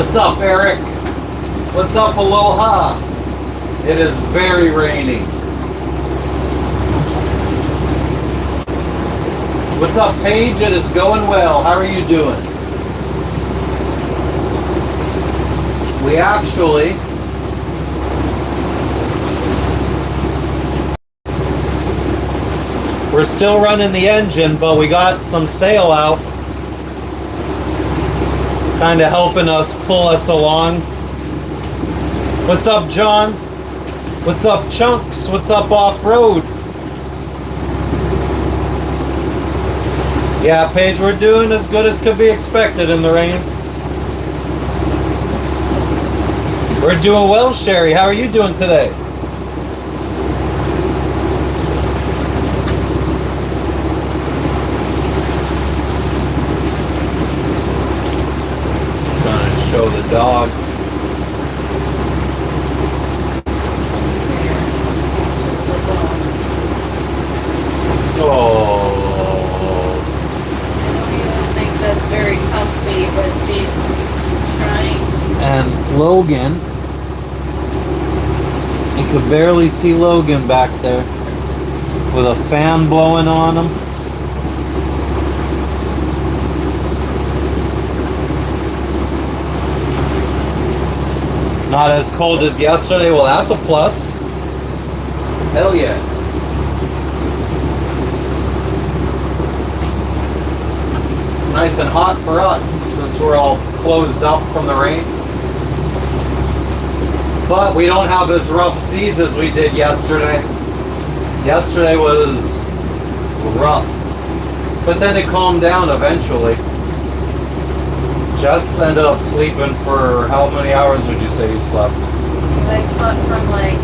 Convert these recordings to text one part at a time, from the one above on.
What's up, Eric? What's up, Aloha? It is very rainy. What's up, Paige? It is going well. How are you doing? We actually we're still running the engine, but we got some sail out, kind of helping us pull us along. What's up, John? What's up, Chunks? What's up, off-road? Yeah, Paige, we're doing as good as could be expected in the rain. We're doing well, Sherry. How are you doing today? Trying to show the dog. Oh. I don't think that's very comfy, but she's trying. And Logan, you could barely see Logan back there with a fan blowing on him. Not as cold as yesterday. Well, that's a plus. Hell yeah. It's nice and hot for us since we're all closed up from the rain. But we don't have as rough seas as we did yesterday. Yesterday was rough. But then it calmed down eventually. Jess ended up sleeping for how many hours would you say you slept? I slept from like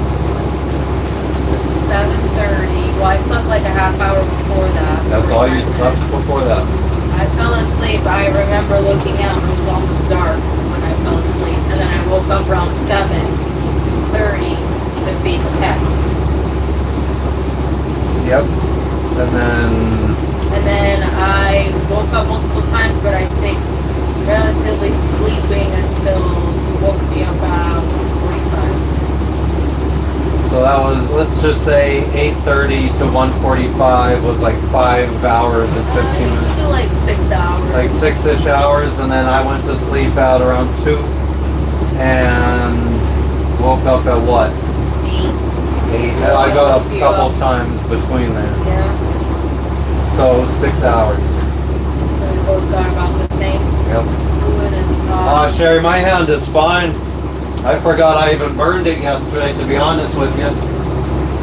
7:30. Well, I slept like a half hour before that. That's all you slept before that? I fell asleep. I remember looking out and it was almost dark when I fell asleep. And then I woke up around 7:30 to feed the pets. Yep. And then I woke up multiple times, but I think relatively sleeping until woke me up about 1:45. so that was, let's just say 8:30 to 1:45 was like 5 hours and 15 minutes. So like 6 hours. Like 6-ish hours, and then I went to sleep at around 2 and woke up at what? 8. I got up a couple times between there. Yeah. So 6 hours. So we both got about the same. Yep. Fluid as possible. Sherry, my hand is fine. I forgot I even burned it yesterday, to be honest with you.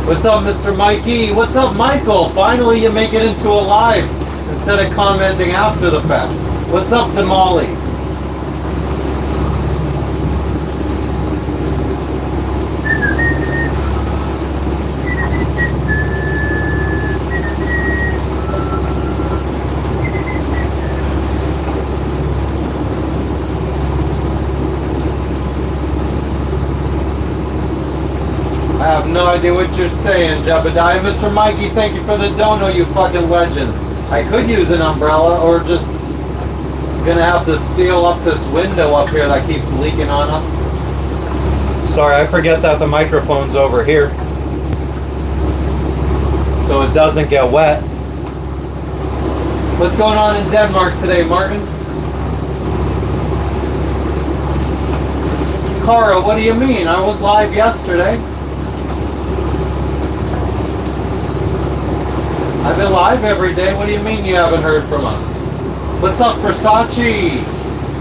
What's up, Mr. Mikey? What's up, Michael? Finally you make it into a live instead of commenting after the fact. What's up, Damali? I have no idea what you're saying, Jebediah. Mr. Mikey, thank you for the dono, you fucking legend. I could use an umbrella, or just gonna have to seal up this window up here that keeps leaking on us. Sorry, I forget that the microphone's over here, so it doesn't get wet. What's going on in Denmark today, Martin? Cara, what do you mean? I was live yesterday. I've been live every day. What do you mean you haven't heard from us? What's up, Versace?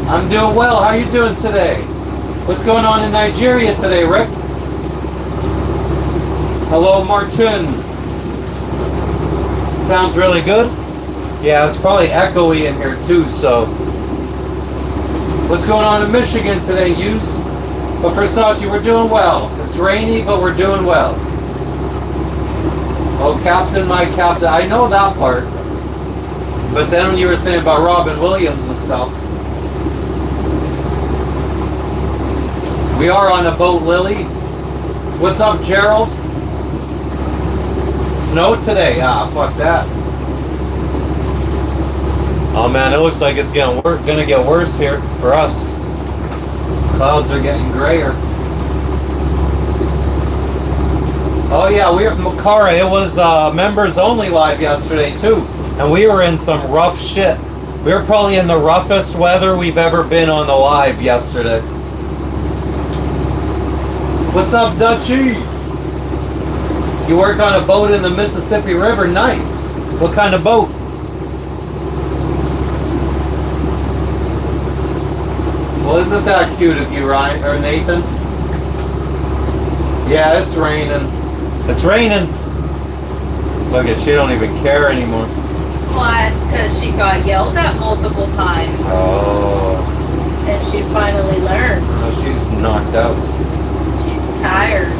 I'm doing well. How are you doing today? What's going on in Nigeria today, Rick? Hello, Martin. Sounds really good. Yeah, it's probably echoey in here too, so. What's going on in Michigan today, Hughes? But Versace, we're doing well. It's rainy, but we're doing well. Oh, Captain, my Captain. I know that part. But then when you were saying about Robin Williams and stuff. We are on a boat, Lily. What's up, Gerald? Snow today? Ah, fuck that. Oh man, it looks like it's gonna get worse here for us. Clouds are getting grayer. Oh yeah, Makara, it was members only live yesterday too. And we were in some rough shit. We were probably in the roughest weather we've ever been on the live yesterday. What's up, Dutchie? You work on a boat in the Mississippi River? Nice. What kind of boat? Well, isn't that cute of you, Ryan or Nathan? Yeah, it's raining. It's raining. Look at, she don't even care anymore. Well, that's because she got yelled at multiple times. Oh. And she finally learned. So she's knocked out. She's tired.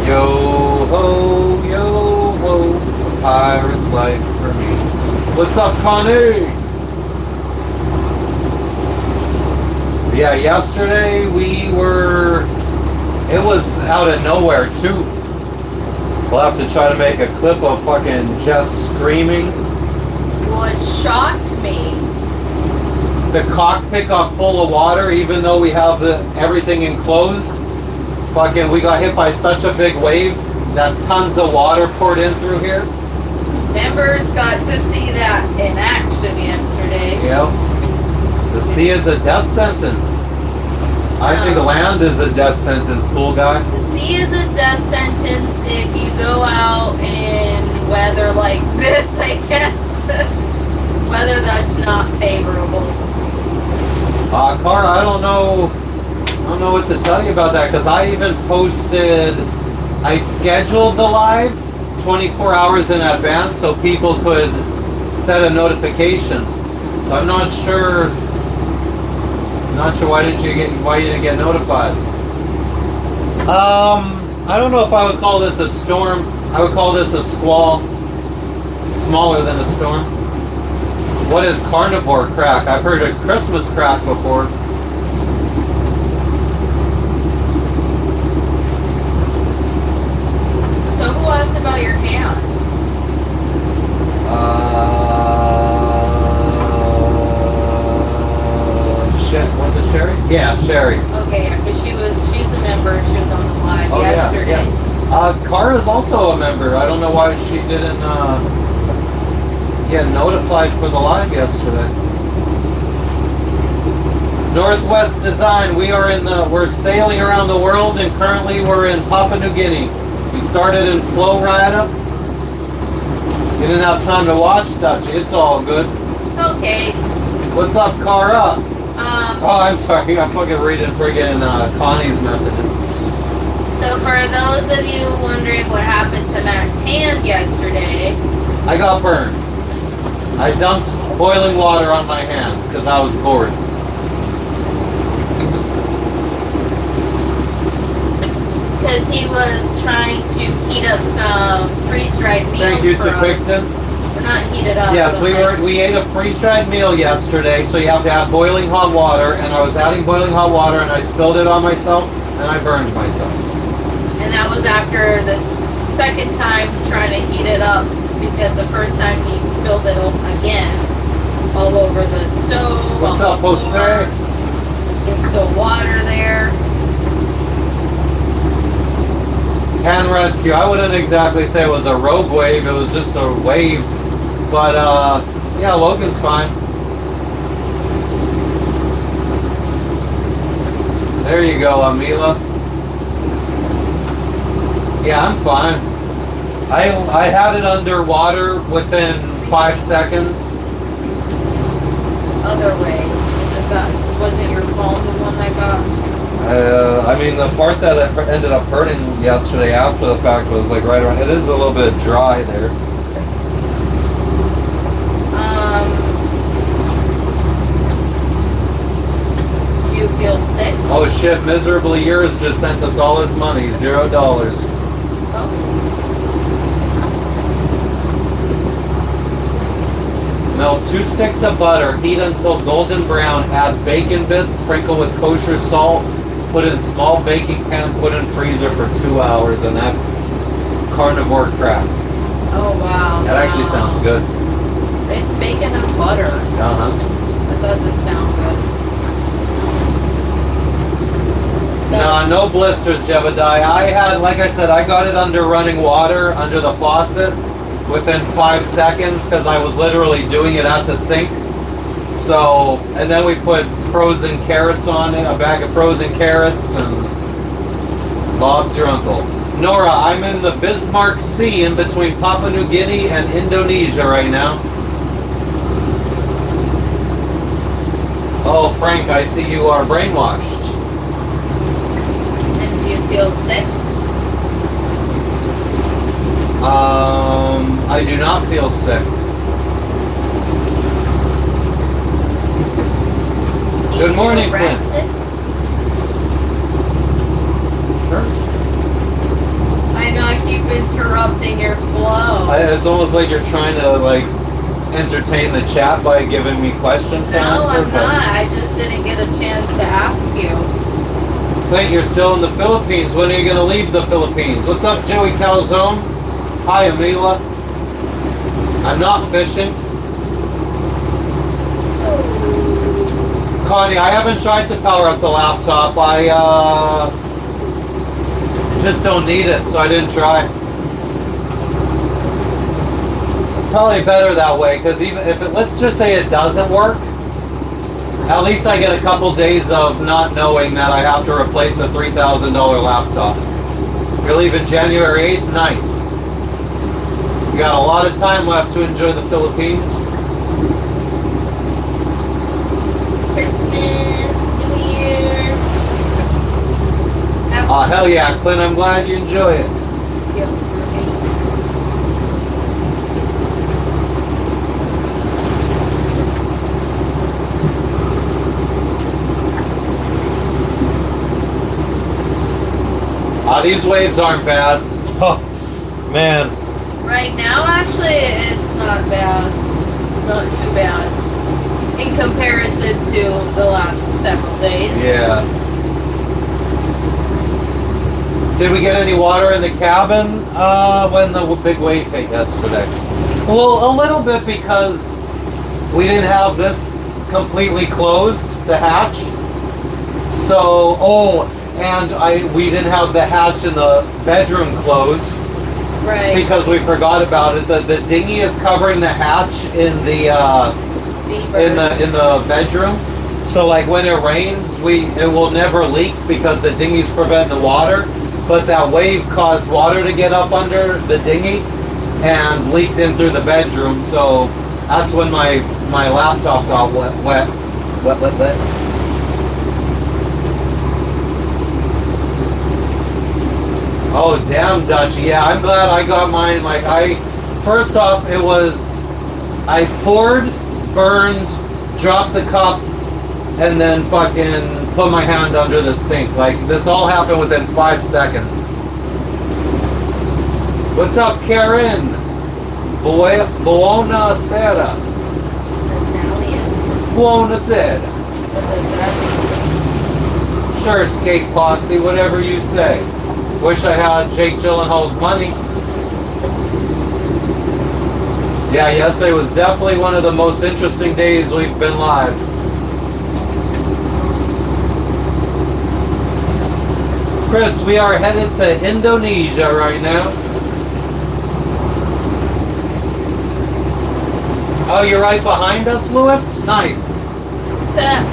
Yo ho, yo ho, a pirate's life for me. What's up, Connie? Yeah, yesterday it was out of nowhere too. We'll have to try to make a clip of fucking Jess screaming. Well, it shocked me. The cockpit got full of water even though we have everything enclosed. Fucking, we got hit by such a big wave that tons of water poured in through here. Members got to see that in action yesterday. Yep. The sea is a death sentence. I think land is a death sentence, cool guy. The sea is a death sentence if you go out in weather like this, I guess. Weather that's not favorable. Cara, I don't know what to tell you about that because I even I scheduled the live 24 hours in advance so people could set a notification. So I'm not sure why you didn't get notified. I don't know if I would call this a storm. I would call this a squall. Smaller than a storm. What is carnivore crack? I've heard of Christmas crack before. So who asked about your hand? Was it Sherry? Yeah, Sherry. Okay, because she's a member. She was on the live yesterday. Yeah. Cara's also a member. I don't know why she didn't get notified for the live yesterday. Northwest Design. We're sailing around the world and currently we're in Papua New Guinea. We started in Flow Rida. You didn't have time to watch, Dutchie. It's all good. It's okay. What's up, Cara? Oh, I'm sorry. I'm fucking reading friggin' Connie's messages. So for those of you wondering what happened to Matt's hand yesterday, I got burned. I dumped boiling water on my hand because I was bored. because he was trying to heat up some freeze-dried meals. Thank you for to us. Picton. We're not heated up. Yes, but we ate a freeze-dried meal yesterday, so you have to add boiling hot water, and I was adding boiling hot water, and I spilled it on myself, and I burned myself. And that was after the second time trying to heat it up, because the first time he spilled it again all over the stove. What's up, Jose? There's still water there. Hand rescue. I wouldn't exactly say it was a rogue wave. It was just a wave. But, yeah, Logan's fine. There you go, Amila. Yeah, I'm fine. I had it underwater within 5 seconds. Other way. Wasn't your phone the one that got? I mean, the part that ended up hurting yesterday after the fact was like right around. It is a little bit dry there. Do you feel sick? Oh shit! Miserably Yours just sent us all his money, $0. Oh. Melt 2 sticks of butter, heat until golden brown, add bacon bits, sprinkle with kosher salt, put in small baking pan, put in freezer for 2 hours, and that's carnivore crap. Oh wow. That actually sounds good. It's bacon and butter. Uh-huh. That doesn't sound good. No, no blisters, Jebediah. I had, like I said, I got it under running water, under the faucet, within 5 seconds, because I was literally doing it at the sink. So, and then we put frozen carrots on it, a bag of frozen carrots, and Bob's your uncle. Nora, I'm in the Bismarck Sea in between Papua New Guinea and Indonesia right now. Oh, Frank, I see you are brainwashed. And do you feel sick? I do not feel sick. Good morning, Clint. Sure. I know I keep interrupting your flow. It's almost like you're trying to like entertain the chat by giving me questions to No, answer. I'm not. I just didn't get a chance to ask you. Clint, you're still in the Philippines. When are you going to leave the Philippines? What's up, Joey Calzone? Hi, Amila. I'm not fishing. Connie, I haven't tried to power up the laptop. I just don't need it, so I didn't try. Probably better that way, because even if it, let's just say it doesn't work, at least I get a couple days of not knowing that I have to replace a $3,000 laptop. You're leaving January 8th? Nice. You got a lot of time left to enjoy the Philippines. Christmas, New Year. Oh, hell yeah, Clint, I'm glad you enjoy it. Yep, for me. These waves aren't bad. Oh, man. Right now, actually, it's not bad. Not too bad. In comparison to the last several days. Yeah. Did we get any water in the cabin when the big wave hit yesterday? Well, a little bit because we didn't have this completely closed, the hatch. So, and we didn't have the hatch in the bedroom closed. Right. Because we forgot about it. The dinghy is covering the hatch in the bedroom. So like when it rains, it will never leak because the dinghy's preventing the water. But that wave caused water to get up under the dinghy and leaked in through the bedroom. So that's when my laptop got wet. Oh, damn, Dutch. Yeah, I'm glad I got mine. Like, first off, I poured, burned, dropped the cup, and then fucking put my hand under the sink. Like, this all happened within 5 seconds. What's up, Karen? Buona sera. Italian. Buona sera. What does that mean? Sure, skate posse, whatever you say. Wish I had Jake Gyllenhaal's money. Yeah, yesterday was definitely one of the most interesting days we've been live. Chris, we are headed to Indonesia right now. Oh, you're right behind us, Lewis? Nice. What's up?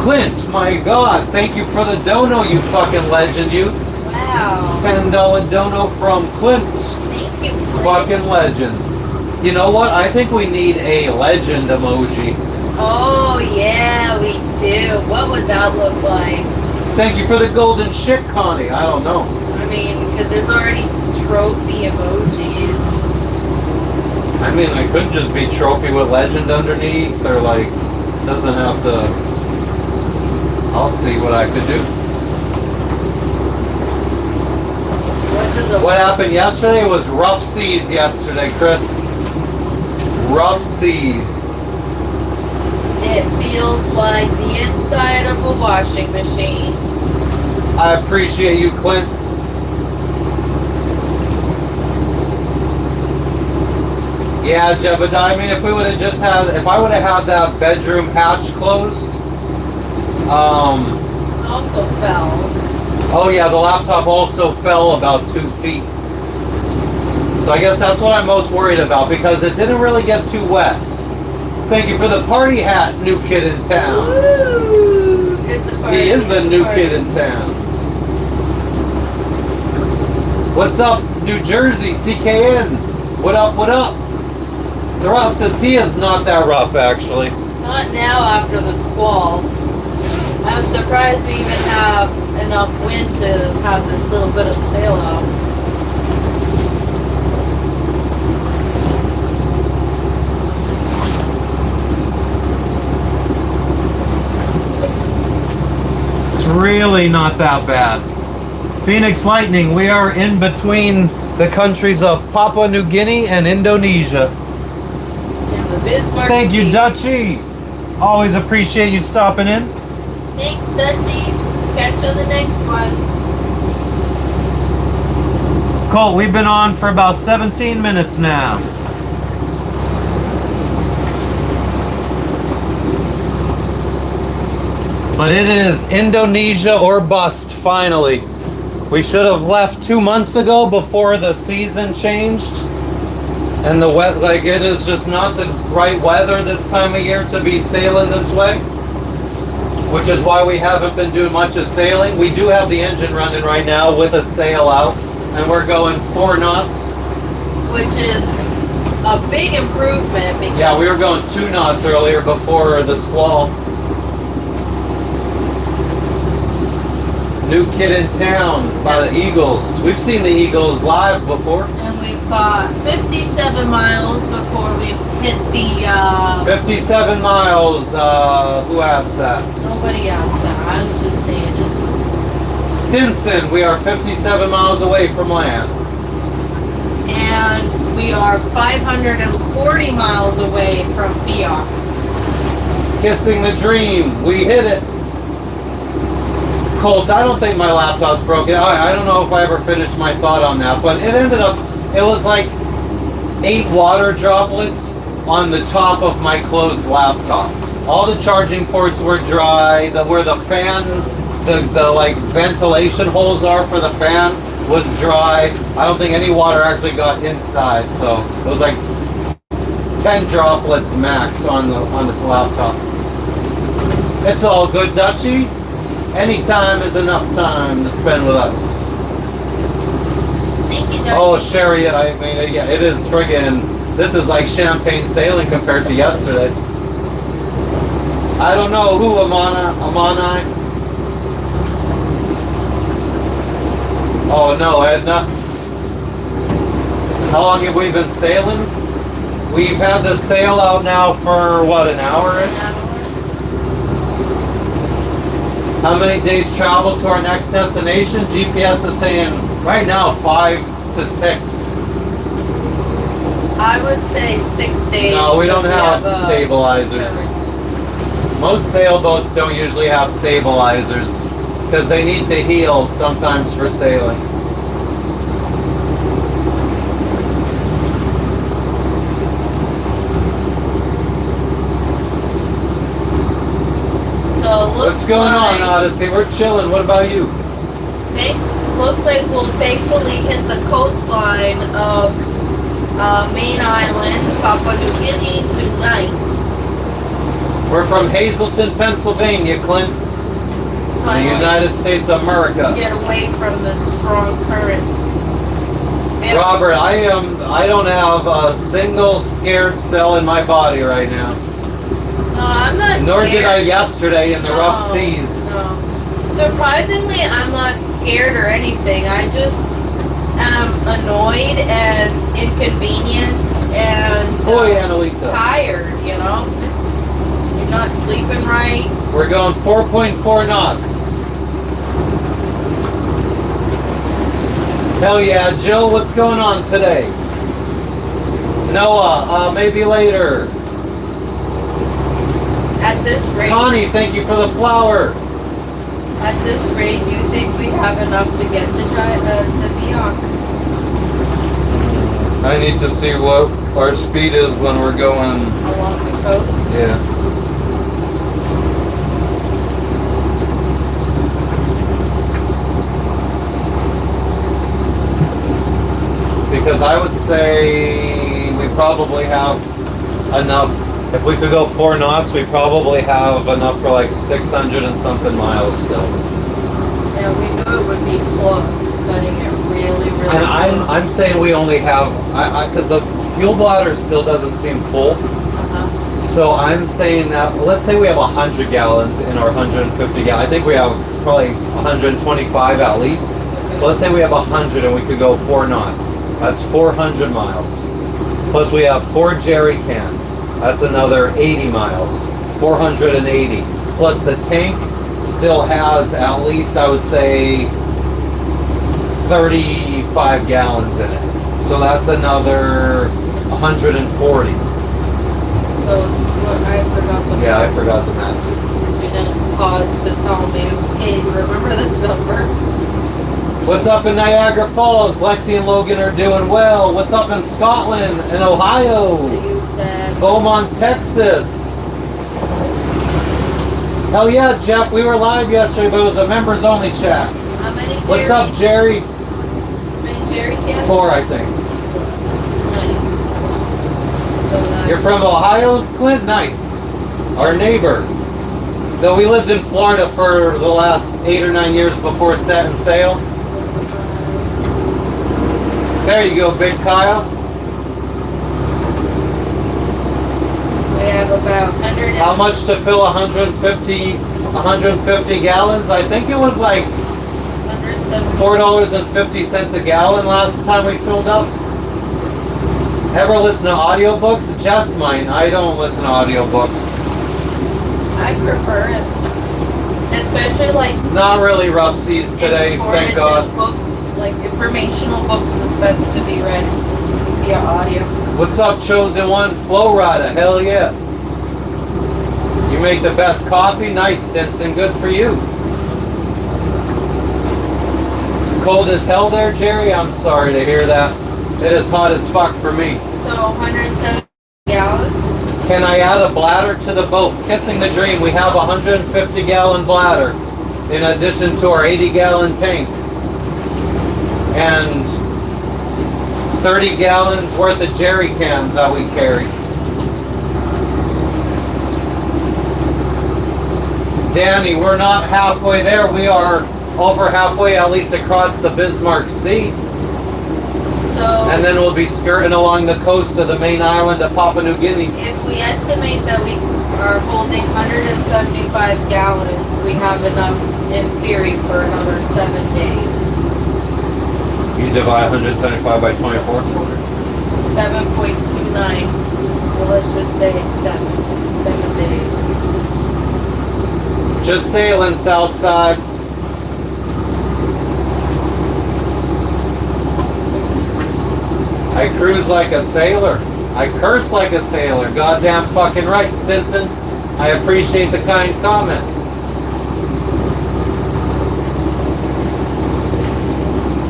Clint, my God, thank you for the dono, you fucking legend, you. Wow. $10 dono from Clint. Thank you, Clint. Fucking legend. You know what? I think we need a legend emoji. Oh, yeah, we do. What would that look like? Thank you for the golden shit, Connie. I don't know. I mean, because there's already trophy emojis. I mean, I could just be trophy with legend underneath, or like, doesn't have to. I'll see what I could do. What happened yesterday was rough seas yesterday, Chris. Rough seas. It feels like the inside of a washing machine. I appreciate you, Clint. Yeah, Jebediah, I mean, if we would have just had, if I would have had that bedroom hatch closed, Also fell. oh yeah, the laptop also fell about 2 feet. So I guess that's what I'm most worried about, because it didn't really get too wet. Thank you for the party hat, new kid in town. Woo! He is the new kid in town. What's up, New Jersey, CKN? What up, what up? The sea is not that rough, actually. Not now after the squall. I'm surprised we even have enough wind to have this little bit of sail out. It's really not that bad. Phoenix Lightning, we are in between the countries of Papua New Guinea and Indonesia. In the Bismarck Thank you, Sea. Dutchie. Always appreciate you stopping in. Thanks, Dutchie. Catch you on the next one. Colt, we've been on for about 17 minutes now. But it is Indonesia or bust, finally. We should have left 2 months ago before the season changed. And the wet, like, it is just not the right weather this time of year to be sailing this way. Which is why we haven't been doing much of sailing. We do have the engine running right now with a sail out. And we're going 4 knots. Which is a big improvement because Yeah, we were going 2 knots earlier before the squall. New kid in town by the Eagles. We've seen the Eagles live before. and we've got 57 miles before we hit the 57 miles. Who asked that? nobody asked that. I was just saying it. Stinson. We are 57 miles away from land. And we are 540 miles away from Biak. Kissing the dream. We hit it. Colt, I don't think my laptop's broken. I don't know if I ever finished my thought on that, but it ended up, it was like 8 water droplets on the top of my closed laptop. All the charging ports were dry. Where the fan, the like ventilation holes are for the fan was dry. I don't think any water actually got inside, so it was like 10 droplets max on the laptop. It's all good, Dutchie. Any time is enough time to spend with us. Thank you, Dutchie. Oh, Sherry, I mean, yeah, it is friggin', this is like champagne sailing compared to yesterday. I don't know who, Amani. Oh no, Edna. How long have we been sailing? We've had the sail out now for, what, an hour-ish? How many days travel to our next destination? GPS is saying right now 5 to 6. I would say 6 days. No, we don't because have stabilizers. Most sailboats don't usually have stabilizers because they need to heal sometimes for sailing. What's going on, Odyssey? We're chilling. What about you? Okay. Looks like we'll thankfully hit the coastline of Main Island, Papua New Guinea tonight. We're from Hazleton, Pennsylvania, Clint. The Finally United States of America. get away from the strong current. Man, Robert, I don't have a single scared cell in my body right now. No, I'm not scared. Nor did I yesterday in the rough No, seas. No. Surprisingly, I'm not scared or anything. I just am annoyed and inconvenienced and Boy, Annalita. tired, you know? You're not sleeping right. We're going 4.4 knots. Hell yeah, Jill, what's going on today? Noah, maybe later. At this rate, Connie, thank you for the flower. at this rate, do you think we have enough to get to Biak? I need to see what our speed is when we're going. Along the coast. Yeah. Because I would say we probably have enough. If we could go 4 knots, we probably have enough for like 600 and something miles still. Yeah, we knew it would be close, cutting it really, really And close. I'm saying we only have, because the fuel bladder still doesn't seem full. Uh-huh. So I'm saying that, let's say we have 100 gallons in our 150 gallons. I think we have probably 125 at least. But let's say we have 100 and we could go 4 knots. That's 400 miles. Plus we have 4 jerry cans. That's another 80 miles. 480. Plus the tank still has at least, I would say, 35 gallons in it. So that's another 140. So I forgot the Yeah, I forgot the math. She didn't pause to tell me, hey, remember this number? What's up in Niagara Falls? Lexi and Logan are doing well. What's up in Scotland and Ohio? You said Beaumont, Texas. Hell yeah, Jeff, we were live yesterday, but it was a members only chat. how many Jerry's? What's up, Jerry? How many Jerry cans? 4, I think. 20. So that's You're from Ohio, Clint? Nice. Our neighbor. Though we lived in Florida for the last 8 or 9 years before Set and Sail. There you go, Big Kyle. We have about 100. How much to fill 150 gallons? I think it was like 170. $4.50 a gallon last time we filled up. Ever listen to audiobooks? Just mine. I don't listen to audiobooks. I prefer it. Especially like Not really rough seas today, thank informative God. books, like informational books is best to be read via audio. What's up, Chosen One? Flow Rider, hell yeah. You make the best coffee? Nice, Stinson, good for you. Cold as hell there, Jerry? I'm sorry to hear that. It is hot as fuck for me. So 170 gallons. Can I add a bladder to the boat? Kissing the dream, we have a 150 gallon bladder in addition to our 80 gallon tank. And 30 gallons worth of jerry cans that we carry. Danny, we're not halfway there. We are over halfway, at least across the Bismarck Sea. So And then we'll be skirting along the coast of the main island of Papua New Guinea. if we estimate that we are holding 175 gallons, we have enough in theory for another 7 days. You divide 175 by 24? 7.29. Well, let's just say 7 days. Just sailing south side. I cruise like a sailor. I curse like a sailor. Goddamn fucking right, Stinson. I appreciate the kind comment.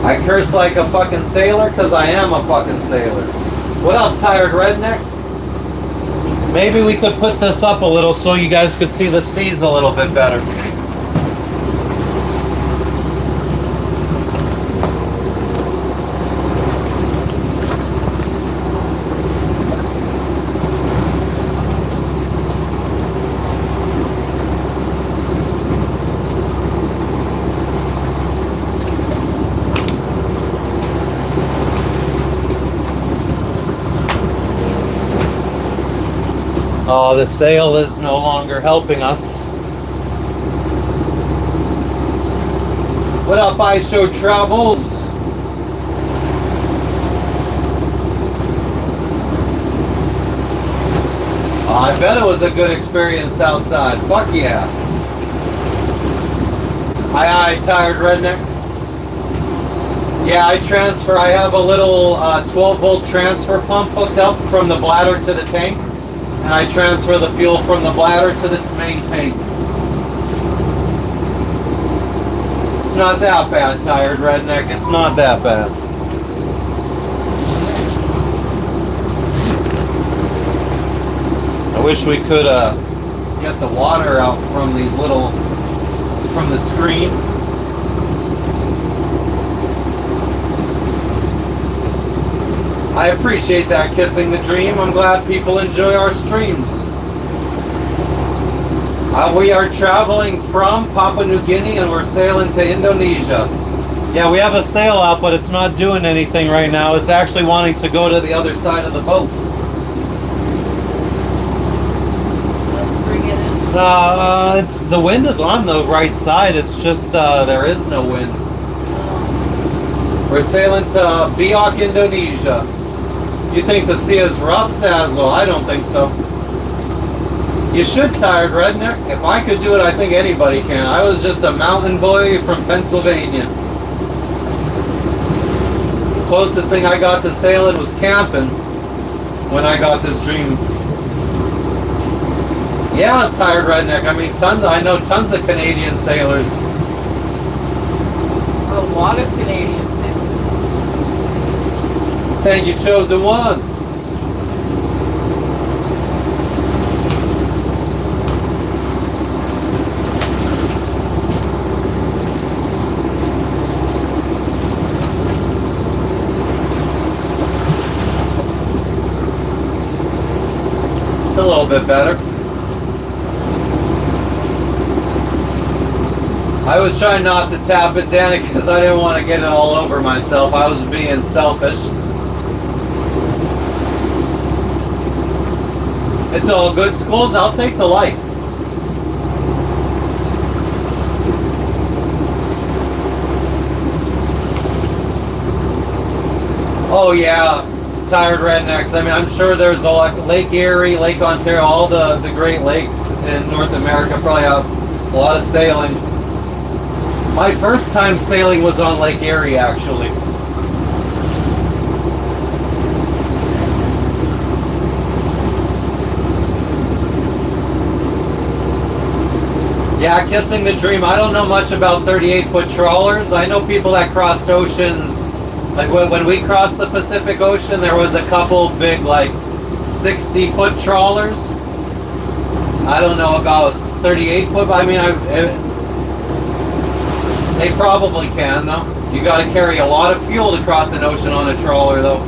I curse like a fucking sailor because I am a fucking sailor. What up, tired redneck? Maybe we could put this up a little so you guys could see the seas a little bit better. Oh, the sail is no longer helping us. What up, I Show Travels? Oh, I bet it was a good experience outside. Fuck yeah. Aye, tired redneck. Yeah, I transfer. I have a little 12-volt transfer pump hooked up from the bladder to the tank. And I transfer the fuel from the bladder to the main tank. It's not that bad, tired redneck. It's not that bad. I wish we could get the water out from these from the screen. I appreciate that, Kissing the Dream. I'm glad people enjoy our streams. We are traveling from Papua New Guinea and we're sailing to Indonesia. Yeah, we have a sail out, but it's not doing anything right now. It's actually wanting to go to the other side of the boat. Let's bring it in. The wind is on the right side. It's just there is no wind. We're sailing to Biak, Indonesia. You think the sea is rough, Sazlo? I don't think so. You should, Tired Redneck. If I could do it, I think anybody can. I was just a mountain boy from Pennsylvania. Closest thing I got to sailing was camping when I got this dream. Yeah, Tired Redneck. I mean, I know tons of Canadian sailors. A lot of Canadian sailors. Thank you, Chosen One. It's a little bit better. I was trying not to tap it, Danny, because I didn't want to get it all over myself. I was being selfish. It's all good, Schools. I'll take the light. Oh yeah, Tired Rednecks. I mean, I'm sure there's a lot. Lake Erie, Lake Ontario, all the Great Lakes in North America probably have a lot of sailing. My first time sailing was on Lake Erie, actually. Yeah, Kissing the Dream. I don't know much about 38-foot trawlers. I know people that crossed oceans. Like when we crossed the Pacific Ocean, there was a couple big, like 60-foot trawlers. I don't know about 38-foot. I mean, they probably can, though. You got to carry a lot of fuel to cross an ocean on a trawler, though.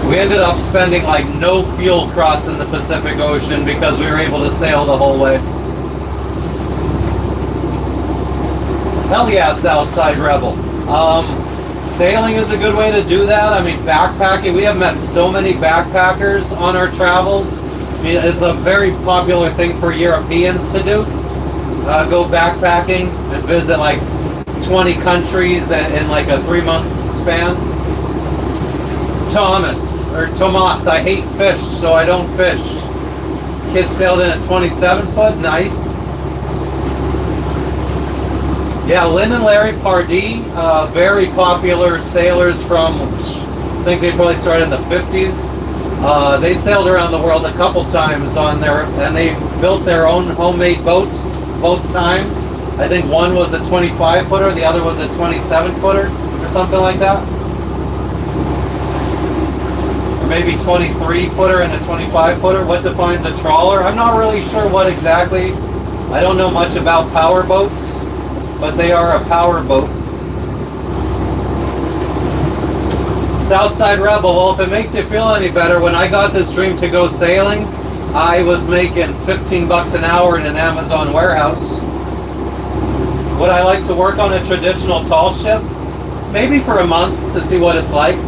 We ended up spending like no fuel crossing the Pacific Ocean because we were able to sail the whole way. Hell yeah, Southside Rebel. Sailing is a good way to do that. I mean, backpacking. We have met so many backpackers on our travels. I mean, it's a very popular thing for Europeans to do. Go backpacking and visit like 20 countries in like a 3-month span. Tomas, I hate fish, so I don't fish. Kid sailed in at 27-foot, nice. Yeah, Lynn and Larry Pardee, very popular sailors from, I think they probably started in the 50s. They sailed around the world a couple times and they built their own homemade boats both times. I think one was a 25-footer, the other was a 27-footer, or something like that. Maybe 23-footer and a 25-footer. What defines a trawler? I'm not really sure what exactly. I don't know much about power boats, but they are a power boat. Southside Rebel, well, if it makes you feel any better, when I got this dream to go sailing, I was making 15 bucks an hour in an Amazon warehouse. Would I like to work on a traditional tall ship? Maybe for a month to see what it's like.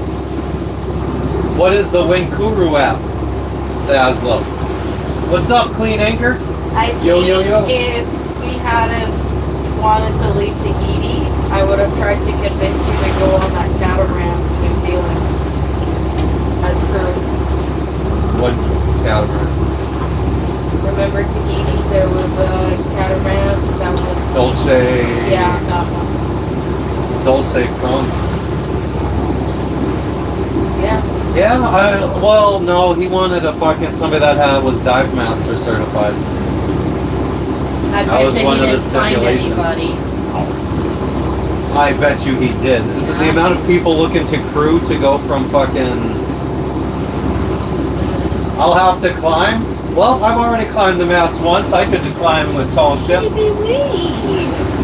What is the Winkuru app? Sazlo. What's up, Clean Anchor? I think if we hadn't wanted to leave Tahiti, I would have tried to convince you to go on that catamaran to New Zealand as crew. What catamaran? Remember Tahiti? There was a catamaran that was... Dolce. Yeah, that one. Dolce France. Yeah. Yeah, well, no, he wanted a fucking somebody that was dive master certified. I bet you he didn't find anybody. I bet you he did. Yeah. The amount of people looking to crew to go from fucking I'll have to climb. Well, I've already climbed the mast once. I could climb with tall ship. Maybe we.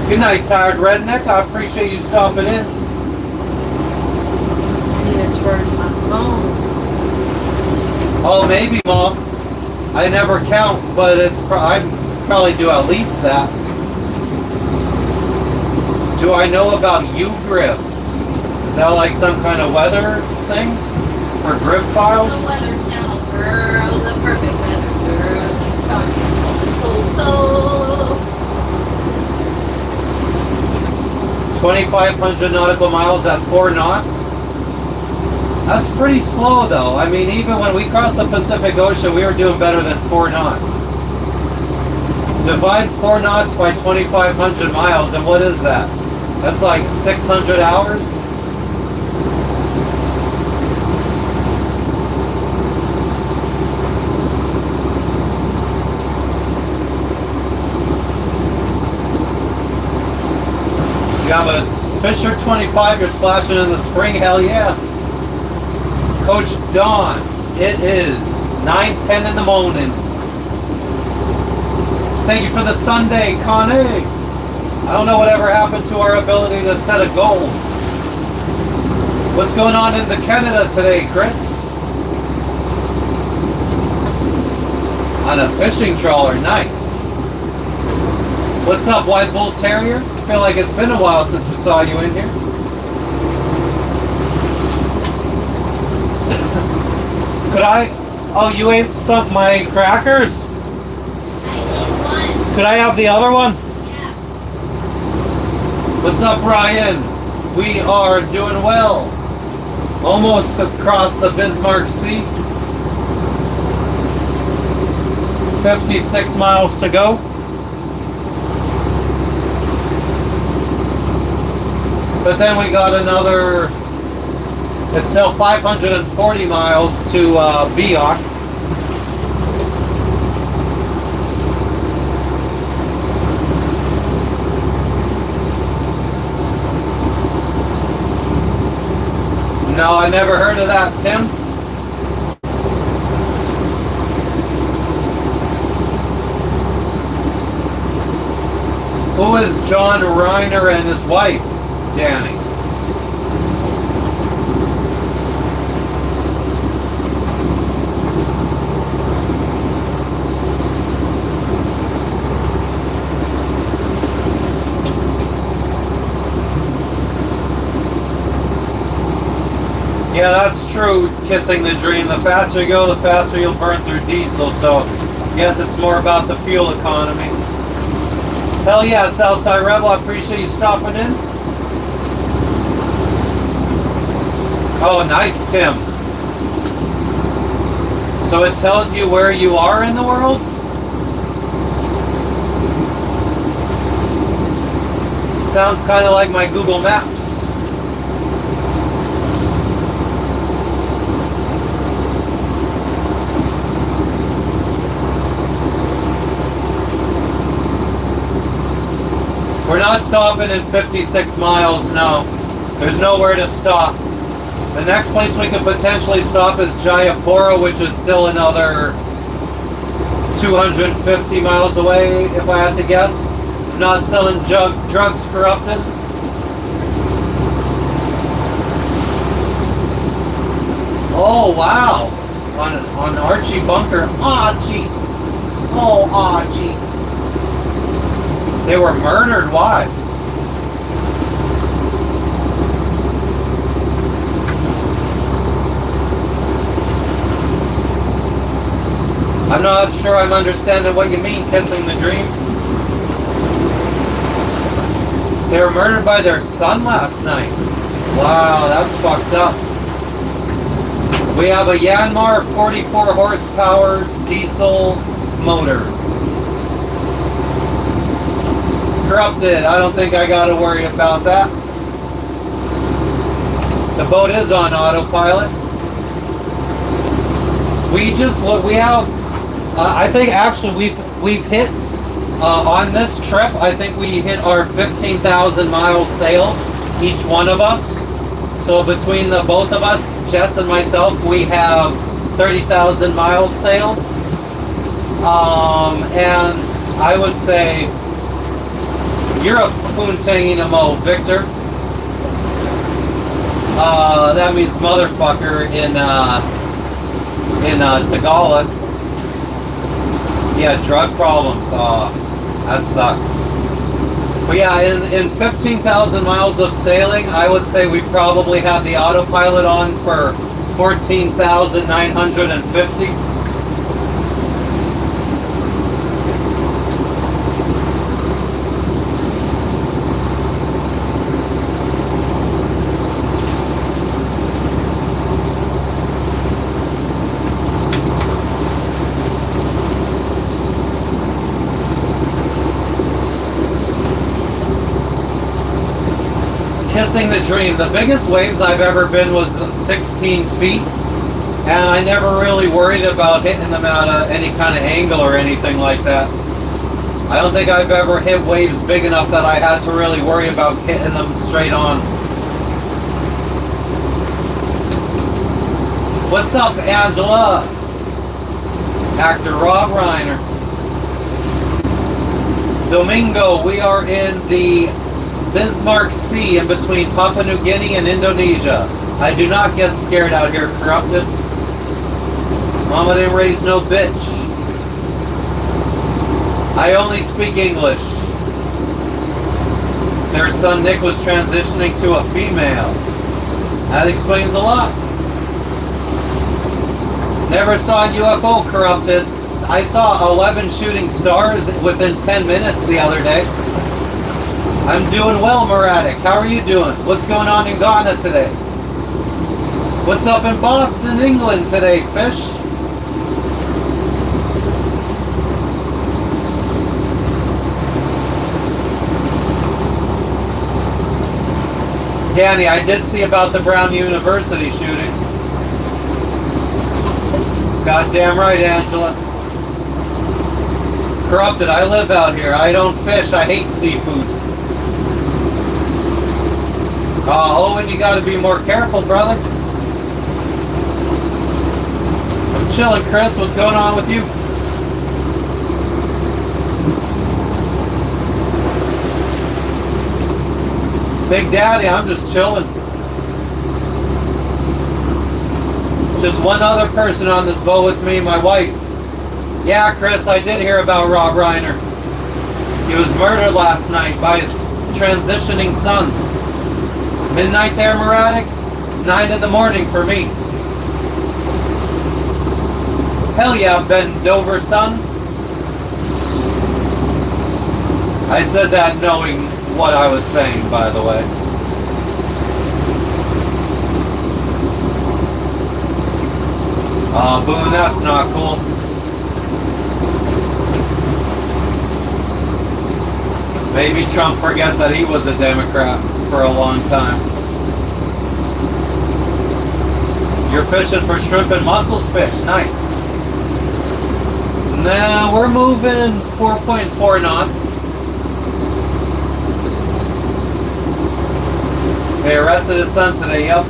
Good night, tired redneck. I appreciate you stopping in. I need to charge my phone. Oh, maybe, Mom. I never count, but I probably do at least that. Do I know about U-Grip? Is that like some kind of weather thing for grip files? The weather channel, girl, the perfect weather, girl. She's talking so. 2,500 nautical miles at 4 knots. That's pretty slow, though. I mean, even when we crossed the Pacific Ocean, we were doing better than 4 knots. Divide 4 knots by 2,500 miles, and what is that? That's like 600 hours? You have a Fisher 25, you're splashing in the spring, hell yeah. Coach Dawn, it is 9:10 in the morning. Thank you for the Sunday, Connie. I don't know whatever happened to our ability to set a goal. What's going on in the Canada today, Chris? On a fishing trawler, nice. What's up, White Bull Terrier? Feel like it's been a while since we saw you in here. Could I? Oh, you ate some my crackers? I ate one. Could I have the other one? Yeah. What's up, Ryan? We are doing well. Almost across the Bismarck Sea. 56 miles to go. But then we got another, it's still 540 miles to Biak. No, I never heard of that, Tim. Who is John Reiner and his wife, Danny? Yeah, that's true, kissing the dream. The faster you go, the faster you'll burn through diesel. So, yes, it's more about the fuel economy. Hell yeah, Southside Rebel, I appreciate you stopping in. Oh, nice, Tim. So it tells you where you are in the world? Sounds kind of like my Google Maps. We're not stopping in 56 miles, no. There's nowhere to stop. The next place we could potentially stop is Jayapura, which is still another 250 miles away, if I had to guess. Not selling drugs corrupted. Oh, wow. On Archie Bunker. Archie. Oh, Archie. They were murdered. Why? I'm not sure I'm understanding what you mean, kissing the dream. They were murdered by their son last night. Wow, that's fucked up. We have a Yanmar 44 horsepower diesel motor. Corrupted. I don't think I gotta worry about that. The boat is on autopilot. We just look. We have. I think actually we've hit on this trip. I think we hit our 15,000 miles sailed, each one of us. So between the both of us, Jess and myself, we have 30,000 miles sailed. And I would say you're a Puntainamo Victor. That means motherfucker in Tagalog. Yeah, drug problems. That sucks. But yeah, in 15,000 miles of sailing, I would say we probably had the autopilot on for 14,950. Kissing the dream. The biggest waves I've ever been was 16 feet, and I never really worried about hitting them at any kind of angle or anything like that. I don't think I've ever hit waves big enough that I had to really worry about hitting them straight on. What's up, Angela? Actor Rob Reiner. Domingo, we are in the Bismarck Sea in between Papua New Guinea and Indonesia. I do not get scared out here, corrupted. Mama didn't raise no bitch. I only speak English. Their son Nick was transitioning to a female. That explains a lot. Never saw a UFO, corrupted. I saw 11 shooting stars within 10 minutes the other day. I'm doing well, Muradic. How are you doing? What's going on in Ghana today? What's up in Boston, England today, fish? Danny, I did see about the Brown University shooting. Goddamn right, Angela. Corrupted, I live out here. I don't fish. I hate seafood. Owen, you gotta be more careful, brother. I'm chilling, Chris. What's going on with you? Big Daddy, I'm just chilling. Just one other person on this boat with me, my wife. Yeah, Chris, I did hear about Rob Reiner. He was murdered last night by his transitioning son. Midnight there, Muradic? It's 9 in the morning for me. Hell yeah, Ben Dover, son. I said that knowing what I was saying, by the way. Aw, Boone, that's not cool. Maybe Trump forgets that he was a Democrat for a long time. You're fishing for shrimp and mussels fish. Nice. Now we're moving 4.4 knots. They arrested his son today, yep.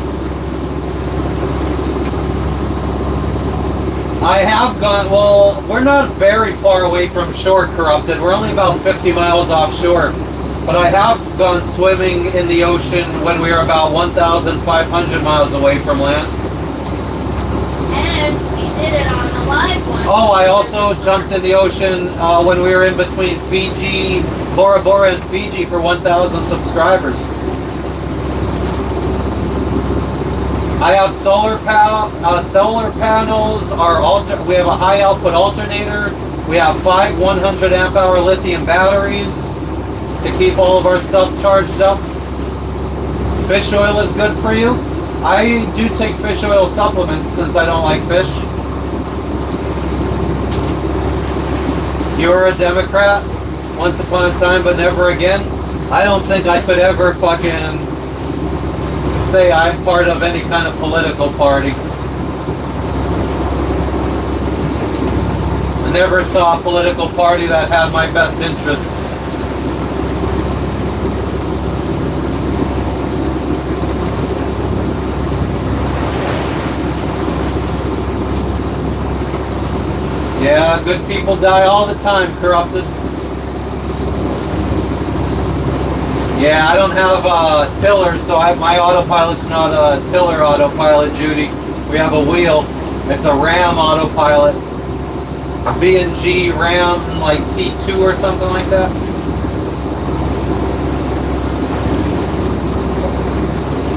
I have gone, well, we're not very far away from shore, corrupted. We're only about 50 miles offshore. But I have gone swimming in the ocean when we were about 1,500 miles away from land. And we did it on the live one. Oh, I also jumped in the ocean when we were in between Fiji, Bora Bora and Fiji for 1,000 subscribers. I have solar panels. We have a high output alternator. We have 5 100 amp hour lithium batteries to keep all of our stuff charged up. Fish oil is good for you. I do take fish oil supplements since I don't like fish. You're a Democrat once upon a time, but never again. I don't think I could ever fucking say I'm part of any kind of political party. I never saw a political party that had my best interests. Yeah, good people die all the time, corrupted. Yeah, I don't have a tiller, so my autopilot's not a tiller autopilot, Judy. We have a wheel. It's a Ram autopilot. A PNG Ram, like T2 or something like that.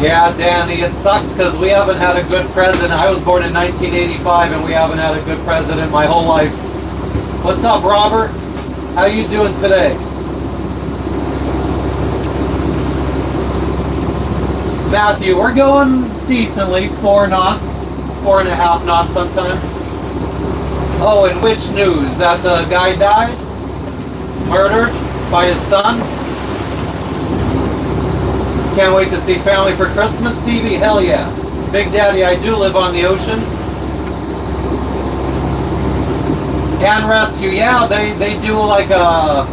Yeah, Danny, it sucks because we haven't had a good president. I was born in 1985 and we haven't had a good president my whole life. What's up, Robert? How you doing today? Matthew, we're going decently, 4 knots, 4.5 knots sometimes. Oh, and which news? That the guy died? Murdered by his son? Can't wait to see family for Christmas, Stevie? Hell yeah. Big Daddy, I do live on the ocean. And rescue, yeah, they do like a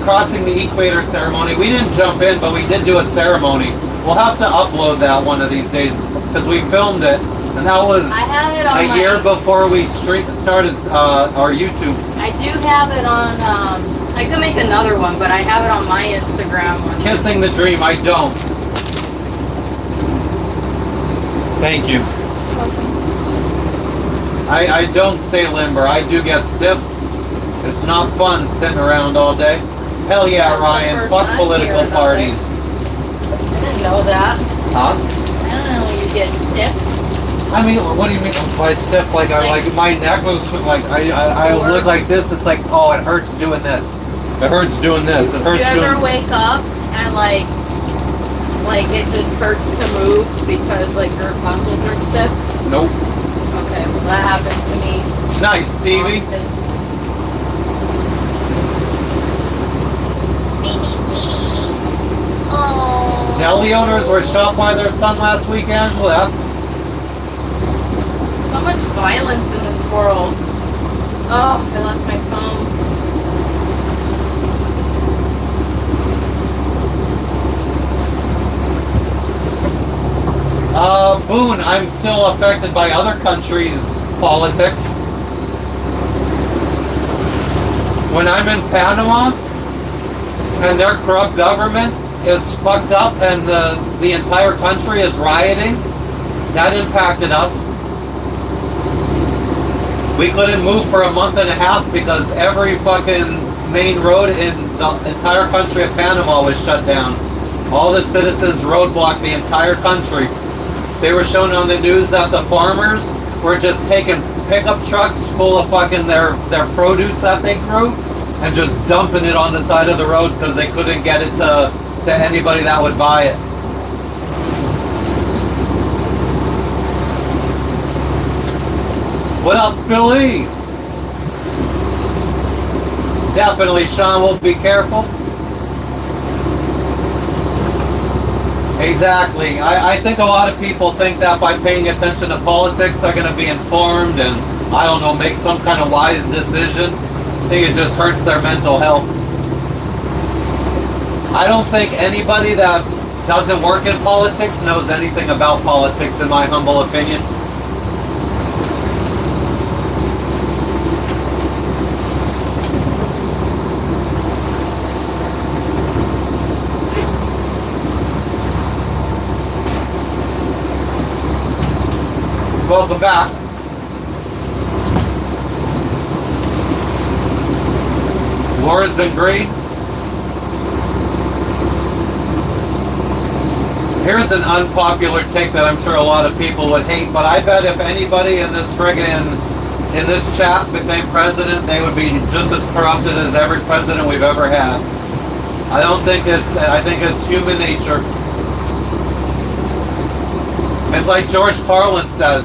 crossing the equator ceremony. We didn't jump in, but we did do a ceremony. We'll have to upload that one of these days because we filmed it, and that was a year before we started our YouTube. I do have it on. I could make another one, but I have it on my Instagram. Kissing the Dream. I don't. Thank you. I don't stay limber. I do get stiff. It's not fun sitting around all day. Hell yeah, Ryan. Fuck political parties. I didn't know that. Huh? I don't know when you get stiff. I mean, what do you mean by stiff? Like my neck was like, I look like this. It's like, oh, it hurts doing this. It hurts doing this. It hurts doing... Do you ever wake up and like it just hurts to move because like your muscles are stiff? Nope. Okay, well that happens to me. Nice, Stevie. Oh. Deli owners were shot by their son last week, Angela. That's so much violence in this world. Oh, I left my phone. Boone, I'm still affected by other countries' politics. When I'm in Panama and their corrupt government is fucked up and the entire country is rioting, that impacted us. We couldn't move for a month and a half because every fucking main road in the entire country of Panama was shut down. All the citizens roadblocked the entire country. They were shown on the news that the farmers were just taking pickup trucks full of fucking their produce that they grew and just dumping it on the side of the road because they couldn't get it to anybody that would buy it. What up, Philly? Definitely, Sean, we'll be careful. Exactly. I think a lot of people think that by paying attention to politics, they're going to be informed and, I don't know, make some kind of wise decision. I think it just hurts their mental health. I don't think anybody that doesn't work in politics knows anything about politics, in my humble opinion. Welcome back. Words and greed. Here's an unpopular take that I'm sure a lot of people would hate, but I bet if anybody in this in this chat became president, they would be just as corrupted as every president we've ever had. I think it's human nature. It's like George Carlin says,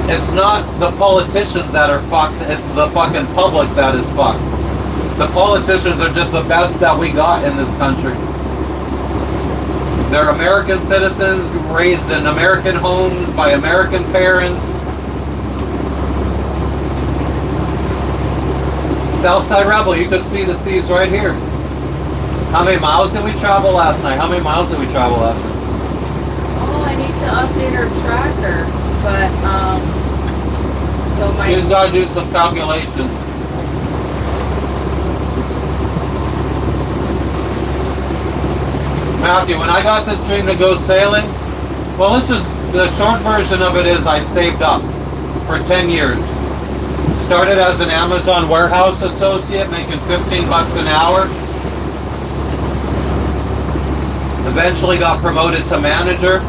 it's not the politicians that are fucked, it's the fucking public that is fucked. The politicians are just the best that we got in this country. They're American citizens raised in American homes by American parents. Southside Rebel, you could see the seas right here. How many miles did we travel last night? How many miles did we travel last night? Oh, I need to update our tracker, but She's got to do some calculations. Matthew, when I got this dream to go sailing, well, the short version of it is I saved up for 10 years. Started as an Amazon warehouse associate, making 15 bucks an hour. Eventually got promoted to manager.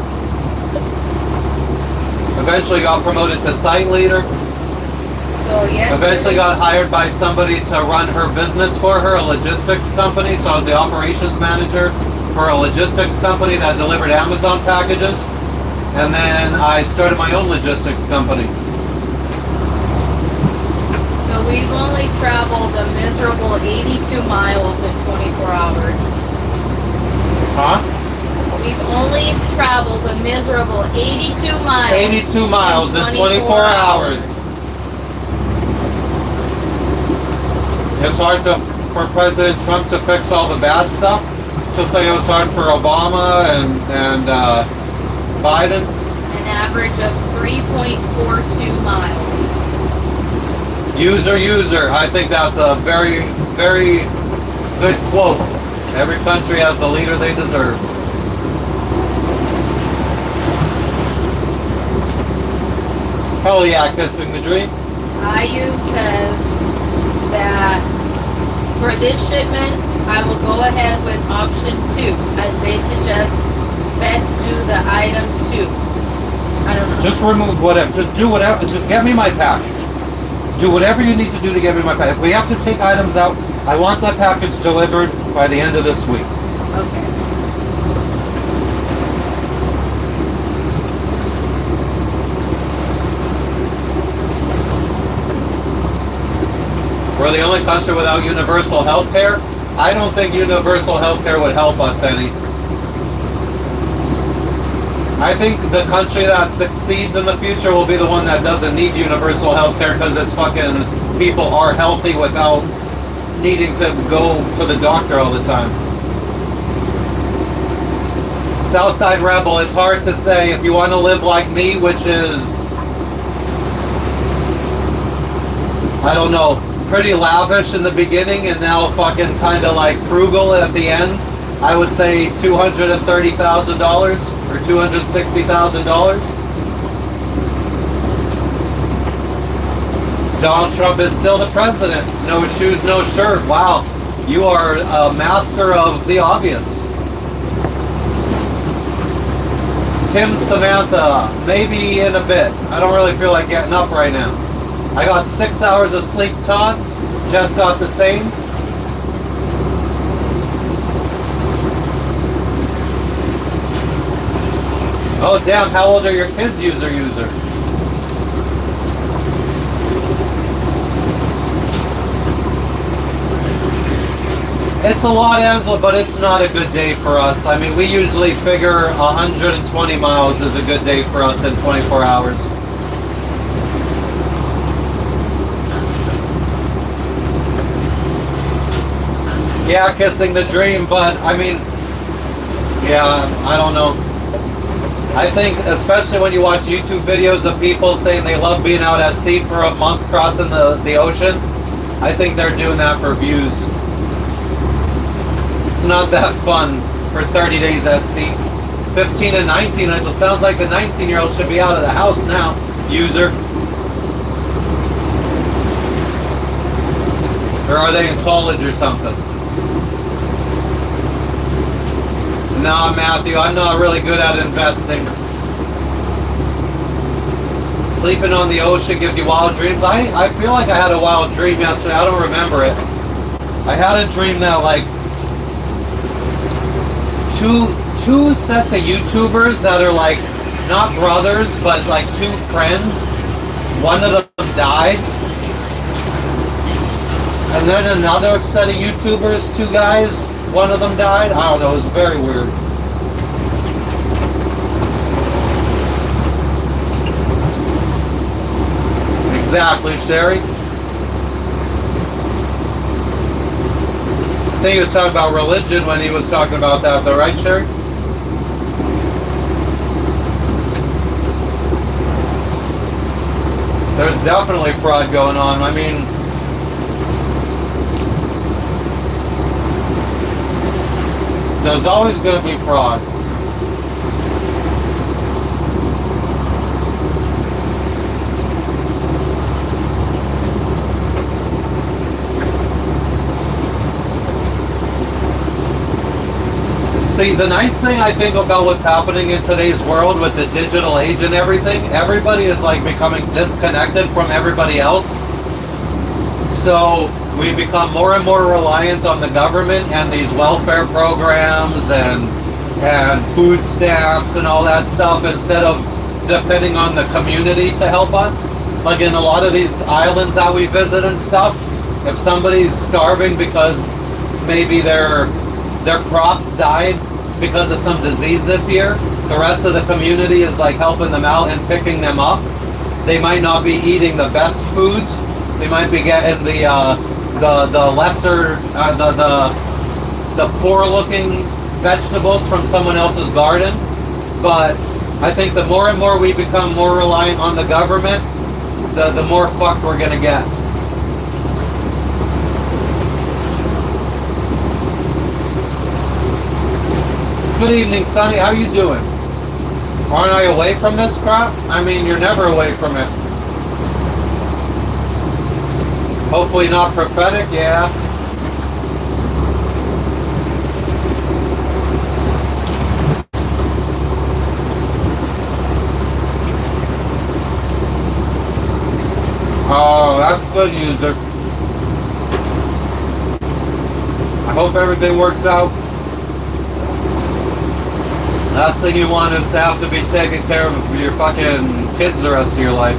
Eventually got promoted to site leader. So yes. Eventually got hired by somebody to run her business for her, a logistics company. So I was the operations manager for a logistics company that delivered Amazon packages. And then I started my own logistics company. So we've only traveled a miserable 82 miles in 24 hours. Huh? We've only traveled a miserable 82 miles. 82 miles in 24 hours. It's hard for President Trump to fix all the bad stuff, just like it was hard for Obama and Biden. An average of 3.42 miles. User. I think that's a very, very good quote. Every country has the leader they deserve. Hell yeah, kissing the dream. IU says that for this shipment, I will go ahead with option 2, as they suggest best do the item 2. I don't know. Just remove whatever. Just do whatever. Just get me my package. Do whatever you need to do to get me my package. If we have to take items out, I want that package delivered by the end of this week. Okay. We're the only country without universal health care. I don't think universal health care would help us any. I think the country that succeeds in the future will be the one that doesn't need universal health care because it's fucking people are healthy without needing to go to the doctor all the time. Southside Rebel, it's hard to say if you want to live like me, which is, I don't know, pretty lavish in the beginning and now fucking kind of like frugal at the end. I would say $230,000 or $260,000. Donald Trump is still the president. No shoes, no shirt. Wow, you are a master of the obvious. Tim, Samantha, maybe in a bit. I don't really feel like getting up right now. I got 6 hours of sleep, Todd. Just got the same. Oh damn, how old are your kids, user? It's a lot, Angela, but it's not a good day for us. I mean, we usually figure 120 miles is a good day for us in 24 hours. Yeah, kissing the dream, but I mean, yeah, I don't know. I think, especially when you watch YouTube videos of people saying they love being out at sea for a month crossing the oceans, I think they're doing that for views. It's not that fun for 30 days at sea. 15 and 19, it sounds like the 19-year-old should be out of the house now, user. Or are they in college or something? No, Matthew, I'm not really good at investing. Sleeping on the ocean gives you wild dreams. I feel like I had a wild dream yesterday. I don't remember it. I had a dream that like two sets of YouTubers that are like not brothers but like two friends. One of them died. And then another set of YouTubers, two guys, one of them died. I don't know, it was very weird. Exactly, Sherry. I think he was talking about religion when he was talking about that though, right, Sherry? There's definitely fraud going on. I mean, there's always going to be fraud. See, the nice thing I think about what's happening in today's world with the digital age and everything, everybody is like becoming disconnected from everybody else. So we become more and more reliant on the government and these welfare programs and food stamps and all that stuff instead of depending on the community to help us. Like in a lot of these islands that we visit and stuff, if somebody's starving because maybe their crops died because of some disease this year, the rest of the community is like helping them out and picking them up. They might not be eating the best foods. They might be getting the lesser, the poor looking vegetables from someone else's garden. But I think the more and more we become more reliant on the government, the more fucked we're gonna get. Good evening, Sonny. How you doing? Aren't I away from this crap? I mean, you're never away from it. Hopefully not prophetic, yeah. Oh, that's good, user. I hope everything works out. Last thing you want is to have to be taking care of your fucking kids the rest of your life.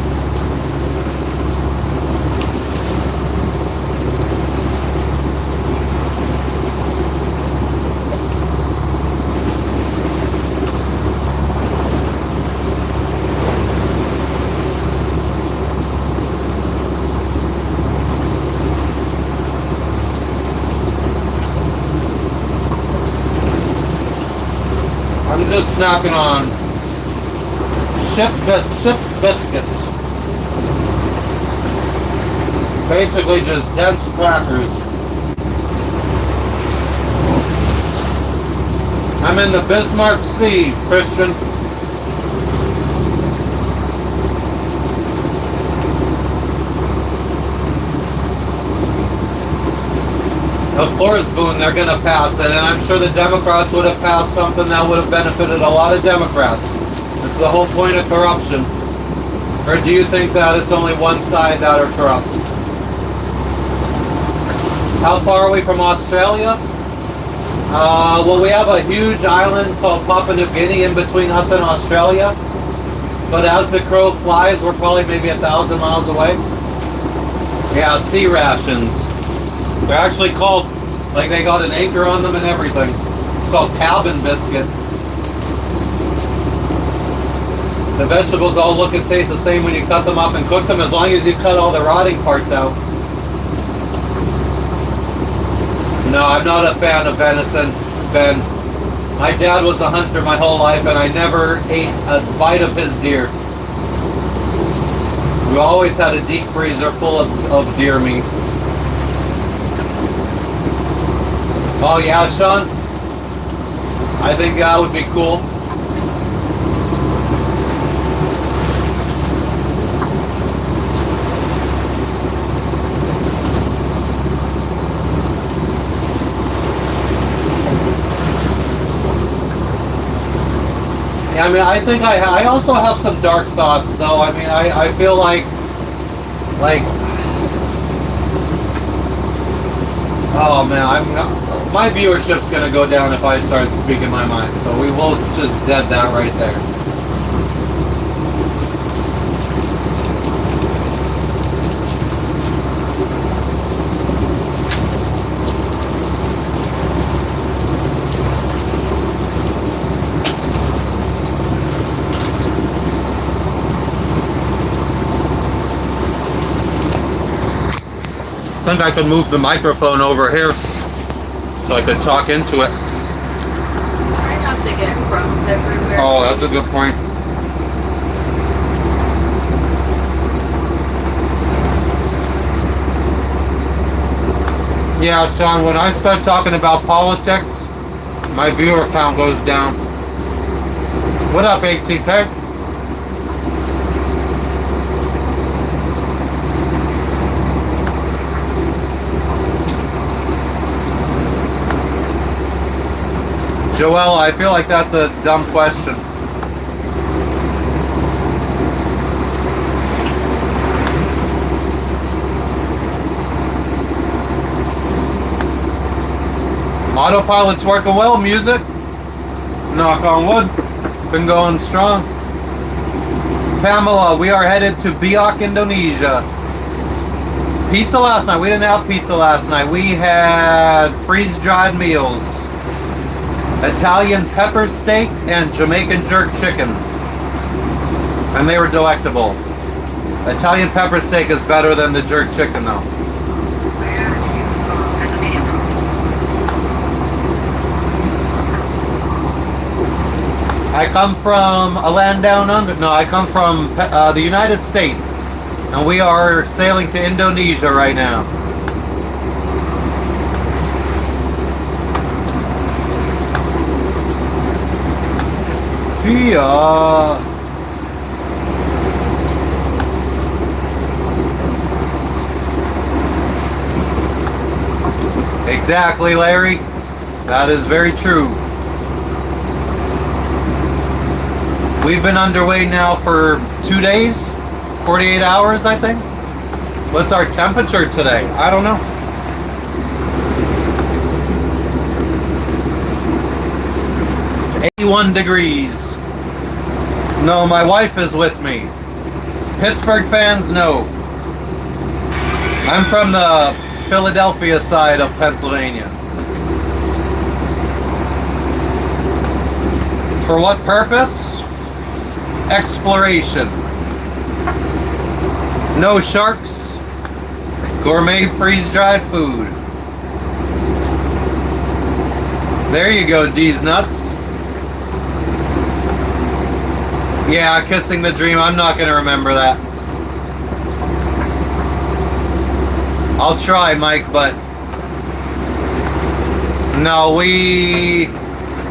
I'm just snacking on ship's biscuits. Basically just dense crackers. I'm in the Bismarck Sea, Christian. Of course, Boone, they're going to pass it, and I'm sure the Democrats would have passed something that would have benefited a lot of Democrats. It's the whole point of corruption. Or do you think that it's only one side that are corrupt? How far are we from Australia? Well, we have a huge island called Papua New Guinea in between us and Australia. But as the crow flies, we're probably maybe 1,000 miles away. Yeah, sea rations. They're actually called, like they got an anchor on them and everything. It's called cabin biscuit. The vegetables all look and taste the same when you cut them up and cook them, as long as you cut all the rotting parts out. No, I'm not a fan of venison, Ben. My dad was a hunter my whole life and I never ate a bite of his deer. We always had a deep freezer full of deer meat. Oh yeah, Sean? I think that would be cool. Yeah, I mean, I think I also have some dark thoughts, though. I mean, I feel like, oh man, my viewership's gonna go down if I start speaking my mind, so we will just dead that right there. I think I could move the microphone over here so I could talk into it. Try not to get crumbs everywhere. Oh, that's a good point. Yeah, Sean, when I start talking about politics, my viewer count goes down. What up, ATK? Joelle, I feel like that's a dumb question. Autopilot's working well, music. Knock on wood. Been going strong. Pamela, we are headed to Biak, Indonesia. Pizza last night. We didn't have pizza last night. We had freeze-dried meals. Italian pepper steak and Jamaican jerk chicken. And they were delectable. Italian pepper steak is better than the jerk chicken though. I come from a land down under. No, I come from the United States. And we are sailing to Indonesia right now. Exactly, Larry. That is very true. We've been underway now for 2 days, 48 hours, I think. What's our temperature today? I don't know. It's 81 degrees. No, my wife is with me. Pittsburgh fans, no. I'm from the Philadelphia side of Pennsylvania. For what purpose? Exploration. No sharks. Gourmet freeze-dried food. There you go, D's nuts. Yeah, kissing the dream. I'm not going to remember that. I'll try, Mike, but no,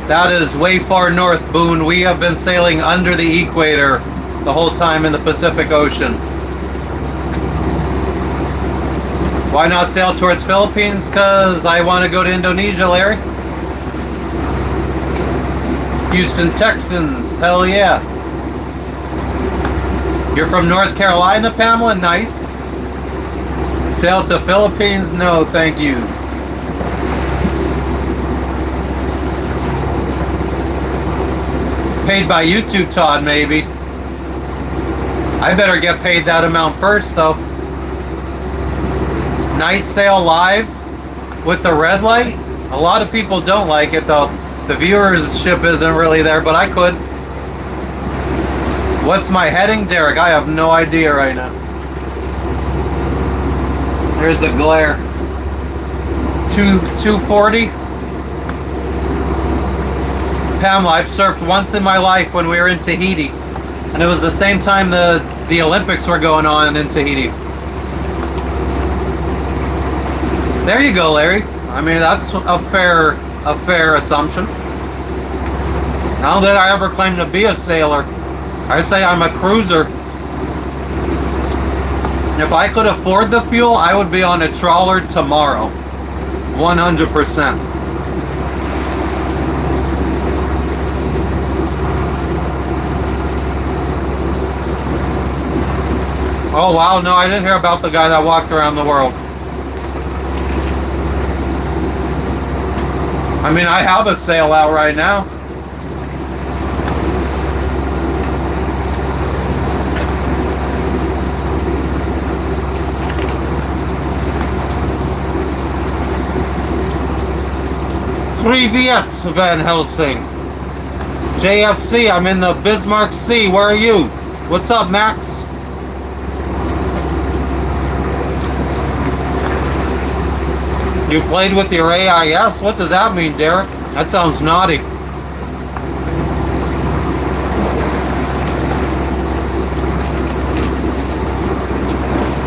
that is way far north, Boone. We have been sailing under the equator the whole time in the Pacific Ocean. Why not sail towards Philippines? Because I want to go to Indonesia, Larry. Houston Texans, hell yeah. You're from North Carolina, Pamela? Nice. Sail to Philippines? No, thank you. Paid by YouTube, Todd, maybe. I better get paid that amount first, though. Night sail live with the red light? A lot of people don't like it, though. The viewership isn't really there, but I could. What's my heading, Derek? I have no idea right now. There's a glare. 240. Pamela, I've surfed once in my life when we were in Tahiti. And it was the same time the Olympics were going on in Tahiti. There you go, Larry. I mean, that's a fair assumption. I don't think I ever claimed to be a sailor. I say I'm a cruiser. If I could afford the fuel, I would be on a trawler tomorrow. 100%. Oh wow, no, I didn't hear about the guy that walked around the world. I mean, I have a sail out right now. Privyet, Van Helsing. JFC, I'm in the Bismarck Sea. Where are you? What's up, Max? You played with your AIS? What does that mean, Derek? That sounds naughty.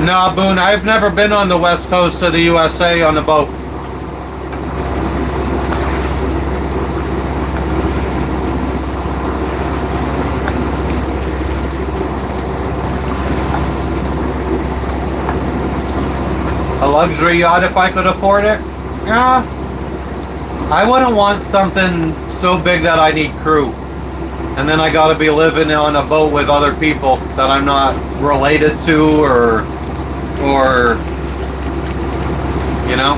Nah, Boone, I've never been on the west coast of the USA on a boat. A luxury yacht if I could afford it? Yeah. I wouldn't want something so big that I need crew. And then I gotta be living on a boat with other people that I'm not related to or you know?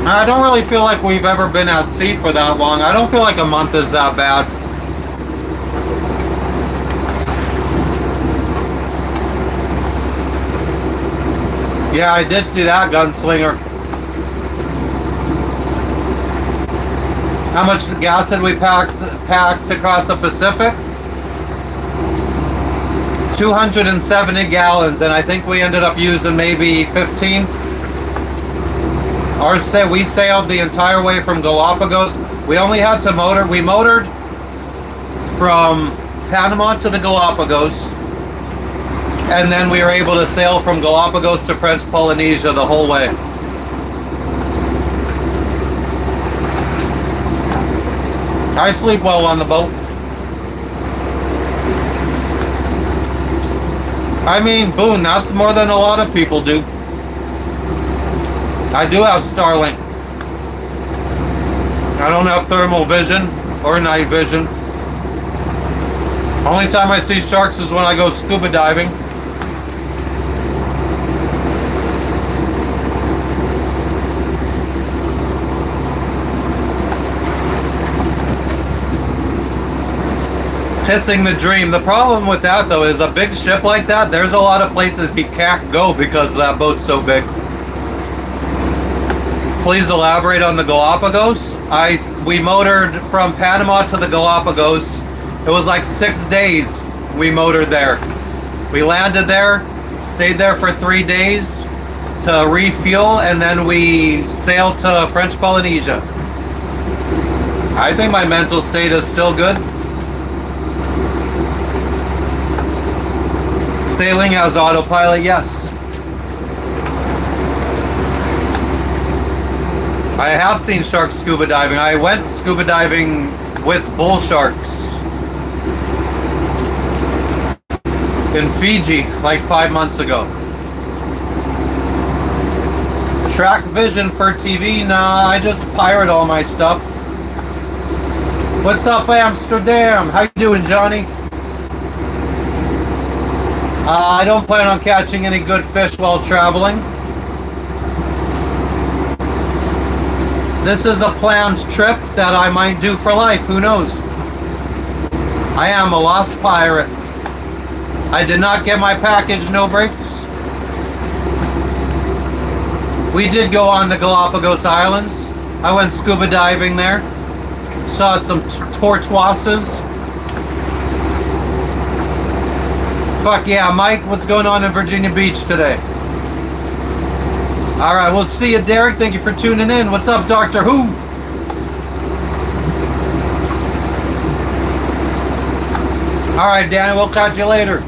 I don't really feel like we've ever been at sea for that long. I don't feel like a month is that bad. Yeah, I did see that gunslinger. How much gas had we packed across the Pacific? 270 gallons, and I think we ended up using maybe 15. We sailed the entire way from Galapagos. We only had to motor. We motored from Panama to the Galapagos, and then we were able to sail from Galapagos to French Polynesia the whole way. I sleep well on the boat. I mean, Boone, that's more than a lot of people do. I do have Starlink. I don't have thermal vision or night vision. Only time I see sharks is when I go scuba diving. Kissing the dream. The problem with that though is a big ship like that, there's a lot of places you can't go because that boat's so big. Please elaborate on the Galapagos. We motored from Panama to the Galapagos. It was like 6 days we motored there. We landed there, stayed there for 3 days to refuel, and then we sailed to French Polynesia. I think my mental state is still good. Sailing as autopilot, yes. I have seen sharks scuba diving. I went scuba diving with bull sharks in Fiji like 5 months ago. Track vision for TV? Nah, I just pirate all my stuff. What's up, Amsterdam? How you doing, Johnny? I don't plan on catching any good fish while traveling. This is a planned trip that I might do for life, who knows? I am a lost pirate. I did not get my package, no breaks. We did go on the Galapagos Islands. I went scuba diving there. Saw some tortoises. Fuck yeah, Mike, what's going on in Virginia Beach today? Alright, we'll see you, Derek. Thank you for tuning in. What's up, Doctor Who? Alright, Danny, we'll catch you later.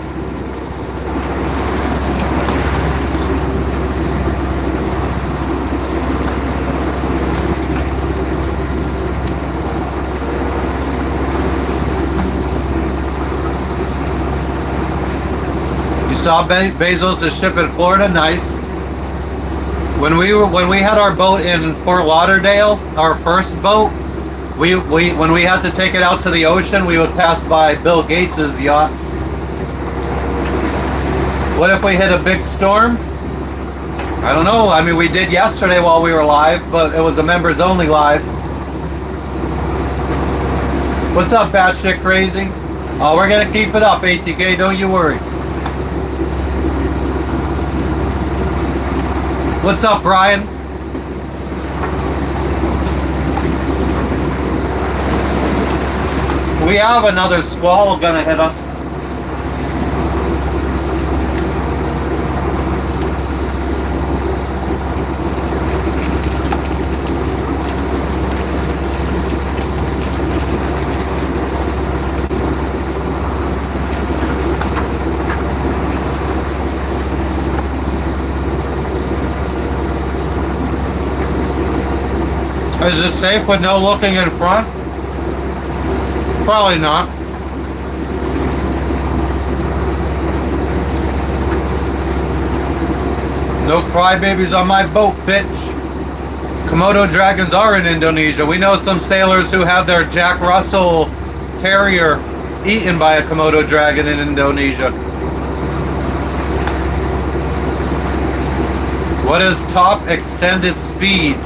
You saw Bezos' ship in Florida? Nice. When we had our boat in Fort Lauderdale, our first boat, when we had to take it out to the ocean, we would pass by Bill Gates's yacht. What if we hit a big storm? I don't know. I mean, we did yesterday while we were live, but it was a members only live. What's up, batshit crazy? Oh, we're gonna keep it up, ATK. Don't you worry. What's up, Brian? We have another squall gonna hit us. Is it safe with no looking in front? Probably not. No crybabies on my boat, bitch. Komodo dragons are in Indonesia. We know some sailors who have their Jack Russell Terrier eaten by a Komodo dragon in Indonesia. What is top extended speed?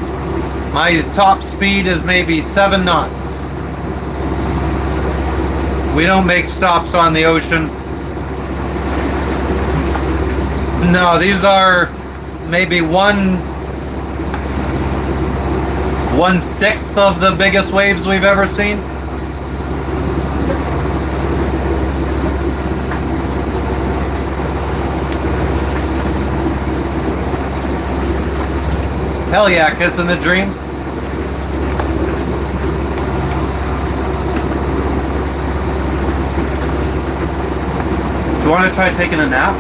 My top speed is maybe 7 knots. We don't make stops on the ocean. No, these are maybe 1/6 of the biggest waves we've ever seen. Hell yeah, kissing the dream. Do you want to try taking a nap?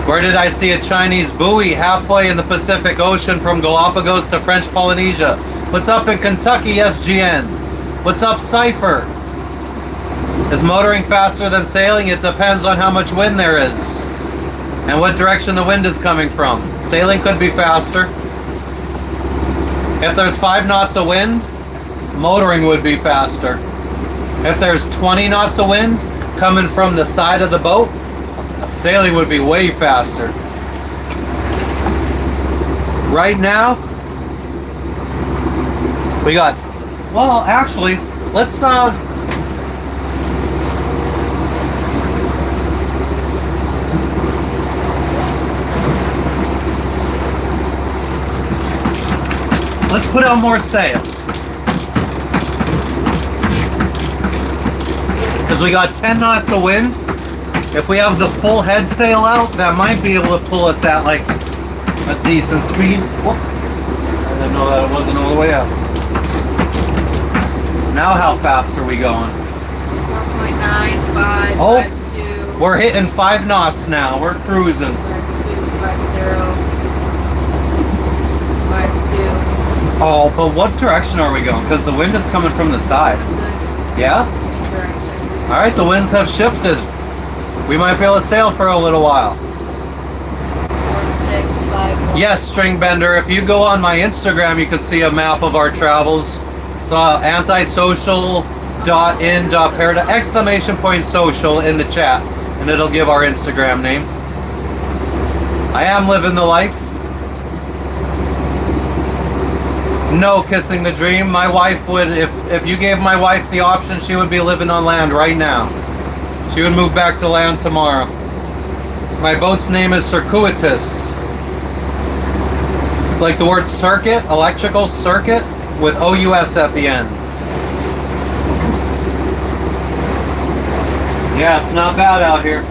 Where did I see a Chinese buoy? Halfway in the Pacific Ocean from Galapagos to French Polynesia. What's up in Kentucky, SGN? What's up, Cypher? Is motoring faster than sailing? It depends on how much wind there is and what direction the wind is coming from. Sailing could be faster. If there's 5 knots of wind, motoring would be faster. If there's 20 knots of wind coming from the side of the boat, sailing would be way faster. Right now, we got, well, actually, let's put out more sail. Because we got 10 knots of wind. If we have the full head sail out, that might be able to pull us at like a decent speed. Whoop. I didn't know that it wasn't all the way up. Now how fast are we going? 4.95, Oh, 5.2. we're hitting 5 knots now. We're cruising. 5.2, 5.0, 5.2. Oh, but what direction are we going? Because the wind is coming from the side. Yeah? Same direction. Alright, the winds have shifted. We might be able to sail for a little while. 4, 6, 5, 1. Yes, String Bender, if you go on my Instagram, you can see a map of our travels. It's antisocial.in.paradise, exclamation point social in the chat, and it'll give our Instagram name. I am living the life. No, kissing the dream. My wife would, if you gave my wife the option, she would be living on land right now. She would move back to land tomorrow. My boat's name is Circuitous. It's like the word circuit, electrical circuit, with OUS at the end. Yeah, it's not bad out here.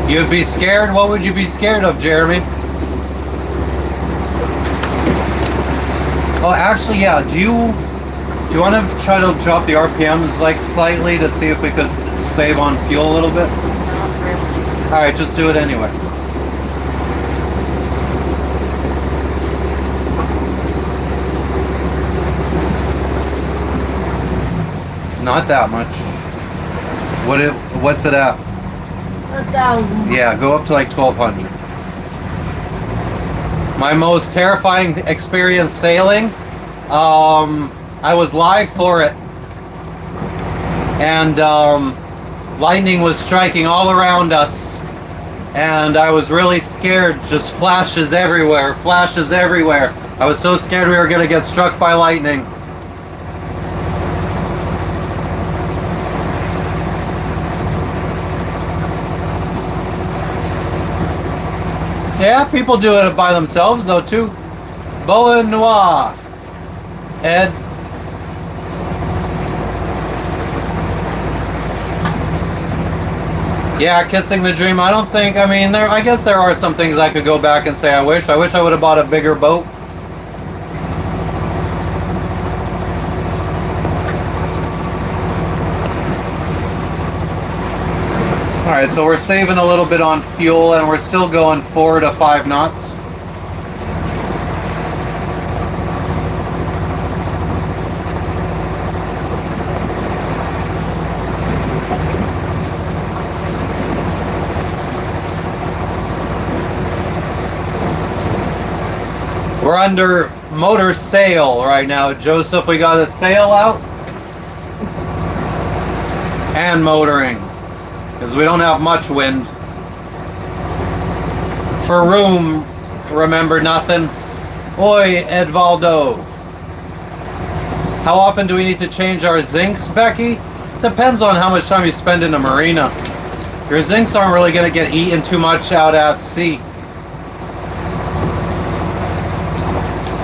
You'd be scared? What would you be scared of, Jeremy? Oh, actually, yeah. Do you want to try to drop the RPMs like slightly to see if we could save on fuel a little bit? Not really. All right, just do it anyway. Not that much. What's it at? 1,000. Yeah, go up to like 1,200. My most terrifying experience sailing, I was live for it, and lightning was striking all around us, and I was really scared. Just flashes everywhere, flashes everywhere. I was so scared we were going to get struck by lightning. Yeah, people do it by themselves though too. Boa Noir. Ed. Yeah, kissing the dream. I don't think, I mean, I guess there are some things I could go back and say I wish I would have bought a bigger boat. Alright, so we're saving a little bit on fuel and we're still going 4 to 5 knots. We're under motor sail right now, Joseph. We got a sail out and motoring because we don't have much wind. For room, remember nothing. Oi, Edvaldo. How often do we need to change our zincs, Becky? Depends on how much time you spend in the marina. Your zincs aren't really going to get eaten too much out at sea.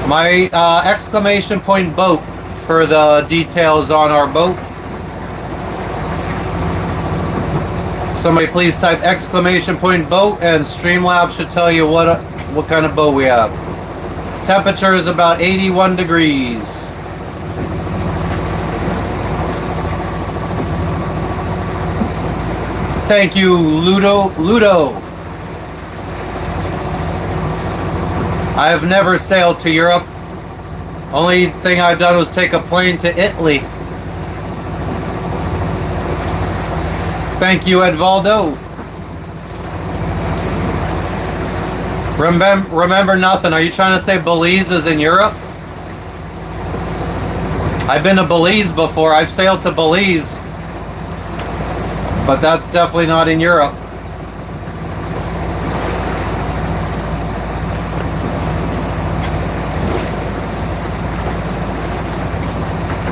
My exclamation point boat for the details on our boat. Somebody please type exclamation point boat and Streamlabs should tell you what kind of boat we have. Temperature is about 81 degrees. Thank you, Ludo. I have never sailed to Europe. Only thing I've done was take a plane to Italy. Thank you, Edvaldo. Remember nothing. Are you trying to say Belize is in Europe? I've been to Belize before. I've sailed to Belize. But that's definitely not in Europe.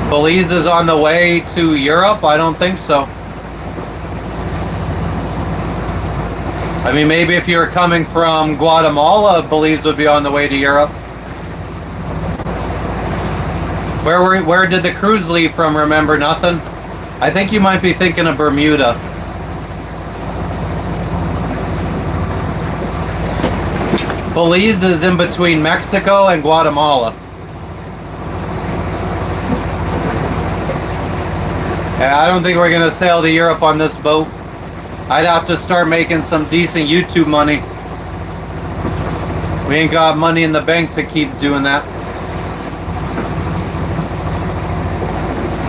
Belize is on the way to Europe? I don't think so. I mean, maybe if you were coming from Guatemala, Belize would be on the way to Europe. Where did the cruise leave from? Remember nothing? I think you might be thinking of Bermuda. Belize is in between Mexico and Guatemala. Yeah, I don't think we're gonna sail to Europe on this boat. I'd have to start making some decent YouTube money. We ain't got money in the bank to keep doing that.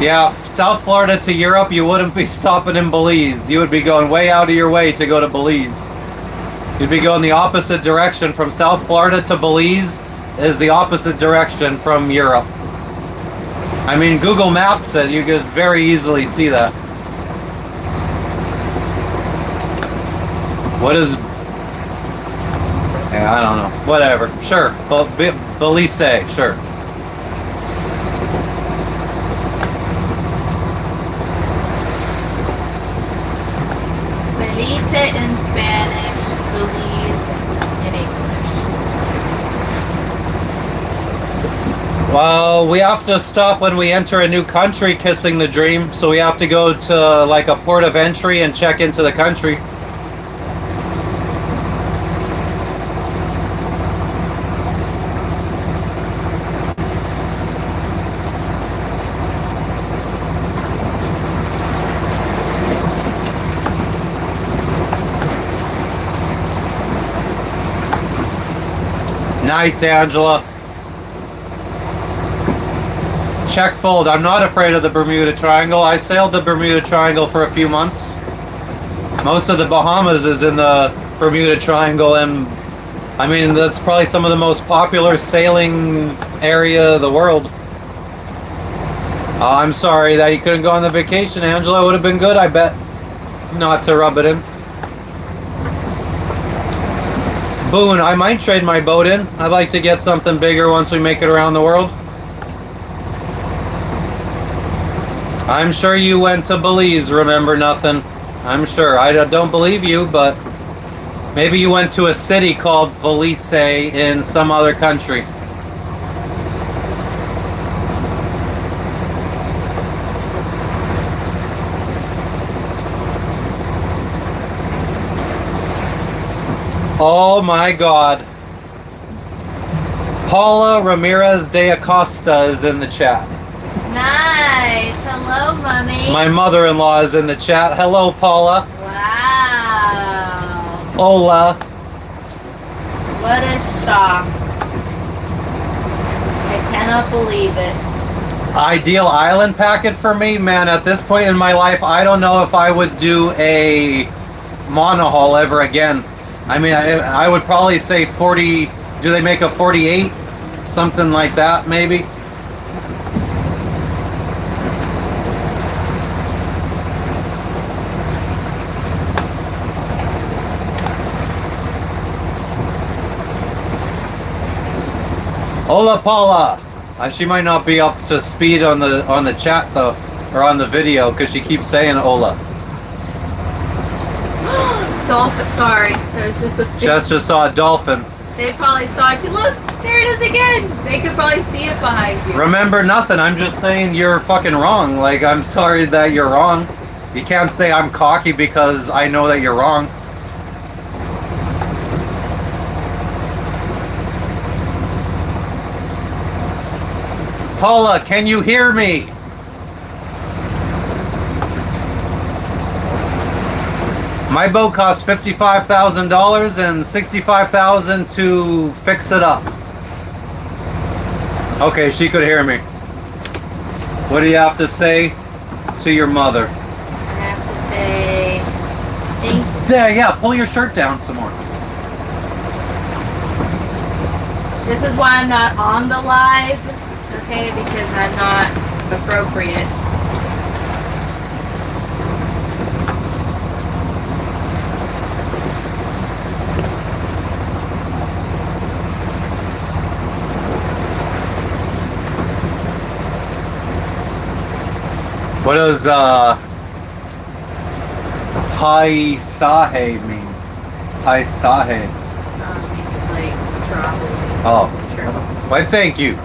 Yeah, South Florida to Europe, you wouldn't be stopping in Belize. You would be going way out of your way to go to Belize. You'd be going the opposite direction. From South Florida to Belize is the opposite direction from Europe. I mean, Google Maps it, you could very easily see that. What is... Yeah, I don't know. Whatever. Sure. Belize, sure. Belize in Spanish, Belize in English. Well, we have to stop when we enter a new country kissing the dream, so we have to go to like a port of entry and check into the country. Nice, Angela. Check fold. I'm not afraid of the Bermuda Triangle. I sailed the Bermuda Triangle for a few months. Most of the Bahamas is in the Bermuda Triangle, and I mean, that's probably some of the most popular sailing area of the world. I'm sorry that you couldn't go on the vacation, Angela. It would have been good, I bet. Not to rub it in. Boone, I might trade my boat in. I'd like to get something bigger once we make it around the world. I'm sure you went to Belize, remember nothing. I'm sure. I don't believe you, but maybe you went to a city called Belize in some other country. Oh my God. Paula Ramirez de Acosta is in the chat. Nice. Hello, Mommy. My mother-in-law is in the chat. Hello, Paula. Wow. Hola. What a shock. I cannot believe it. Ideal island packet for me, man. At this point in my life, I don't know if I would do a monohull ever again. I mean, I would probably say 40. Do they make a 48? Something like that, maybe. Hola, Paula. She might not be up to speed on the chat though, or on the video, because she keeps saying hola. Dolphin, sorry. There's just a Just saw a dolphin. They probably saw it too. Look, there it is again. They could probably see it behind you. Remember nothing. I'm just saying you're fucking wrong. Like, I'm sorry that you're wrong. You can't say I'm cocky because I know that you're wrong. Paula, can you hear me? My boat cost $55,000 and $65,000 to fix it up. Okay, she could hear me. What do you have to say to your mother? I have to say thank you. Yeah, pull your shirt down some more. This is why I'm not on the live, okay? Because I'm not appropriate. What does paisaje mean? Paisaje. It's like drop. Oh. Sure. Why, thank you.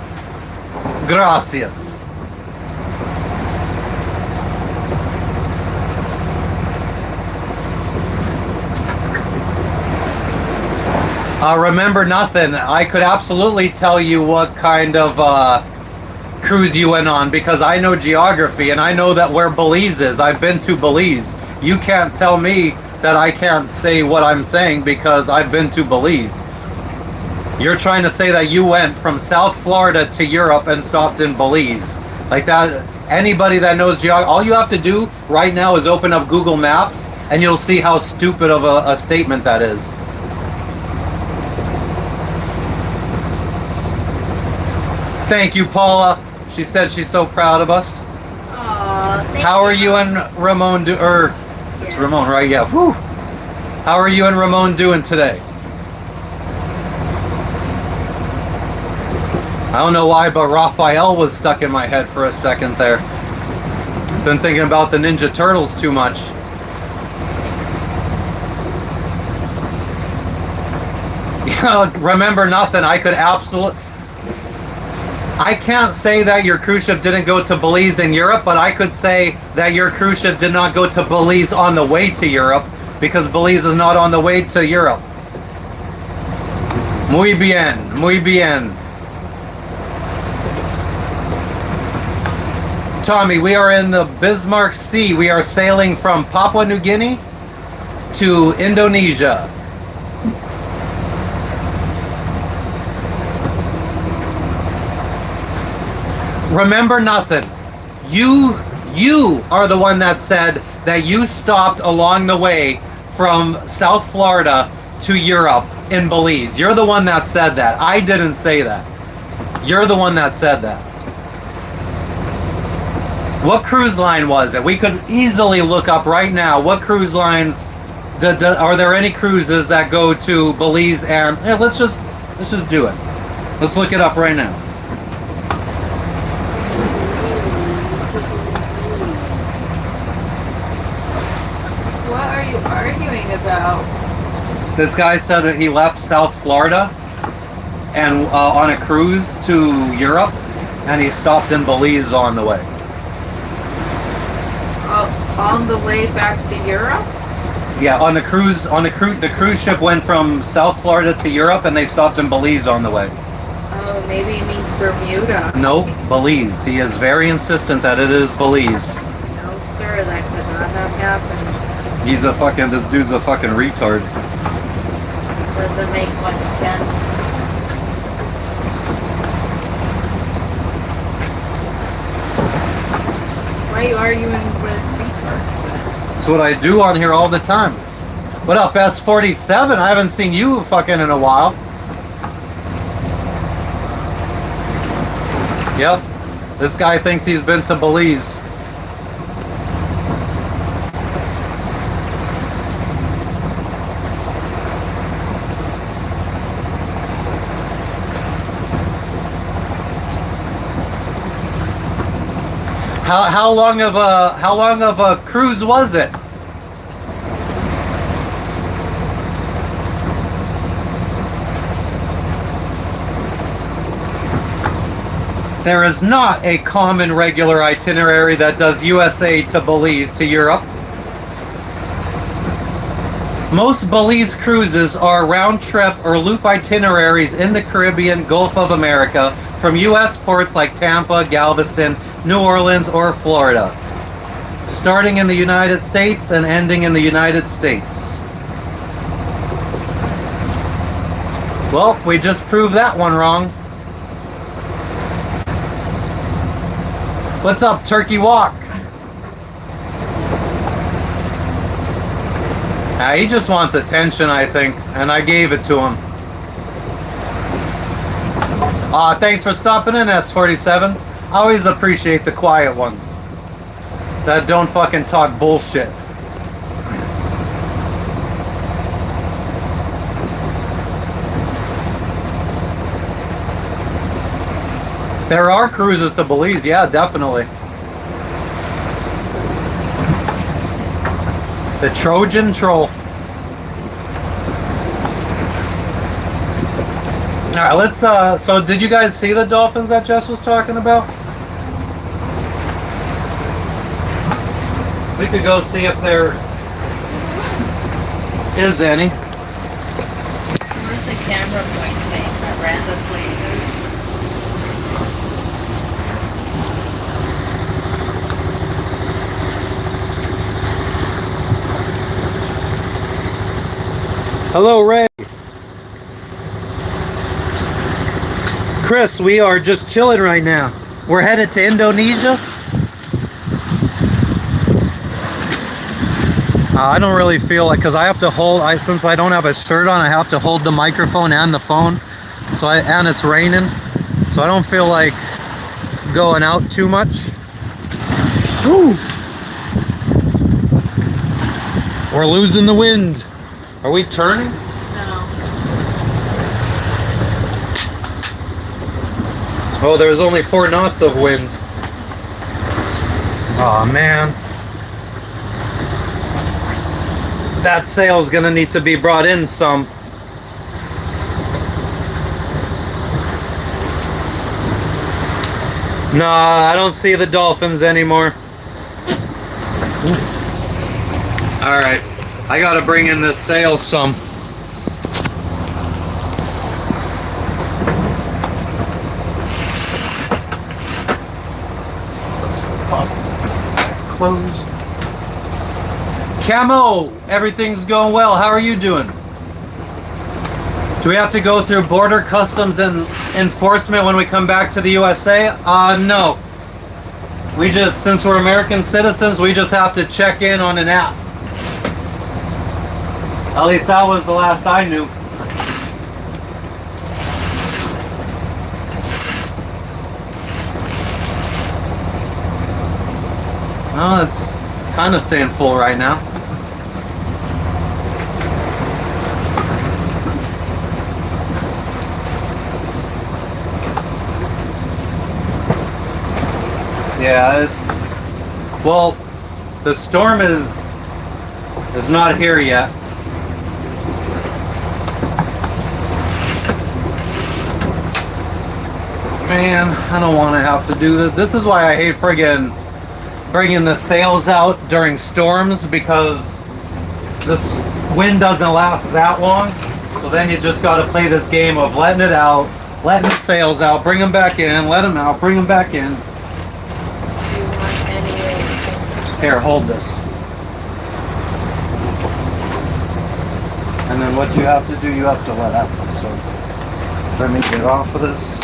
Gracias. Remember nothing. I could absolutely tell you what kind of cruise you went on because I know geography and I know that where Belize is. I've been to Belize. You can't tell me that I can't say what I'm saying because I've been to Belize. You're trying to say that you went from South Florida to Europe and stopped in Belize. Like that, anybody that knows geography, all you have to do right now is open up Google Maps and you'll see how stupid of a statement that is. Thank you, Paula. She said she's so proud of us. Aw, thank How are you and Ramon it's Ramon, right? Yeah. Whew. How are you and Ramon doing today? I don't know why, but Raphael was stuck in my head for a second there. Been thinking about the Ninja Turtles too much. Remember nothing. I can't say that your cruise ship didn't go to Belize in Europe, but I could say that your cruise ship did not go to Belize on the way to Europe because Belize is not on the way to Europe. Muy bien, muy bien. Tommy, we are in the Bismarck Sea. We are sailing from Papua New Guinea to Indonesia. Remember nothing. You are the one that said that you stopped along the way from South Florida to Europe in Belize. You're the one that said that. I didn't say that. You're the one that said that. What cruise line was it? We could easily look up right now what cruise lines. Are there any cruises that go to Belize and let's just do it. Let's look it up right now. What are you arguing about? This guy said that he left South Florida and on a cruise to Europe, and he stopped in Belize on the way. On the way back to Europe? Yeah, the cruise ship went from South Florida to Europe, and they stopped in Belize on the way. Oh, maybe it means Bermuda. No, Belize. He is very insistent that it is Belize. No, sir, that could not have happened. This dude's a fucking retard. Doesn't make much sense. Why are you arguing with retards then? That's what I do on here all the time. What up, S47? I haven't seen you fucking in a while. Yep. This guy thinks he's been to Belize. How long of a cruise was it? There is not a common regular itinerary that does USA to Belize to Europe. Most Belize cruises are round-trip or loop itineraries in the Caribbean, Gulf of America, from U.S. ports like Tampa, Galveston, New Orleans, or Florida, starting in the United States and ending in the United States. Well, we just proved that one wrong. What's up, Turkey Walk? He just wants attention, I think, and I gave it to him. Thanks for stopping in, S47. I always appreciate the quiet ones that don't fucking talk bullshit. There are cruises to Belize, yeah, definitely. The Trojan Troll. Alright, let's, so did you guys see the dolphins that Jess was talking about? We could go see if there is any. Where's the camera pointing at random places? Hello, Ray. Chris, we are just chilling right now. We're headed to Indonesia. I don't really feel like, because I have to hold, since I don't have a shirt on, I have to hold the microphone and the phone. And it's raining, so I don't feel like going out too much. Ooh. We're losing the wind. Are we turning? No. Oh, there's only 4 knots of wind. Oh man. That sail's gonna need to be brought in some. Nah, I don't see the dolphins anymore. Alright, I gotta bring in this sail some. Let's pop. Close. Camo, everything's going well. How are you doing? Do we have to go through border customs and enforcement when we come back to the USA? No. We just, since we're American citizens, we just have to check in on an app. At least that was the last I knew. Oh, it's kind of staying full right now. Yeah, it's, well, the storm is not here yet. Man, I don't want to have to do this. This is why I hate friggin' bringing the sails out during storms, because this wind doesn't last that long. So then you just got to play this game of letting it out, letting the sails out, bring them back in, let them out, bring them back in. Here, hold this. And And then what you have to do, you have to let out. So let me get off of this.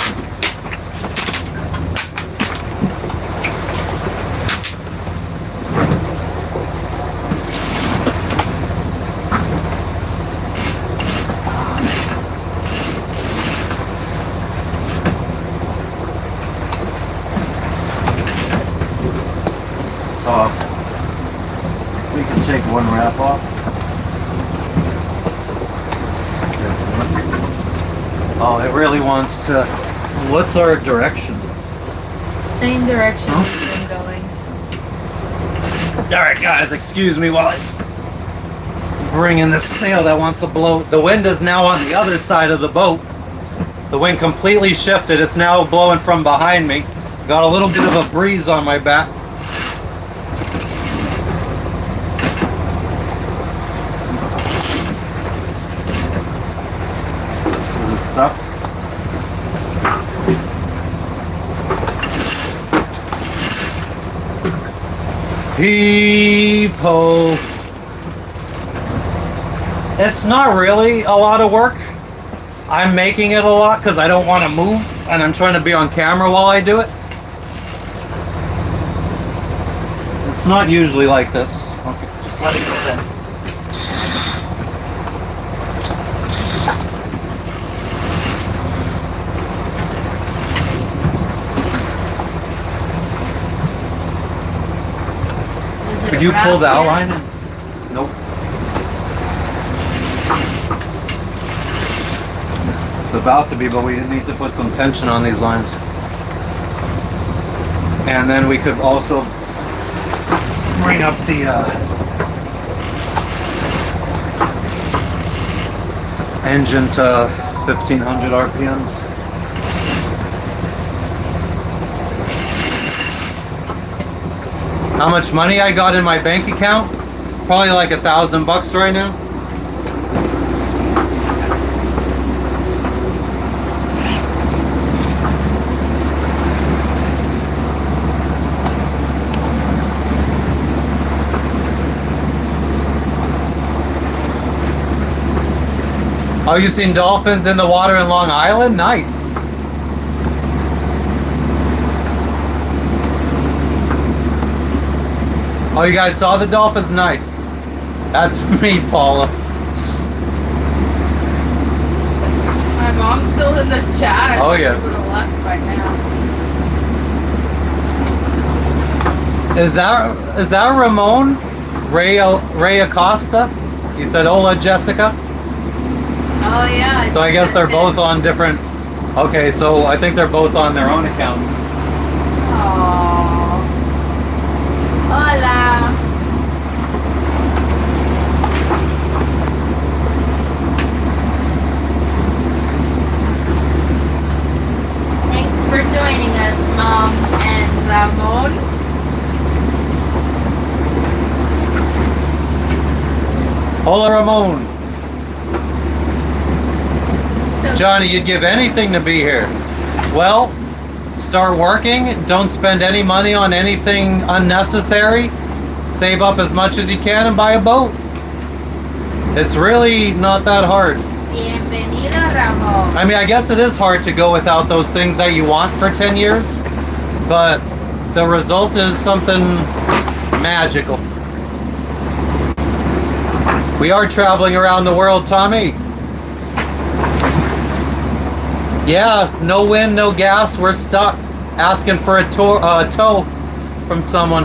We can take one wrap off. Oh, it really wants to. What's our direction? Same direction we've been going. Alright guys, excuse me while I bring in this sail that wants to blow. The wind is now on the other side of the boat. The wind completely shifted. It's now blowing from behind me. Got a little bit of a breeze on my back. Is it stuck? Heave ho. It's not really a lot of work. I'm making it a lot because I don't want to move and I'm trying to be on camera while I do it. It's not usually like this. Okay, just let it go then. Could you pull the outline? Nope. It's about to be, but we need to put some tension on these lines. And then we could also bring up the engine to 1500 RPMs. How much money I got in my bank account? Probably like $1,000 right now. Oh, you seen dolphins in the water in Long Island? Nice. Oh, you guys saw the dolphins? Nice. That's me, Paula. My mom's still in the chat. Oh, yeah. She would have left by now. Is that Ramon? Ray Acosta? He said, hola, Jessica. Oh yeah. So I guess they're both on different... Okay, so I think they're both on their own accounts. Aww. Hola. Thanks for joining us, Mom and Ramon. Hola, Ramon. Johnny, you'd give anything to be here. Well, start working. Don't spend any money on anything unnecessary. Save up as much as you can and buy a boat. It's really not that hard. Bienvenido, Ramon. I mean, I guess it is hard to go without those things that you want for 10 years, but the result is something magical. We are traveling around the world, Tommy. Yeah, no wind, no gas, we're stuck. Asking for a tow from someone.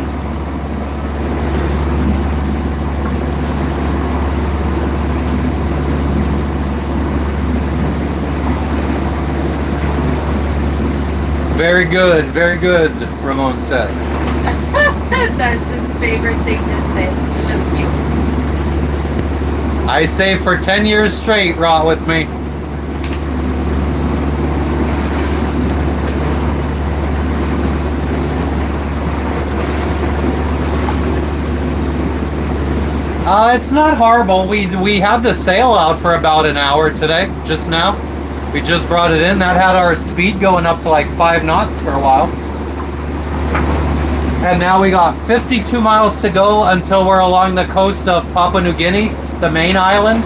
Very good, Ramon said. That's his favorite thing to say. Just you. I say for 10 years straight, rot with me. It's not horrible. We had the sail out for about an hour today, just now. We just brought it in. That had our speed going up to like 5 knots for a while. And now we got 52 miles to go until we're along the coast of Papua New Guinea, the main island.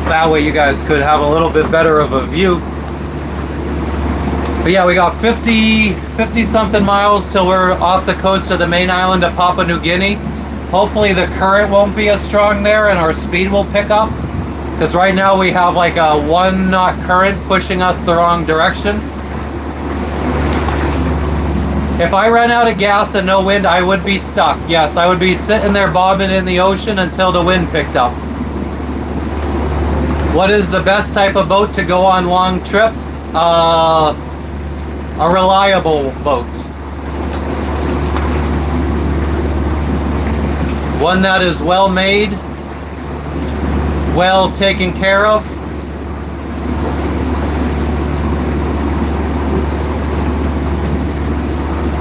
That way you guys could have a little bit better of a view. But yeah, we got 50 something miles till we're off the coast of the main island of Papua New Guinea. Hopefully the current won't be as strong there and our speed will pick up. Because right now we have like a 1 knot current pushing us the wrong direction. If I ran out of gas and no wind, I would be stuck. Yes, I would be sitting there bobbing in the ocean until the wind picked up. What is the best type of boat to go on long trip? A reliable boat. One that is well made, well taken care of.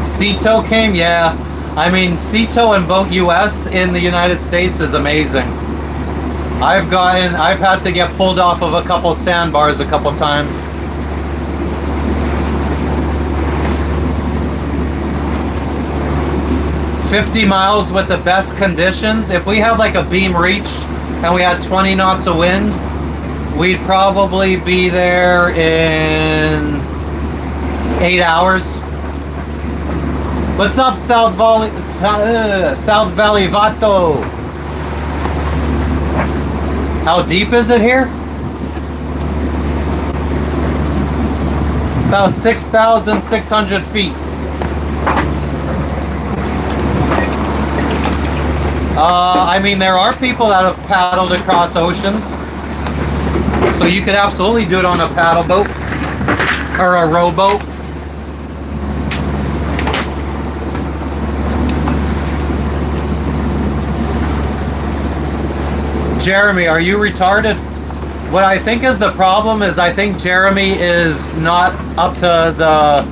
Sea tow came, yeah. I mean, Sea tow and Boat US in the United States is amazing. I've had to get pulled off of a couple sandbars a couple times. $50 miles with the best conditions. If we had like a beam reach and we had 20 knots of wind, we'd probably be there in 8 hours. What's up, South Valley Vato? How deep is it here? About 6,600 feet. I mean, there are people that have paddled across oceans, so you could absolutely do it on a paddle boat or a rowboat. Jeremy, are you retarded? What I think is the problem is I think Jeremy is not up to the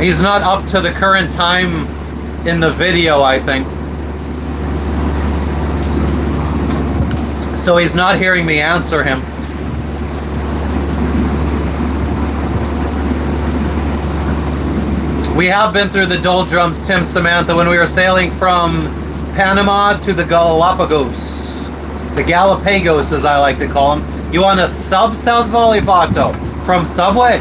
he's not up to the current time in the video, I think. So he's not hearing me answer him. We have been through the doldrums, Tim, Samantha, when we were sailing from Panama to the Galapagos. The Galapagos, as I like to call them. You want a sub South Valley Vato from Subway?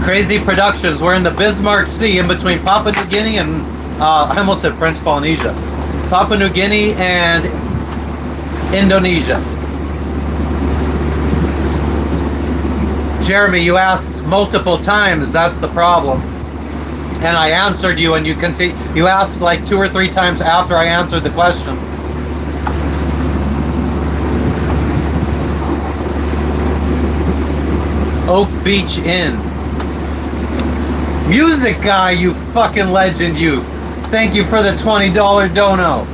Crazy Productions. We're in the Bismarck Sea in between Papua New Guinea and I almost said French Polynesia. Papua New Guinea and Indonesia. Jeremy, you asked multiple times. That's the problem. And I answered you, and you asked like 2 or 3 times after I answered the question. Oak Beach Inn. Music guy, you fucking legend, you. Thank you for the $20 dono.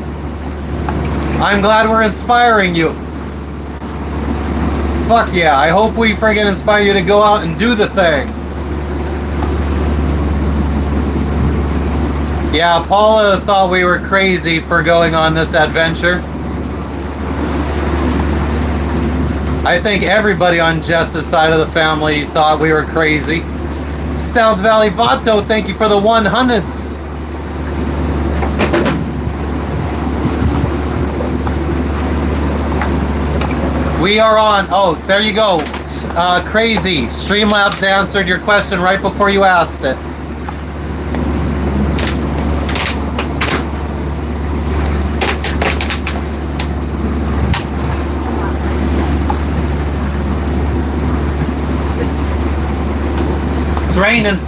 I'm glad we're inspiring you. Fuck yeah, I hope we friggin' inspire you to go out and do the thing. Yeah, Paula thought we were crazy for going on this adventure. I think everybody on Jess's side of the family thought we were crazy. South Valley Vato, thank you for the 100s. We are on. Oh, there you go. Crazy. Streamlabs answered your question right before you asked it. It's raining.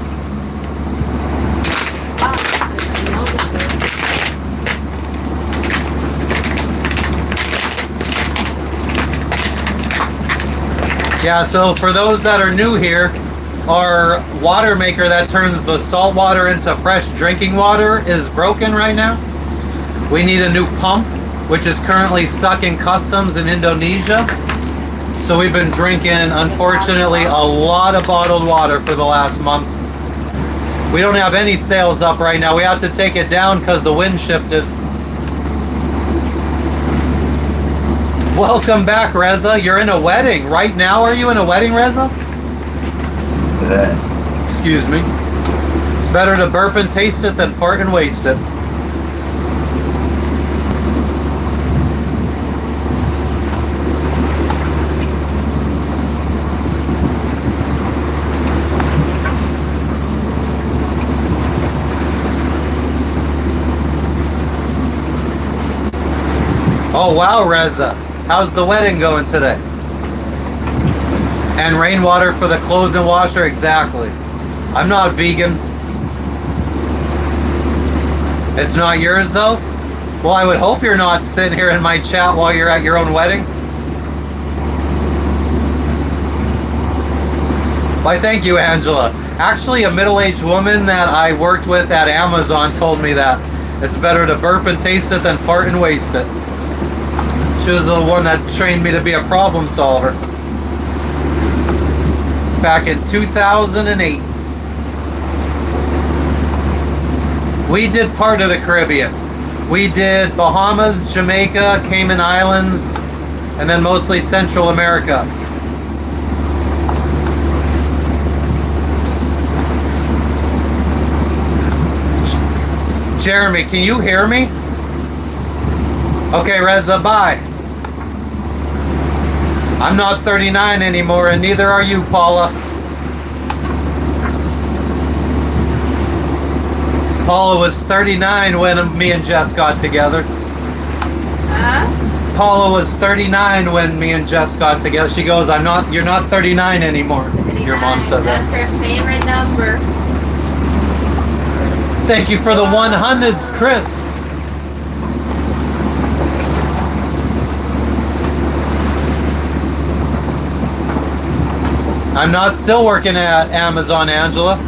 Yeah, so for those that are new here, our Watermaker that turns the salt water into fresh drinking water is broken right now. We need a new pump, which is currently stuck in customs in Indonesia. So we've been drinking, unfortunately, a lot of bottled water for the last month. We don't have any sails up right now. We have to take it down because the wind shifted. Welcome back, Reza. You're in a wedding. Right now, are you in a wedding, Reza? Excuse me. It's better to burp and taste it than fart and waste it. Oh wow, Reza. How's the wedding going today? And rainwater for the clothes and washer, exactly. I'm not vegan. It's not yours though? Well, I would hope you're not sitting here in my chat while you're at your own wedding. Why, thank you, Angela. Actually, a middle-aged woman that I worked with at Amazon told me that it's better to burp and taste it than fart and waste it. She was the one that trained me to be a problem solver. Back in 2008. We did part of the Caribbean. We did Bahamas, Jamaica, Cayman Islands, and then mostly Central America. Jeremy, can you hear me? Okay, Reza, bye. I'm not 39 anymore, and neither are you, Paula. Paula was 39 when me and Jess got together. Huh? Paula was 39 when me and Jess got together. She goes, you're not 39 anymore. 39. Your mom said that. That's her favorite number. Thank you for the 100s, Chris. I'm not still working at Amazon, Angela.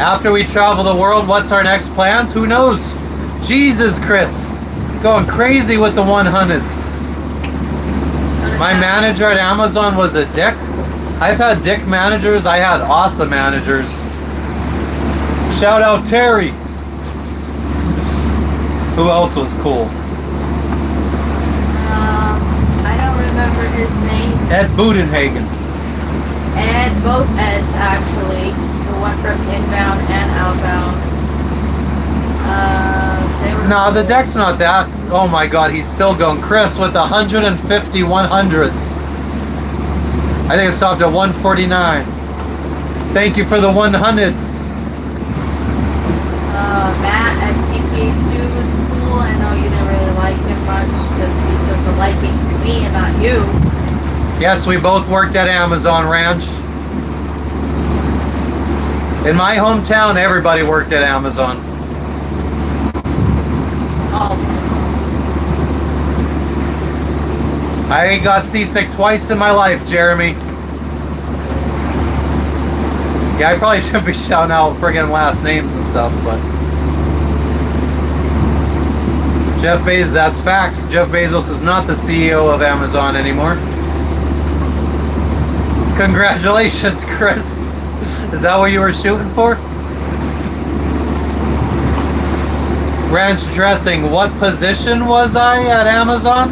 After we travel the world, what's our next plans? Who knows? Jesus, Chris. Going crazy with the 100s. My manager at Amazon was a dick. I've had dick managers. I had awesome managers. Shout out Terry. Who else was cool? I don't remember his name. Ed Budenhagen. Ed, both Eds actually. The one from inbound and outbound. They were Nah, the deck's not that. Oh my god, he's still going. Chris with 150 100s. I think it stopped at 149. Thank you for the 100s. Matt at TPA2 was cool. I know you didn't really like him much because he took a liking to me and not you. Yes, we both worked at Amazon Ranch. In my hometown, everybody worked at Amazon. I got seasick twice in my life, Jeremy. Yeah, I probably shouldn't be shouting out friggin' last names and stuff, but... Jeff Bezos, that's facts. Jeff Bezos is not the CEO of Amazon anymore. Congratulations, Chris. Is that what you were shooting for? Ranch dressing, what position was I at Amazon?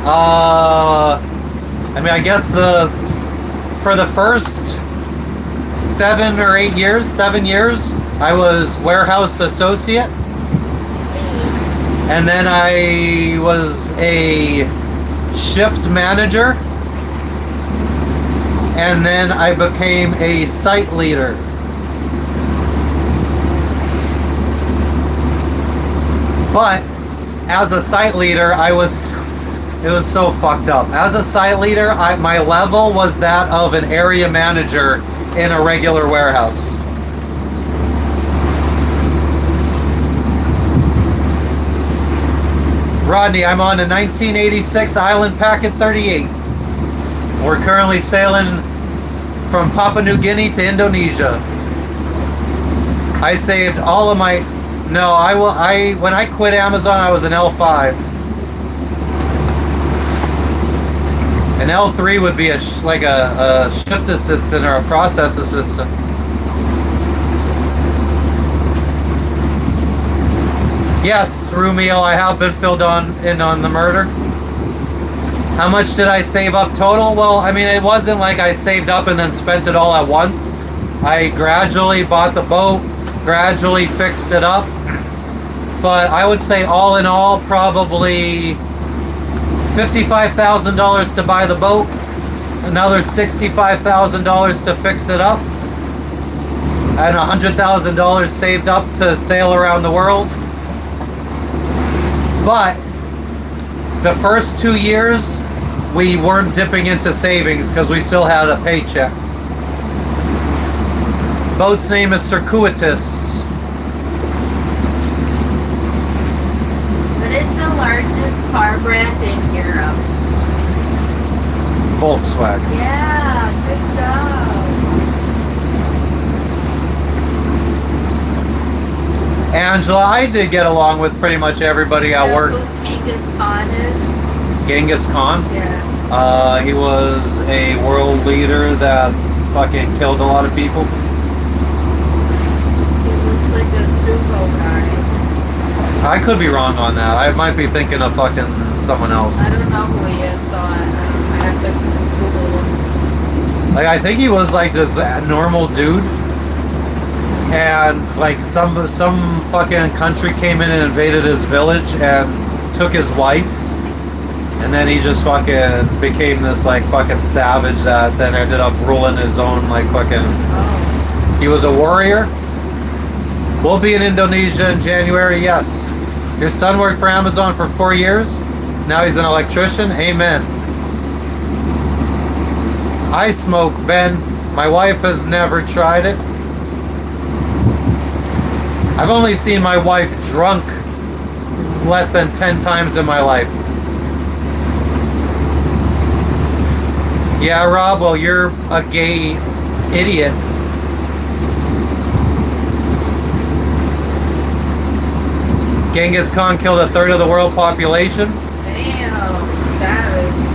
I mean, I guess for the first 7 or 8 years, 7 years, I was warehouse associate. And then I was a shift manager. And then I became a site leader. But as a site leader, it was so fucked up. As a site leader, my level was that of an area manager in a regular warehouse. Rodney, I'm on a 1986 Island Packet 38. We're currently sailing from Papua New Guinea to Indonesia. I saved all of my... No, when I quit Amazon, I was an L5. An L3 would be like a shift assistant or a process assistant. Yes, Rumio, I have been filled in on the murder. How much did I save up total? Well, I mean, it wasn't like I saved up and then spent it all at once. I gradually bought the boat, gradually fixed it up. But I would say all in all, probably $55,000 to buy the boat, another $65,000 to fix it up, and $100,000 saved up to sail around the world. But the first 2 years, we weren't dipping into savings because we still had a paycheck. Boat's name is Circuitous. What is the largest car brand in Europe? Volkswagen. Yeah, good job. Angela, I did get along with pretty much everybody at work. Who Genghis Khan is? Genghis Khan. Yeah. He was a world leader that fucking killed a lot of people. He looks like a Sumo guy. I could be wrong on that. I might be thinking of fucking someone else. I don't know who he is, so I have to Google him. Like, I think he was like this normal dude. And like some fucking country came in and invaded his village and took his wife. And then he just fucking became this like fucking savage that then ended up ruling his own like fucking... Oh. He was a warrior. We'll be in Indonesia in January, yes. Your son worked for Amazon for 4 years. Now he's an electrician. Amen. I smoke, Ben. My wife has never tried it. I've only seen my wife drunk less than 10 times in my life. Yeah, Rob, well, you're a gay idiot. Genghis Khan killed 1/3 of the world population. Damn, savage.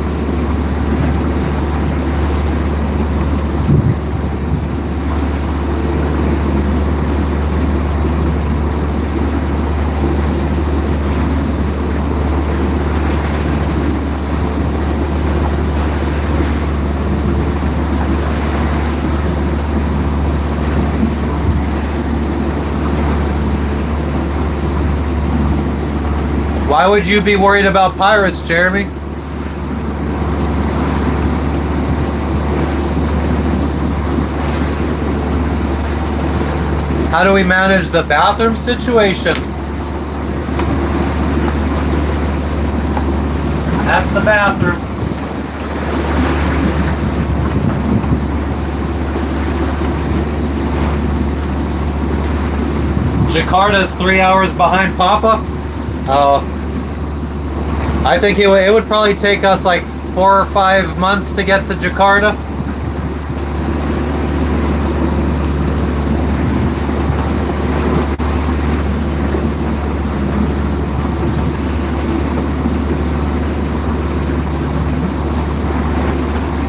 Why would you be worried about pirates, Jeremy? How do we manage the bathroom situation? That's the bathroom. Jakarta's 3 hours behind Papa. I think it would probably take us like 4 or 5 months to get to Jakarta.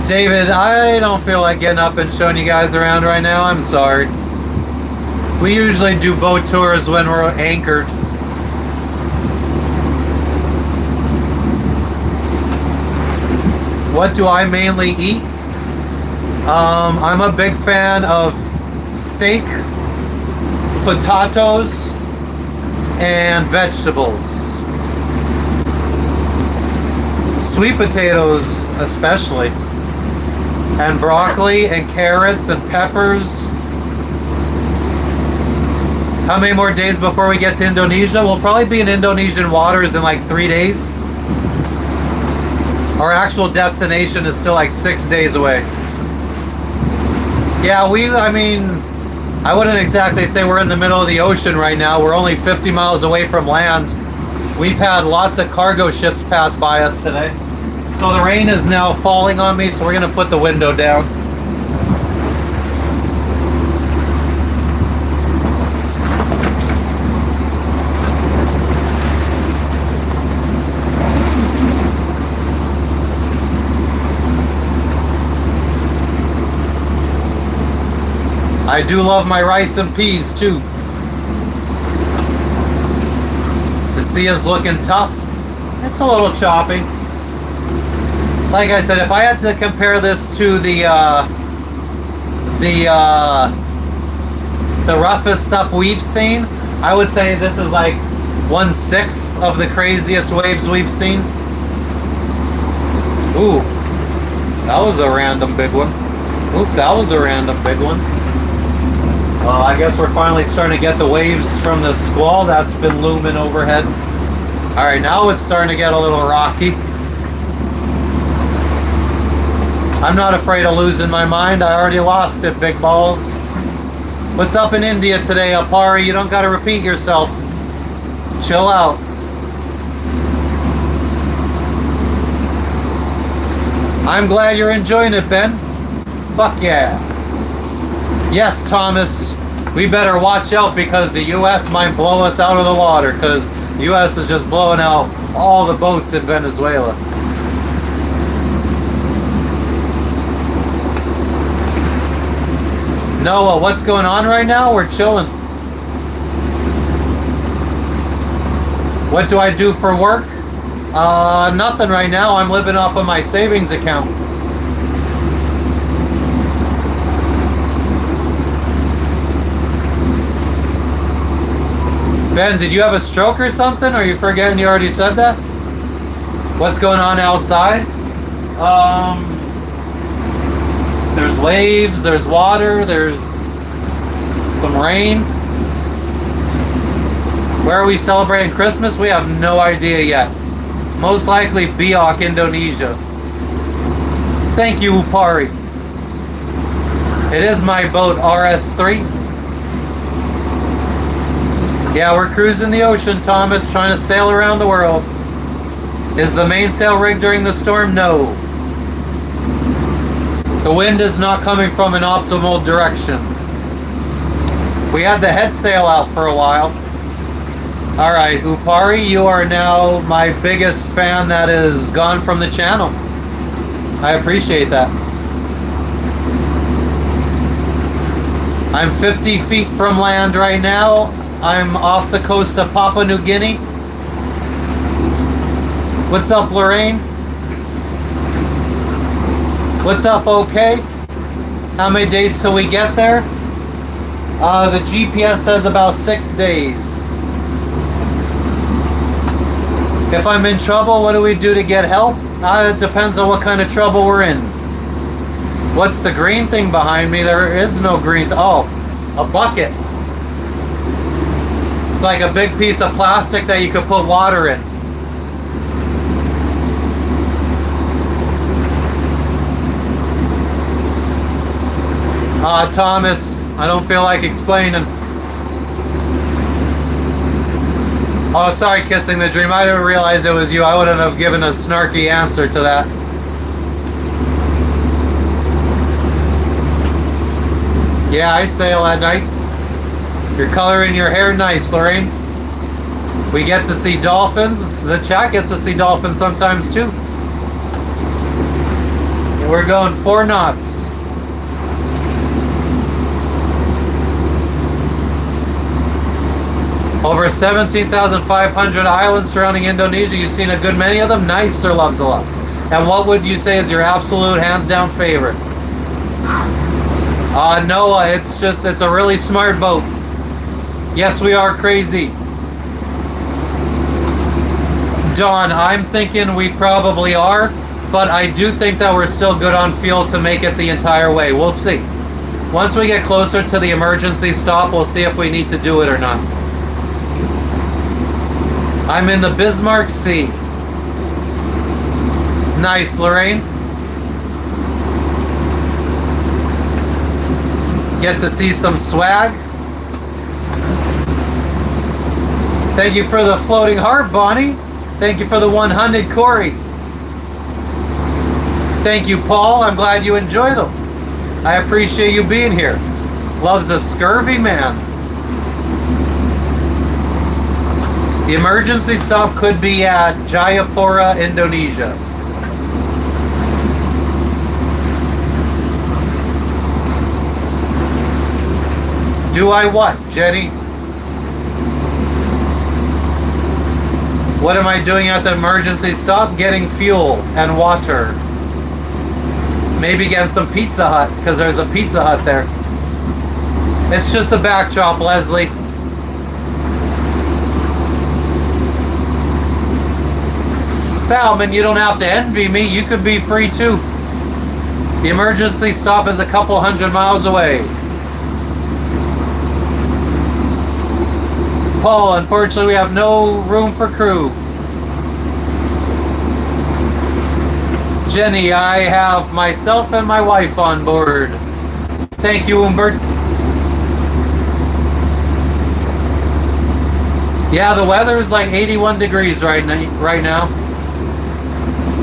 David, I don't feel like getting up and showing you guys around right now. I'm sorry. We usually do boat tours when we're anchored. What do I mainly eat? I'm a big fan of steak, potatoes, and vegetables. Sweet potatoes especially. And broccoli and carrots and peppers. How many more days before we get to Indonesia? We'll probably be in Indonesian waters in like 3 days. Our actual destination is still like 6 days away. Yeah, I mean, I wouldn't exactly say we're in the middle of the ocean right now. We're only 50 miles away from land. We've had lots of cargo ships pass by us today. So the rain is now falling on me, so we're gonna put the window down. I do love my rice and peas too. The sea is looking tough. It's a little choppy. Like I said, if I had to compare this to the roughest stuff we've seen, I would say this is like 1/6 of the craziest waves we've seen. Ooh, that was a random big one. Oop, that was a random big one. Well, I guess we're finally starting to get the waves from the squall that's been looming overhead. Alright, now it's starting to get a little rocky. I'm not afraid of losing my mind. I already lost it, big balls. What's up in India today, Apari? You don't gotta repeat yourself. Chill out. I'm glad you're enjoying it, Ben. Fuck yeah. Yes, Thomas, we better watch out because the U.S. might blow us out of the water because the U.S. is just blowing out all the boats in Venezuela. Noah, what's going on right now? We're chilling. What do I do for work? Nothing right now. I'm living off of my savings account. Ben, did you have a stroke or something? Or are you forgetting you already said that? What's going on outside? There's waves, there's water, there's some rain. Where are we celebrating Christmas? We have no idea yet. Most likely Biak, Indonesia. Thank you, Upari. It is my boat, RS3. Yeah, we're cruising the ocean, Thomas, trying to sail around the world. Is the mainsail rigged during the storm? No. The wind is not coming from an optimal direction. We had the head sail out for a while. Alright, Upari, you are now my biggest fan that is gone from the channel. I appreciate that. I'm 50 feet from land right now. I'm off the coast of Papua New Guinea. What's up, Lorraine? What's up, okay? How many days till we get there? The GPS says about 6 days. If I'm in trouble, what do we do to get help? It depends on what kind of trouble we're in. What's the green thing behind me? There is no green. Oh, a bucket. It's like a big piece of plastic that you could put water in. Thomas, I don't feel like explaining. Oh, sorry, Kissing the Dream. I didn't realize it was you. I wouldn't have given a snarky answer to that. Yeah, I sail at night. You're coloring your hair nice, Lorraine. We get to see dolphins. The chat gets to see dolphins sometimes too. And we're going 4 knots. Over 17,500 islands surrounding Indonesia. You've seen a good many of them. Nice, Sir Loves a Lot. And what would you say is your absolute hands-down favorite? Noah, it's a really smart boat. Yes, we are crazy. Dawn, I'm thinking we probably are, but I do think that we're still good on fuel to make it the entire way. We'll see. Once we get closer to the emergency stop, we'll see if we need to do it or not. I'm in the Bismarck Sea. Nice, Lorraine. Get to see some swag. Thank you for the floating heart, Bonnie. Thank you for the 100, Corey. Thank you, Paul. I'm glad you enjoyed them. I appreciate you being here. Loves a scurvy man. The emergency stop could be at Jayapura, Indonesia. Do I what, Jenny? What am I doing at the emergency stop? Getting fuel and water. Maybe get some Pizza Hut, because there's a Pizza Hut there. It's just a backdrop, Leslie. Salmon, you don't have to envy me. You could be free too. The emergency stop is a couple 100 miles away. Paul, unfortunately, we have no room for crew. Jenny, I have myself and my wife on board. Thank you, Umbert. Yeah, the weather is like 81 degrees right now.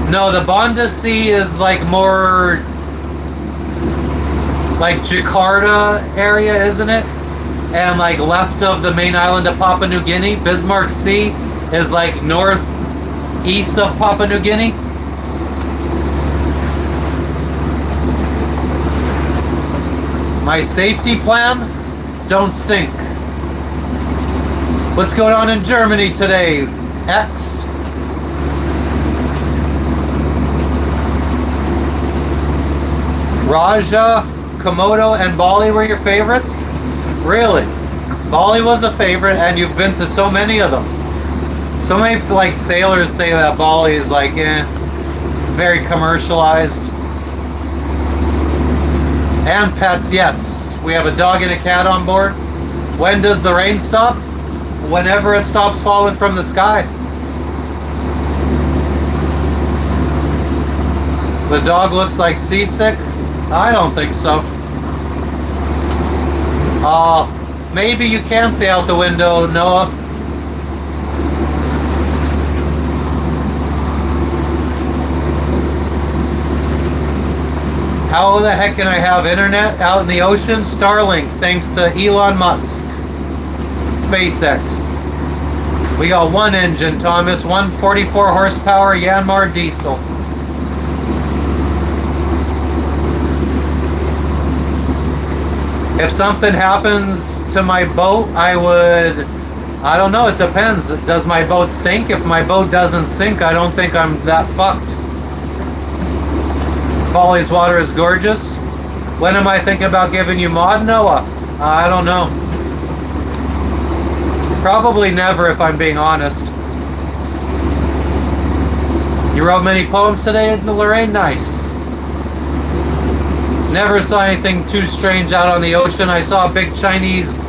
No, the Banda Sea is like more like Jakarta area, isn't it? And like left of the main island of Papua New Guinea. Bismarck Sea is like northeast of Papua New Guinea. My safety plan? Don't sink. What's going on in Germany today? X. Raja, Komodo, and Bali were your favorites? Really? Bali was a favorite, and you've been to so many of them. So many like sailors say that Bali is like, very commercialized. And pets, yes. We have a dog and a cat on board. When does the rain stop? Whenever it stops falling from the sky. The dog looks like seasick. I don't think so. Maybe you can see out the window, Noah. How the heck can I have internet out in the ocean? Starlink, thanks to Elon Musk. SpaceX. We got one engine, Thomas. 144 horsepower Yanmar diesel. If something happens to my boat, I don't know, it depends. Does my boat sink? If my boat doesn't sink, I don't think I'm that fucked. Bali's water is gorgeous. When am I thinking about giving you mod, Noah? I don't know. Probably never, if I'm being honest. You wrote many poems today, Lorraine? Nice. Never saw anything too strange out on the ocean. I saw a big Chinese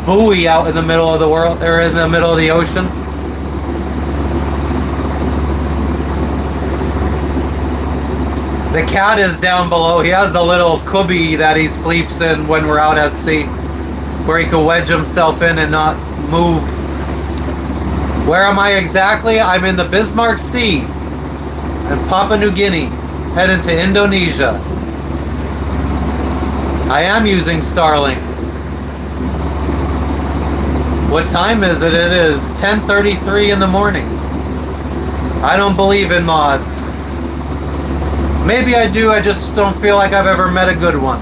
buoy out in the middle of the world, or in the middle of the ocean. The cat is down below. He has a little cubby that he sleeps in when we're out at sea, where he can wedge himself in and not move. Where am I exactly? I'm in the Bismarck Sea in Papua New Guinea, heading to Indonesia. I am using Starlink. What time is it? It is 10:33 in the morning. I don't believe in mods. Maybe I do, I just don't feel like I've ever met a good one.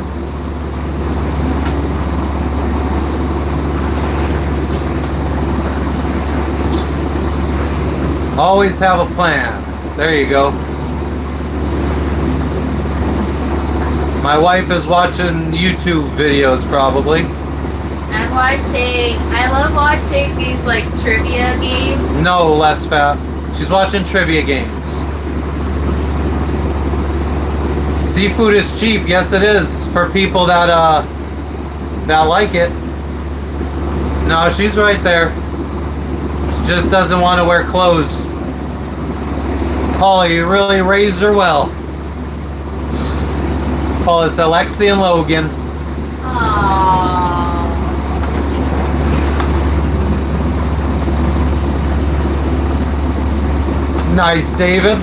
Always have a plan. There you go. My wife is watching YouTube videos probably. I love watching these like trivia games. No, less fat. She's watching trivia games. Seafood is cheap. Yes, it is for people that like it. No, she's right there. She just doesn't want to wear clothes. Paula, you really raised her well. Paula, it's Alexi and Logan. Aww. Nice, David.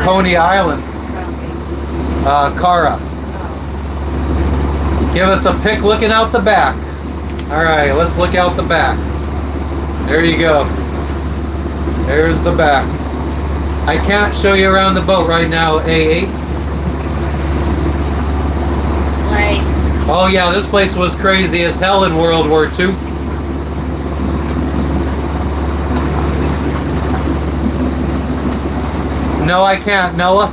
Coney Island. Cara. Give us a pic looking out the back. Alright, let's look out the back. There you go. There's the back. I can't show you around the boat right now, A8. Like. Oh yeah, this place was crazy as hell in World War II. No, I can't, Noah.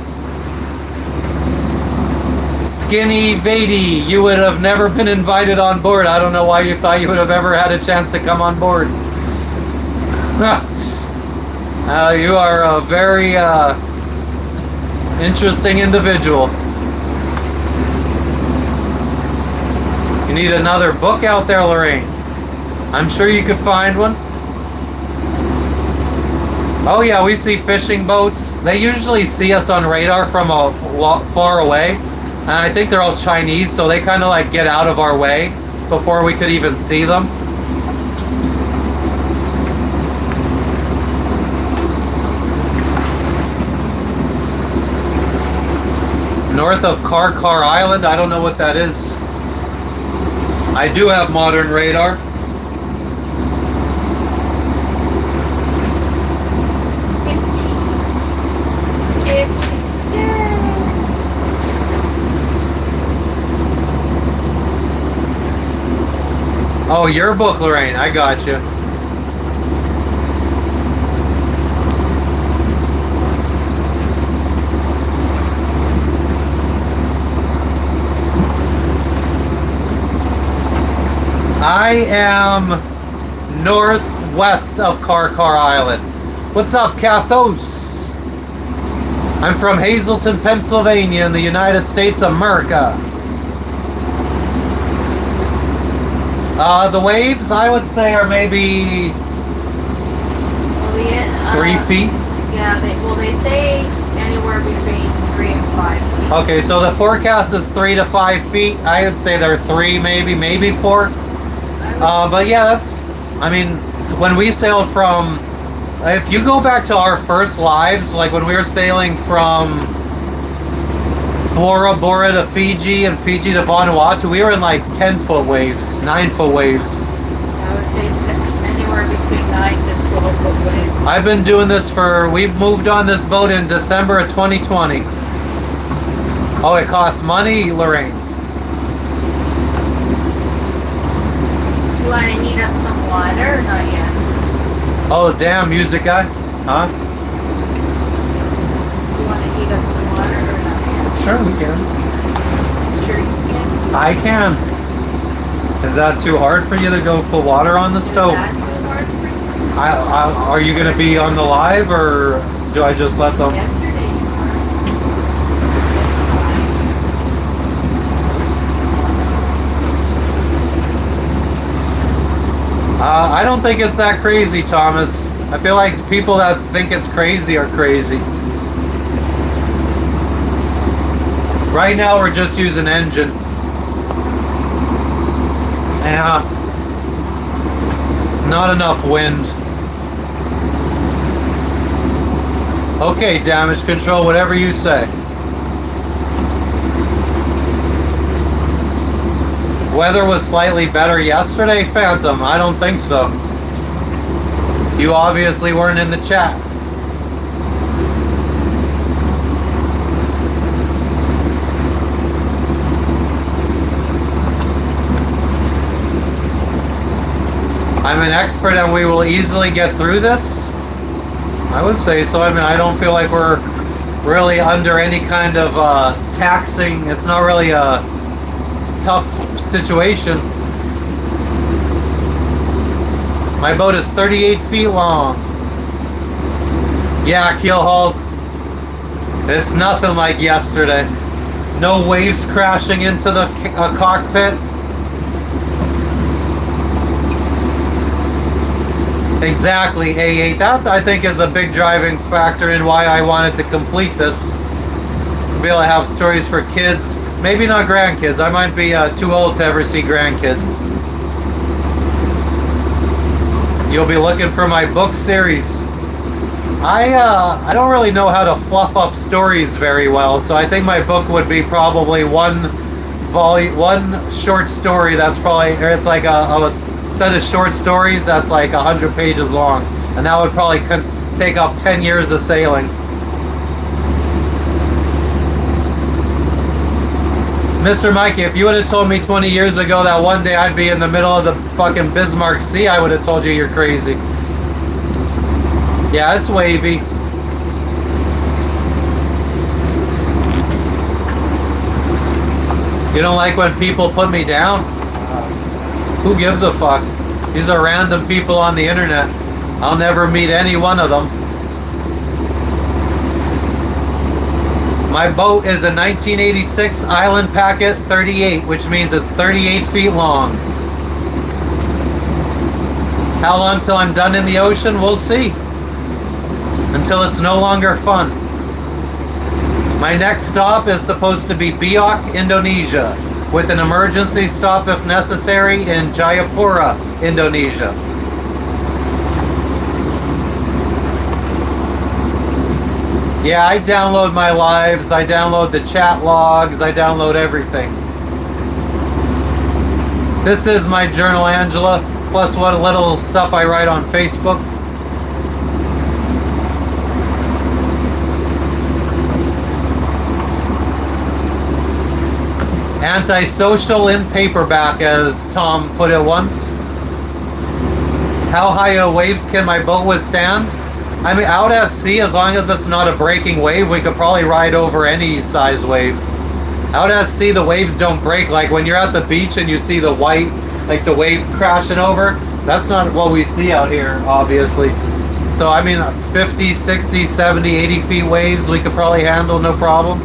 Skinny Vady, you would have never been invited on board. I don't know why you thought you would have ever had a chance to come on board. You are a very interesting individual. You need another book out there, Lorraine. I'm sure you could find one. Oh yeah, we see fishing boats. They usually see us on radar from far away. And I think they're all Chinese, so they kind of like get out of our way before we could even see them. North of Karkar Island, I don't know what that is. I do have modern radar. Oh, your book, Lorraine. I got you. I am northwest of Karkar Island. What's up, Cathos? I'm from Hazleton, Pennsylvania in the United States of America. The waves, I would say, are maybe 3 feet. Yeah, they say anywhere between 3 and 5 feet. Okay, so the forecast is 3 to 5 feet. I would say they're 3, maybe 4. But yeah, that's, I mean, when we sailed from, if you go back to our first lives, like when we were sailing from Bora Bora to Fiji and Fiji to Vanuatu, we were in like 10-foot waves, 9-foot waves. I would say anywhere between 9 to 12-foot waves. I've been doing this we've moved on this boat in December of 2020. Oh, it costs money, Lorraine. You want to heat up some water or not yet? Oh, damn, music guy. Huh? You want to heat up some water or not yet? Sure, we can. Sure you can. I can. Is that too hard for you to go put water on the stove? Is that too hard for you? Are you going to be on the live, or do I just let them? Yesterday you were. I don't think it's that crazy, Thomas. I feel like people that think it's crazy are crazy. Right now we're just using engine. Yeah. Not enough wind. Okay, damage control, whatever you say. Weather was slightly better yesterday, Phantom? I don't think so. You obviously weren't in the chat. I'm an expert and we will easily get through this. I would say so. I mean, I don't feel like we're really under any kind of taxing. It's not really a tough situation. My boat is 38 feet long. Yeah, keel halt. It's nothing like yesterday. No waves crashing into the cockpit. Exactly, A8. That, I think, is a big driving factor in why I wanted to complete this. To be able to have stories for kids. Maybe not grandkids. I might be too old to ever see grandkids. You'll be looking for my book series. I don't really know how to fluff up stories very well, so I think my book would be probably one short story that's probably, or it's like a set of short stories that's like 100 pages long, and that would probably take up 10 years of sailing. Mr. Mikey, if you would have told me 20 years ago that one day I'd be in the middle of the fucking Bismarck Sea, I would have told you you're crazy. Yeah, it's wavy. You don't like when people put me down? Who gives a fuck? These are random people on the internet. I'll never meet any one of them. My boat is a 1986 Island Packet 38, which means it's 38 feet long. How long till I'm done in the ocean? We'll see. Until it's no longer fun. My next stop is supposed to be Biak, Indonesia, with an emergency stop if necessary in Jayapura, Indonesia. Yeah, I download my lives, I download the chat logs, I download everything. This is my journal, Angela, plus what little stuff I write on Facebook. Antisocial in paperback, as Tom put it once. How high of waves can my boat withstand? I mean, out at sea, as long as it's not a breaking wave, we could probably ride over any size wave. Out at sea, the waves don't break. Like when you're at the beach and you see the white, like the wave crashing over, that's not what we see out here, obviously. So, I mean, 50, 60, 70, 80 feet waves, we could probably handle, no problem.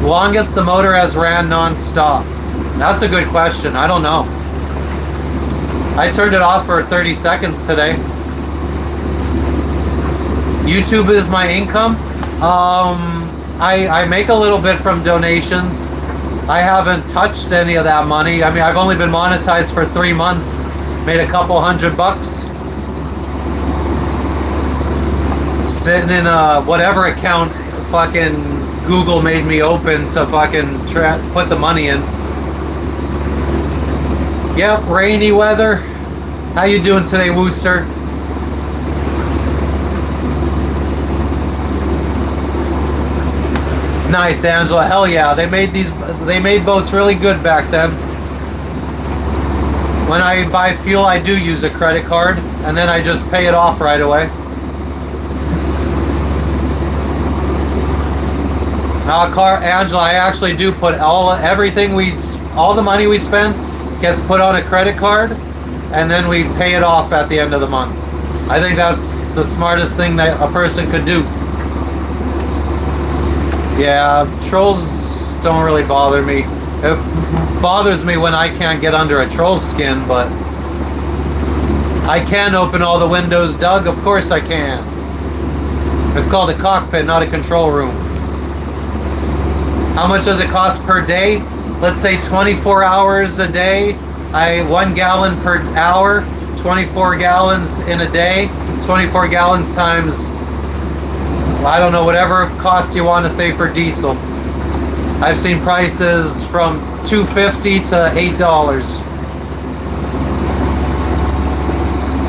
Longest the motor has ran non-stop. That's a good question. I don't know. I turned it off for 30 seconds today. YouTube is my income. I make a little bit from donations. I haven't touched any of that money. I mean, I've only been monetized for 3 months. Made a couple $100. Sitting in a whatever account fucking Google made me open to fucking put the money in. Yep, rainy weather. How you doing today, Wooster? Nice, Angela. Hell yeah, they made boats really good back then. When I buy fuel, I do use a credit card, and then I just pay it off right away. Angela, I actually do put all the money we spend gets put on a credit card, and then we pay it off at the end of the month. I think that's the smartest thing that a person could do. Yeah, trolls don't really bother me. It bothers me when I can't get under a troll's skin, but I can open all the windows, Doug. Of course I can. It's called a cockpit, not a control room. How much does it cost per day? Let's say 24 hours a day. 1 gallon per hour, 24 gallons in a day. 24 gallons times, I don't know, whatever cost you want to say for diesel. I've seen prices from $2.50 to $8.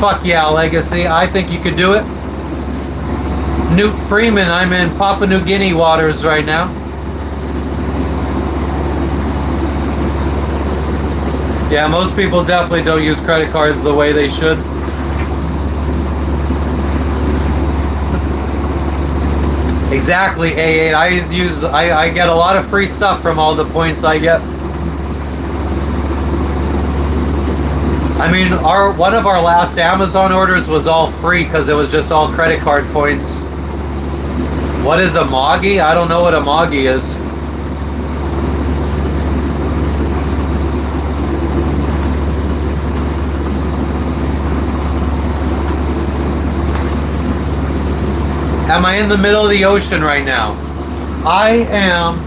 Fuck yeah, Legacy. I think you could do it. Newt Freeman, I'm in Papua New Guinea waters right now. Yeah, most people definitely don't use credit cards the way they should. Exactly, A8. I get a lot of free stuff from all the points I get. I mean, one of our last Amazon orders was all free because it was just all credit card points. What is a Moggy? I don't know what a Moggy is. Am I in the middle of the ocean right now? I am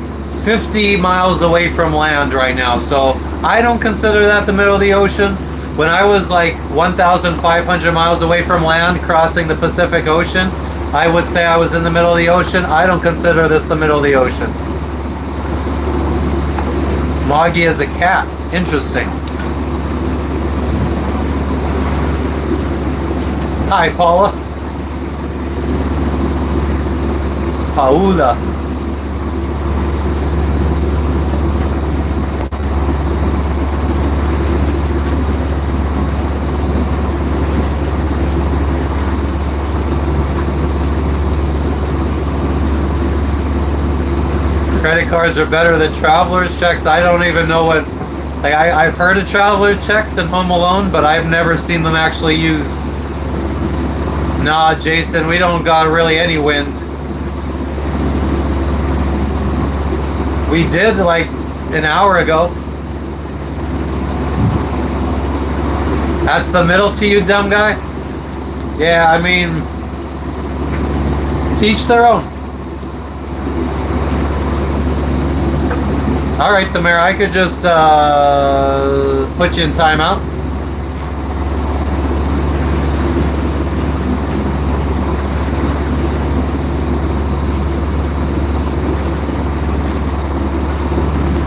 50 miles away from land right now, so I don't consider that the middle of the ocean. When I was like 1,500 miles away from land crossing the Pacific Ocean, I would say I was in the middle of the ocean. I don't consider this the middle of the ocean. Moggy is a cat. Interesting. Hi, Paula. Paula. Credit cards are better than traveler's checks. I don't even know what. Like I've heard of traveler's checks in Home Alone, but I've never seen them actually used. Nah, Jason, we don't got really any wind. We did like an hour ago. That's the middle to you, dumb guy? Yeah, I mean, teach their own. Alright, Tamara, I could just put you in timeout.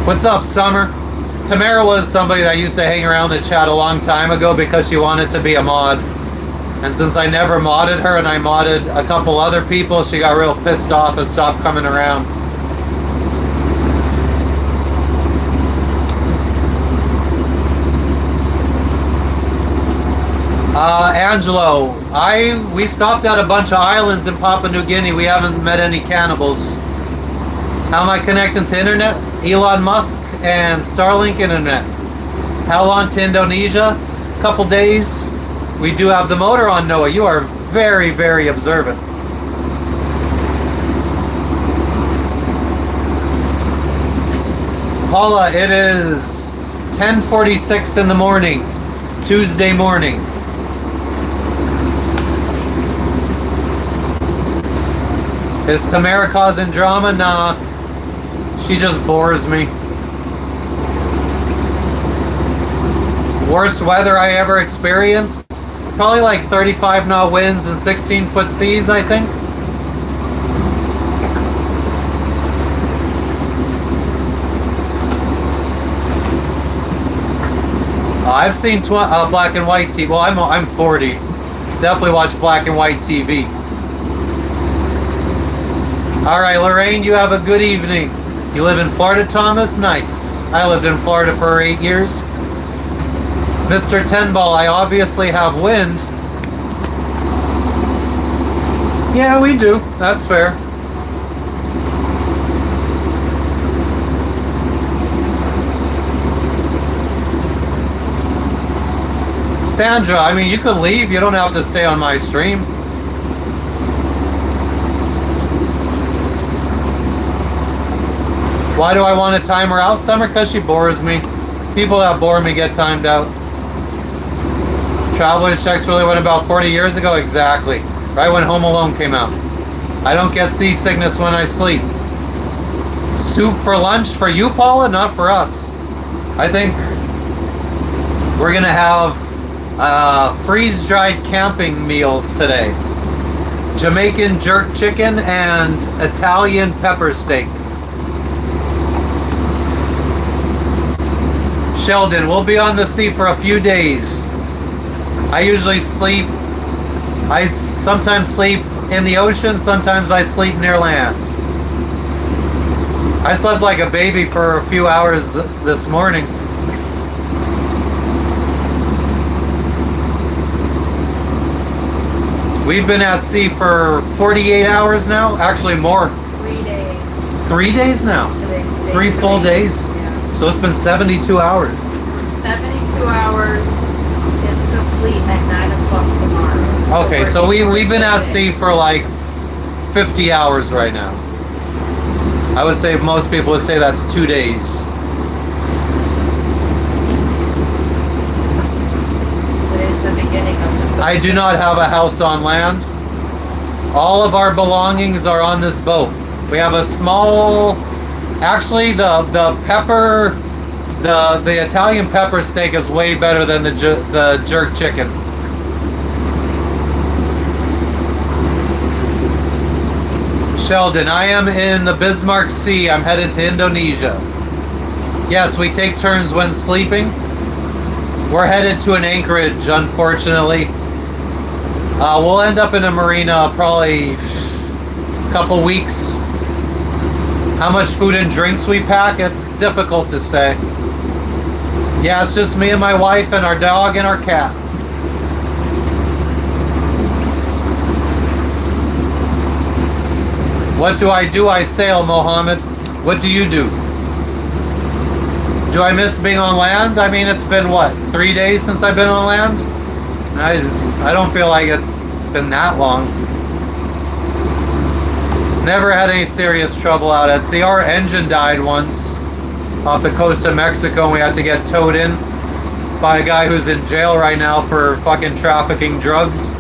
What's up, Summer? Tamara was somebody that used to hang around the chat a long time ago because she wanted to be a mod. And since I never modded her and I modded a couple other people, she got real pissed off and stopped coming around. Angelo, we stopped at a bunch of islands in Papua New Guinea. We haven't met any cannibals. How am I connecting to internet? Elon Musk and Starlink internet. How long to Indonesia? Couple days. We do have the motor on, Noah. You are very, very observant. Paula, it is 10:46 in the morning, Tuesday morning. Is Tamara causing drama? Nah. She just bores me. Worst weather I ever experienced? Probably like 35 knot winds and 16-foot seas, I think. I've seen black and white TV. Well, I'm 40. Definitely watch black and white TV. All right, Lorraine, you have a good evening. You live in Florida, Thomas? Nice. I lived in Florida for 8 years. Mr. Tenball, I obviously have wind. Yeah, we do. That's fair. Sandra, I mean, you can leave. You don't have to stay on my stream. Why do I want to time her out, Summer? Because she bores me. People that bore me get timed out. Traveler's checks really went about 40 years ago? Exactly. Right when Home Alone came out. I don't get seasickness when I sleep. Soup for lunch for you, Paula? Not for us. I think we're going to have freeze-dried camping meals today. Jamaican jerk chicken and Italian pepper steak. Sheldon, we'll be on the sea for a few days. I usually sleep, I sometimes sleep in the ocean, sometimes I sleep near land. I slept like a baby for a few hours this morning. We've been at sea for 48 hours now, actually more. 3 days. 3 days now? Today's 3 full days? Yeah. So it's been 72 hours. 72 hours is complete at 9 o'clock tomorrow. Okay, so we've been at sea for like 50 hours right now. I would say most people would say that's 2 days. Today's the beginning of the I do not have a house on land. All of our belongings are on this boat. We have a small, actually the pepper, the Italian pepper steak is way better than the jerk chicken. Sheldon, I am in the Bismarck Sea. I'm headed to Indonesia. Yes, we take turns when sleeping. We're headed to an anchorage, unfortunately. We'll end up in a marina probably a couple weeks. How much food and drinks we pack, it's difficult to say. Yeah, it's just me and my wife and our dog and our cat. What do? I sail, Mohammed. What do you do? Do I miss being on land? I mean, it's been what, 3 days since I've been on land? I don't feel like it's been that long. Never had any serious trouble out at sea. Our engine died once off the coast of Mexico, and we had to get towed in by a guy who's in jail right now for fucking trafficking drugs.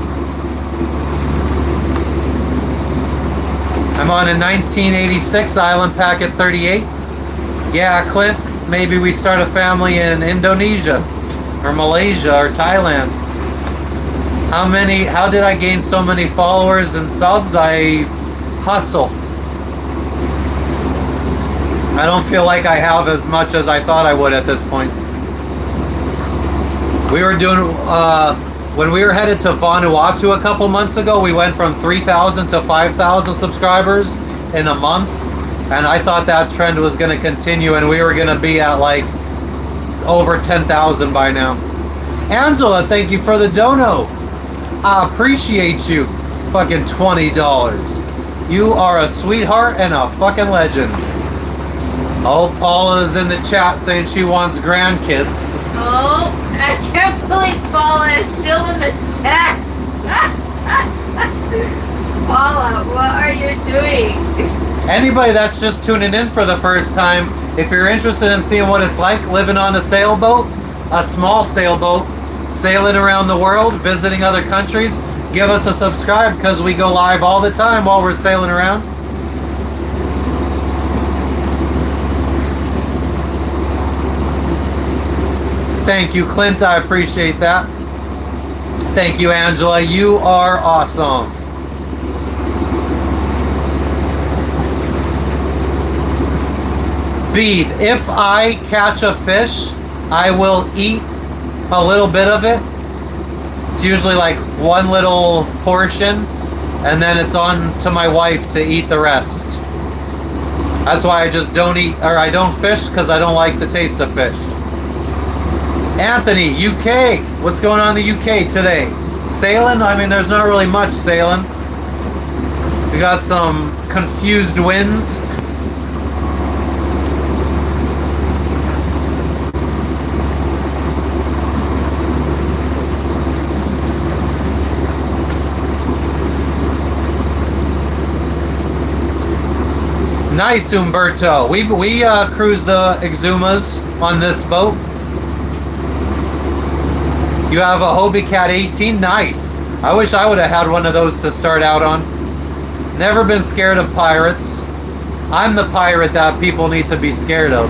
I'm on a 1986 Island Packet 38. Yeah, Clint, maybe we start a family in Indonesia or Malaysia or Thailand. How did I gain so many followers and subs? I hustle. I don't feel like I have as much as I thought I would at this point. We were doing, when we were headed to Vanuatu a couple months ago, we went from 3,000 to 5,000 subscribers in a month. And I thought that trend was going to continue, and we were going to be at like over 10,000 by now. Angela, thank you for the dono. I appreciate you. Fucking $20. You are a sweetheart and a fucking legend. Oh, Paula's in the chat saying she wants grandkids. Oh, I can't believe Paula is still in the chat. Paula, what are you doing? Anybody that's just tuning in for the first time, if you're interested in seeing what it's like living on a sailboat, a small sailboat, sailing around the world, visiting other countries, give us a subscribe because we go live all the time while we're sailing around. Thank you, Clint. I appreciate that. Thank you, Angela. You are awesome. Bead, if I catch a fish, I will eat a little bit of it. It's usually like one little portion, and then it's on to my wife to eat the rest. That's why I just don't eat, or I don't fish, because I don't like the taste of fish. Anthony, UK. What's going on in the UK today? Sailing? I mean, there's not really much sailing. We got some confused winds. Nice, Umberto. We cruise the Exumas on this boat. You have a Hobie Cat 18? Nice. I wish I would have had one of those to start out on. Never been scared of pirates. I'm the pirate that people need to be scared of.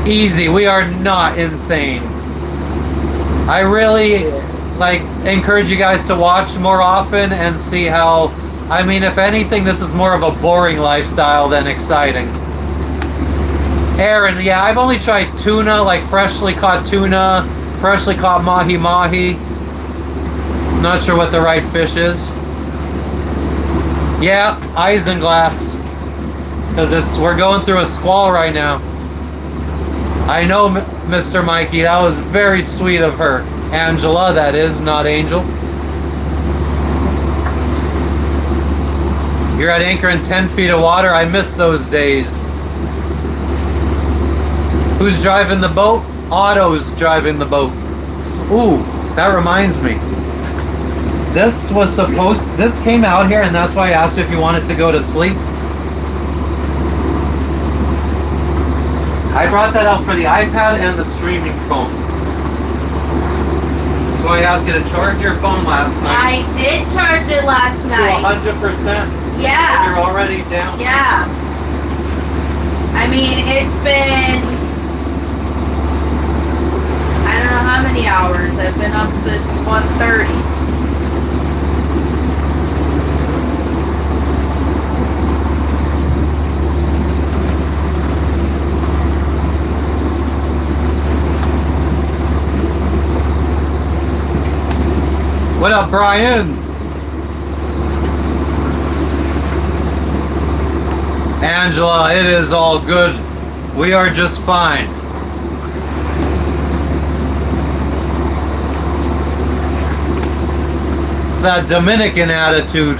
Easy. We are not insane. I really encourage you guys to watch more often and see how, I mean, if anything, this is more of a boring lifestyle than exciting. Aaron, yeah, I've only tried tuna, like freshly caught tuna, freshly caught mahi-mahi. Not sure what the right fish is. Yeah, isinglass. Because we're going through a squall right now. I know, Mr. Mikey, that was very sweet of her. Angela, that is, not Angel. You're at anchor in 10 feet of water. I miss those days. Who's driving the boat? Otto's driving the boat. Ooh, that reminds me. This came out here, and that's why I asked you if you wanted to go to sleep. I brought that out for the iPad and the streaming phone. So I asked you to charge your phone last night. I did charge it last night. To 100%. Yeah. You're already down. Yeah. I mean, it's been, I don't know how many hours. I've been up since 1:30. What up, Brian? Angela, it is all good. We are just fine. It's that Dominican attitude.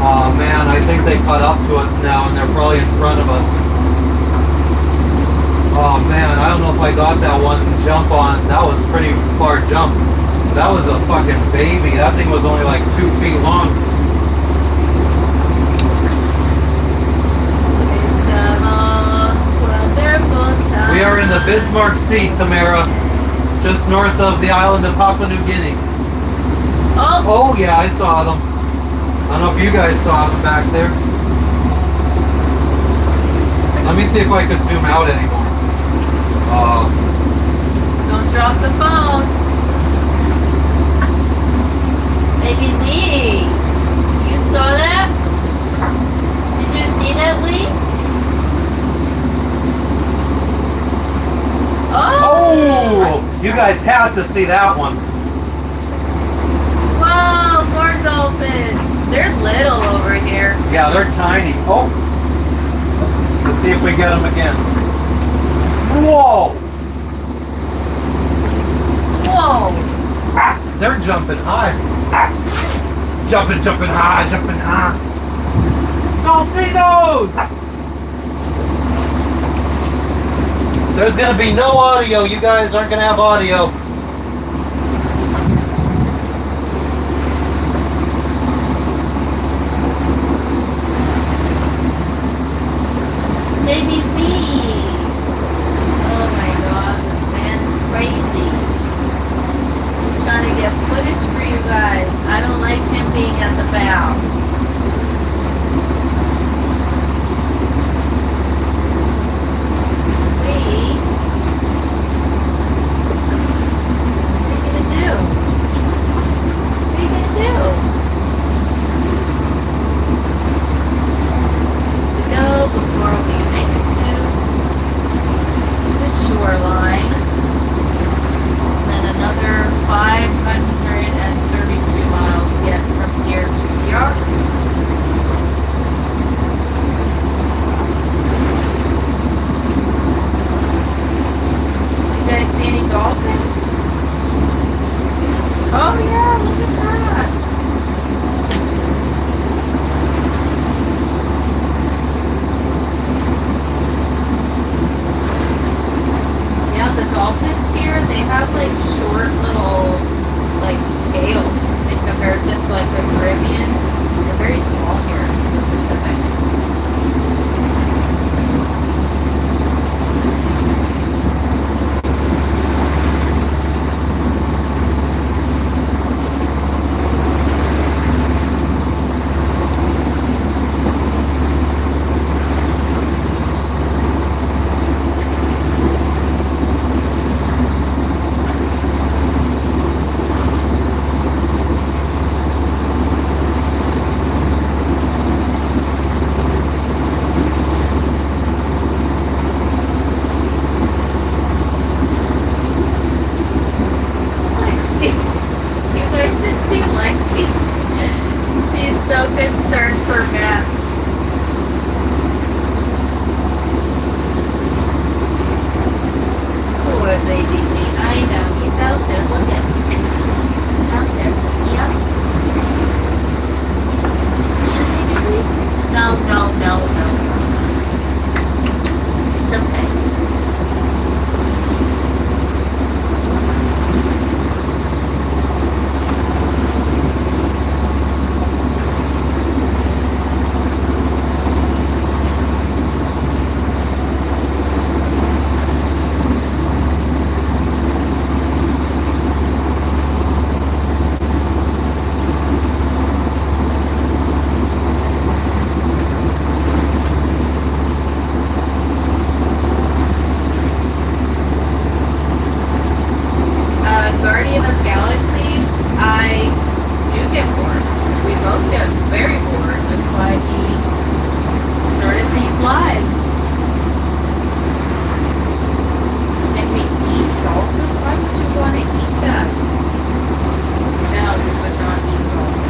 Oh man, I think they caught up to us now and they're probably in front of us. Oh man, I don't know if I got that one jump on. That was pretty far jump. That was a fucking baby. That thing was only like 2 feet long. It's the most wonderful time. We are in the Bismarck Sea, Tamara. Just north of the island of Papua New Guinea. Oh! Oh yeah, I saw them. I don't know if you guys saw them back there. Let me see if I could zoom out anymore. Don't drop the phone. Maybe Lee. You saw that? Did you see that, Lee? Oh! You guys had to see that one. Whoa, more dolphins. They're little over here. Yeah, they're tiny. Oh! Let's see if we get them again. Whoa! Whoa! They're jumping high. Jumping high, jumping high. Dolphinos! There's gonna be no audio. You guys aren't gonna have audio. Maybe me. Oh my god, this man's crazy. I'm trying to get footage for you guys. I don't like him being at the bow. Lee? What are you gonna do? What are you gonna do? To go before we make it to the shoreline. And then another 532 miles yet from here to the yard. You guys see any dolphins? Oh yeah, look at that. Yeah, the dolphins here, they have like short little like tails in comparison to like the Caribbean. They're very small here in the Pacific. Lexi. You guys just see Lexi. She's so concerned for Matt. Poor baby me. I know. He's out there. Look at him. He's out there. See him? See him, baby? No. It's okay. Guardian of Galaxies, I do get bored. We both get very bored. That's why he started these lives. And we eat dolphin? Why would you want to eat that? No, you would not eat dolphin.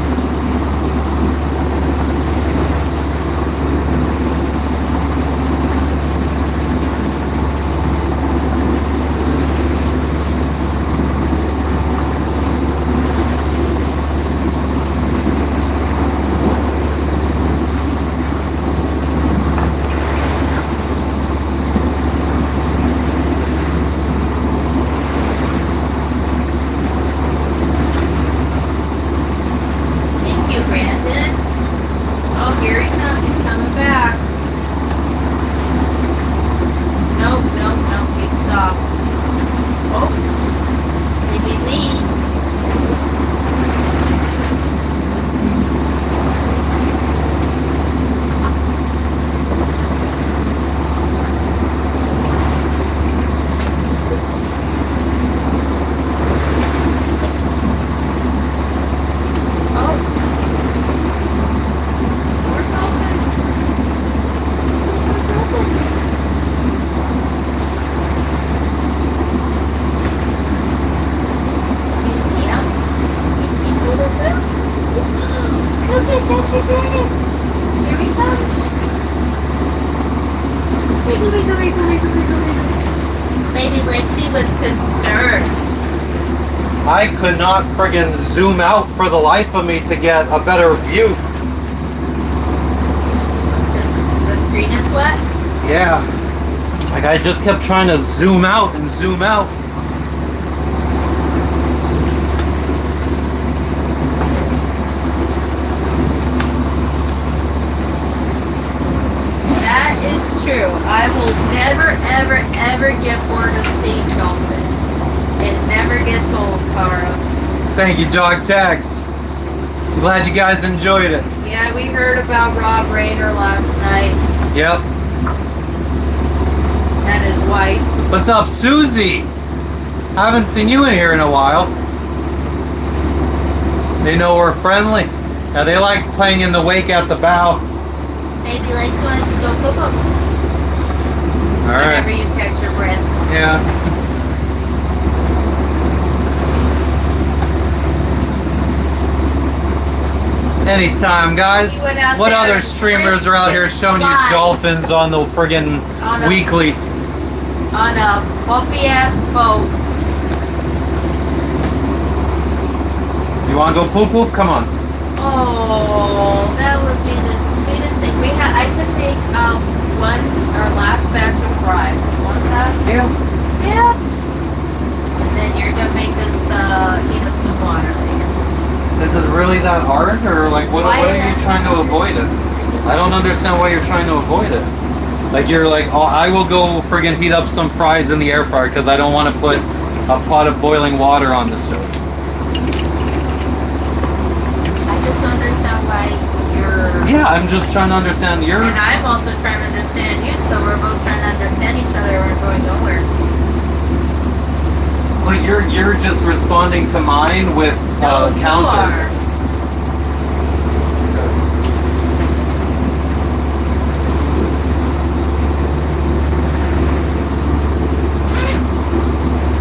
concerned. I could not friggin' zoom out for the life of me to get a better view. The screen is wet? Yeah. Like I just kept trying to zoom out and zoom out. That is true. I will never, ever, ever get bored of seeing dolphins. It never gets old, Cara. Thank you, Dog Tags. I'm glad you guys enjoyed it. Yeah, we heard about Rob Rayner last night Yep. and his wife. What's up, Susie? I haven't seen you in here in a while. They know we're friendly. Yeah, they like playing in the wake at the bow. Maybe likes us to go poop up All whenever right. you catch your breath. Yeah. Anytime, guys. You went out What there other and streamers are out here risked showing you life. dolphins on the friggin' On a- weekly? On a bumpy ass boat. You wanna go poop poop? Come on. Oh, that would be the sweetest thing. I could make our last batch of fries. You want that? Yeah. Yeah. And then you're gonna make us heat up some water later. Is it really that hard, or like what Why are you not? trying to avoid it? I don't understand why you're trying to avoid it. Like you're like, oh, I will go friggin' heat up some fries in the air fryer because I don't want to put a pot of boiling water on the stove. I just don't understand why you're. Yeah, I'm just trying to understand your. And I'm also trying to understand you, so we're both trying to understand each other. We're going nowhere. Well, you're just responding to mine with No, you counter. are.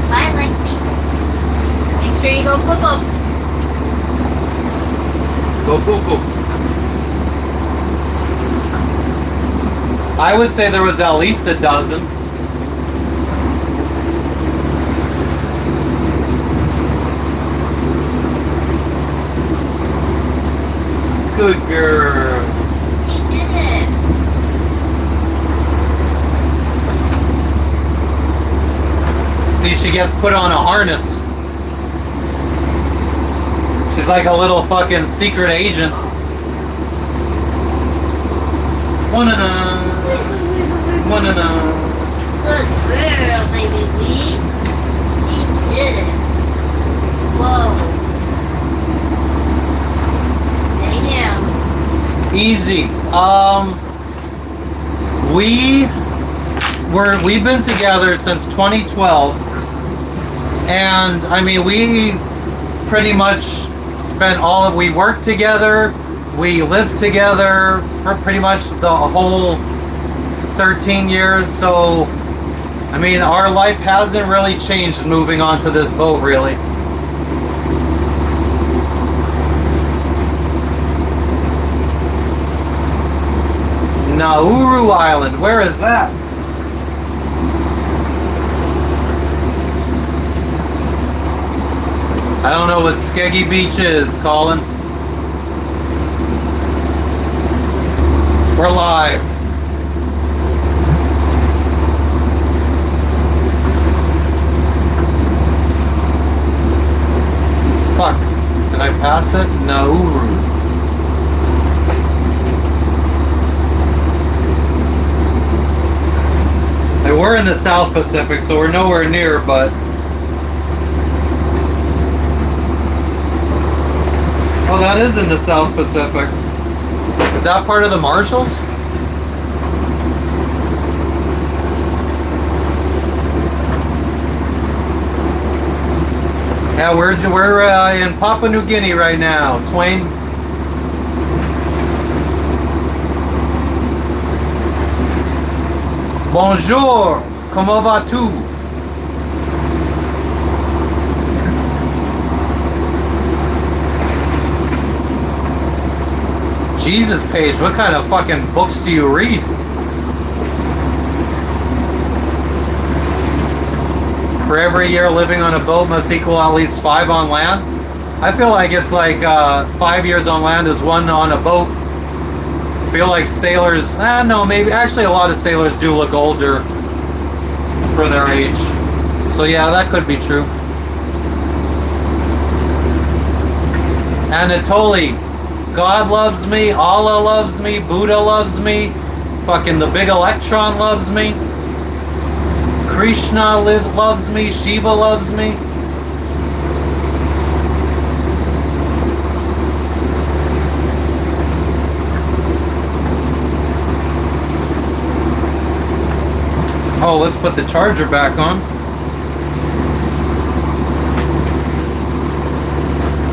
Bye, Lexi. Make sure you go poop up. Go poop poop. I would say there was at least a dozen. Good girl. She did it. See, she gets put on a harness. She's like a little fucking secret agent. Wanna-na. Wanna-na. Good girl, baby Lee. She did it. Whoa. Damn. Easy. We've been together since 2012, and I mean we pretty much spent we worked together, we lived together for pretty much the whole 13 years. So I mean our life hasn't really changed moving onto this boat, really. Nauru Island, where is that? I don't know what Skeggy Beach is, Colin. We're live. Fuck. Did I pass it? Nauru. We're in the South Pacific, so we're nowhere near, but... Oh, that is in the South Pacific. Is that part of the Marshalls? Yeah, we're in Papua New Guinea right now, Twain. Bonjour, comment vas-tu? Jesus, Paige, what kind of fucking books do you read? for every year living on a boat must equal at least 5 on land. I feel like it's like 5 years on land is 1 on a boat. I feel like sailors, no, maybe, actually a lot of sailors do look older for their age. So yeah, that could be true. Anatoly, God loves me, Allah loves me, Buddha loves me, fucking the big electron loves me, Krishna loves me, Shiva loves me. Oh, let's put the charger back on.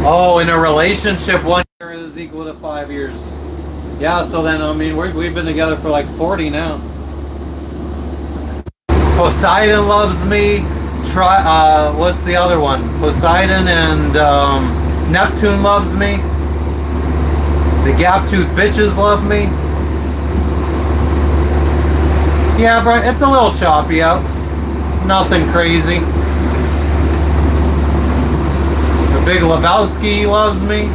Oh, in a relationship, 1 year is equal to 5 years. Yeah, so then, I mean, we've been together for like 40 now. Poseidon loves me. What's the other one? Poseidon and Neptune loves me. The gap-toothed bitches love me. Yeah, bro, it's a little choppy out. Nothing crazy. The Big Lebowski loves me.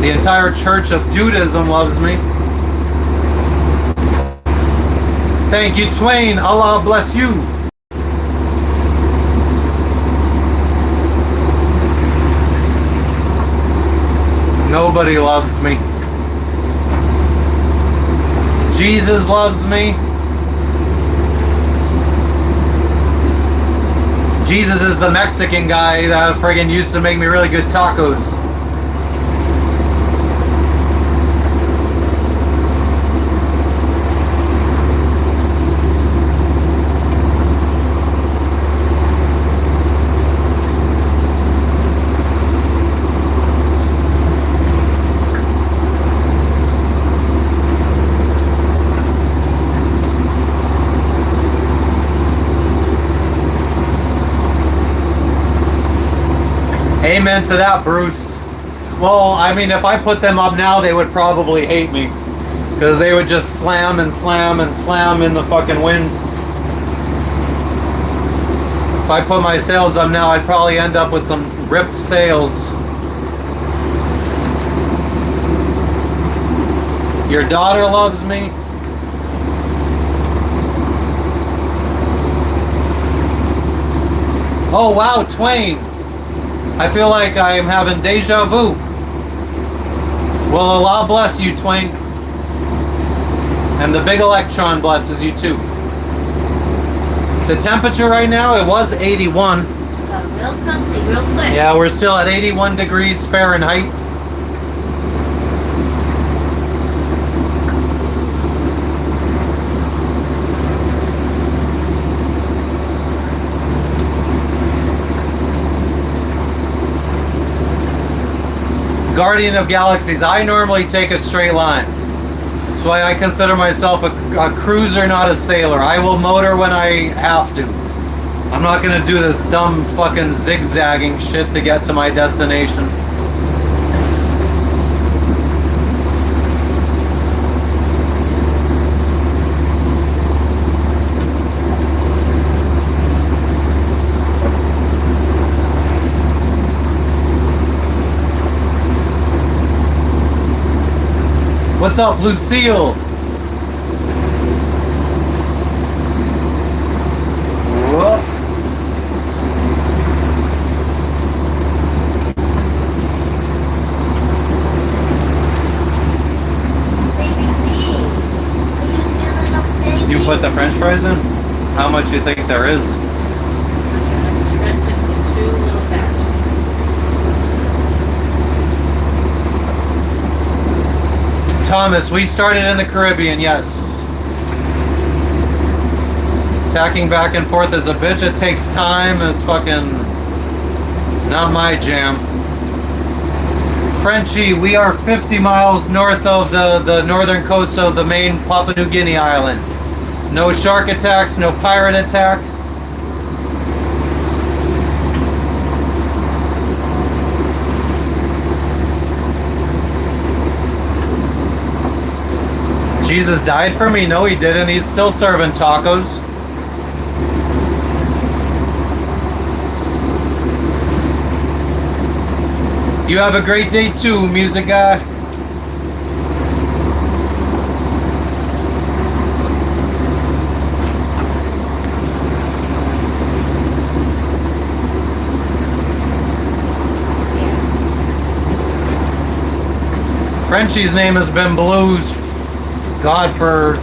The entire Church of Dudism loves me. Thank you, Twain. Allah bless you. Nobody loves me. Jesus loves me. Jesus is the Mexican guy that friggin' used to make me really good tacos. Amen to that, Bruce. Well, I mean, if I put them up now, they would probably hate me. Because they would just slam and slam and slam in the fucking wind. If I put my sails up now, I'd probably end up with some ripped sails. Your daughter loves me. Oh, wow, Twain. I feel like I am having deja vu. Well, Allah bless you, Twain. And the big electron blesses you too. The temperature right now, it was 81. Real comfy, real quick. Yeah, we're still at 81 degrees Fahrenheit. Guardian of Galaxies, I normally take a straight line. That's why I consider myself a cruiser, not a sailor. I will motor when I have to. I'm not gonna do this dumb fucking zigzagging shit to get to my destination. What's up, Lucille? Whoa. You put the French fries in? How much do you think there is? Stretch it to 2 little batches. Thomas, we started in the Caribbean, yes. Tacking back and forth is a bitch. It takes time. It's fucking not my jam. Frenchie, we are 50 miles north of the northern coast of the main Papua New Guinea island. No shark attacks, no pirate attacks. Jesus died for me? No, he didn't. He's still serving tacos. You have a great day too, music guy. Frenchie's name has been Blues, God, for,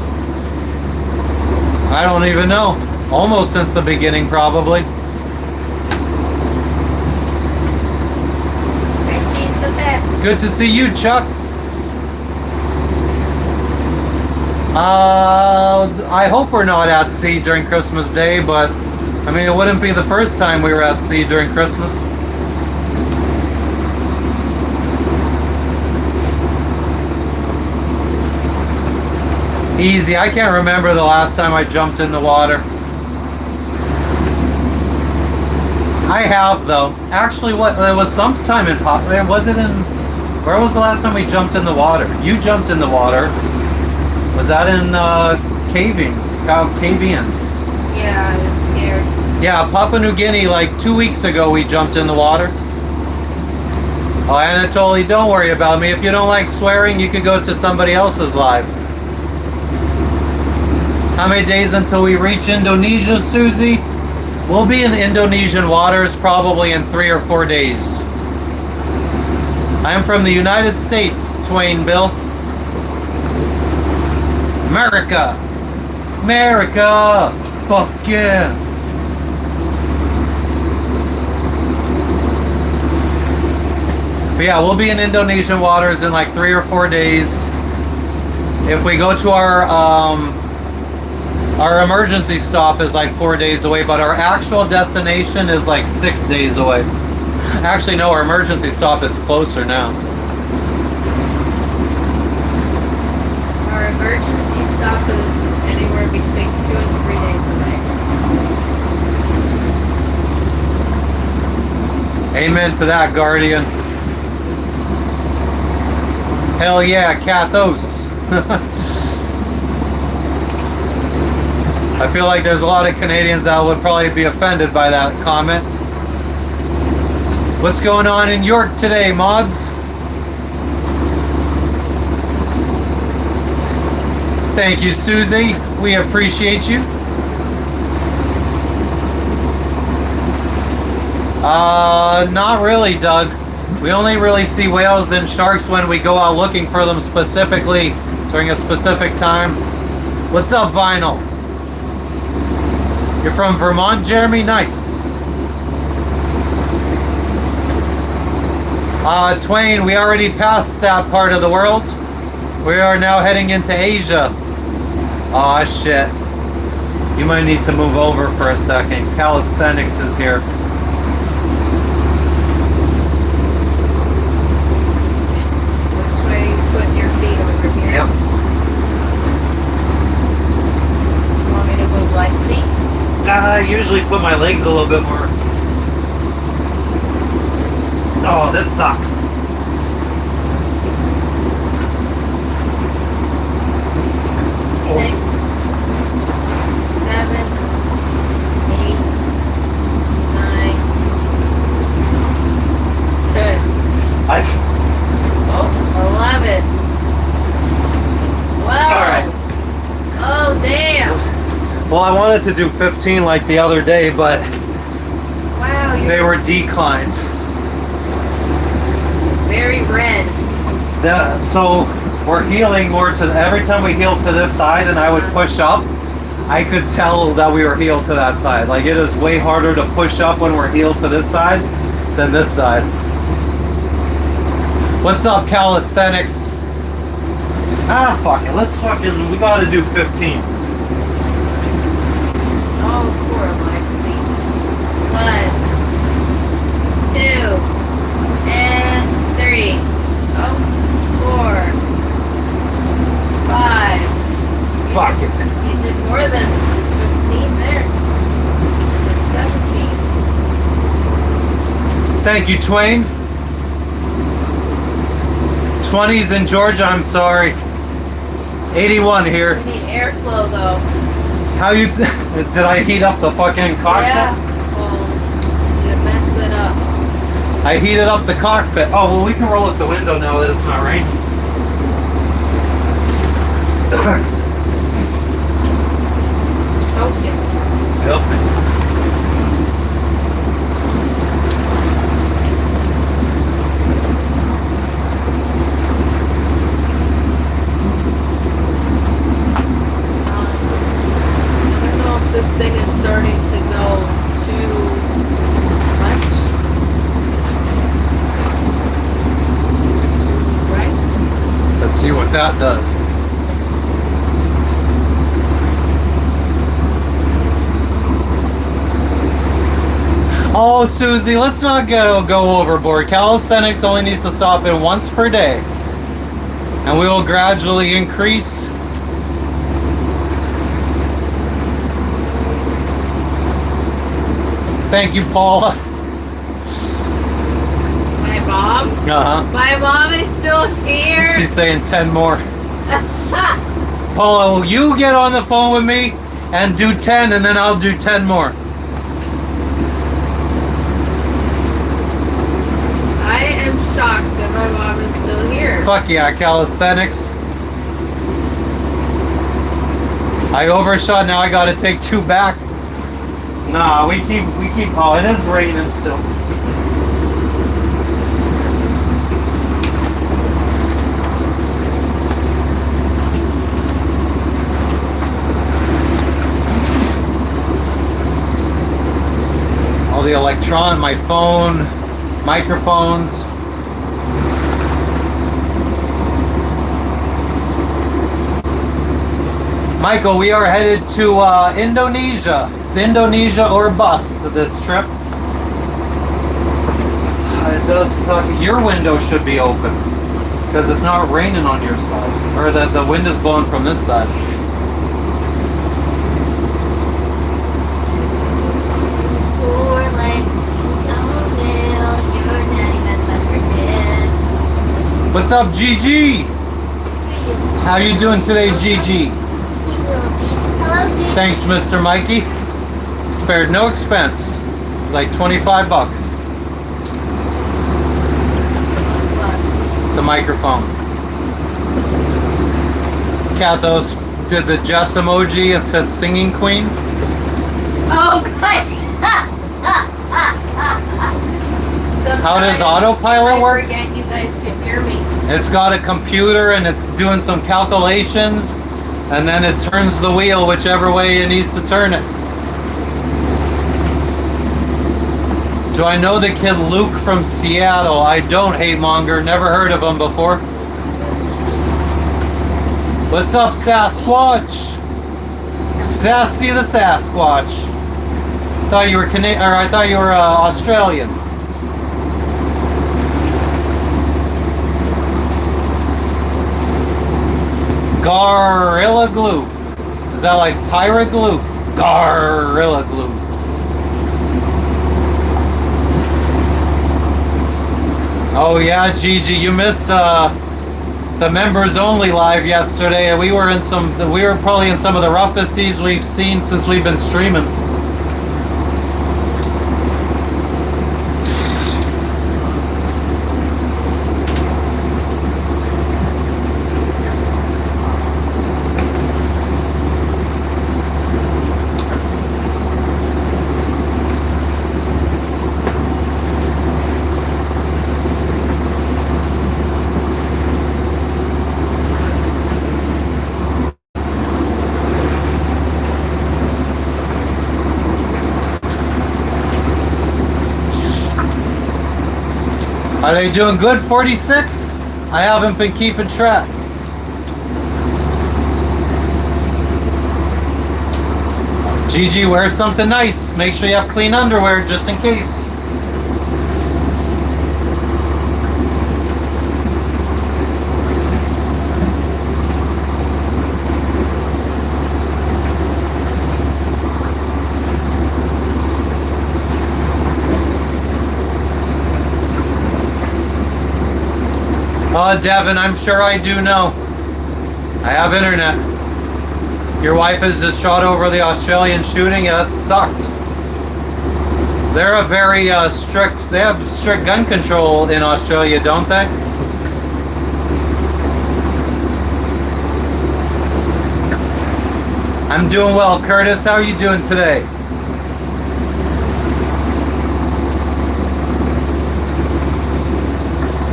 I don't even know, almost since the beginning probably. Frenchie's the best. Good to see you, Chuck. I hope we're not at sea during Christmas Day, but I mean, it wouldn't be the first time we were at sea during Christmas. Easy. I can't remember the last time I jumped in the water. I have though. Actually, what it was sometime in was it in? Where was the last time we jumped in the water? You jumped in the water. Was that in Cavian? Yeah, I was scared. Yeah, Papua New Guinea. Like 2 weeks ago, we jumped in the water. Oh, Anatoly, don't worry about me. If you don't like swearing, you could go to somebody else's live. How many days until we reach Indonesia, Susie? We'll be in Indonesian waters probably in 3 or 4 days. I'm from the United States, Twain Bill. America! America! Fuck yeah! But yeah, we'll be in Indonesian waters in like 3 or 4 days. If we go to our emergency stop is like 4 days away, but our actual destination is like 6 days away. Actually, no, our emergency stop is closer now. Our emergency stop is anywhere between 2 and 3 days away. Amen to that, Guardian. Hell yeah, Kathos. I feel like there's a lot of Canadians that would probably be offended by that comment. What's going on in York today, mods? Thank you, Susie. We appreciate you. Not really, Doug. We only really see whales and sharks when we go out looking for them specifically during a specific time. What's up, Vinyl? You're from Vermont, Jeremy? Nice. Twain, we already passed that part of the world. We are now heading into Asia. Aw, shit. You might need to move over for a second. Calisthenics is here. Which way you put your feet over here? Yep. You want me to move like seat? I usually put my legs a little bit more. Oh, this sucks. Six, 7, 8, 9, 10. Oh, 11. 12. Alright. Oh, damn. Well, I wanted to do 15 like the other day, but Wow, you're they were declined. very red. So we're healing more to every time we heal to this side and I would push up, I could tell that we were healed to that side. Like it is way harder to push up when we're healed to this side than this side. What's up, calisthenics? Ah, fuck it. We gotta do 15. Oh, poor Lexi. 1, 2, and 3. Oh, 4, 5. Fuck it. You did more than 15 there. You did 17. Thank you, Twain. 20s in Georgia, I'm sorry. 81 here. We need airflow though. How you did I heat up the fucking cockpit? Yeah. Oh, you messed it up. I heated up the cockpit. Oh, well, we can roll up the window now that it's not raining. Okay. Help me. I don't know if this thing is starting to go too much. Right? Let's see what that does. Oh, Susie, let's not go overboard. Calisthenics only needs to stop in once per day. And we will gradually increase. Thank you, Paula. My mom? Uh-huh. My mom is still here. She's saying 10 more. Paula, will you get on the phone with me and do 10 and then I'll do 10 more? I am shocked that my mom is still here. Fuck yeah, calisthenics. I overshot, now I gotta take 2 back. Nah, we keep, oh, it is raining still. All the my phone, microphones. Michael, we are headed to Indonesia. It's Indonesia or bust this trip. It does suck. Your window should be open because it's not raining on your side, or the wind is blowing from this side. What's up, Gigi? How you doing today, Gigi? Thanks, Mr. Mikey. Spared no expense. It's like 25 bucks. The microphone. Kathos did the Jess emoji and said singing queen. Oh, God. How does autopilot work? I forget you guys can hear me. It's got a computer and it's doing some calculations, and then it turns the wheel whichever way it needs to turn it. Do I know the kid Luke from Seattle? I don't, hate monger. Never heard of him before. What's up, Sasquatch? Sassy the Sasquatch. Thought you were Canadian, or I thought you were Australian. Gorilla glue. Is that like pirate glue? Gorilla glue. Oh yeah, Gigi, you missed the members only live yesterday, and we were probably in some of the roughest seas we've seen since we've been streaming. Are they doing good, 46? I haven't been keeping track. Gigi, wear something nice. Make sure you have clean underwear just in case. Oh, Devin, I'm sure I do know. I have internet. Your wife is distraught over the Australian shooting. Yeah, that sucked. They're a very strict. They have strict gun control in Australia, don't they? I'm doing well, Curtis. How are you doing today?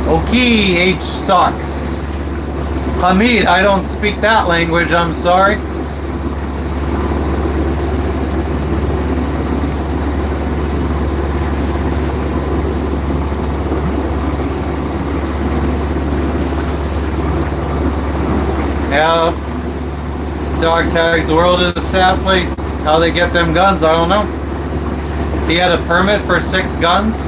Okay, H sucks. Hamid, I don't speak that language, I'm sorry. Yeah, dog tags, the world is a sad place. How they get them guns, I don't know. He had a permit for 6 guns.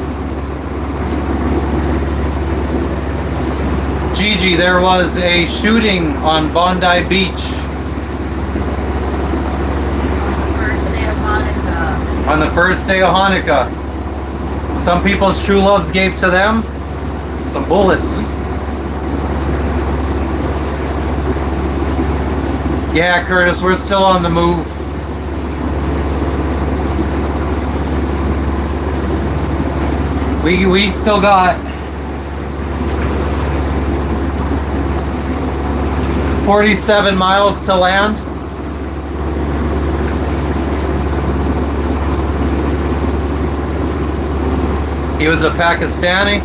Gigi, there was a shooting on Bondi Beach. First day of Hanukkah. On the first day of Hanukkah. Some people's true loves gave to them some bullets. Yeah, Curtis, we're still on the move. We still got 47 miles to land. He was a Pakistani.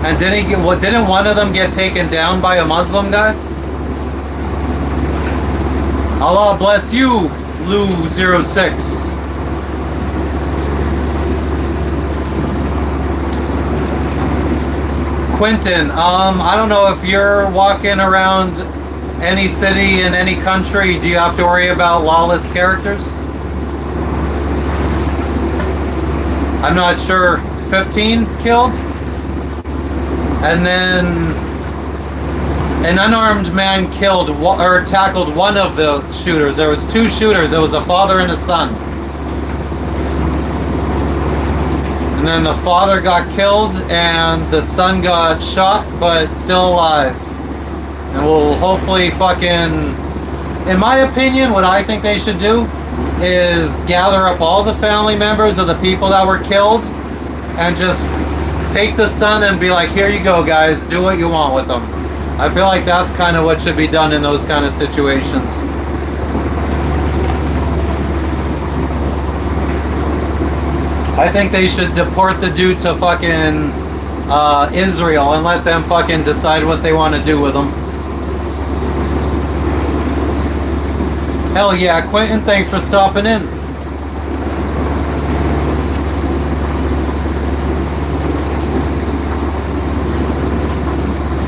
And didn't one of them get taken down by a Muslim guy? Allah bless you, Lou06. Quentin, I don't know if you're walking around any city in any country, do you have to worry about lawless characters? I'm not sure. 15 killed? And then an unarmed man killed or tackled one of the shooters. There was 2 shooters. It was a father and a son. And then the father got killed and the son got shot, but still alive. And we'll hopefully in my opinion, what I think they should do is gather up all the family members of the people that were killed and just take the son and be like, here you go, guys, do what you want with them. I feel like that's kind of what should be done in those kind of situations. I think they should deport the dude to fucking Israel and let them fucking decide what they want to do with him. Hell yeah, Quentin, thanks for stopping in.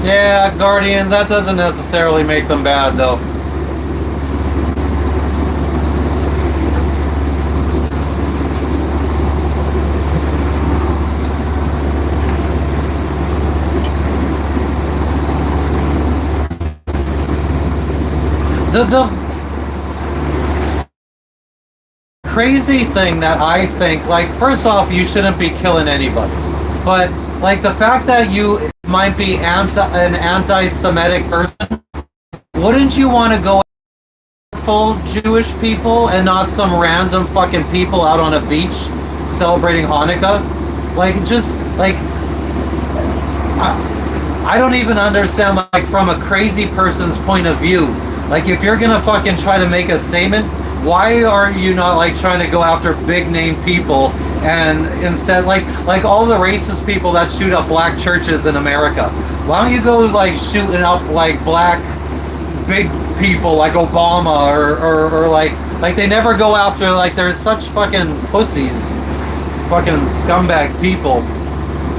Yeah, Guardian, that doesn't necessarily make them bad though. The crazy thing that I think, like, first off, you shouldn't be killing anybody. But, like, the fact that you might be an anti-Semitic person, wouldn't you want to go after full Jewish people and not some random fucking people out on a beach celebrating Hanukkah? Like, just, like, I don't even understand, like, from a crazy person's point of view. Like, if you're gonna fucking try to make a statement, why are you not, like, trying to go after big name people and instead, like all the racist people that shoot up black churches in America? Why don't you go, like, shooting up, like, black big people like Obama or like they never go after, like, they're such fucking pussies, fucking scumbag people.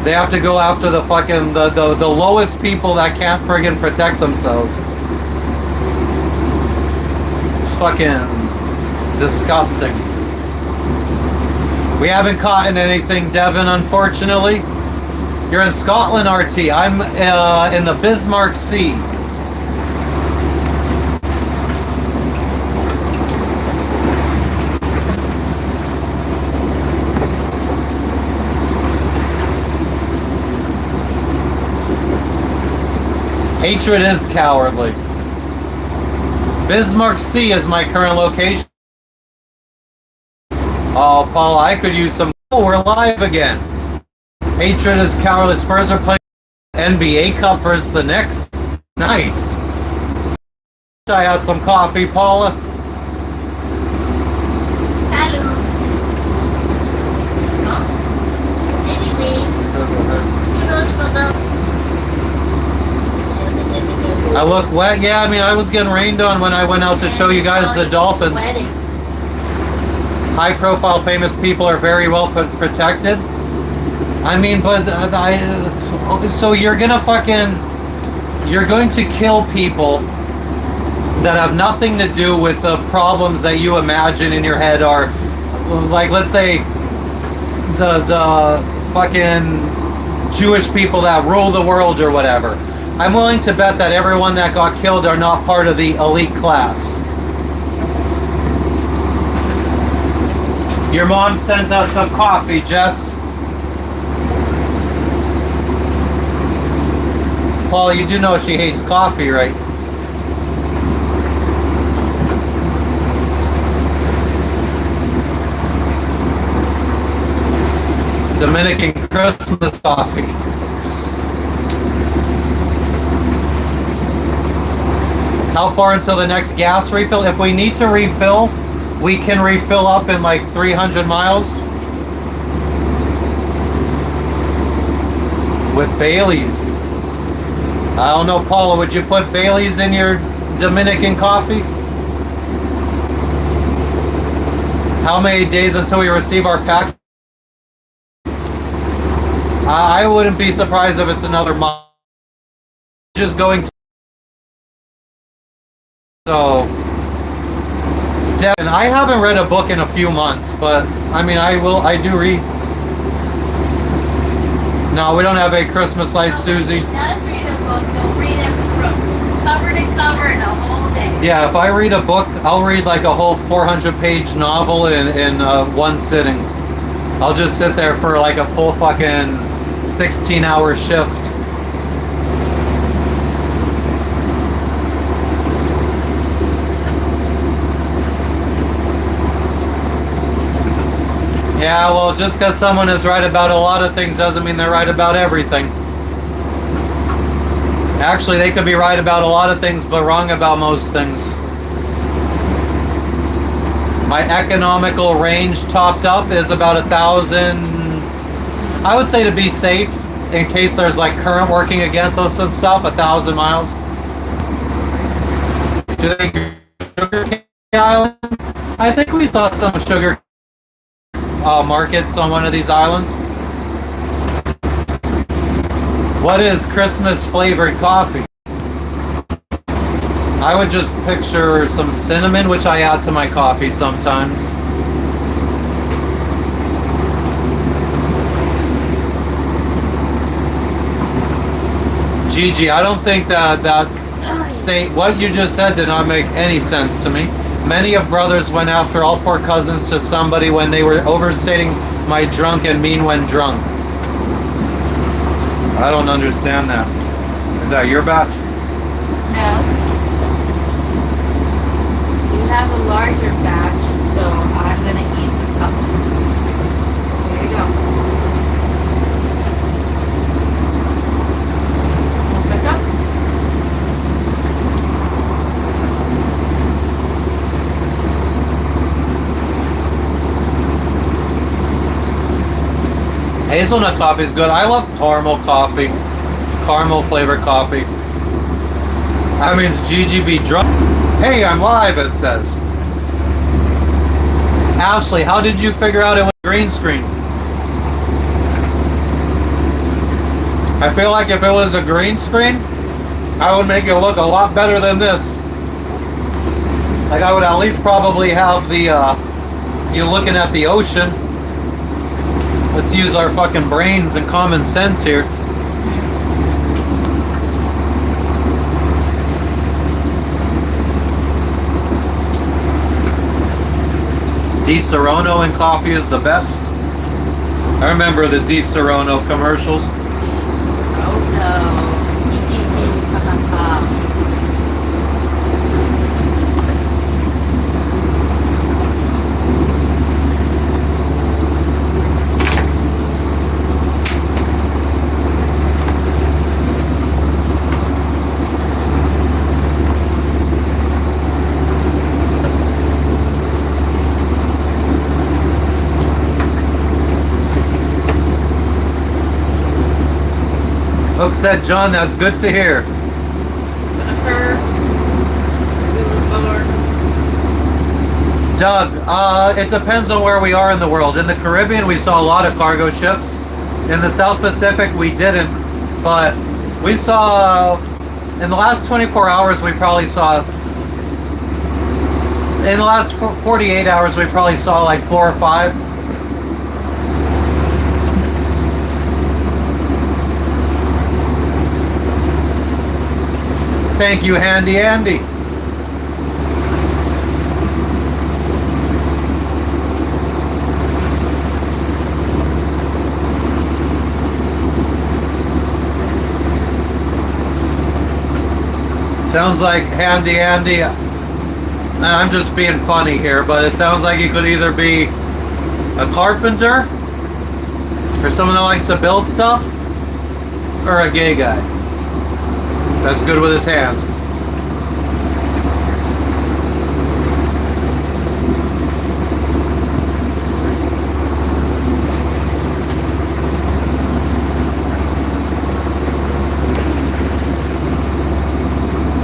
They have to go after the fucking, the lowest people that can't friggin' protect themselves. Fucking disgusting. We haven't caught in anything, Devin, unfortunately. You're in Scotland, RT. I'm in the Bismarck Sea. Hatred is cowardly. Bismarck Sea is my current location. Oh, Paul, I could use some. Oh, we're live again. Hatred is cowardly. Spurs are playing NBA Cup versus the Knicks. Nice. Try out some coffee, Paula. Hello. I look wet. Yeah, I mean, I was getting rained on when I went out to show you guys the dolphins. High-profile, famous people are very well protected. I mean, but so you're going to kill people that have nothing to do with the problems that you imagine in your head are, like, let's say, the fucking Jewish people that rule the world or whatever. I'm willing to bet that everyone that got killed are not part of the elite class. Your mom sent us some coffee, Jess. Paul, you do know she hates coffee, right? Dominican Christmas coffee. How far until the next gas refill? If we need to refill, we can refill up in like 300 miles. With Bailey's. I don't know, Paula, would you put Bailey's in your Dominican coffee? How many days until we receive our pack? I wouldn't be surprised if it's another month. Just going to... So, Devin, I haven't read a book in a few months, but I mean, I do read. No, we don't have a Christmas light, Susie. He does read a book, he'll read it from cover to cover in a whole day. Yeah, if I read a book, I'll read like a whole 400-page novel in one sitting. I'll just sit there for like a full fucking 16-hour shift. Yeah, well, just because someone is right about a lot of things doesn't mean they're right about everything. Actually, they could be right about a lot of things, but wrong about most things. My economical range topped up is about 1,000. I would say, to be safe, in case there's like current working against us and stuff, 1,000 miles. Do they sugar cane islands? I think we saw some sugar markets on one of these islands. What is Christmas flavored coffee? I would just picture some cinnamon, which I add to my coffee sometimes. Gigi, I don't think that what you just said did not make any sense to me. Many of brothers went after all 4 cousins to somebody when they were overstating my drunk and mean when drunk. I don't understand that. Is that your batch? No. You have a larger batch, so I'm gonna eat a couple. There you go. Pick up. Hazelnut coffee is good. I love caramel coffee. Caramel flavored coffee. That means Gigi be drunk. Hey, I'm live, it says. Ashley, how did you figure out it was green screen? I feel like if it was a green screen, I would make it look a lot better than this. Like I would at least probably have the, you looking at the ocean. Let's use our fucking brains and common sense here. Di Serono and coffee is the best. I remember the Di Serono commercials. Oh no. Hook said, John, that's good to hear. Jennifer. Doug, it depends on where we are in the world. In the Caribbean, we saw a lot of cargo ships. In the South Pacific, we didn't. But we saw, in the last 24 hours, we probably saw, in the last 48 hours, we probably saw like 4 or 5. Thank you, Handy Andy. Sounds like Handy Andy. I'm just being funny here, but it sounds like he could either be a carpenter or someone that likes to build stuff or a gay guy that's good with his hands.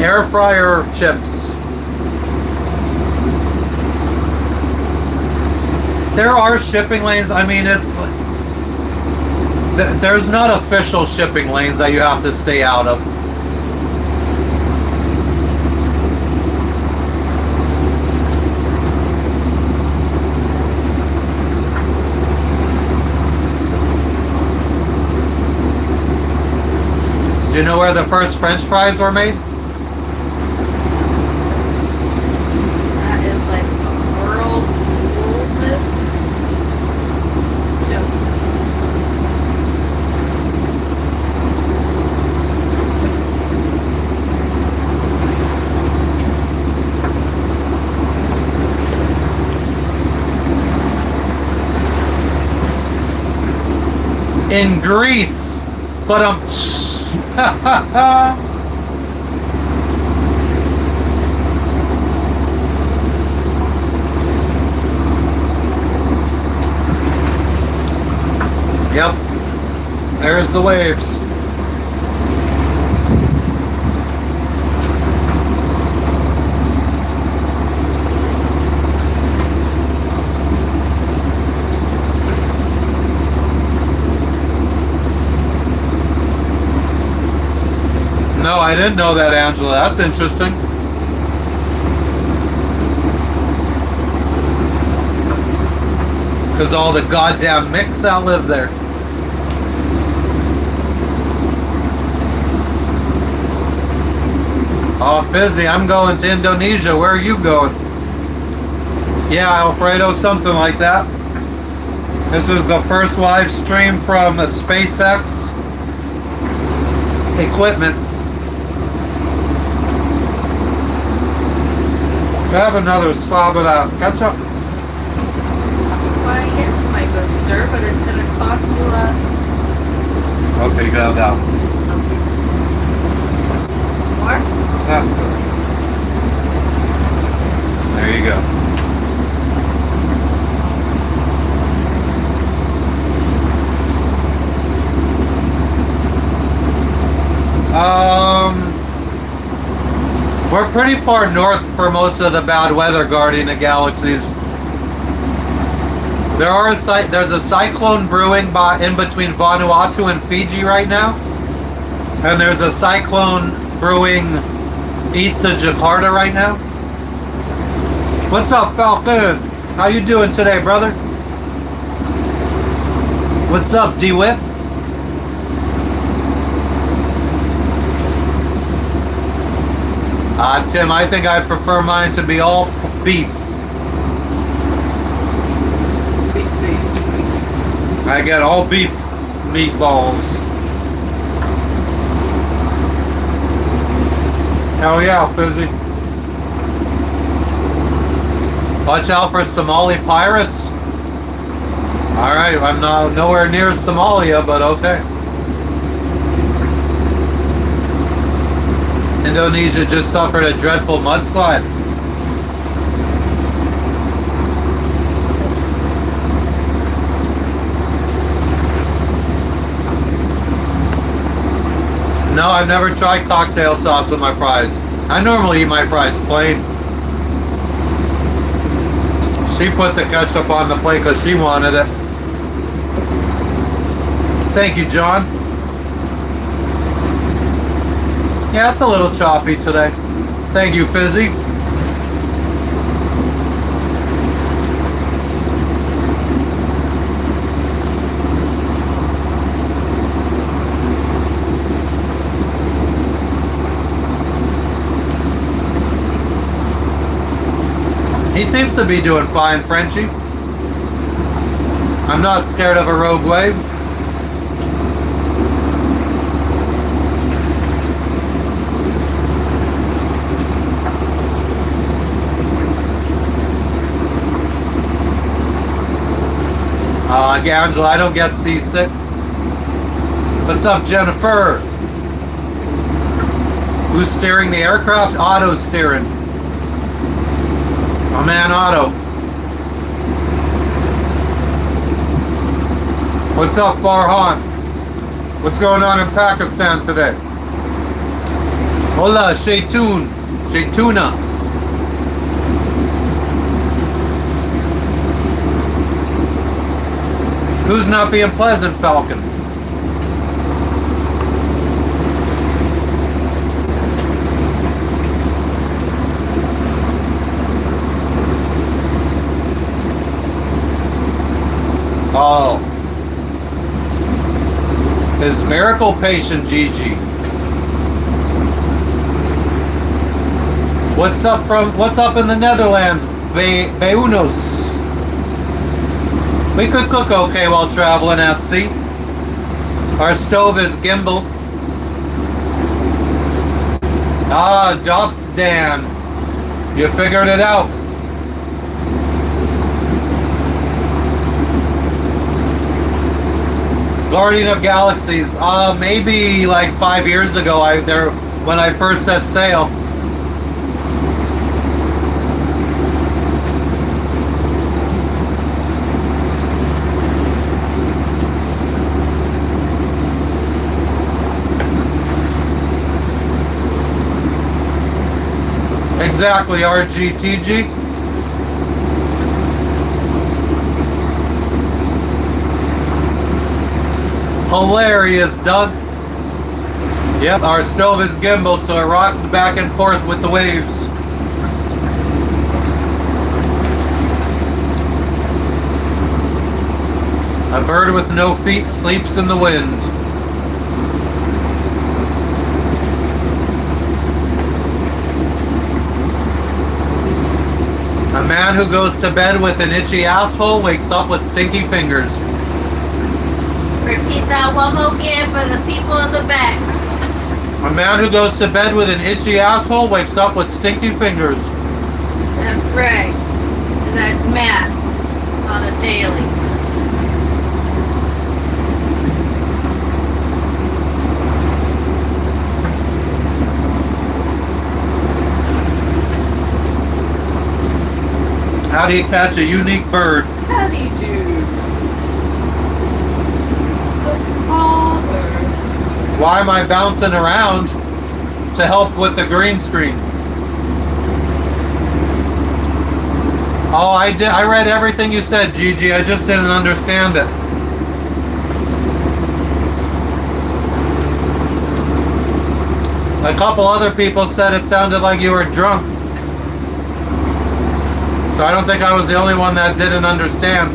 Air fryer chips. There are shipping lanes. I mean, it's there's not official shipping lanes that you have to stay out of. Do you know where the first French fries were made? That is like the world's oldest joke. In Greece, but Yep, there's the waves. No, I didn't know that, Angela. That's interesting. Because all the goddamn mix that live there. Oh, Fizzy, I'm going to Indonesia. Where are you going? Yeah, Alfredo, something like that. This is the first live stream from SpaceX equipment. Have another slob of that ketchup. Why, yes, my good sir, but it's going to cost you Okay, you got that. more. That's good. There you go. We're pretty far north for most of the bad weather Guardian of Galaxies. There's a cyclone brewing in between Vanuatu and Fiji right now. And there's a cyclone brewing east of Jakarta right now. What's up, Falcon? How you doing today, brother? What's up, D-Whip? Tim, I think I prefer mine to be all beef. I get all beef meatballs. Hell yeah, Fizzy. Watch out for Somali pirates. Alright, I'm nowhere near Somalia, but okay. Indonesia just suffered a dreadful mudslide. No, I've never tried cocktail sauce with my fries. I normally eat my fries plain. She put the ketchup on the plate because she wanted it. Thank you, John. Yeah, it's a little choppy today. Thank you, Fizzy. He seems to be doing fine, Frenchie. I'm not scared of a rogue wave. Angela, I don't get seasick. What's up, Jennifer? Who's steering the aircraft? Otto's steering. My man Otto. What's up, Farhan? What's going on in Pakistan today? Hola, Shaytuna. Who's not being pleasant, Falcon? Oh. His miracle patient, Gigi. What's up in the Netherlands, Beunos? We could cook okay while traveling at sea. Our stove is gimbaled. Ah, dumped, Dan. You figured it out. Guardian of Galaxies. Maybe like 5 years ago. When I first set sail. Exactly, RGTG. Hilarious, Doug. Yep, our stove is gimbaled, so it rocks back and forth with the waves. A bird with no feet sleeps in the wind. A man who goes to bed with an itchy asshole wakes up with stinky fingers. Repeat that one more again for the people in the back. A man who goes to bed with an itchy asshole wakes up with stinky fingers. That's right. And that's Matt on a daily. How do you catch a unique bird? How do you do? The father. Why am I bouncing around to help with the green screen? Oh, I did. I read everything you said, Gigi. I just didn't understand it. A couple other people said it sounded like you were drunk. So I don't think I was the only one that didn't understand.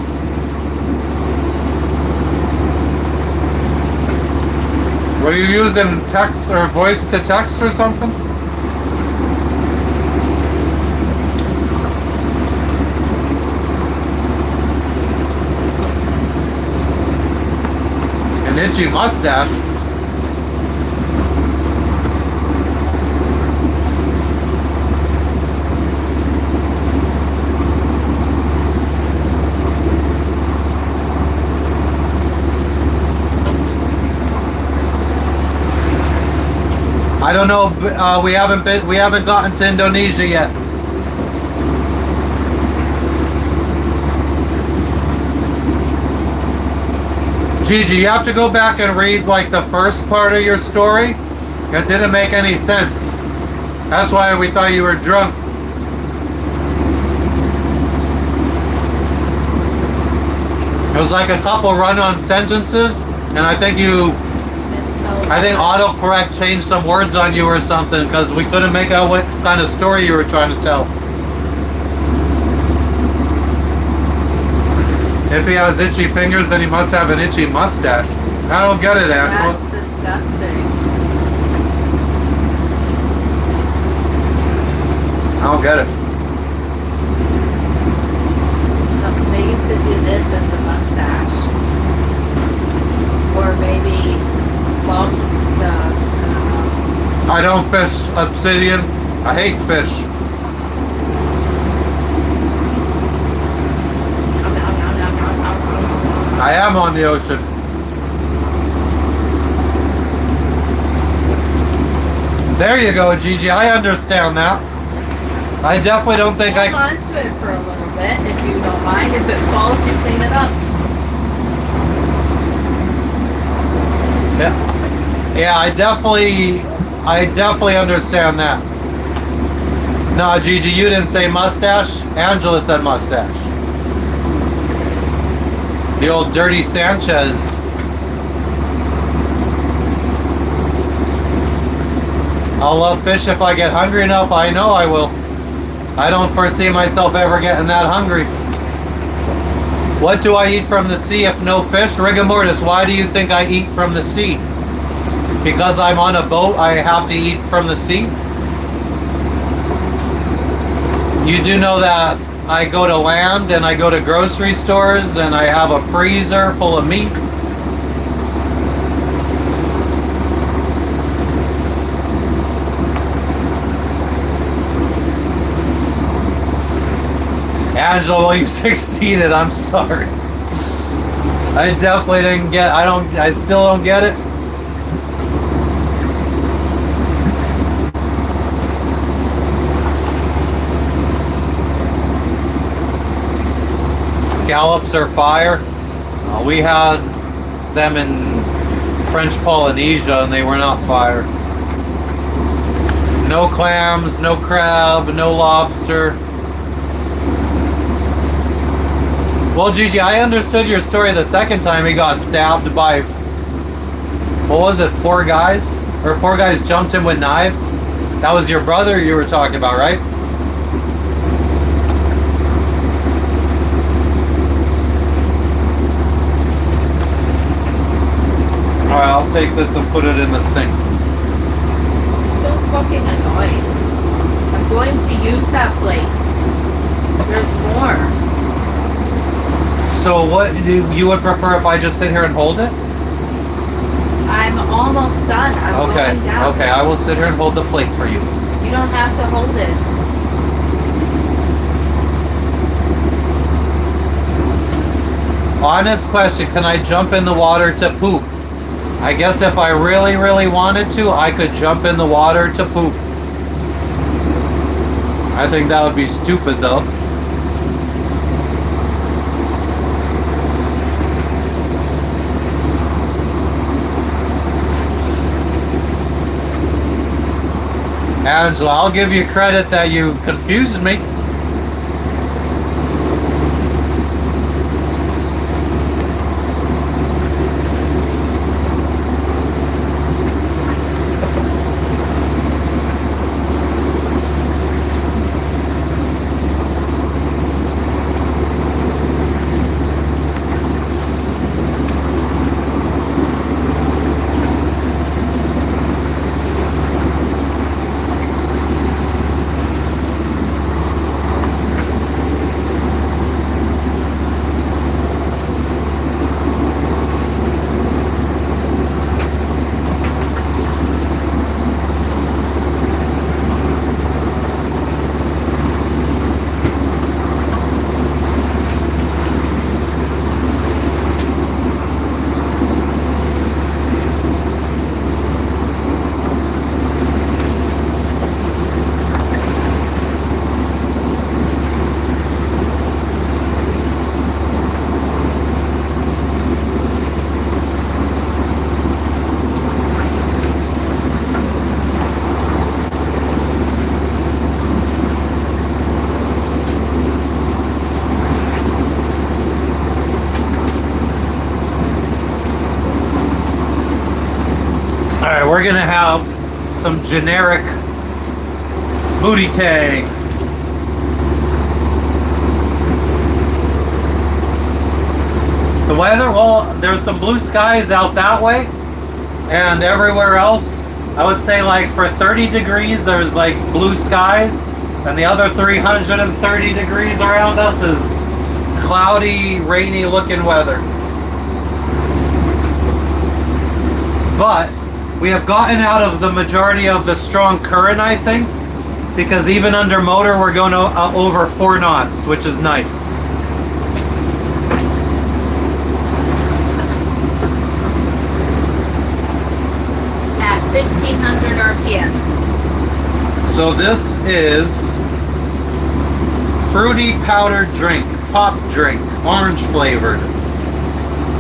Were you using text or voice to text or something? An itchy mustache. I don't know. We haven't gotten to Indonesia yet. Gigi, you have to go back and read like the first part of your story It didn't make any sense. That's why we thought you were drunk. It was like a couple run-on sentences, and I think autocorrect changed some words on you or something because we couldn't make out what kind of story you were trying to tell. If he has itchy fingers, then he must have an itchy mustache. I don't get it, Angela. That's disgusting. I don't get it. They used to do this as a mustache. Or maybe bump the... I don't fish obsidian. I hate fish. I am on the ocean. There you go, Gigi. I understand that. I definitely don't think Hold on to it for a little bit, if you don't mind. If it falls, you clean it up. Yeah, I definitely understand that. No, Gigi, you didn't say mustache. Angela said mustache. The old dirty Sanchez. I'll love fish if I get hungry enough. I know I will. I don't foresee myself ever getting that hungry. What do I eat from the sea if no fish? Rigor mortis, why do you think I eat from the sea? Because I'm on a boat, I have to eat from the sea? You do know that I go to land and I go to grocery stores and I have a freezer full of meat. Angela, well, you succeeded. I'm sorry. I definitely didn't get. I still don't get it. Scallops are fire. We had them in French Polynesia and they were not fire. No clams, no crab, no lobster. Well, Gigi, I understood your story the second time he got stabbed by, what was it, 4 guys? Or 4 guys jumped him with knives? That was your brother you were talking about, right? Alright, I'll take this and put it in the sink. So fucking annoying. I'm going to use that plate. There's more. So what you would prefer if I just sit here and hold it? I'm almost done. I'm going down. Okay, I will sit here and hold the plate for you. You don't have to hold it. Honest question, can I jump in the water to poop? I guess if I really, really wanted to, I could jump in the water to poop. I think that would be stupid though. Angela, I'll give you credit that you confused me. we're gonna have some generic booty tang. The weather, well, there's some blue skies out that way, and everywhere else, I would say like for 30 degrees, there's like blue skies, and the other 330 degrees around us is cloudy, rainy looking weather. But we have gotten out of the majority of the strong current, I think, because even under motor, we're going over 4 knots, which is nice. At 1500 RPMs. So this is fruity powdered drink, pop drink, orange flavored.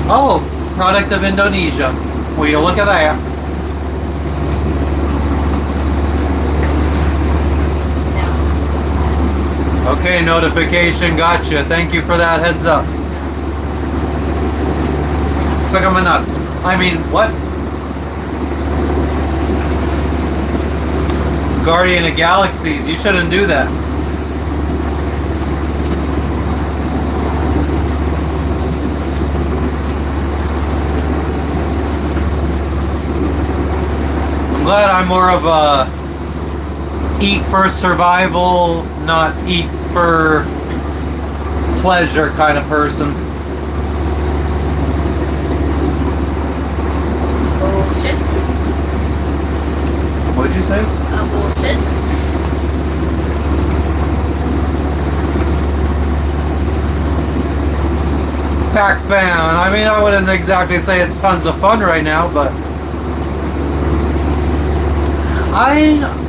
Oh, product of Indonesia. Will you look at that? Okay, notification, gotcha. Thank you for that heads up. Stuck on my nuts. I mean, what? Guardian of Galaxies, you shouldn't do that. I'm glad I'm more of a eat for survival, not eat for pleasure kind of person. Bullshit. What did you say? Bullshit. Pack fan. I mean, I wouldn't exactly say it's tons of fun right now, but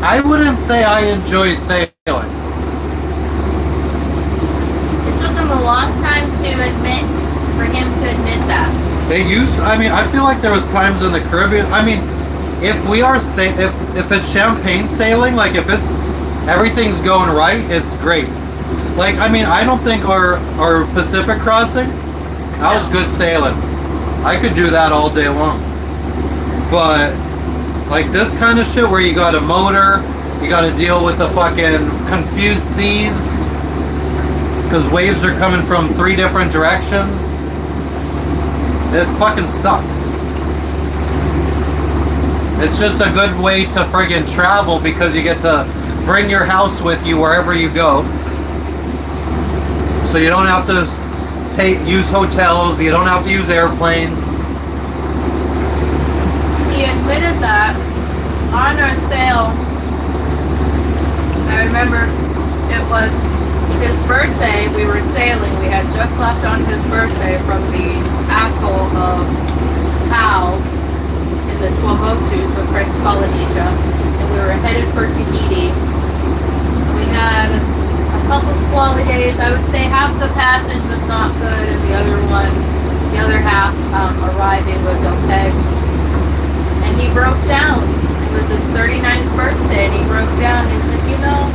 I wouldn't say I enjoy sailing. It took him a long time for him to admit that. I mean, I feel like there was times in the Caribbean. I mean, if we are if it's champagne sailing, like if it's everything's going right, it's great. Like, I mean, I don't think our Pacific crossing, that was good sailing. I could do that all day long. But like this kind of shit where you got a motor, you got to deal with the fucking confused seas because waves are coming from 3 different directions. It fucking sucks. It's just a good way to friggin' travel because you get to bring your house with you wherever you go. So you don't have to use hotels, you don't have to use airplanes. He admitted that on our sail. I remember it was his birthday. We were sailing. We had just left on his birthday from the atoll of Pau in the Tuamotu, so French Polynesia, and we were headed for Tahiti. We had a couple squally days. I would say half the passage was not good, and the other half arriving was okay. And he broke down. It was his 39th birthday, and he broke down. He said, "You know,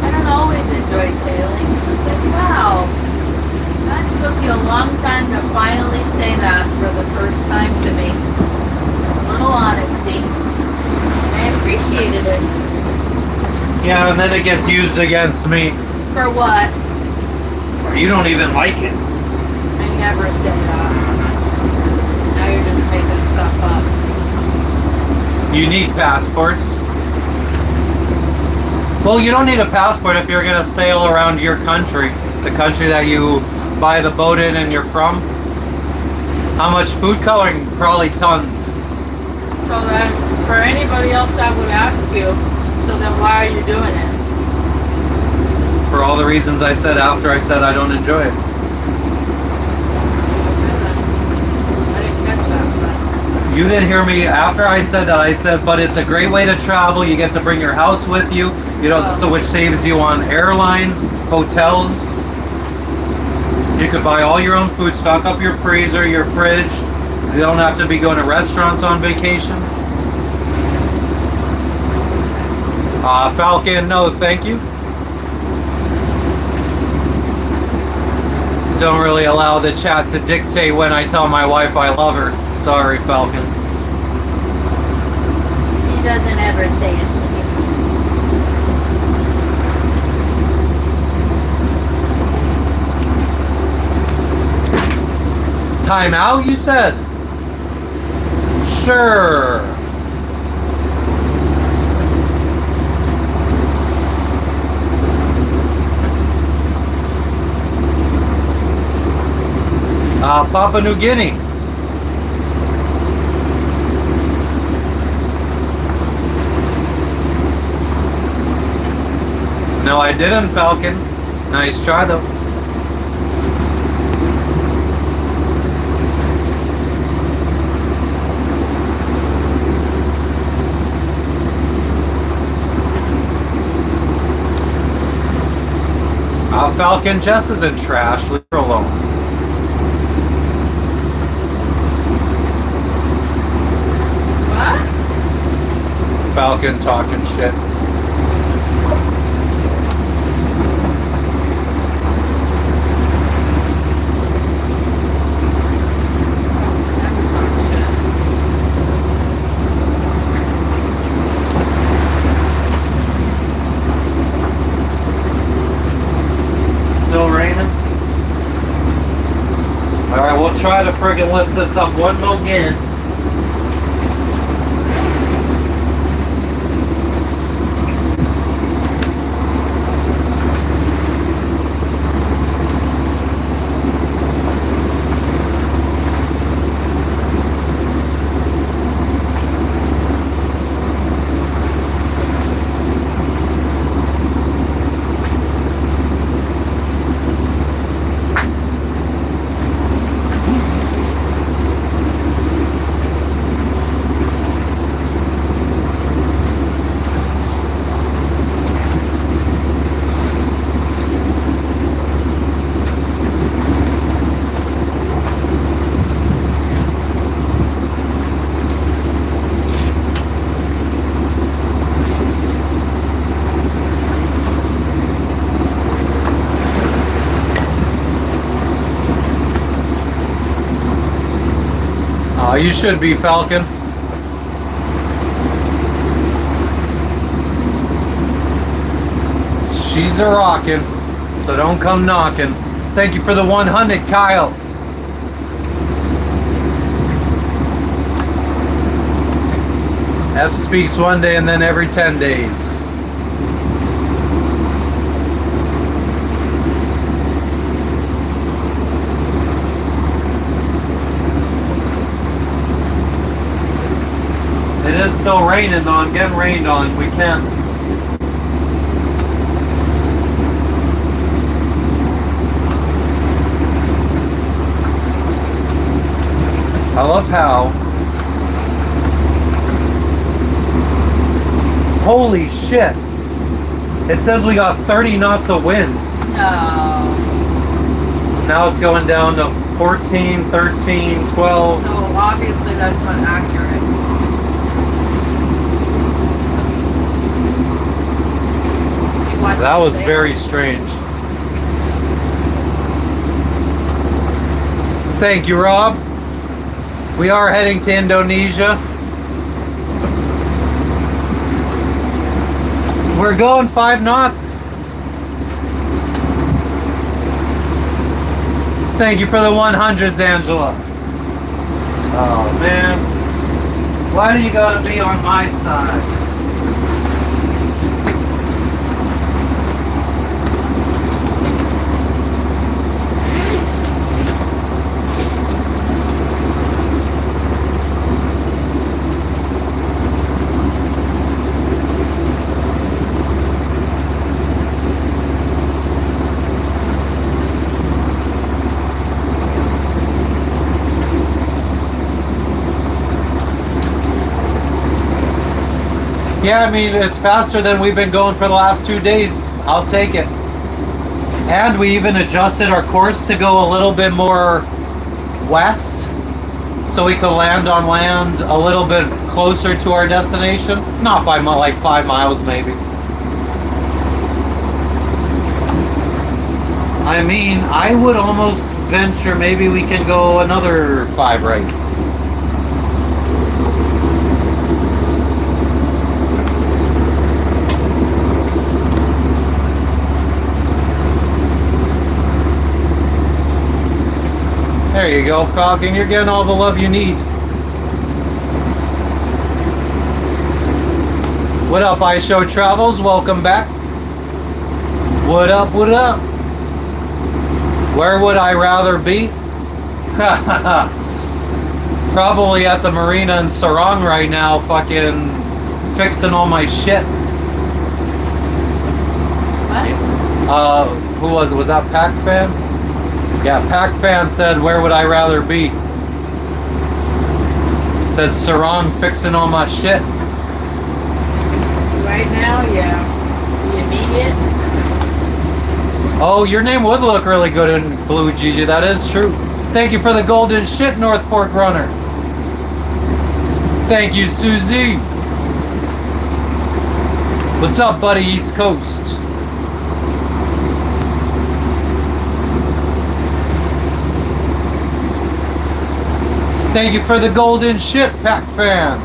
I don't always enjoy sailing." I said, "Wow, that took you a long time to finally say that for the first time to me." A little honesty. I appreciated it. Yeah, and then it gets used against me. For what? Or you don't even like it. I never said that. Now you're just making stuff up. You need passports. Well, you don't need a passport if you're gonna sail around your country, the country that you buy the boat in and you're from. How much food coloring? Probably tons. So then, for anybody else that would ask you, so then why are you doing it? For all the reasons I said after I said I don't enjoy it. I didn't get that. You didn't hear me after I said that. I said, but it's a great way to travel. You get to bring your house with you. You know, so which saves you on airlines, hotels. You could buy all your own food, stock up your freezer, your fridge. You don't have to be going to restaurants on vacation. Falcon, no, thank you. Don't really allow the chat to dictate when I tell my wife I love her. Sorry, Falcon. doesn't ever say it to me. Time out, you said? Sure. Papua New Guinea. No, I didn't, Falcon. Nice try, though. Falcon, Jess isn't trash. Leave her alone. What? Falcon talking shit. Still raining? Alright, we'll try to friggin' lift this up one more again. You should be, Falcon. She's a rockin', so don't come knocking. Thank you for the 100, Kyle. F speaks one day and then every 10 days. It is still raining though, I'm getting rained on. We can't. I love how. Holy shit. It says we got 30 knots of wind. No. Now it's going down to 14, 13, 12. So obviously that's not accurate. That was very strange. Thank you, Rob. We are heading to Indonesia. We're going 5 knots. Thank you for the 100s, Angela. Oh, man. Why do you gotta be on my side? Yeah, I mean, it's faster than we've been going for the last 2 days. I'll take it. And we even adjusted our course to go a little bit more west so we could land on land a little bit closer to our destination. Not by like 5 miles maybe. I mean, I would almost venture maybe we can go another 5 right. There you go, Falcon. You're getting all the love you need. What up, iShow Travels? Welcome back. What up, what up? Where would I rather be? Probably at the marina in Sarong right now, fucking fixing all my shit. What? Who was it? Was that Pac Fan? Yeah, Pac Fan said, where would I rather be? Said Sarong fixing all my shit. Right now, yeah. The immediate. Oh, your name would look really good in blue, Gigi. That is true. Thank you for the golden shit, North Fork Runner. Thank you, Susie. What's up, buddy, East Coast? Thank you for the golden shit, Pac Fan.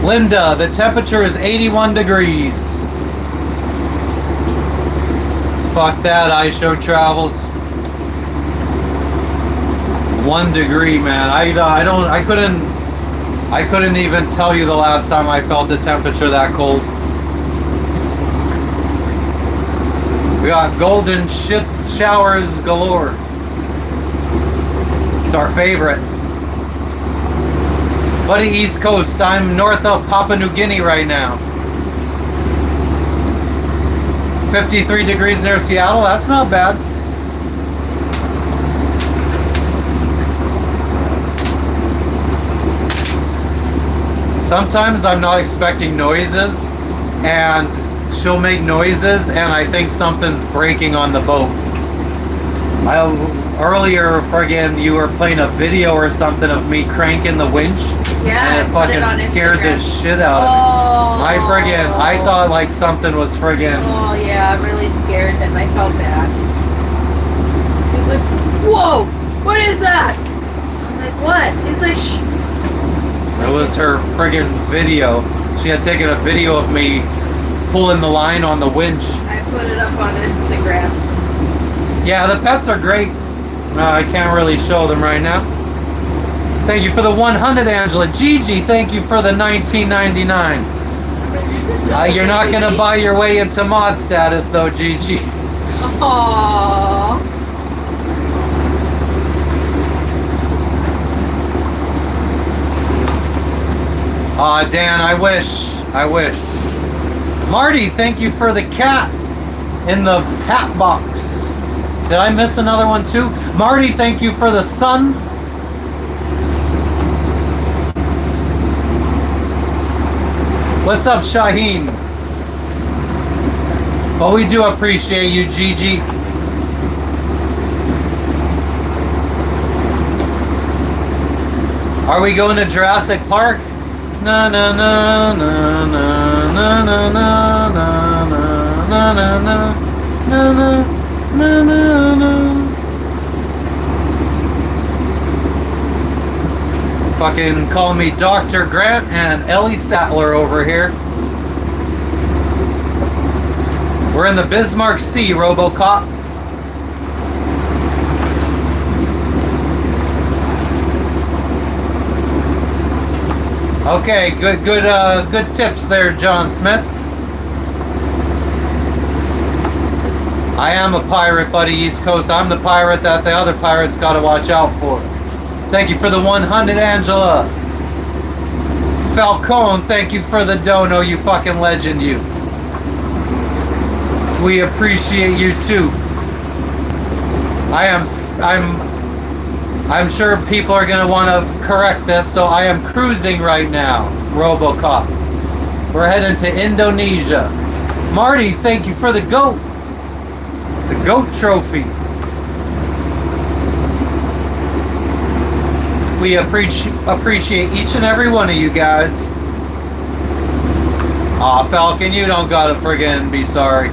Linda, the temperature is 81 degrees. Fuck that, iShow Travels. 1 degree, man. I couldn't even tell you the last time I felt a temperature that cold. We got golden shits showers galore. It's our favorite. Buddy, East Coast. I'm north of Papua New Guinea right now. 53 degrees near Seattle. That's not bad. Sometimes I'm not expecting noises, and she'll make noises, and I think something's breaking on the boat. Earlier, friggin', you were playing a video or something of me cranking the winch. Yeah, And it fucking scared the shit out of me. I thought like something was friggin'. Oh yeah, I'm really scared that I felt bad. He's like, whoa, what is that? I'm like, what? He's like, shh. It was her friggin' video. She had taken a video of me pulling the line on the winch. I put it up on Instagram. Yeah, the pets are great. I can't really show them right now. Thank you for the 100, Angela. Gigi, thank you for the 1999. You're not going to buy your way into mod status, though, Gigi. Aww. Aw, Dan, I wish. Marty, thank you for the cat in the hat box. Did I miss another one, too? Marty, thank you for the sun. What's up, Shaheen? Well, we do appreciate you, Gigi. Are we going to Jurassic Park? Na na na na na na na na na na na na na na na. Fucking call me Dr. Grant and Ellie Sattler over here. We're in the Bismarck Sea, RoboCop. Okay, good tips there, John Smith. I am a pirate, buddy, East Coast. I'm the pirate that the other pirates gotta watch out for. Thank you for the 100, Angela. Falcone, thank you for the dono, you fucking legend, you. We appreciate you too. I'm sure people are gonna want to correct this, so I am cruising right now, RoboCop. We're heading to Indonesia. Marty, thank you for the goat. The goat trophy. We appreciate each and every one of you guys. Aw, Falcon, you don't gotta friggin' be sorry.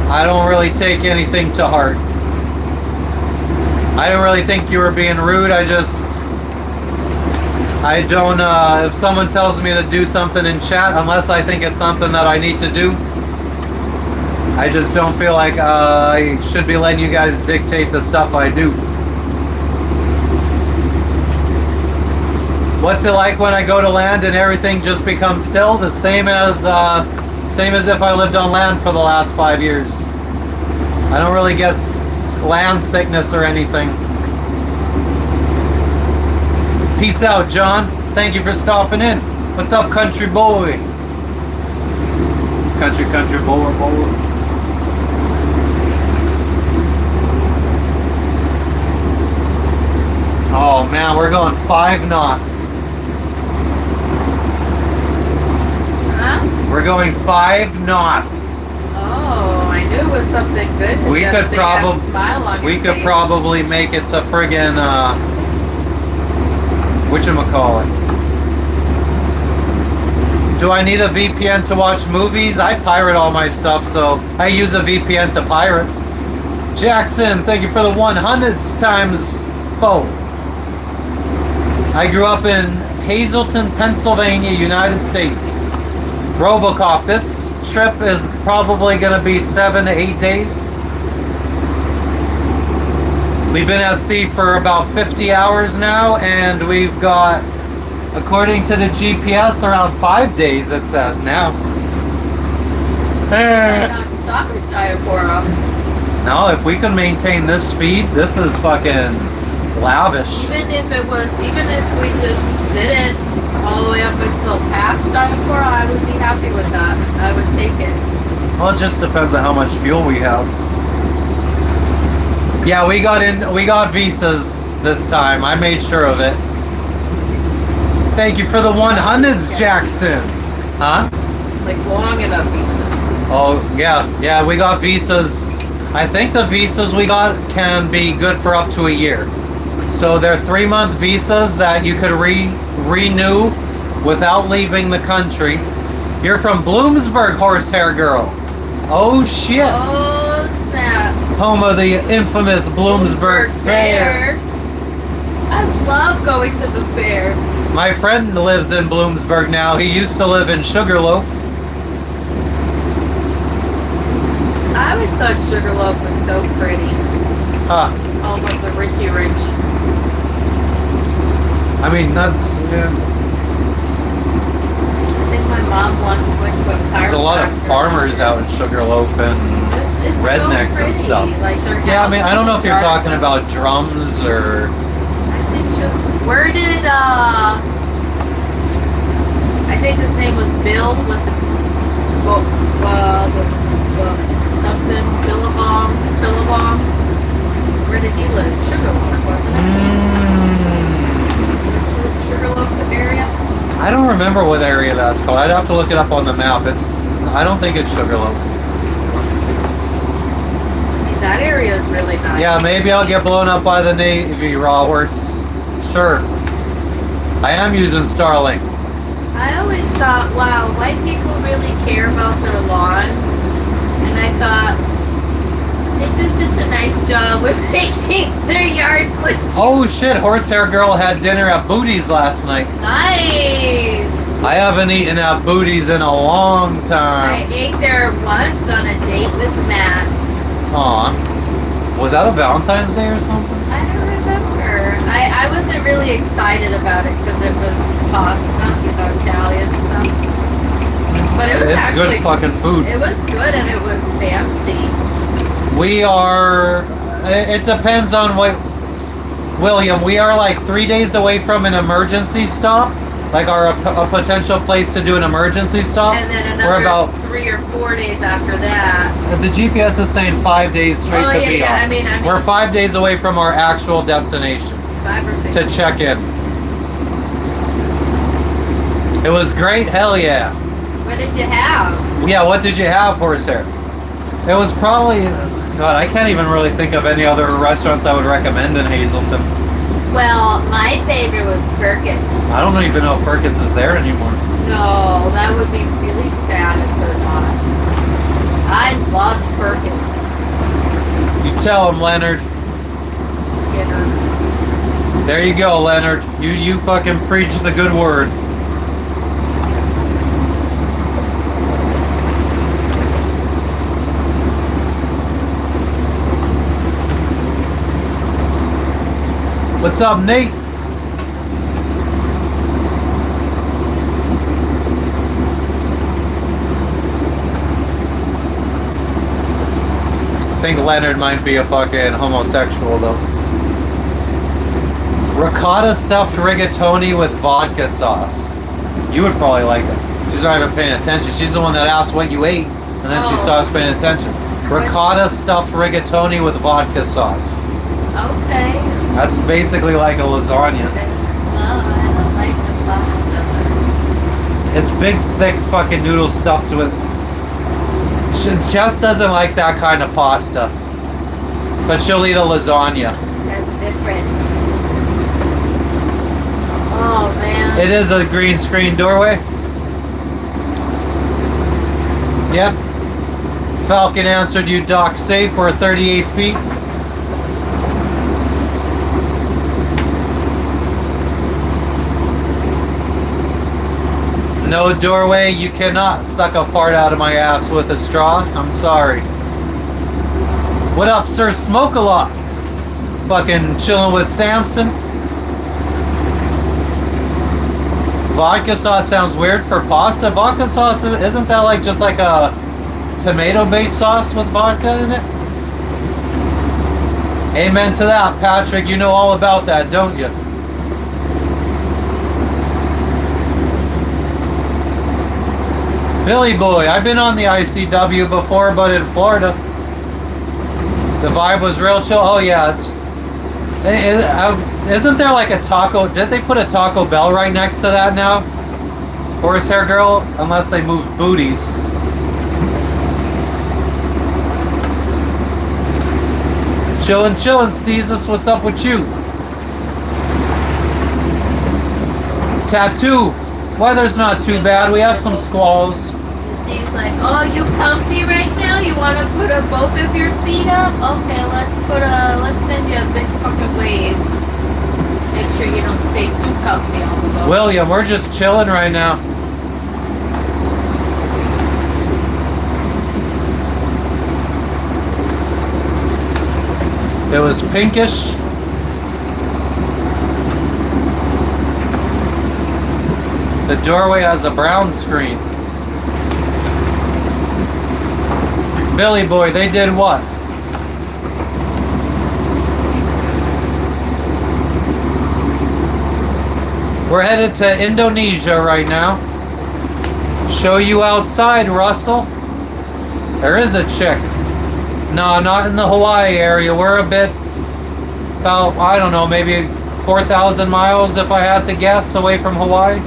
I don't really take anything to heart. I don't really think you were being rude. I don't, if someone tells me to do something in chat, unless I think it's something that I need to do, I just don't feel like I should be letting you guys dictate the stuff I do. What's it like when I go to land and everything just becomes still? The same as if I lived on land for the last 5 years. I don't really get land sickness or anything. Peace out, John. Thank you for stopping in. What's up, country boy? Country boy. Oh man, we're going 5 knots. Huh? We're going 5 knots. Oh, I knew it was something good. We could probably probably make it to friggin' whatchamacallit. Do I need a VPN to watch movies? I pirate all my stuff, so I use a VPN to pirate. Jackson, thank you for the 100s times 4. I grew up in Hazleton, Pennsylvania, United States. Robocop, this trip is probably going to be 7 to 8 days. We've been at sea for about 50 hours now, and we've got, according to the GPS, around 5 days, it says now. not stop at Jayapura. No, if we can maintain this speed, this is fucking lavish. Even if we just did it all the way up until past Jayapura, I would be happy with that. I would take it. Well, it just depends on how much fuel we have. Yeah, we got visas this time. I made sure of it. Thank you for the 100s, Jackson. Huh? Like long enough visas. Oh, yeah, we got visas. I think the visas we got can be good for up to a year. So they're 3-month visas that you could renew without leaving the country. You're from Bloomsburg, Horsehair Girl. Oh shit. Oh snap. Home of the infamous Bloomsburg Fair. I love going to the fair. My friend lives in Bloomsburg now. He used to live in Sugarloaf. I always thought Sugarloaf was so pretty. Huh. All of the Richie Rich. I mean, that's, yeah. I think my mom once went to a chiropractor. There's a lot of farmers out in Sugarloaf and It's rednecks so and pretty. stuff. Like their Yeah, I mean, I don't know if you're houses talking and about drums or... I think where did I think his name was Bill with the something Billabong. Where did he live? Sugarloaf, wasn't it? Sugarloaf area? I don't remember what area that's called. I'd have to look it up on the map. I don't think it's Sugarloaf. I mean, that area is really nice. Yeah, maybe I'll get blown up by the Navy, Roberts. Sure. I am using Starlink. I always thought, wow, white people really care about their lawns. And I thought, they do such a nice job with making their yards look Oh shit, Horsehair Girl had dinner at Booty's last night. nice. I haven't eaten at Booty's in a long I time. ate there once on a date with Matt. Aw. Was that a Valentine's Day or something? I don't remember. I wasn't really excited about it because it was pasta, Italian stuff. But it was It's actually good fucking food. It was good and it was fancy. We are... It depends on what... William, we are like 3 days away from an emergency stop. Like a potential place to do an emergency stop. And then We're another about... 3 or 4 days after that. The GPS is saying 5 days straight Oh, to yeah, be yeah, on. I mean, We're 5 days away from our actual destination 5 or 6. to check in. It was great, hell yeah. What did you have? Yeah, what did you have, Horsehair? It was probably... God, I can't even really think of any other restaurants I would recommend in Hazleton. Well, my favorite was Perkins. I don't even know if Perkins is there anymore. No, that would be really sad if they're not. I loved Perkins. You tell him, Leonard. Skinner. There you go, Leonard. You fucking preach the good word. What's up, Nate? I think Leonard might be a fucking homosexual though. Ricotta stuffed rigatoni with vodka sauce. You would probably like it. She's not even paying attention. She's the one that asked what you ate, and then she stops paying attention. Ricotta stuffed rigatoni with vodka sauce. Okay. That's basically like a lasagna. I don't like the pasta. It's big, thick fucking noodle stuffed with... Jess doesn't like that kind of pasta. But she'll eat a lasagna. That's different. Oh, man. It is a green screen doorway. Yep. Falcon answered you, dock safe. We're 38 feet. No doorway, you cannot suck a fart out of my ass with a straw. I'm sorry. What up, Sir Smoke a Lot? Fucking chilling with Samson. Vodka sauce sounds weird for pasta. Vodka sauce, isn't that like just like a tomato-based sauce with vodka in it? Amen to that, Patrick. You know all about that, don't you? Billy Boy, I've been on the ICW before, but in Florida. The vibe was real chill. Oh yeah, isn't there like a taco? Did they put a Taco Bell right next to that now? Horsehair Girl, unless they moved booties. Chillin', Steezus, what's up with you? Tattoo, weather's not too bad. We have some squalls. Steve's like, oh, you comfy right now? You want to put both of your feet up? Okay, let's send you a big fucking wave. Make sure you don't stay too comfy on the boat. William, we're just chilling right now. It was pinkish. The doorway has a brown screen. Billy Boy, they did what? We're headed to Indonesia right now. Show you outside, Russell. There is a chick. No, not in the Hawaii area. We're a bit, about, I don't know, maybe 4,000 miles if I had to guess away from Hawaii.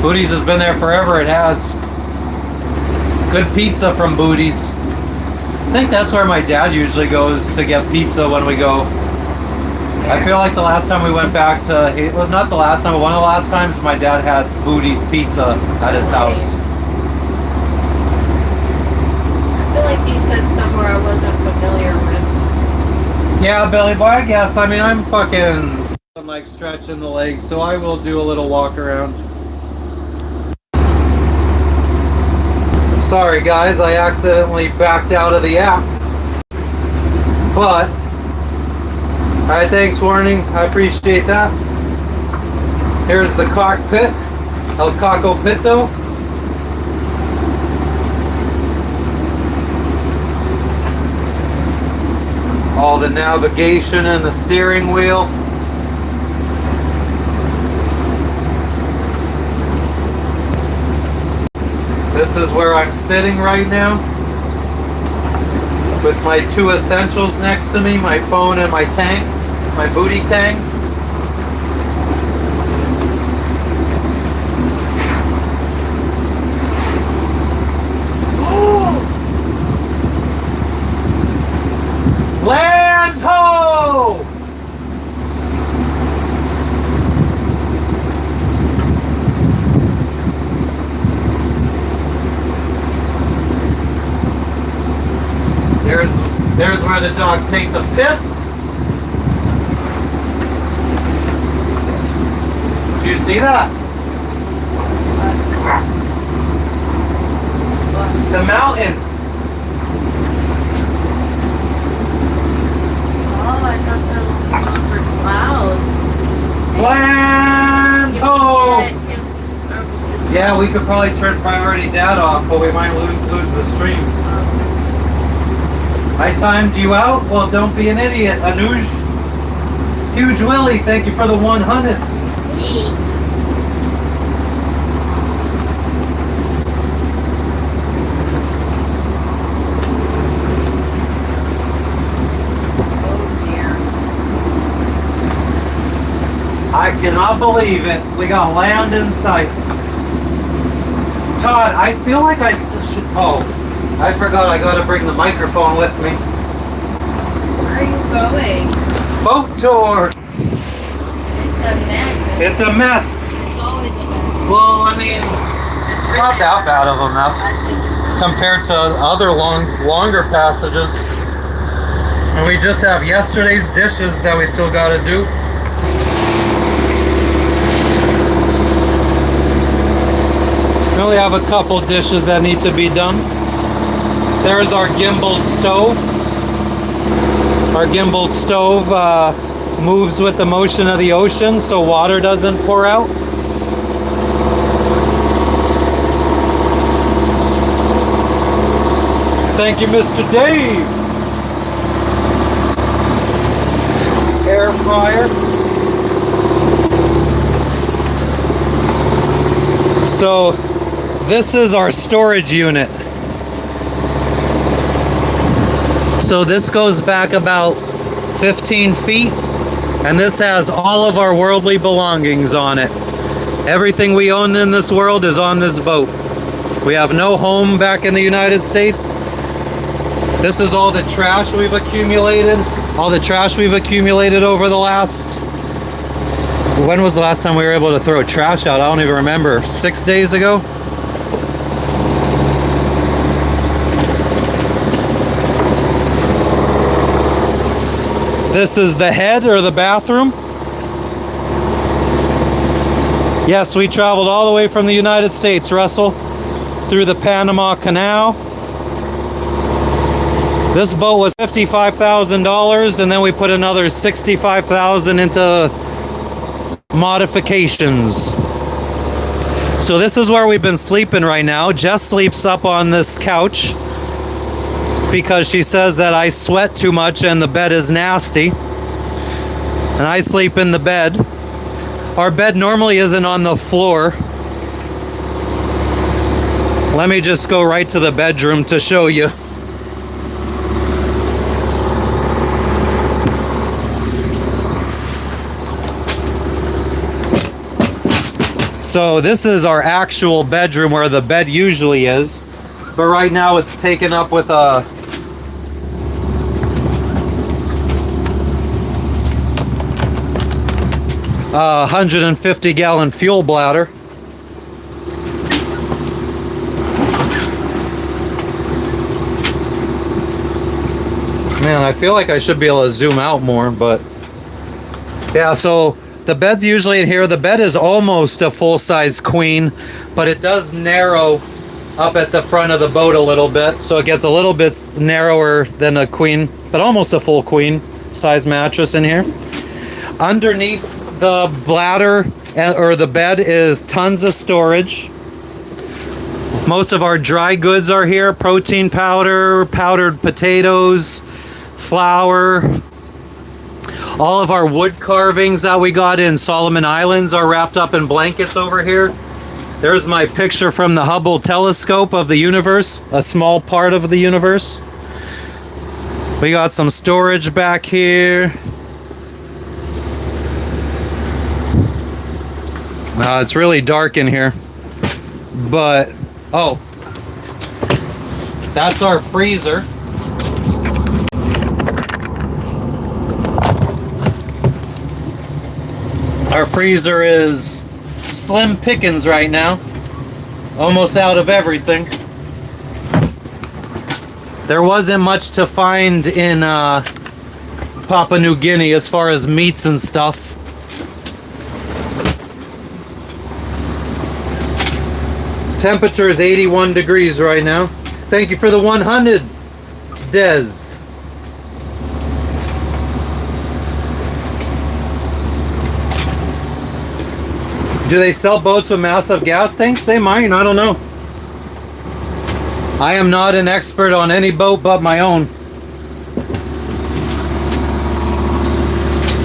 Booties has been there forever, it has. Good pizza from Booties. I think that's where my dad usually goes to get pizza when we go. I feel like the last time we went back to, well, not the last time, but one of the last times my dad had Booties pizza at his house. I feel like he said somewhere I wasn't familiar with. Yeah, Billy Boy, I guess. I mean, I'm fucking like stretching the legs, so I will do a little walk around. Sorry guys, I accidentally backed out of the app. But, alright, thanks warning, I appreciate that. Here's the cockpit, El Cockpito. All the navigation and the steering wheel. This is where I'm sitting right now with my two essentials next to me, my phone and my tank, my booty tank. Land ho! There's where the dog takes a piss. Do you see that? The mountain. Oh, I thought those were Yeah, we could probably turn priority data off, but we might lose the stream. I timed you out? Well, don't be an idiot, Anuj. Huge Willie, thank you for the 100s. I cannot believe it. We got land in sight. Todd, I feel like I still should... Oh, I forgot I gotta bring the microphone with me. Where are you going? Boat tour. It's a mess. It's a mess. It's always a mess. Well, I mean, it's not that bad of a mess compared to other longer passages. And we just have yesterday's dishes that we still gotta do. We only have a couple dishes that need to be done. There's our gimbaled stove. Our gimbaled stove moves with the motion of the ocean, so water doesn't pour out. Thank you, Mr. Dave. Air fryer. So this is our storage unit. So this goes back about 15 feet, and this has all of our worldly belongings on it. Everything we own in this world is on this boat. We have no home back in the United States. This is all the trash we've accumulated. All the trash we've accumulated over the last... When was the last time we were able to throw trash out? I don't even remember. 6 days ago? This is the head or the bathroom. Yes, we traveled all the way from the United States, Russell, through the Panama Canal. This boat was $55,000, and then we put another $65,000 into modifications. So this is where we've been sleeping right now. Jess sleeps up on this couch because she says that I sweat too much and the bed is nasty. And I sleep in the bed. Our bed normally isn't on the floor. Let me just go right to the bedroom to show you. So this is our actual bedroom where the bed usually is. But right now it's taken up with a 150-gallon fuel bladder. Man, I feel like I should be able to zoom out more, but yeah, so the bed's usually in here. The bed is almost a full-size queen, but it does narrow up at the front of the boat a little bit, so it gets a little bit narrower than a queen, but almost a full queen size mattress in here. Underneath the bladder or the bed is tons of storage. Most of our dry goods are here: protein powder, powdered potatoes, flour. All of our wood carvings that we got in Solomon Islands are wrapped up in blankets over here. There's my picture from the Hubble telescope of the universe, a small part of the universe. We got some storage back here. It's really dark in here, but oh, that's our freezer. Our freezer is slim pickings right now, almost out of everything. There wasn't much to find in Papua New Guinea as far as meats and stuff. Temperature is 81 degrees right now. Thank you for the 100, Des. Do they sell boats with massive gas tanks? They might, I don't know. I am not an expert on any boat but my own.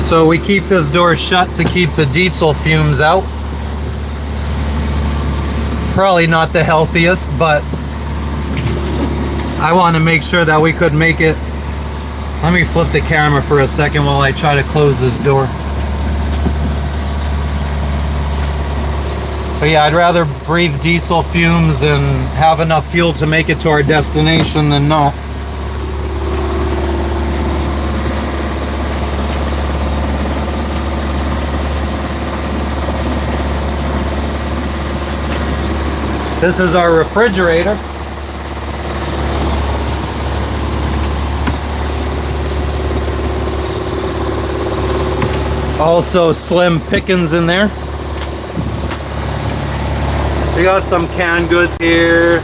So we keep this door shut to keep the diesel fumes out. Probably not the healthiest, but I want to make sure that we could make it. Let me flip the camera for a second while I try to close this door. But yeah, I'd rather breathe diesel fumes and have enough fuel to make it to our destination than not. This is our refrigerator. Also slim pickings in there. We got some canned goods here.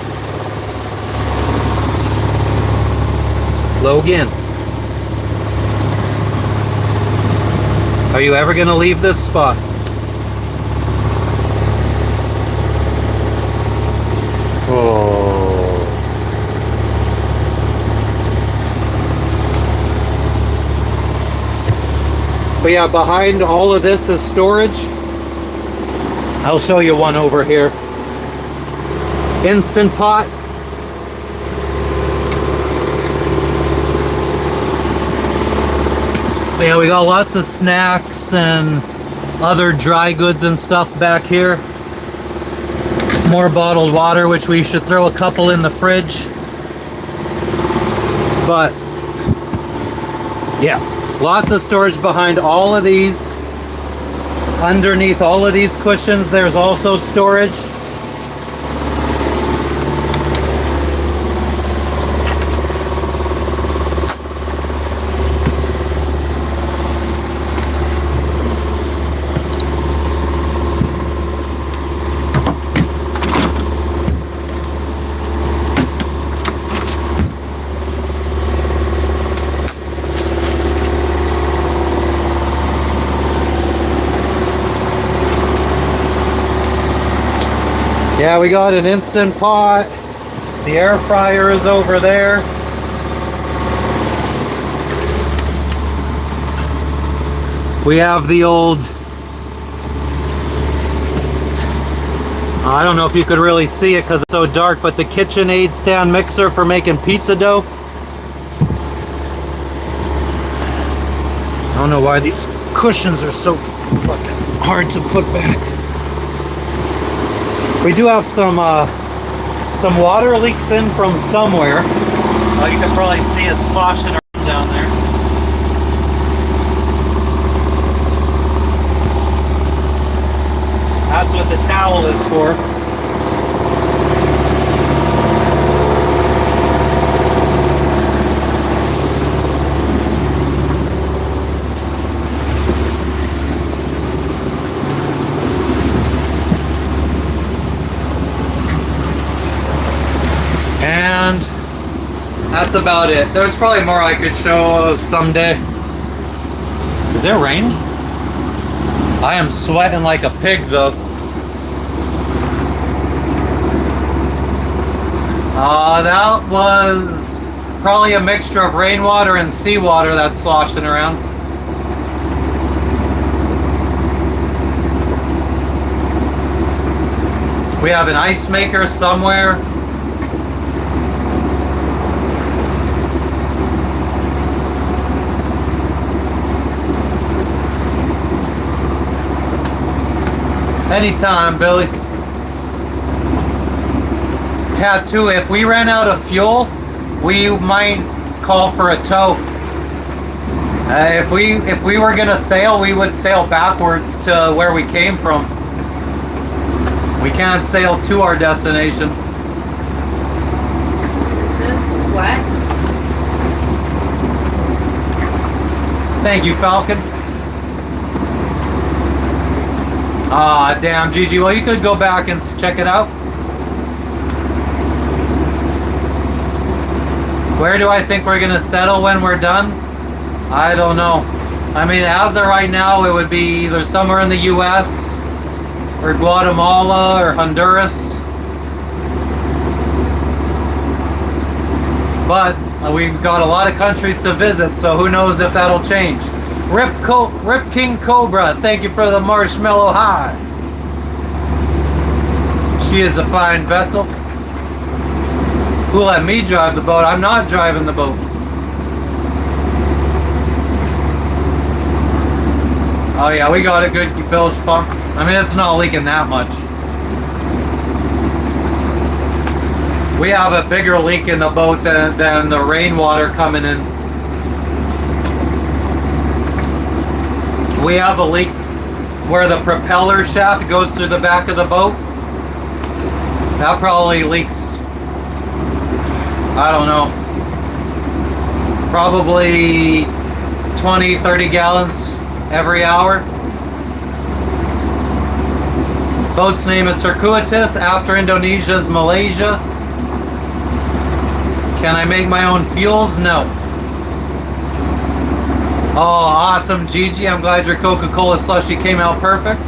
Logan, are you ever gonna leave this spot? Oh. But yeah, behind all of this is storage. I'll show you one over here. Instant pot. But yeah, we got lots of snacks and other dry goods and stuff back here. More bottled water, which we should throw a couple in the fridge. But yeah, lots of storage behind all of these. Underneath all of these cushions, there's also storage. Yeah, we got an Instant Pot. The air fryer is over there. We have the old, I don't know if you could really see it because it's so dark, but the KitchenAid stand mixer for making pizza dough. I don't know why these cushions are so fucking hard to put back. We do have some water leaks in from somewhere. You can probably see it sloshing around down there. That's what the towel is for. And that's about it. There's probably more I could show someday. Is there rain? I am sweating like a pig though. That was probably a mixture of rainwater and seawater that's sloshing around. We have an ice maker somewhere. Anytime, Billy. Tattoo, if we ran out of fuel, we might call for a tow. If we were gonna sail, we would sail backwards to where we came from. We can't sail to our destination. This is sweat. Thank you, Falcon. Ah, damn, Gigi. Well, you could go back and check it out. Where do I think we're gonna settle when we're done? I don't know. I mean, as of right now, it would be either somewhere in the U.S. or Guatemala or Honduras. But we've got a lot of countries to visit, so who knows if that'll change. Rip King Cobra, thank you for the marshmallow high. She is a fine vessel. Who let me drive the boat? I'm not driving the boat. Oh yeah, we got a good bilge pump. I mean, it's not leaking that much. We have a bigger leak in the boat than the rainwater coming in. We have a leak where the propeller shaft goes through the back of the boat. That probably leaks, I don't know, probably 20-30 gallons every hour. Boat's name is Circuitous, after Indonesia's Malaysia. Can I make my own fuels? No. Oh, awesome, Gigi. I'm glad your Coca-Cola slushie came out perfect.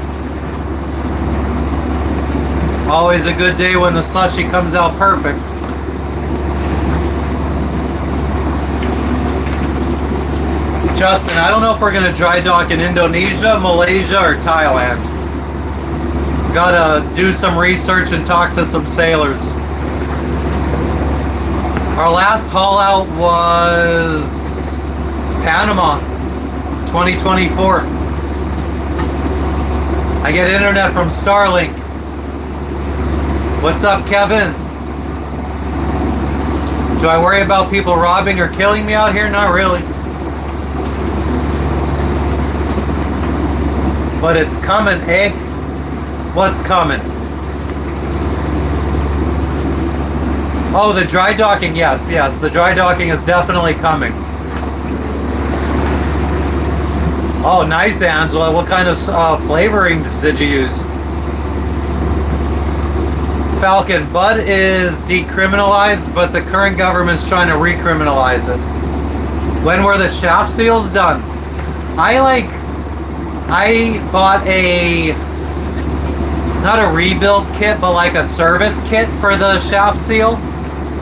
Always a good day when the slushie comes out perfect. Justin, I don't know if we're going to dry dock in Indonesia, Malaysia, or Thailand. Gotta do some research and talk to some sailors. Our last haul out was Panama, 2024. I get internet from Starlink. What's up, Kevin? Do I worry about people robbing or killing me out here? Not really. But it's coming, eh? What's coming? Oh, the dry docking, yes, the dry docking is definitely coming. Oh, nice, Angela. What kind of flavorings did you use? Falcon, bud is decriminalized, but the current government's trying to recriminalize it. When were the shaft seals done? I bought a, not a rebuild kit, but like a service kit for the shaft seal.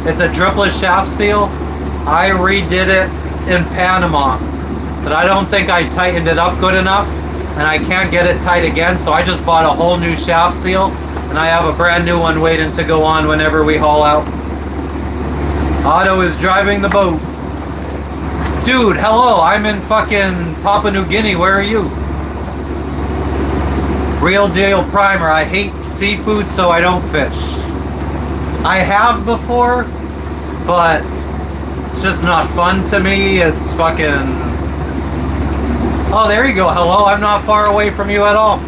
It's a dripless shaft seal. I redid it in Panama, but I don't think I tightened it up good enough, and I can't get it tight again, so I just bought a whole new shaft seal, and I have a brand new one waiting to go on whenever we haul out. Otto is driving the boat. Dude, hello, I'm in fucking Papua New Guinea. Where are you? Real deal primer. I hate seafood, so I don't fish. I have before, but it's just not fun to me. It's fucking... Oh, there you go. Hello, I'm not far away from you at all.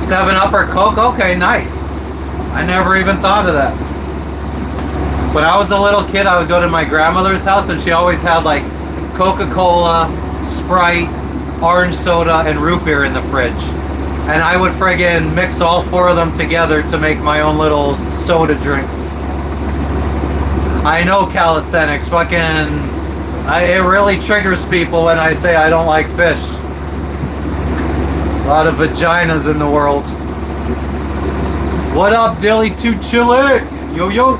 7-Up or Coke? Okay, nice. I never even thought of that. When I was a little kid, I would go to my grandmother's house, and she always had like Coca-Cola, Sprite, orange soda, and root beer in the fridge. And I would friggin' mix all 4 of them together to make my own little soda drink. I know calisthenics, it really triggers people when I say I don't like fish. A lot of vaginas in the world. What up, Dilly to Chile? Yo, yo.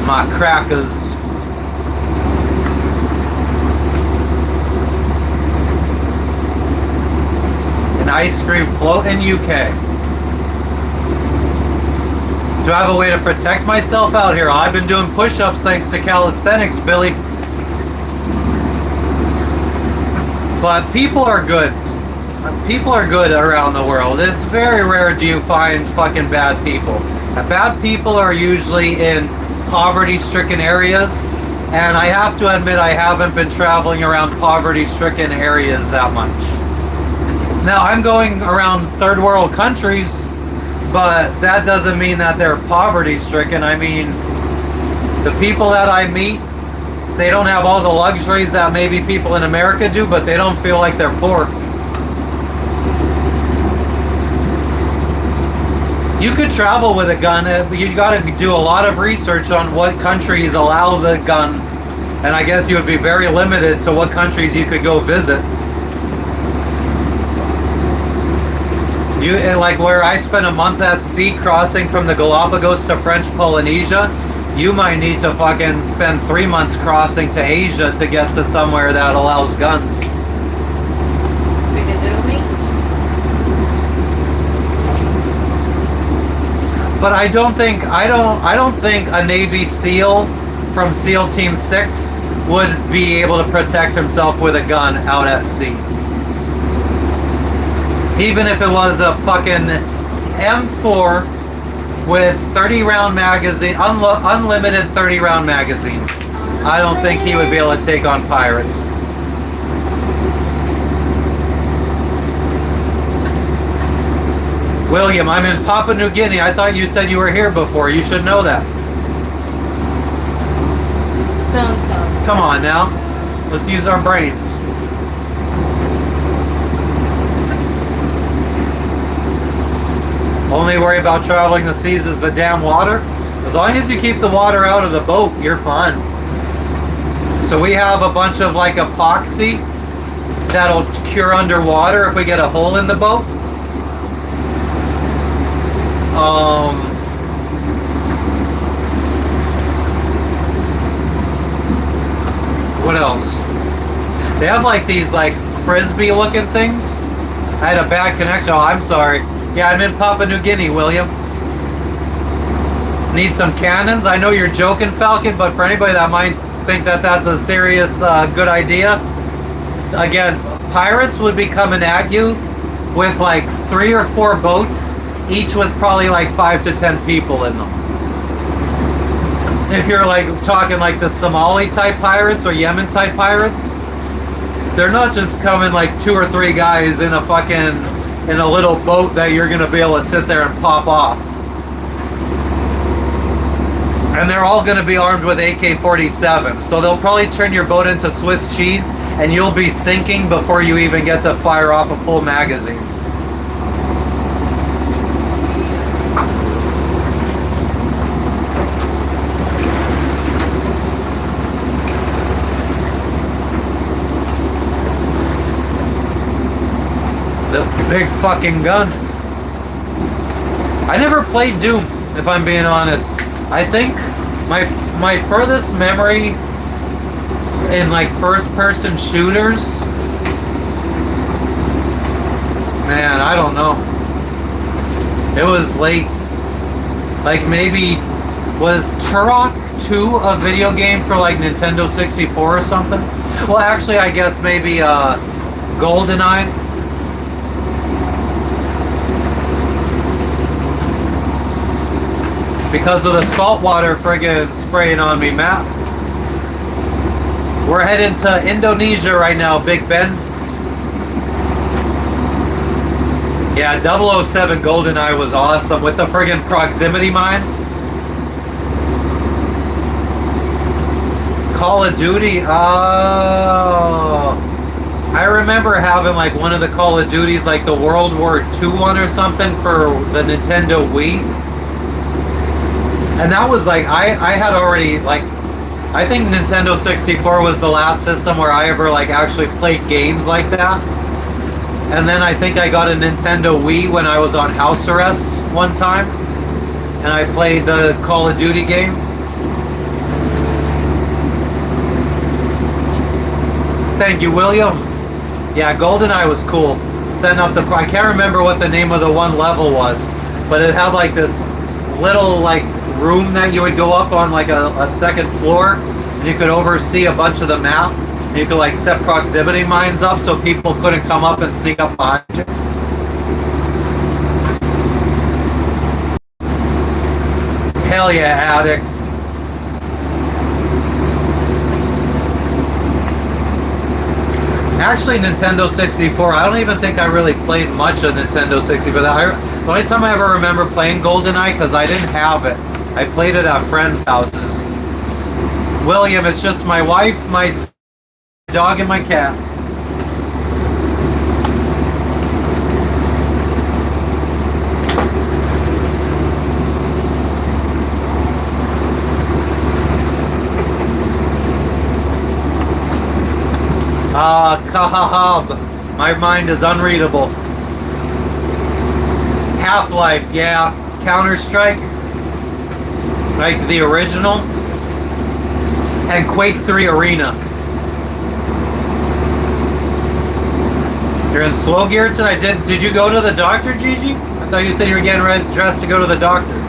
My crackers. An ice cream float in UK. Do I have a way to protect myself out here? I've been doing push-ups thanks to calisthenics, Billy. But people are good. People are good around the world. It's very rare do you find fucking bad people. Bad people are usually in poverty-stricken areas, and I have to admit I haven't been traveling around poverty-stricken areas that much. Now, I'm going around third world countries, but that doesn't mean that they're poverty-stricken. I mean, the people that I meet, they don't have all the luxuries that maybe people in America do, but they don't feel like they're poor. You could travel with a gun. You got to do a lot of research on what countries allow the gun, and I guess you would be very limited to what countries you could go visit. Like where I spent a month at sea crossing from the Galapagos to French Polynesia, you might need to fucking spend 3 months crossing to Asia to get to somewhere that allows guns. We can do me. But I don't think a Navy SEAL from SEAL Team 6 would be able to protect himself with a gun out at sea. Even if it was a fucking M4 with 30 round magazine, unlimited 30 round magazines, I don't think he would be able to take on pirates. William, I'm in Papua New Guinea. I thought you said you were here before. You should know that. Don't. Come on now. Let's use our brains. Only worry about traveling the seas is the damn water. As long as you keep the water out of the boat, you're fine. So we have a bunch of like epoxy that'll cure underwater if we get a hole in the boat. What else? They have like these like frisbee looking things. I had a bad connection. Oh, I'm sorry. Yeah, I'm in Papua New Guinea, William. Need some cannons? I know you're joking, Falcon, but for anybody that might think that that's a serious good idea, again, pirates would be coming at you with like 3 or 4 boats, each with probably like 5 to 10 people in them. If you're like talking like the Somali type pirates or Yemen type pirates, they're not just coming like 2 or 3 guys in a little boat that you're gonna be able to sit there and pop off. And they're all gonna be armed with AK-47, so they'll probably turn your boat into Swiss cheese and you'll be sinking before you even get to fire off a full magazine. The big fucking gun. I never played Doom, if I'm being honest. I think my furthest memory in like first person shooters, man, I don't know. It was late. Like maybe, was Turok 2 a video game for like Nintendo 64 or something? Well, actually I guess maybe GoldenEye. Because of the saltwater friggin' spraying on me, Matt. We're heading to Indonesia right now, Big Ben. Yeah, 007 GoldenEye was awesome with the friggin' proximity mines. Call of Duty, oh. I remember having like one of the Call of Duties, like the World War II one or something for the Nintendo Wii. And that was like, I had already, like, I think Nintendo 64 was the last system where I ever, like, actually played games like that. And then I think I got a Nintendo Wii when I was on house arrest one time. And I played the Call of Duty game. Thank you, William. Yeah, GoldenEye was cool. Setting up I can't remember what the name of the one level was, but it had, like, this little, like, room that you would go up on like a second floor, and you could oversee a bunch of the map, and you could like set proximity mines up so people couldn't come up and sneak up behind you. Hell yeah, addict. Actually, Nintendo 64, I don't even think I really played much of Nintendo 64. The only time I ever remember playing GoldenEye, because I didn't have it, I played it at friends' houses. William, it's just my wife, my dog, and my cat. Kahahab. My mind is unreadable. Half-Life, yeah. Counter-Strike. Like the original. And Quake 3 Arena. You're in slow gear tonight. Did you go to the doctor, Gigi? I thought you said you were getting ready, dressed to go to the doctor.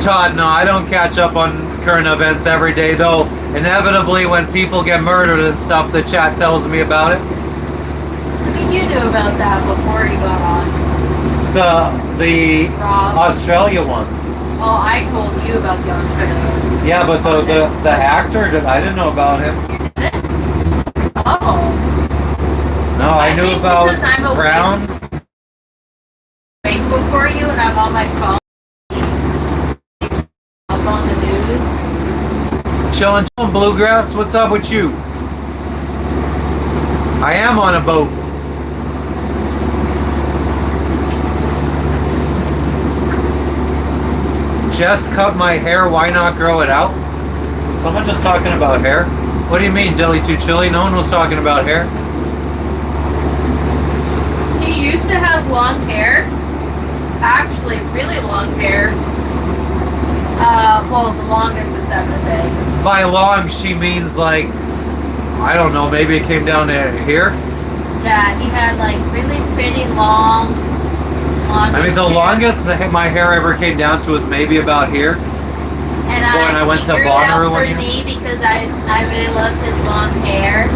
Todd, no, I don't catch up on current events every day, though. Inevitably, when people get murdered and stuff, the chat tells me about it. I mean, you knew about that before you got on. The Rob. Australia one. Well, I told you about the Australia. Yeah, but the actor, I didn't know about him. You didn't? Oh. No, I knew think about because I'm awake. Brown. Wait before you, and I'm on my phone. Up on the news. Chillin' Bluegrass, what's up with you? I am on a boat. Just cut my hair, why not grow it out? Someone just talking about hair? What do you mean, Dilly Too Chilly? No one was talking about hair. He used to have long hair. Actually, really long hair. Well, the longest it's ever been. By long, she means like, I don't know, maybe it came down to here? Yeah, he had like really pretty long. I mean, the longest my hair ever came down to was maybe about here. And when I went to Bonnaroo for one year. me because I really loved his long hair.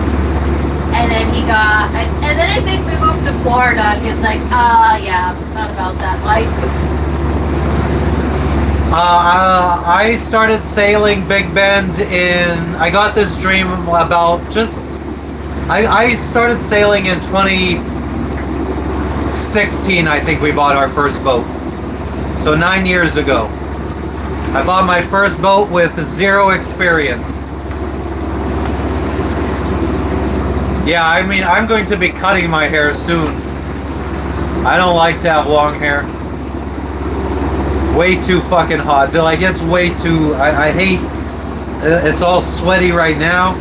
And then and then I think we moved to Florida and he was like, yeah, not about that life. I started sailing Big Bend I got this dream about I started sailing in 2016, I think we bought our first boat. So 9 years ago. I bought my first boat with 0 experience. Yeah, I mean, I'm going to be cutting my hair soon. I don't like to have long hair. Way too fucking hot. Like, it's way too... I hate... It's all sweaty right now.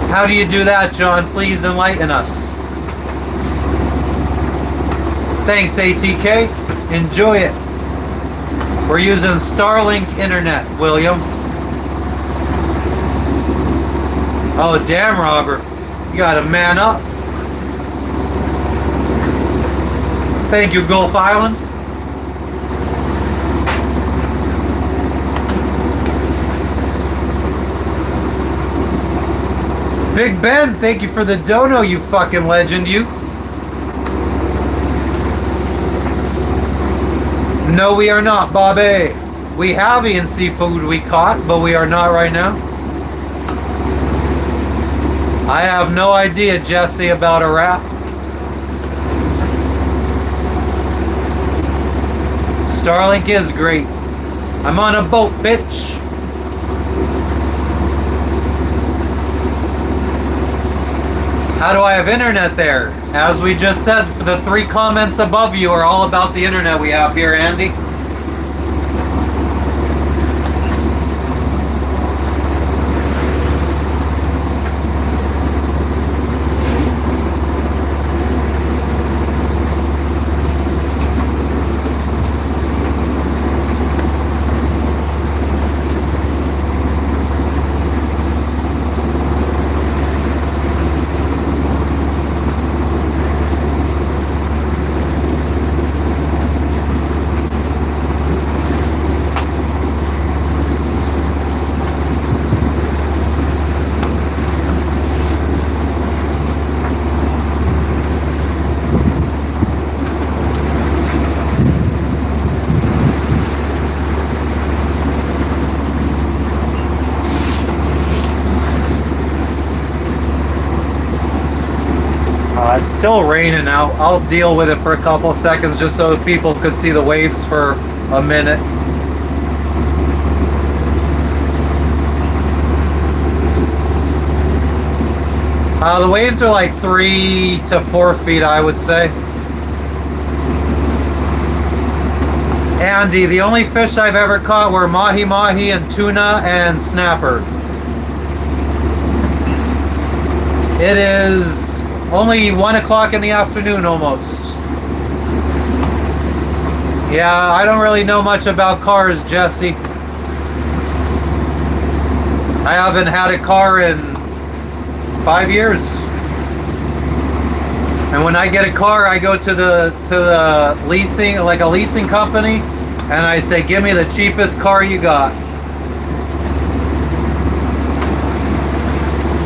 How do you do that, John? Please enlighten us. Thanks, ATK. Enjoy it. We're using Starlink internet, William. Oh, damn, Robert. You gotta man up. Thank you, Gulf Island. Big Ben, thank you for the dono, you fucking legend, you. No, we are not, Bobby. We have eaten seafood we caught, but we are not right now. I have no idea, Jesse, about a wrap. Starlink is great. I'm on a boat, bitch. How do I have internet there? As we just said, the 3 comments above you are all about the internet we have here, Andy. It's still raining out. I'll deal with it for a couple seconds just so people could see the waves for a minute. The waves are like 3 to 4 feet, I would say. Andy, the only fish I've ever caught were mahi-mahi and tuna and snapper. It is only 1 o'clock in the afternoon almost. Yeah, I don't really know much about cars, Jesse. I haven't had a car in 5 years. And when I get a car, I go to the leasing, like a leasing company, and I say, give me the cheapest car you got.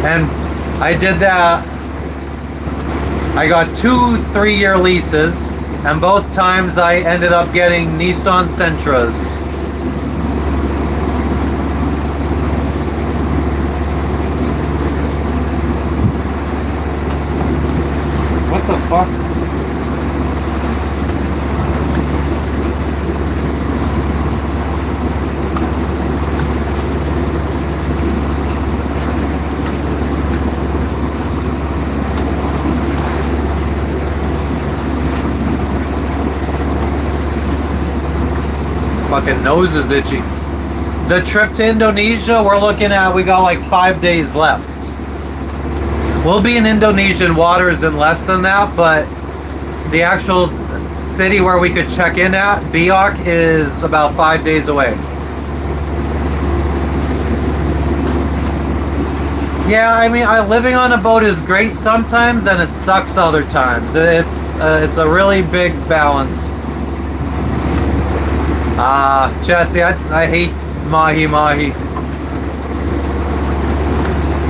And I did that. I got 2 3-year leases, and both times I ended up getting Nissan Sentras. What the fuck? Fucking nose is itchy. The trip to Indonesia, we're looking at, we got like 5 days left. We'll be in Indonesian waters in less than that, but the actual city where we could check in at, Biak, is about 5 days away. Yeah, I mean, living on a boat is great sometimes, and it sucks other times. It's a really big balance. Jesse, I hate mahi-mahi.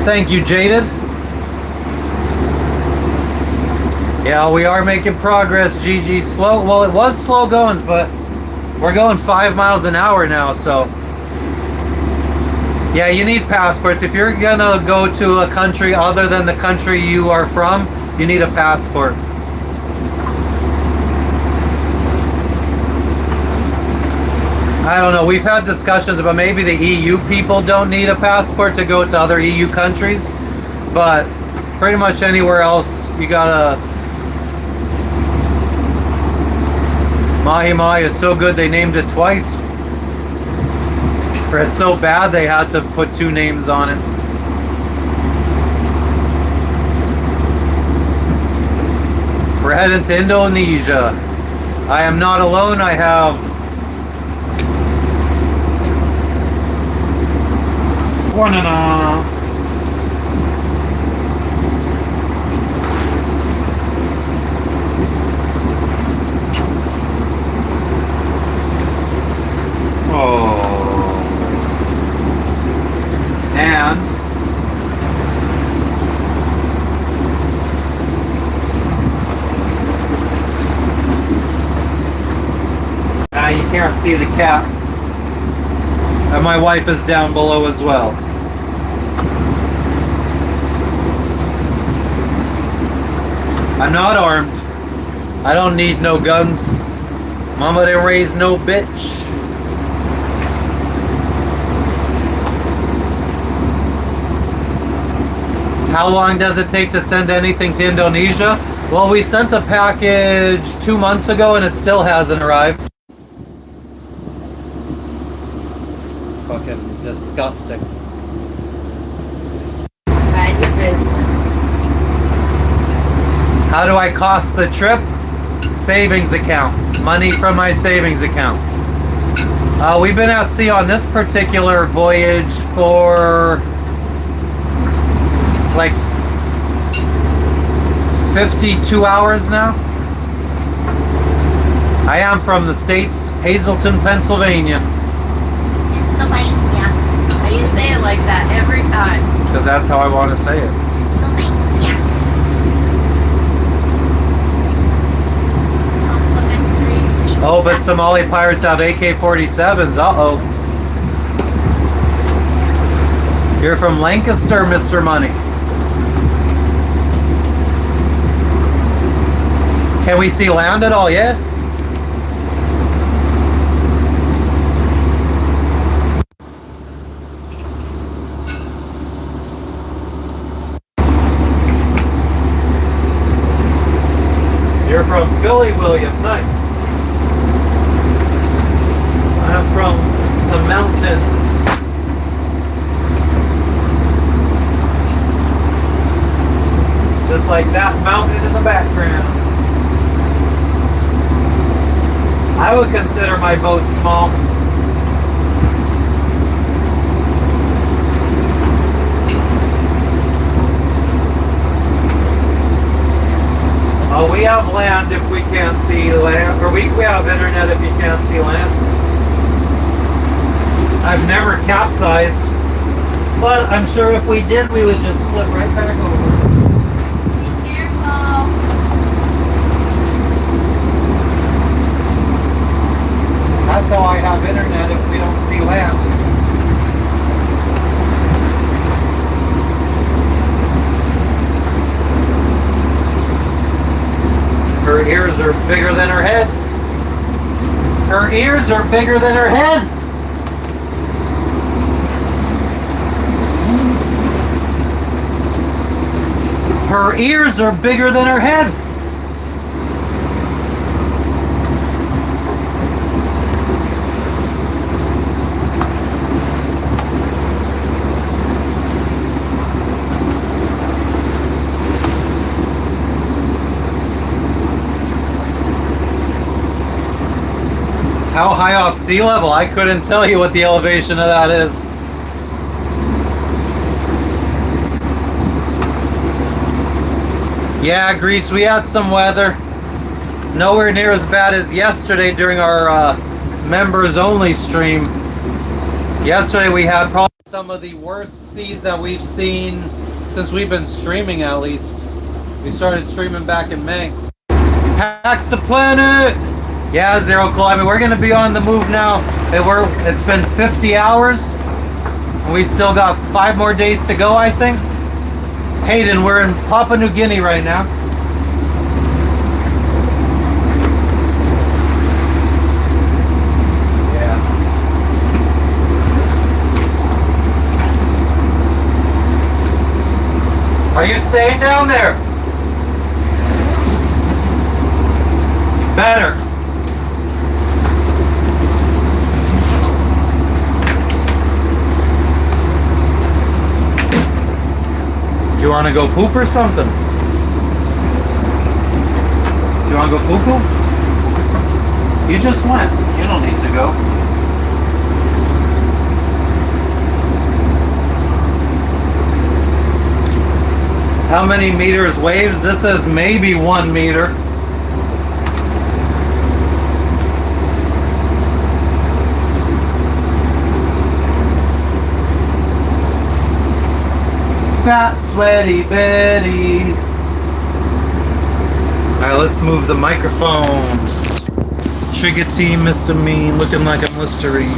Thank you, Jaded. Yeah, we are making progress, GG. Slow, well, it was slow goings, but we're going 5 miles an hour now, so. Yeah, you need passports. If you're gonna go to a country other than the country you are from, you need a passport. I don't know, we've had discussions about maybe the EU people don't need a passport to go to other EU countries, but pretty much anywhere else you gotta. Mahi-mahi is so good they named it twice. Or it's so bad they had to put 2 names on it. We're heading to Indonesia. I am not alone, I have one and a and you can't see the cat. And my wife is down below as well. I'm not armed. I don't need no guns. Mama didn't raise no bitch. How long does it take to send anything to Indonesia? Well, we sent a package 2 months ago and it still hasn't arrived. Fucking disgusting. Mind your business. How do I cost the trip? Savings account. Money from my savings account. We've been at sea on this particular voyage for like 52 hours now. I am from the States, Hazleton, Pennsylvania. Pennsylvania. How do you say it like that every time? Because that's how I want to say it. Pennsylvania. Oh, but Somali pirates have AK-47s. Uh-oh. You're from Lancaster, Mr. Money. Can we see land at all yet? You're from Philly, William. Nice. I'm from the mountains. Just like that mountain in the background. I would consider my boat small. Oh, we have land if we can't see land, or we have internet if you can't see land. I've never capsized, but I'm sure if we did, we would just flip right back over. Be careful. That's how I have internet if we don't see land. Her ears are bigger than her head. Her ears are bigger than her head. Her ears are bigger than her head. How high off sea level? I couldn't tell you what the elevation of that is. Yeah, Greece, we had some weather. Nowhere near as bad as yesterday during our members only stream. Yesterday we had probably some of the worst seas that we've seen since we've been streaming, at least. We started streaming back in May. Hack the planet! Yeah, Zero Climbing. We're gonna be on the move now. It's been 50 hours. And we still got 5 more days to go, I think. Hayden, we're in Papua New Guinea right now. Yeah. Are you staying down there? Better. Do you want to go poop or something? Do you want to go poo-poo? You just went. You don't need to go. How many meters waves? This says maybe 1 meter. Fat, sweaty Betty. Alright, let's move the microphone. Trigger team, Mr. Mean, looking like a Listerine.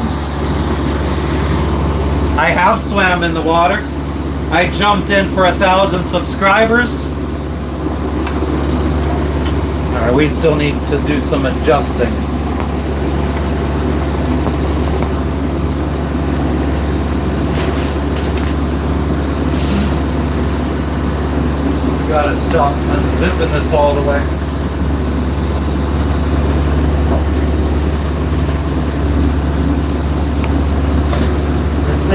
I have swam in the water. I jumped in for 1,000 subscribers. Alright, we still need to do some adjusting. Gotta stop unzipping this all the way.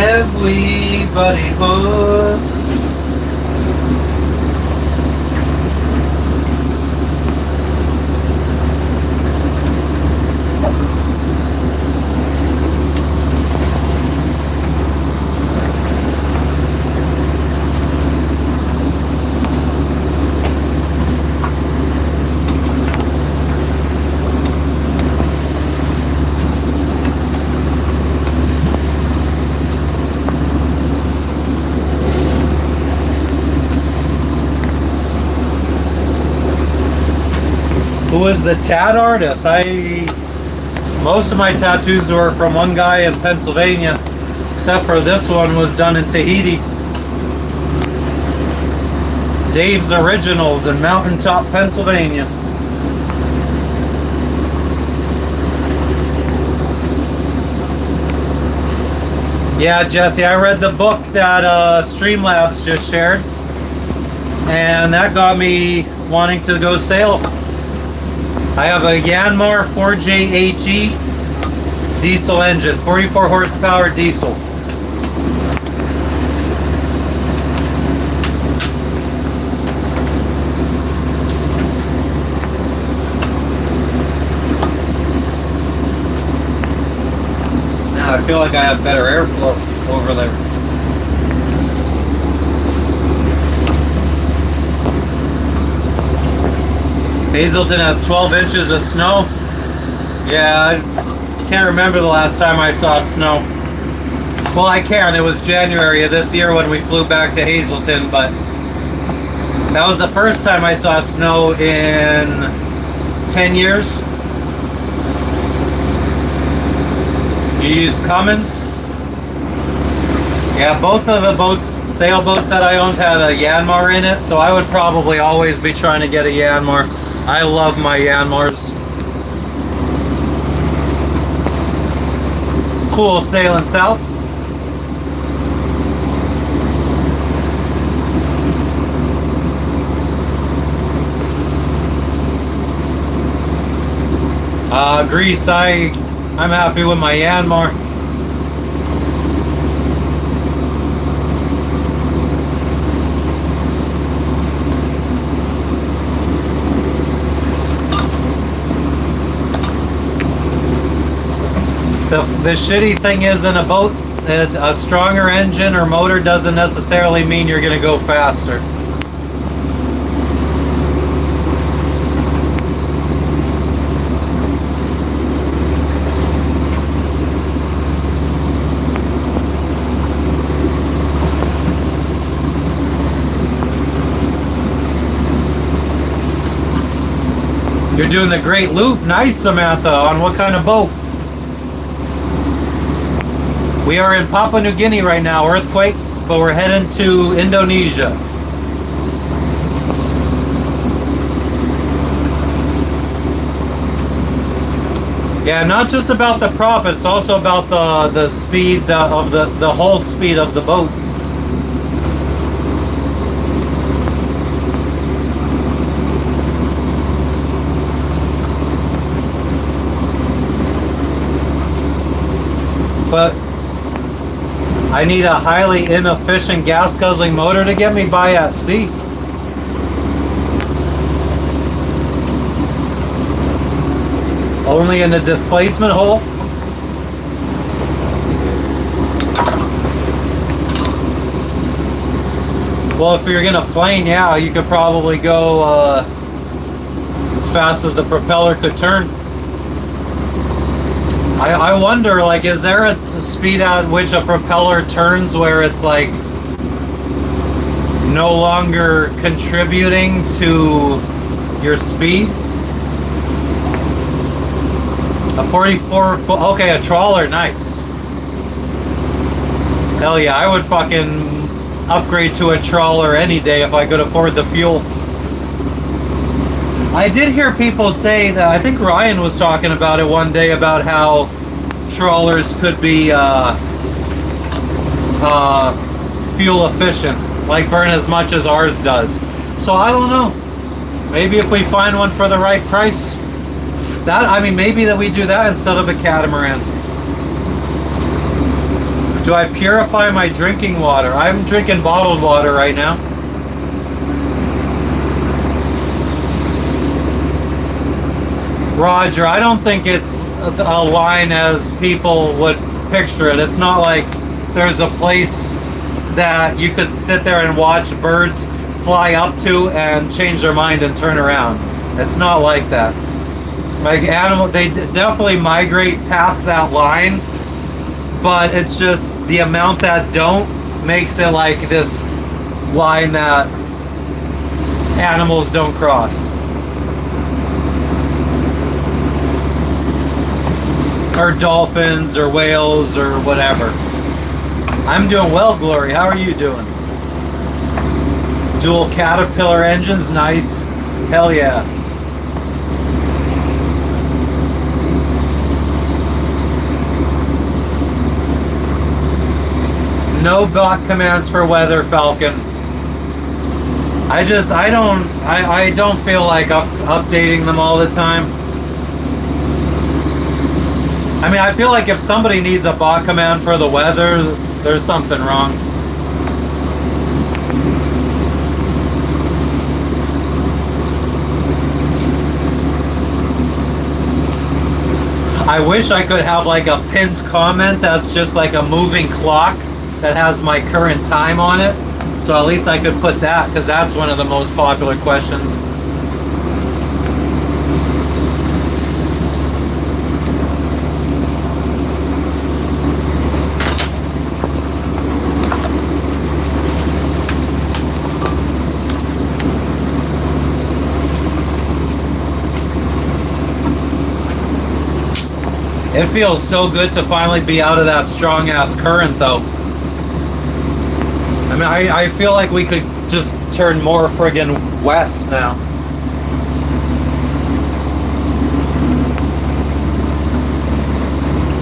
Everybody hurts. Who is the tat artist? Most of my tattoos were from one guy in Pennsylvania, except for this one was done in Tahiti. Dave's Originals in Mountaintop, Pennsylvania. Yeah, Jesse, I read the book that Streamlabs just shared, and that got me wanting to go sail. I have a Yanmar 4J HE diesel engine, 44 horsepower diesel. Now I feel like I have better airflow over there. Hazleton has 12 inches of snow. Yeah, I can't remember the last time I saw snow. Well, I can. It was January of this year when we flew back to Hazleton, but that was the first time I saw snow in 10 years. You use Cummins? Yeah, both of the boats, sailboats that I owned had a Yanmar in it, so I would probably always be trying to get a Yanmar. I love my Yanmars. Cool sailing south. Greece, I'm happy with my Yanmar. The shitty thing is, in a boat, a stronger engine or motor doesn't necessarily mean you're going to go faster. You're doing the great loop. Nice, Samantha. On what kind of boat? We are in Papua New Guinea right now, earthquake, but we're heading to Indonesia. Yeah, not just about the prop, it's also about the speed of the whole speed of the boat. But I need a highly inefficient gas guzzling motor to get me by at sea. Only in the displacement hole. Well, if you're gonna plane, yeah, you could probably go as fast as the propeller could turn. I wonder, like, is there a speed at which a propeller turns where it's like no longer contributing to your speed? A 44 foot, okay, a trawler, nice. Hell yeah, I would fucking upgrade to a trawler any day if I could afford the fuel. I did hear people say that, I think Ryan was talking about it one day, about how trawlers could be fuel efficient, like burn as much as ours does. So I don't know. Maybe if we find one for the right price, maybe that we do that instead of a catamaran. Do I purify my drinking water? I'm drinking bottled water right now. Roger, I don't think it's a line as people would picture it. It's not like there's a place that you could sit there and watch birds fly up to and change their mind and turn around. It's not like that. Like they definitely migrate past that line, but it's just the amount that don't makes it like this line that animals don't cross. Or dolphins or whales or whatever. I'm doing well, Glory. How are you doing? Dual Caterpillar engines, nice. Hell yeah. No bot commands for weather, Falcon. I don't feel like updating them all the time. I mean, I feel like if somebody needs a bot command for the weather, there's something wrong. I wish I could have like a pinned comment that's just like a moving clock that has my current time on it. So at least I could put that, because that's one of the most popular questions. It feels so good to finally be out of that strong ass current though. I mean, I feel like we could just turn more friggin' west now.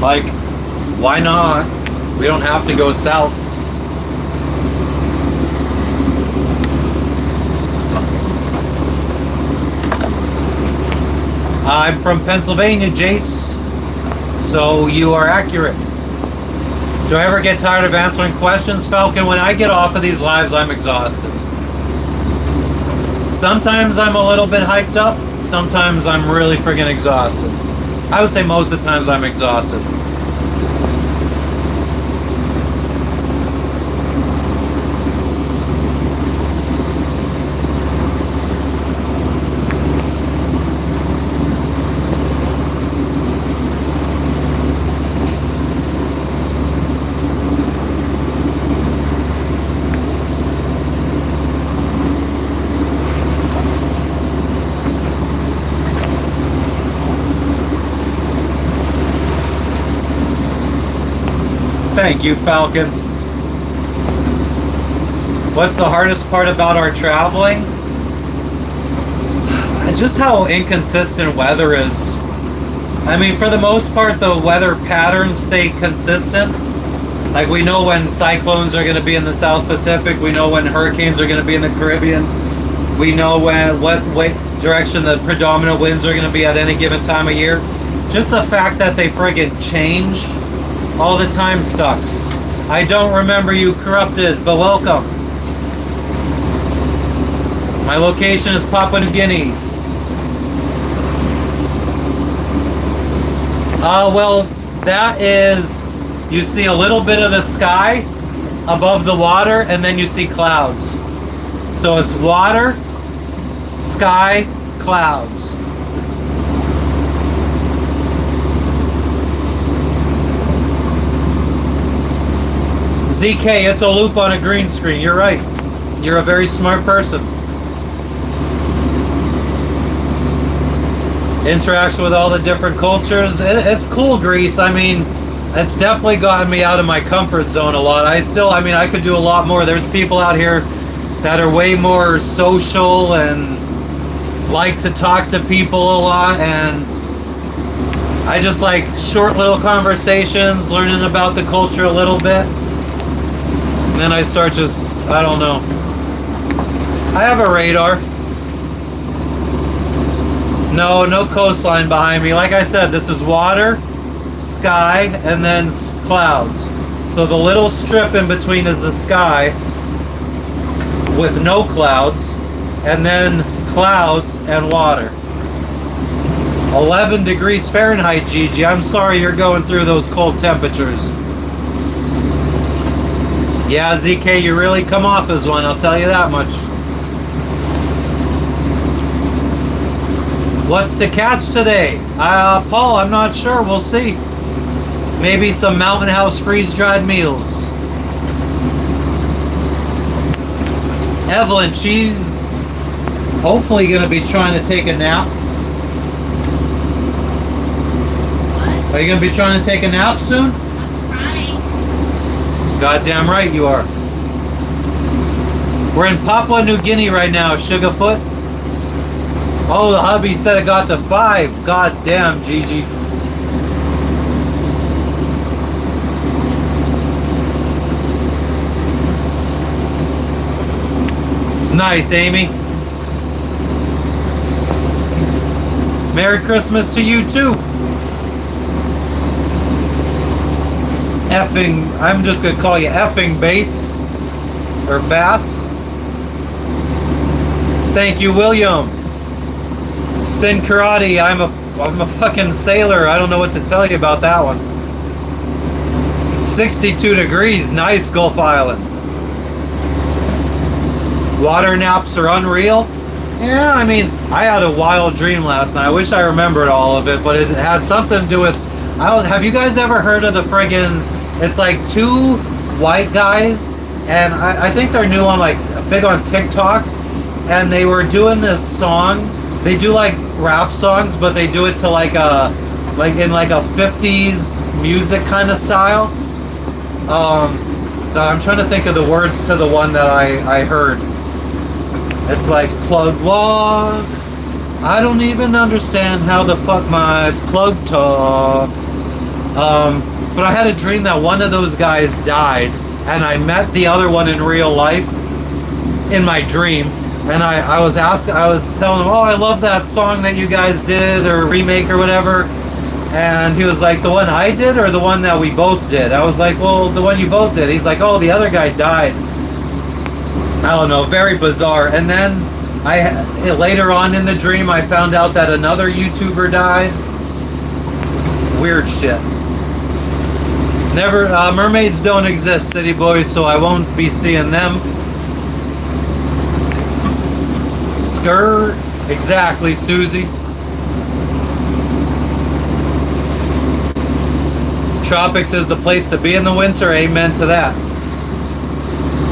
Like, why not? We don't have to go south. I'm from Pennsylvania, Jace. So you are accurate. Do I ever get tired of answering questions, Falcon? When I get off of these lives, I'm exhausted. Sometimes I'm a little bit hyped up. Sometimes I'm really friggin' exhausted. I would say most of the times I'm exhausted. Thank you, Falcon. What's the hardest part about our traveling? Just how inconsistent weather is. I mean, for the most part, the weather patterns stay consistent. Like, we know when cyclones are going to be in the South Pacific. We know when hurricanes are going to be in the Caribbean. We know what direction the predominant winds are going to be at any given time of year. Just the fact that they friggin' change all the time sucks. I don't remember you, Corrupted, but welcome. My location is Papua New Guinea. Well, that is, you see a little bit of the sky above the water, and then you see clouds. So it's water, sky, clouds. ZK, it's a loop on a green screen. You're right. You're a very smart person. Interaction with all the different cultures. It's cool, Greece. I mean, it's definitely gotten me out of my comfort zone a lot. I mean, I could do a lot more. There's people out here that are way more social and like to talk to people a lot, and I just like short little conversations, learning about the culture a little bit. And then I start just, I don't know. I have a radar. No coastline behind me. Like I said, this is water, sky, and then clouds. So the little strip in between is the sky with no clouds, and then clouds and water. 11 degrees Fahrenheit, Gigi. I'm sorry you're going through those cold temperatures. Yeah, ZK, you really come off as one, I'll tell you that much. What's to catch today? Paul, I'm not sure. We'll see. Maybe some Mountain House freeze-dried meals. Evelyn, she's hopefully going to be trying to take a nap. What? Are you going to be trying to take a nap soon? I'm trying. Goddamn right you are. We're in Papua New Guinea right now, Sugarfoot. Oh, the hubby said it got to 5. God damn, Gigi. Nice, Amy. Merry Christmas to you, too. effing, I'm just gonna call you effing bass or bass. Thank you, William. Sin Karate, I'm a fucking sailor. I don't know what to tell you about that one. 62 degrees, nice Gulf Island. Water naps are unreal. Yeah, I mean, I had a wild dream last night. I wish I remembered all of it, but it had something to do with, have you guys ever heard of the friggin', it's like two white guys, and I think they're new on, like, big on TikTok, and they were doing this song. They do like rap songs, but they do it to like a 50s music kind of style. I'm trying to think of the words to the one that I heard. It's like, plug walk, I don't even understand how the fuck my plug talk. But I had a dream that one of those guys died, and I met the other one in real life in my dream. And I was telling him, oh, I love that song that you guys did, or remake or whatever. And he was like, the one I did or the one that we both did? I was like, well, the one you both did. He's like, oh, the other guy died. I don't know, very bizarre. And then later on in the dream, I found out that another YouTuber died. Weird shit. Never, mermaids don't exist, city boys, so I won't be seeing them. Skirt, exactly, Susie. Tropics is the place to be in the winter, amen to that.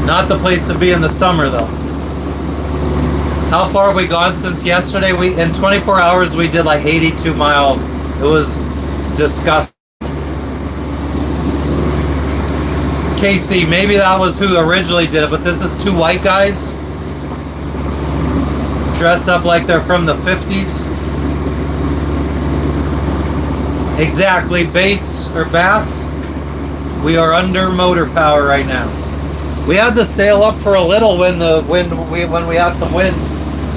Not the place to be in the summer, though. How far have we gone since yesterday? In 24 hours, we did like 82 miles. It was disgusting. KC, maybe that was who originally did it, but this is two white guys dressed up like they're from the 50s. Exactly, bass or bass. We are under motor power right now. We had to sail up for a little when we had some wind.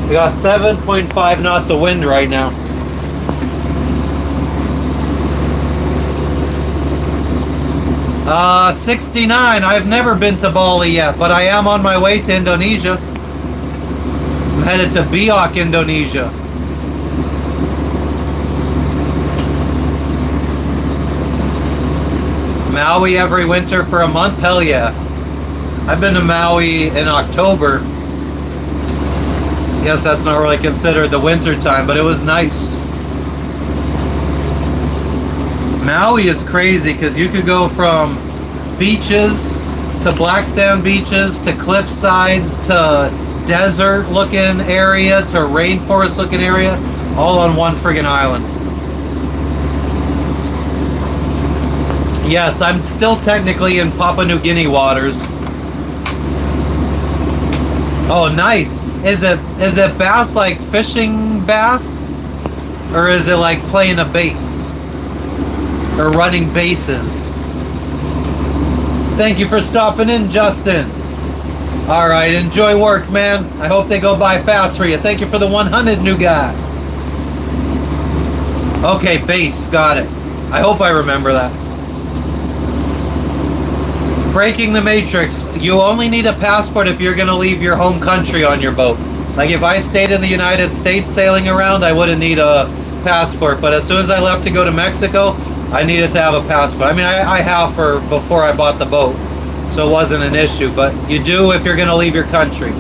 We got 7.5 knots of wind right now. Uh, 69. I've never been to Bali yet, but I am on my way to Indonesia. I'm headed to Biak, Indonesia. Maui every winter for a month? Hell yeah. I've been to Maui in October. Yes, that's not really considered the winter time, but it was nice. Maui is crazy because you could go from beaches to black sand beaches to cliff sides to desert looking area to rainforest looking area, all on one friggin' island. Yes, I'm still technically in Papua New Guinea waters. Oh, nice. Is it bass like fishing bass? Or is it like playing a bass? Or running bases? Thank you for stopping in, Justin. Alright, enjoy work, man. I hope they go by fast for you. Thank you for the 100, new guy. Okay, bass. Got it. I hope I remember that. Breaking the Matrix. You only need a passport if you're going to leave your home country on your boat. Like if I stayed in the United States sailing around, I wouldn't need a passport. But as soon as I left to go to Mexico, I needed to have a passport. I mean, I have for before I bought the boat, so it wasn't an issue. But you do if you're going to leave your country.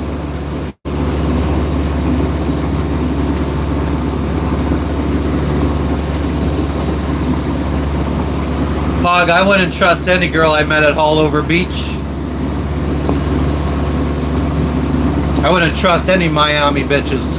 Pog, I wouldn't trust any girl I met at Hallover Beach. I wouldn't trust any Miami bitches.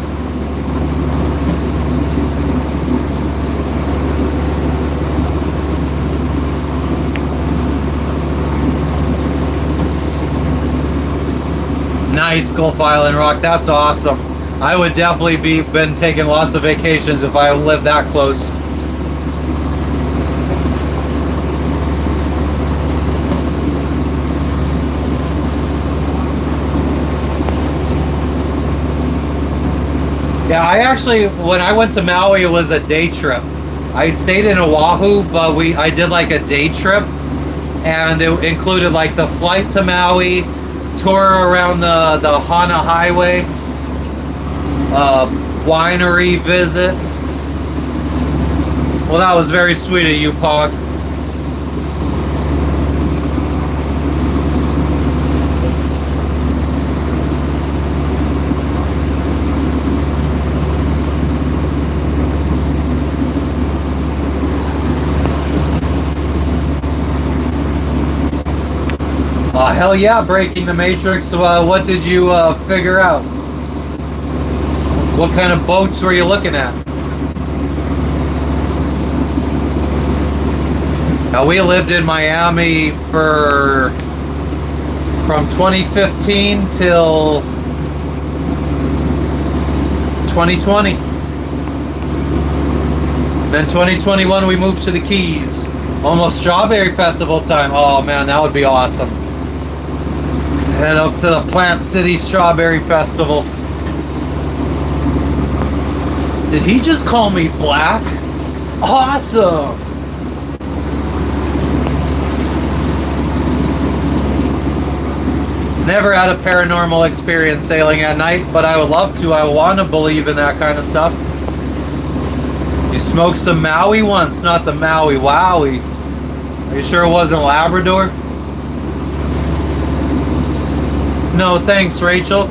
Nice, Gulf Island Rock. That's awesome. I would definitely been taking lots of vacations if I lived that close. Yeah, I actually, when I went to Maui, it was a day trip. I stayed in Oahu, but I did like a day trip. and it included like the flight to Maui, tour around the Hana Highway, winery visit. Well, that was very sweet of you, Pog. Hell yeah, breaking the matrix. What did you figure out? What kind of boats were you looking at? Now, we lived in Miami from 2015 till 2020. Then 2021 we moved to the Keys. Almost Strawberry Festival time. Oh man, that would be awesome. Head up to the Plant City Strawberry Festival. Did he just call me black? Awesome! Never had a paranormal experience sailing at night, but I would love to. I want to believe in that kind of stuff. You smoked some Maui once, not the Maui Wowie. Are you sure it wasn't Labrador? No, thanks, Rachel.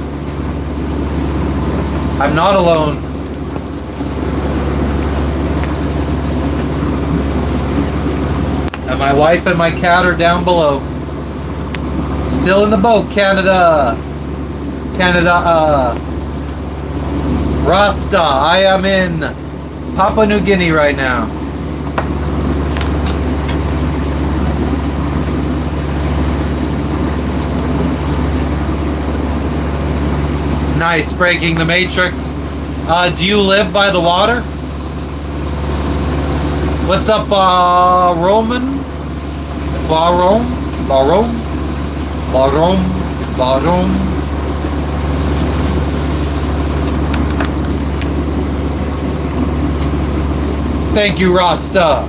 I'm not alone. And my wife and my cat are down below. Still in the boat, Canada. Canada, Rasta, I am in Papua New Guinea right now. Nice, breaking the matrix. Do you live by the water? What's up, Roman? Baron? Thank you, Rasta.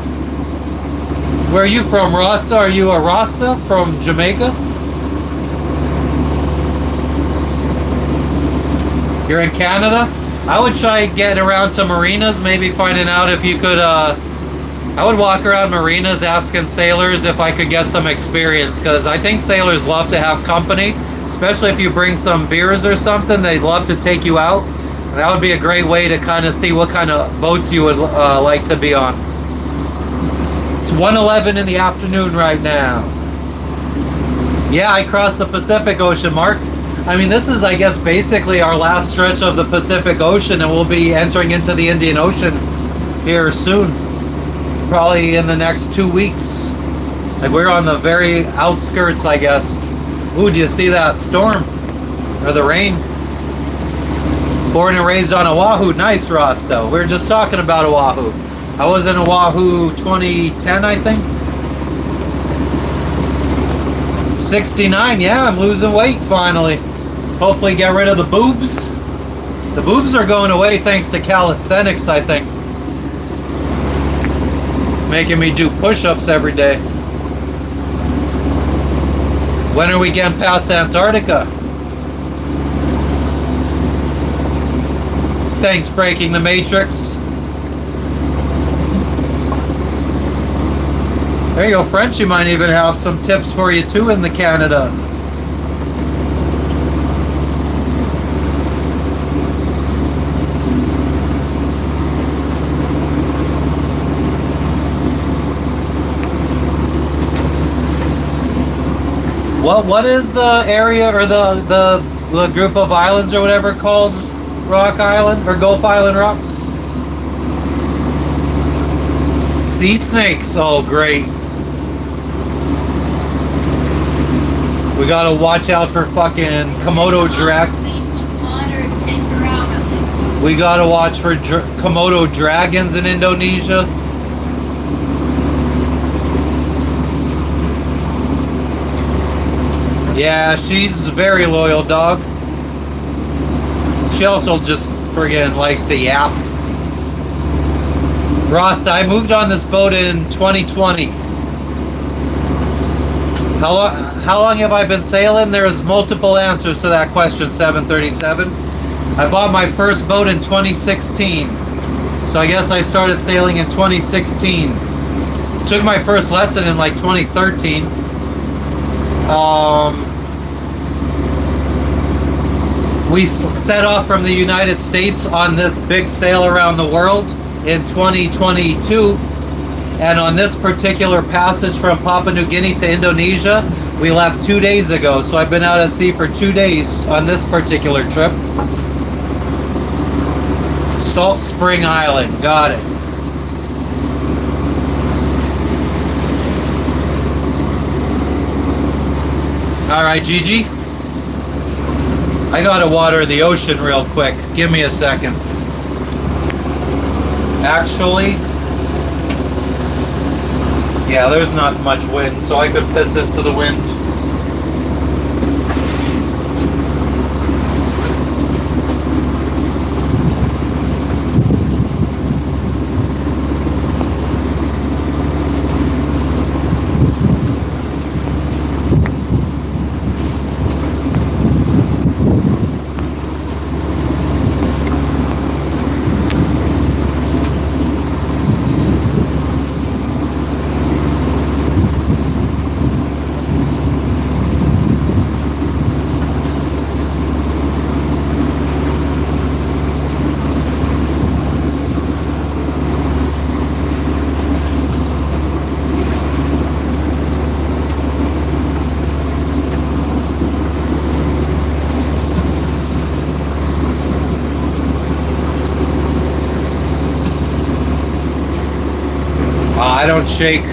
Where are you from, Rasta? Are you a Rasta from Jamaica? You're in Canada? I would try getting around to marinas, maybe finding out if you could, I would walk around marinas asking sailors if I could get some experience, because I think sailors love to have company, especially if you bring some beers or something. They'd love to take you out. And that would be a great way to kind of see what kind of boats you would like to be on. It's 1:11 in the afternoon right now. Yeah, I crossed the Pacific Ocean, Mark. I mean, this is, I guess, basically our last stretch of the Pacific Ocean, and we'll be entering into the Indian Ocean here soon. Probably in the next 2 weeks. Like, we're on the very outskirts, I guess. Ooh, do you see that storm? Or the rain? Born and raised on Oahu. Nice, Rasta. We were just talking about Oahu. I was in Oahu 2010, I think. 69, yeah, I'm losing weight finally. Hopefully get rid of the boobs. The boobs are going away thanks to calisthenics, I think. Making me do push-ups every day. When are we getting past Antarctica? Thanks, breaking the matrix. There you go, Frenchie might even have some tips for you too in the Canada. What is the area or the group of islands or whatever called? Rock Island or Gulf Island Rock? Sea snakes, oh great. We gotta watch out for fucking Komodo drag. We gotta watch for Komodo dragons in Indonesia. Yeah, she's a very loyal dog. She also just friggin' likes to yap. Rost, I moved on this boat in 2020. How long have I been sailing? There's multiple answers to that question, 737. I bought my first boat in 2016. So I guess I started sailing in 2016. Took my first lesson in like 2013. We set off from the United States on this big sail around the world in 2022. And on this particular passage from Papua New Guinea to Indonesia, we left 2 days ago. So I've been out at sea for 2 days on this particular trip. Salt Spring Island, got it. All right, Gigi. I gotta water the ocean real quick. Give me a second. Actually, yeah, there's not much wind, so I could piss into the wind. I don't shake.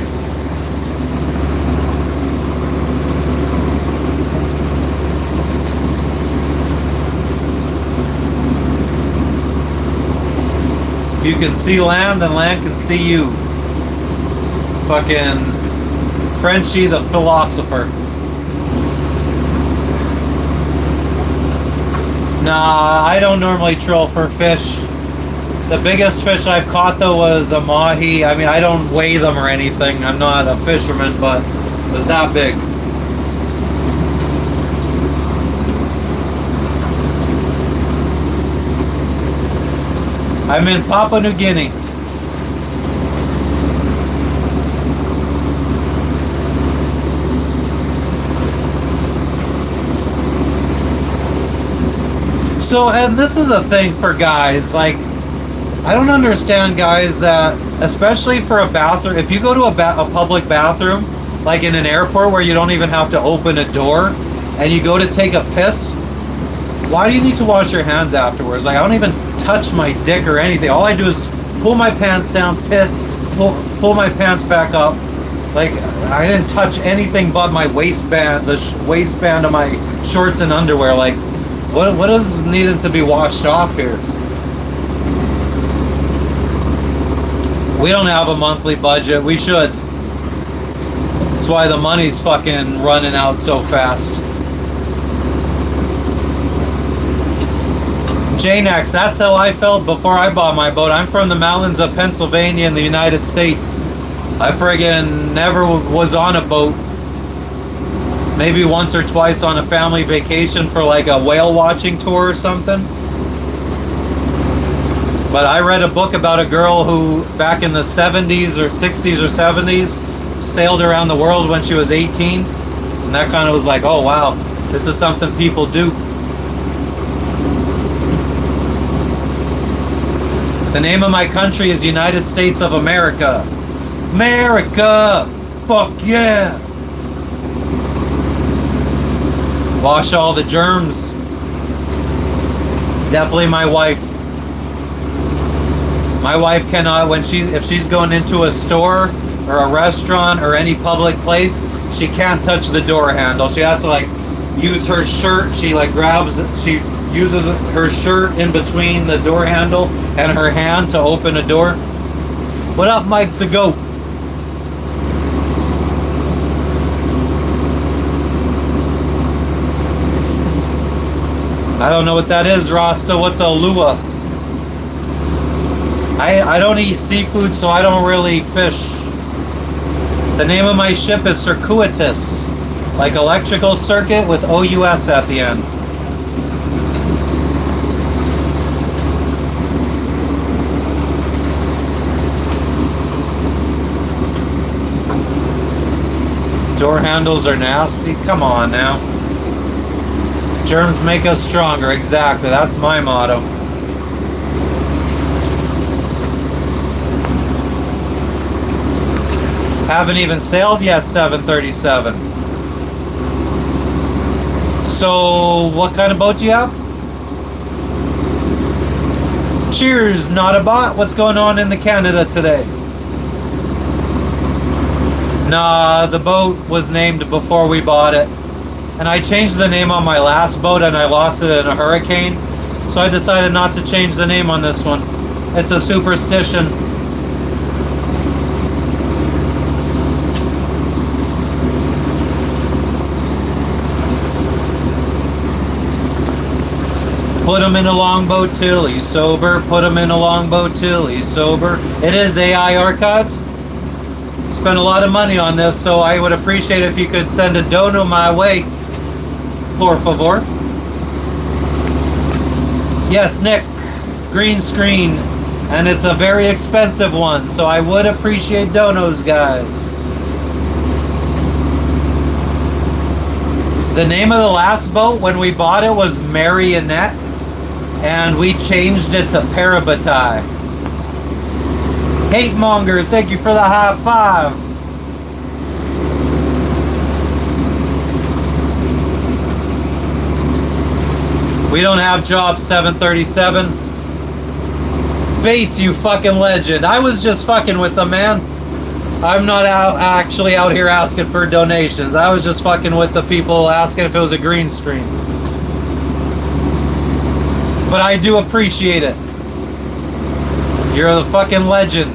You can see land and land can see you. Fucking Frenchie the philosopher. Nah, I don't normally troll for fish. The biggest fish I've caught though was a mahi. I mean, I don't weigh them or anything. I'm not a fisherman, but it was that big. I'm in Papua New Guinea. So, and this is a thing for guys, like, I don't understand guys that, especially for a bathroom, if you go to a public bathroom, like in an airport where you don't even have to open a door, and you go to take a piss, why do you need to wash your hands afterwards? Like, I don't even touch my dick or anything. All I do is pull my pants down, piss, pull my pants back up. Like, I didn't touch anything but my waistband, the waistband of my shorts and underwear. Like, what is needed to be washed off here? We don't have a monthly budget. We should. That's why the money's fucking running out so fast. J-Nax, that's how I felt before I bought my boat. I'm from the mountains of Pennsylvania in the United States. I friggin' never was on a boat. Maybe once or twice on a family vacation for like a whale watching tour or something. But I read a book about a girl who back in the 70s or 60s or 70s sailed around the world when she was 18. And that kind of was like, oh wow, this is something people do. The name of my country is United States of America. America! Fuck yeah! Wash all the germs. It's definitely my wife. My wife cannot, if she's going into a store or a restaurant or any public place, she can't touch the door handle. She has to like use her shirt. She uses her shirt in between the door handle and her hand to open a door. What up, Mike the Goat? I don't know what that is, Rasta. What's a lua? I don't eat seafood, so I don't really fish. The name of my ship is Circuitous. Like electrical circuit with OUS at the end. Door handles are nasty. Come on now. Germs make us stronger. Exactly. That's my motto. Haven't even sailed yet, 737. So, what kind of boat do you have? Cheers, not a bot. What's going on in the Canada today? Nah, the boat was named before we bought it. And I changed the name on my last boat and I lost it in a hurricane. So I decided not to change the name on this one. It's a superstition. Put him in a longboat till he's sober. Put him in a longboat till he's sober. It is AI Archives. Spent a lot of money on this, so I would appreciate if you could send a dono my way. Por favor. Yes, Nick. Green screen. And it's a very expensive one, so I would appreciate donos, guys. The name of the last boat when we bought it was Marionette, and we changed it to Parabatai. Hate Monger, thank you for the high five. We don't have job 737. Base, you fucking legend. I was just fucking with them, man. I'm not actually out here asking for donations. I was just fucking with the people asking if it was a green screen. But I do appreciate it. You're the fucking legend.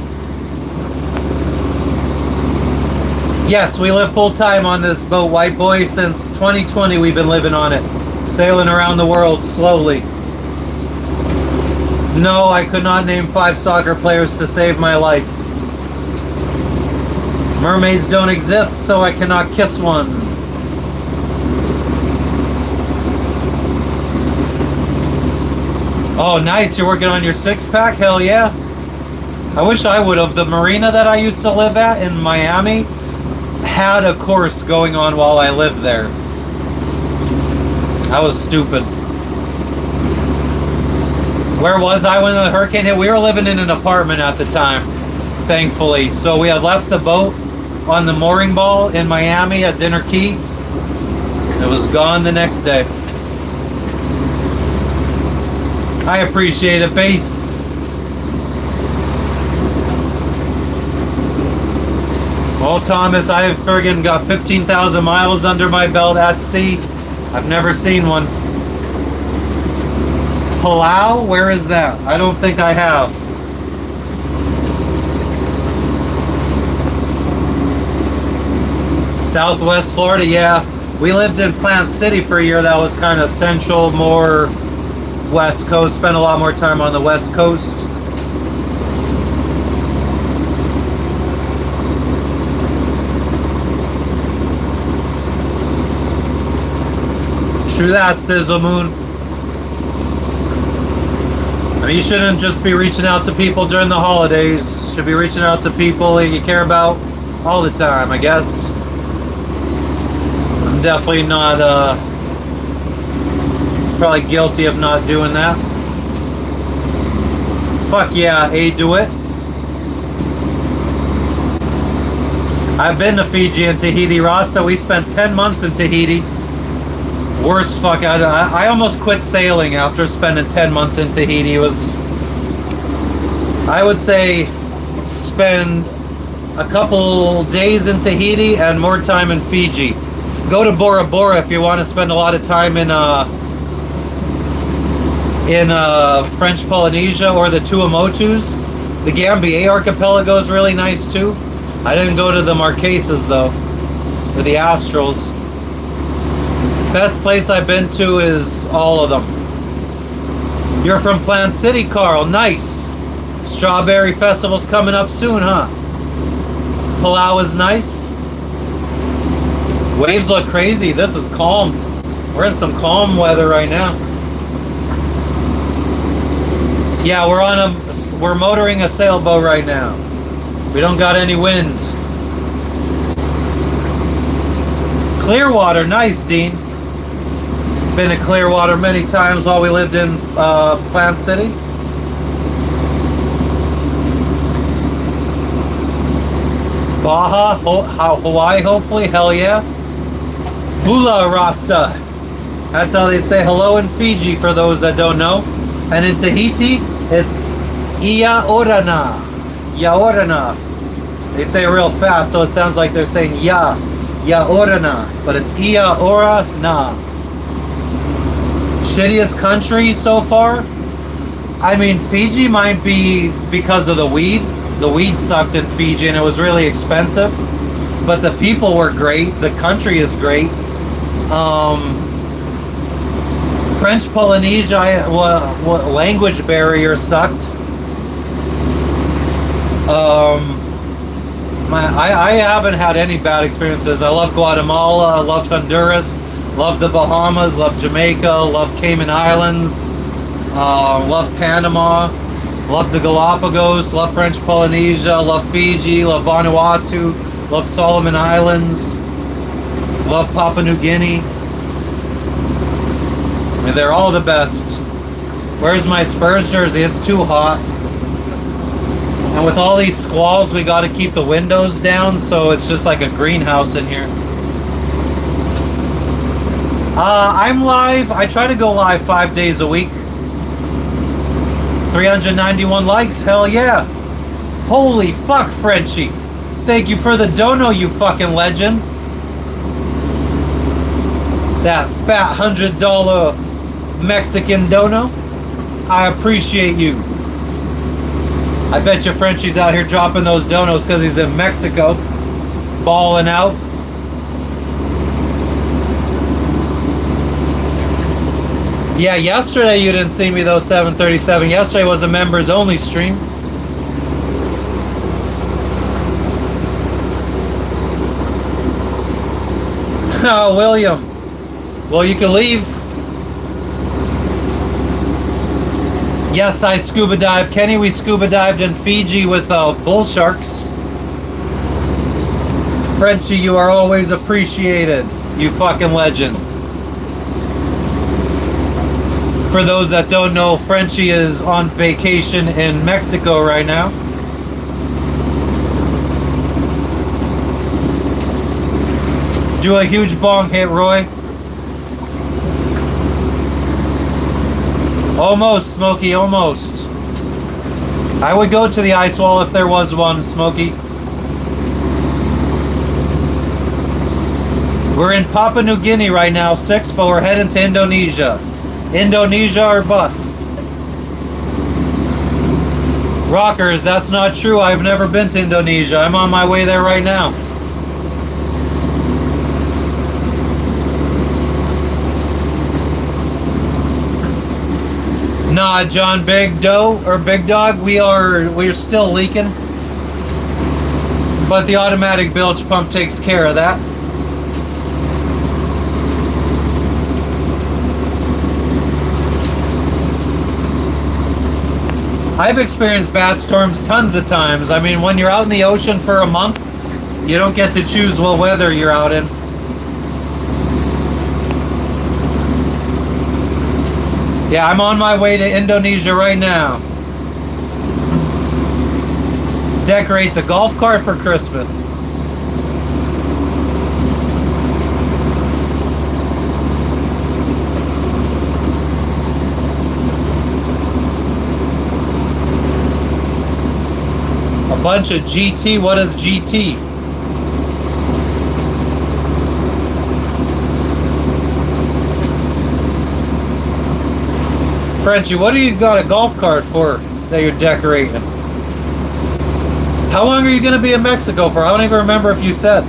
Yes, we live full time on this boat, white boy. Since 2020 we've been living on it. Sailing around the world slowly. No, I could not name 5 soccer players to save my life. Mermaids don't exist, so I cannot kiss one. Oh, nice. You're working on your 6-pack? Hell yeah. I wish I would have. The marina that I used to live at in Miami had a course going on while I lived there. That was stupid. Where was I when the hurricane hit? We were living in an apartment at the time, thankfully. So we had left the boat on the mooring ball in Miami at Dinner Key. It was gone the next day. I appreciate it, Base. Well, Thomas, I've friggin' got 15,000 miles under my belt at sea. I've never seen one. Palau? Where is that? I don't think I have. Southwest Florida, yeah. We lived in Plant City for a year. That was kind of central, more West Coast. Spent a lot more time on the West Coast. True that, Sizzle Moon. I mean, you shouldn't just be reaching out to people during the holidays. You should be reaching out to people that you care about all the time, I guess. I'm definitely not, probably guilty of not doing that. Fuck yeah, do it. I've been to Fiji and Tahiti, Rasta. We spent 10 months in Tahiti. Worst fuck. I almost quit sailing after spending 10 months in Tahiti. It was, I would say, spend a couple days in Tahiti and more time in Fiji. Go to Bora Bora if you want to spend a lot of time in French Polynesia or the Tuamotus. The Gambier archipelago is really nice too. I didn't go to the Marquesas though, or the Astrals. Best place I've been to is all of them. You're from Plant City, Carl. Nice. Strawberry Festival's coming up soon, huh? Palau is nice. Waves look crazy. This is calm. We're in some calm weather right now. Yeah, we're motoring a sailboat right now. We don't got any wind. Clearwater, nice, Dean. Been to Clearwater many times while we lived in Plant City. Baja, Hawaii, hopefully, hell yeah. Hula Rasta. That's how they say hello in Fiji for those that don't know. And in Tahiti, it's Ia Orana. Yaorana. They say it real fast, so it sounds like they're saying Ya. Yaorana. But it's Ia Orana. Shittiest country so far? I mean, Fiji might be because of the weed. The weed sucked in Fiji and it was really expensive. But the people were great. The country is great. French Polynesia, language barrier sucked. I haven't had any bad experiences. I love Guatemala, I love Honduras, love the Bahamas, love Jamaica, love Cayman Islands, love Panama, love the Galapagos, love French Polynesia, love Fiji, love Vanuatu, love Solomon Islands, love Papua New Guinea. And they're all the best. Where's my Spurs jersey? It's too hot. And with all these squalls, we got to keep the windows down, so it's just like a greenhouse in here. I'm live. I try to go live 5 days a week. 391 likes. Hell yeah. Holy fuck, Frenchie. Thank you for the dono, you fucking legend. That fat $100 Mexican dono. I appreciate you. I bet you Frenchie's out here dropping those donos because he's in Mexico, balling out. Yeah, yesterday you didn't see me though, 737. Yesterday was a members only stream. Oh, William. Well, you can leave. Yes, I scuba dive. Kenny, we scuba dived in Fiji with bull sharks. Frenchie, you are always appreciated. You fucking legend. For those that don't know, Frenchie is on vacation in Mexico right now. Do a huge bong hit, Roy. Almost, Smokey, almost. I would go to the ice wall if there was one, Smokey. We're in Papua New Guinea right now, 6, but we're heading to Indonesia. Indonesia or bust. Rockers, that's not true. I've never been to Indonesia. I'm on my way there right now. Nah, John, Big Doe or Big Dog, we're still leaking, but the automatic bilge pump takes care of that. I've experienced bad storms tons of times. I mean, when you're out in the ocean for a month, you don't get to choose what weather you're out in. Yeah, I'm on my way to Indonesia right now. Decorate the golf cart for Christmas. A bunch of GT. What is GT? Frenchie, what do you got a golf cart for that you're decorating? How long are you going to be in Mexico for? I don't even remember if you said.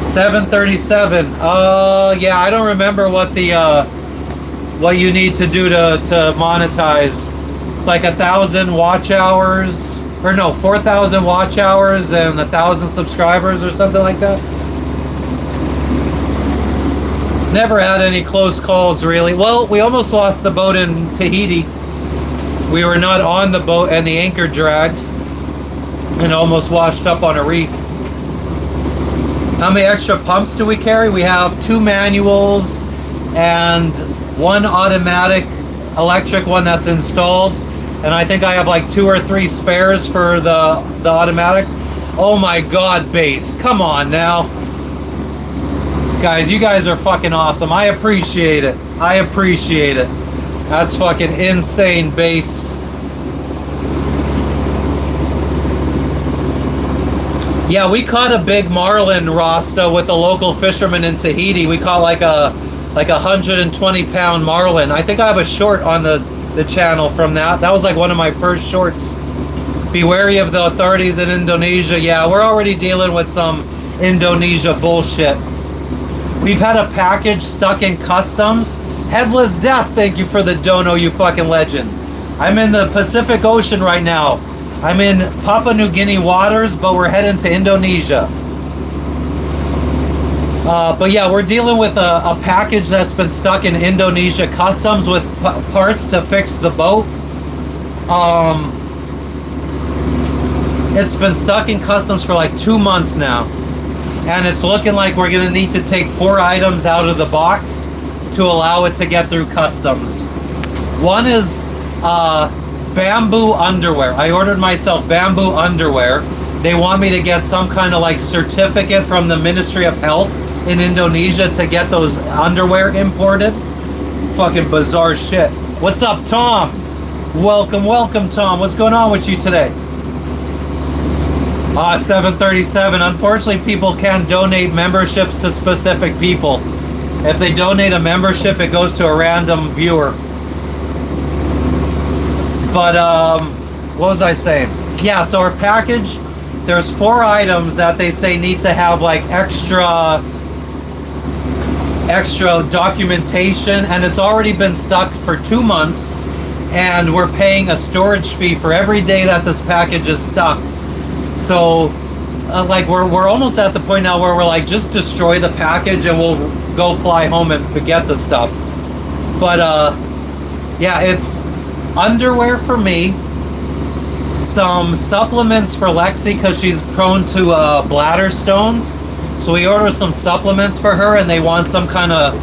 $737. Yeah, I don't remember what the what you need to do to monetize. It's like 1,000 watch hours, or no, 4,000 watch hours and 1,000 subscribers or something like that. Never had any close calls really. Well, we almost lost the boat in Tahiti. We were not on the boat and the anchor dragged and almost washed up on a reef. How many extra pumps do we carry? We have 2 manuals and 1 automatic electric one that's installed, and I think I have like 2 or 3 spares for the automatics. Oh my god, base, come on now, guys, you guys are fucking awesome. I appreciate it. That's fucking insane, base. Yeah, we caught a big marlin, Rasta, with a local fisherman in Tahiti. We caught like a 120-pound marlin. I think I have a short on the channel from that. That was like one of my first shorts. Be wary of the authorities in Indonesia. Yeah, we're already dealing with some Indonesia bullshit. We've had a package stuck in customs. Headless Death, thank you for the dono, you fucking legend. I'm in the Pacific Ocean right now. I'm in Papua New Guinea waters, but we're heading to Indonesia. But yeah, we're dealing with a package that's been stuck in Indonesia customs with parts to fix the boat. It's been stuck in customs for like 2 months now. And it's looking like we're gonna need to take 4 items out of the box to allow it to get through customs. One is bamboo underwear. I ordered myself bamboo underwear. They want me to get some kind of like certificate from the Ministry of Health in Indonesia to get those underwear imported. Fucking bizarre shit. What's up, Tom? Welcome, Tom. What's going on with you today? 737. Unfortunately, people can donate memberships to specific people. If they donate a membership, it goes to a random viewer. But what was I saying? Yeah, so our package, there's 4 items that they say need to have like extra documentation, and it's already been stuck for 2 months, and we're paying a storage fee for every day that this package is stuck. So like we're almost at the point now where we're like, just destroy the package and we'll go fly home and get the stuff. But yeah, it's underwear for me, some supplements for Lexi because she's prone to bladder stones. So we ordered some supplements for her, and they want some kind of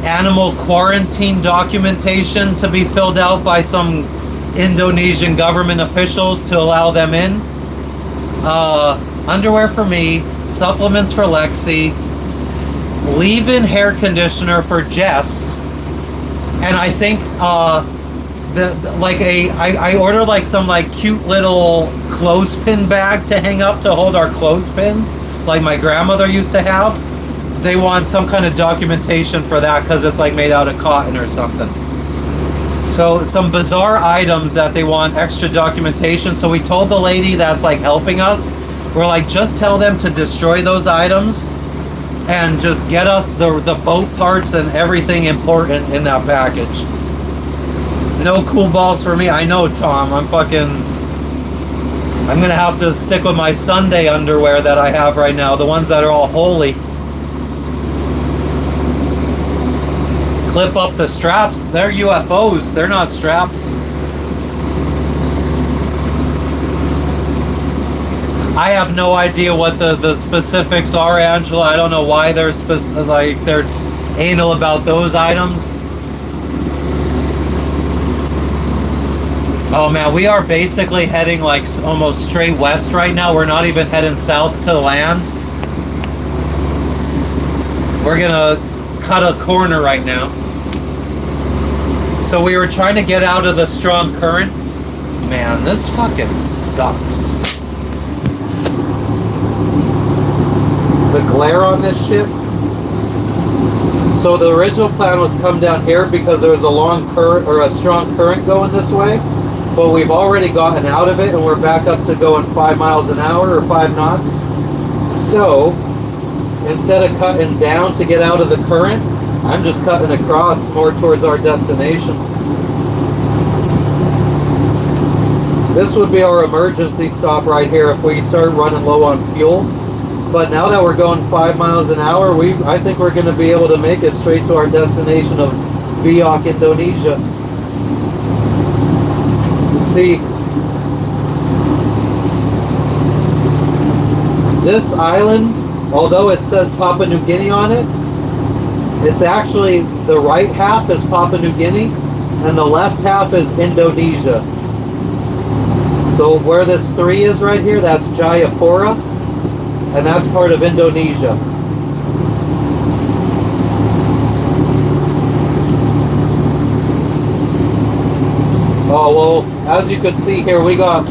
animal quarantine documentation to be filled out by some Indonesian government officials to allow them in. Underwear for me, supplements for Lexi, leave-in hair conditioner for Jess, and I think I ordered like some like cute little clothespin bag to hang up to hold our clothespins like my grandmother used to have. They want some kind of documentation for that because it's like made out of cotton or something. So some bizarre items that they want extra documentation. So we told the lady that's like helping us, we're like, just tell them to destroy those items and just get us the boat parts and everything important in that package. No cool balls for me. I know, Tom. I'm gonna have to stick with my Sunday underwear that I have right now, the ones that are all holy. Clip up the straps. They're UFOs. They're not straps. I have no idea what the specifics are, Angela. I don't know why they're they're anal about those items. Oh man, we are basically heading like almost straight west right now. We're not even heading south to land. We're gonna cut a corner right now. So we were trying to get out of the strong current. Man, this fucking sucks. The glare on this ship. So the original plan was come down here because there was a long current or a strong current going this way. But we've already gotten out of it and we're back up to going 5 miles an hour or 5 knots. So instead of cutting down to get out of the current, I'm just cutting across more towards our destination. This would be our emergency stop right here if we start running low on fuel. But now that we're going 5 miles an hour, I think we're going to be able to make it straight to our destination of Biak, Indonesia. See, this island, although it says Papua New Guinea on it, it's actually the right half is Papua New Guinea and the left half is Indonesia. So where this 3 is right here, that's Jayapura, and that's part of Indonesia. Oh, well, as you could see here, we got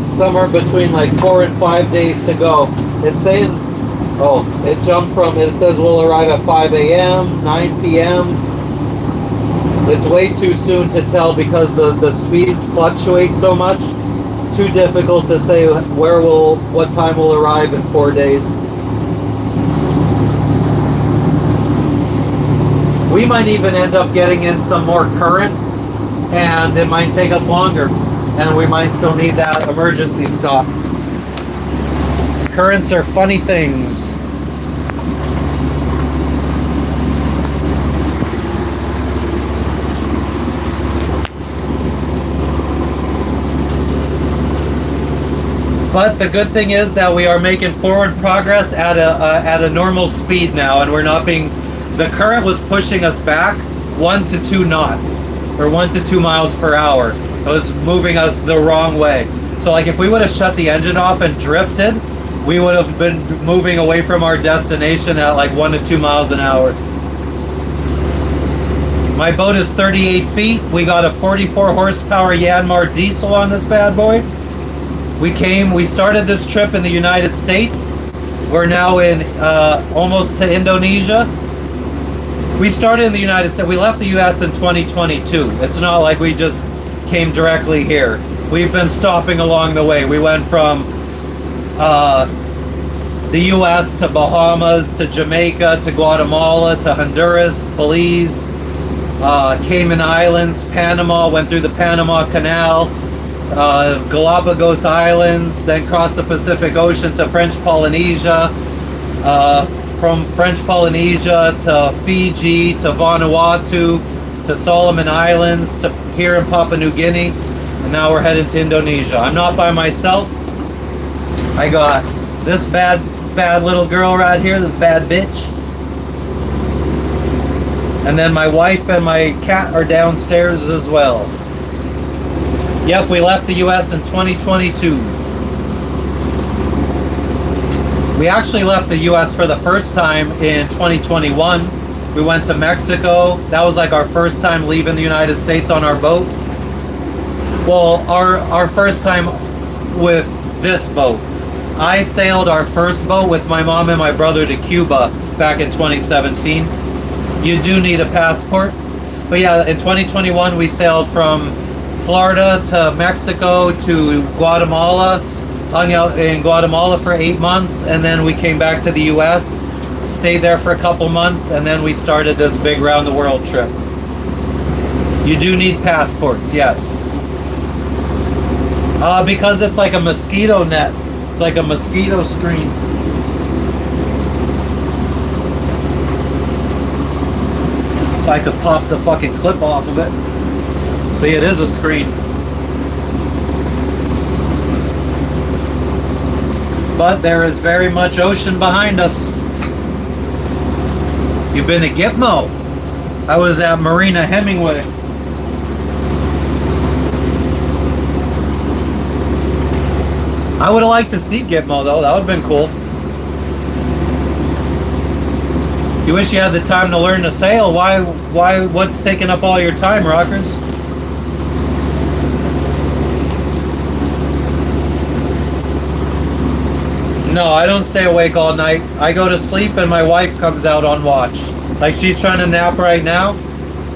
somewhere between like 4 and 5 days to go. It's saying, oh, it jumped from, it says we'll arrive at 5 a.m., 9 p.m. It's way too soon to tell because the speed fluctuates so much. Too difficult to say what time we'll arrive in 4 days. We might even end up getting in some more current, and it might take us longer, and we might still need that emergency stop. Currents are funny things. But the good thing is that we are making forward progress at a normal speed now, and we're not being. The current was pushing us back 1 to 2 knots, or 1 to 2 miles per hour. It was moving us the wrong way. So, like, if we would have shut the engine off and drifted, we would have been moving away from our destination at like 1 to 2 miles an hour. My boat is 38 feet. We got a 44 horsepower Yanmar diesel on this bad boy. We started this trip in the United States. We're now in almost to Indonesia. We started in the United States. We left the U.S. in 2022. It's not like we just came directly here. We've been stopping along the way. We went from the U.S. to Bahamas to Jamaica to Guatemala to Honduras, Belize, Cayman Islands, Panama, went through the Panama Canal, Galapagos Islands, then crossed the Pacific Ocean to French Polynesia, from French Polynesia to Fiji to Vanuatu to Solomon Islands to here in Papua New Guinea, and now we're headed to Indonesia. I'm not by myself. I got this bad little girl right here, this bad bitch. And then my wife and my cat are downstairs as well. Yep, we left the U.S. in 2022. We actually left the U.S. for the first time in 2021. We went to Mexico. That was like our first time leaving the United States on our boat. Well, our first time with this boat. I sailed our first boat with my mom and my brother to Cuba back in 2017. You do need a passport. But yeah, in 2021 we sailed from Florida to Mexico to Guatemala, hung out in Guatemala for 8 months, and then we came back to the US, stayed there for a couple months, and then we started this big round the world trip. You do need passports, yes. Because it's like a mosquito net. It's like a mosquito screen. If I could pop the fucking clip off of it. See, it is a screen. But there is very much ocean behind us. You've been to Gitmo. I was at Marina Hemingway. I would have liked to see Gitmo though. That would have been cool. You wish you had the time to learn to sail. What's taking up all your time, rockers? No, I don't stay awake all night. I go to sleep and my wife comes out on watch. Like she's trying to nap right now.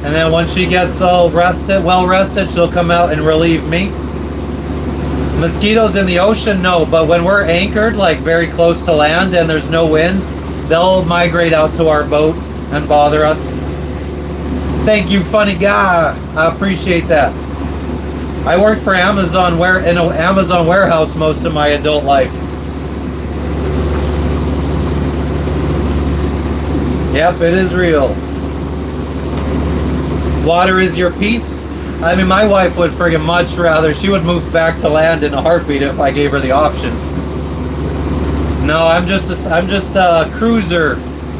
And then once she gets all rested, well rested, she'll come out and relieve me. Mosquitoes in the ocean, no, but when we're anchored, like very close to land and there's no wind, they'll migrate out to our boat and bother us. Thank you, funny guy. I appreciate that. I worked for Amazon in an Amazon warehouse most of my adult life. Yep, it is real. Water is your peace. I mean, my wife would friggin' much rather. She would move back to land in a heartbeat if I gave her the option. No, I'm just a cruiser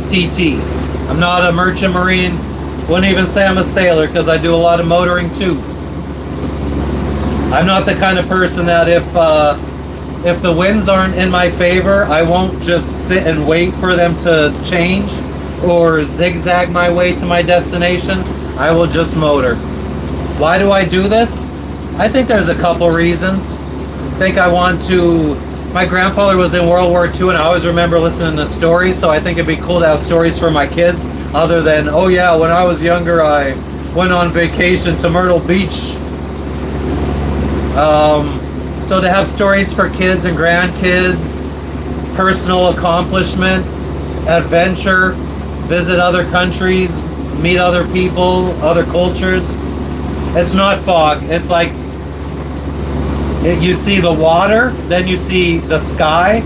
TT. I'm not a merchant marine. Wouldn't even say I'm a sailor because I do a lot of motoring too. I'm not the kind of person that if the winds aren't in my favor, I won't just sit and wait for them to change or zigzag my way to my destination. I will just motor. Why do I do this? I think there's a couple reasons. I think I want to... My grandfather was in World War II and I always remember listening to stories, so I think it'd be cool to have stories for my kids other than, oh yeah, when I was younger I went on vacation to Myrtle Beach. So to have stories for kids and grandkids, personal accomplishment, adventure, visit other countries, meet other people, other cultures. It's not fog. It's like you see the water, then you see the sky,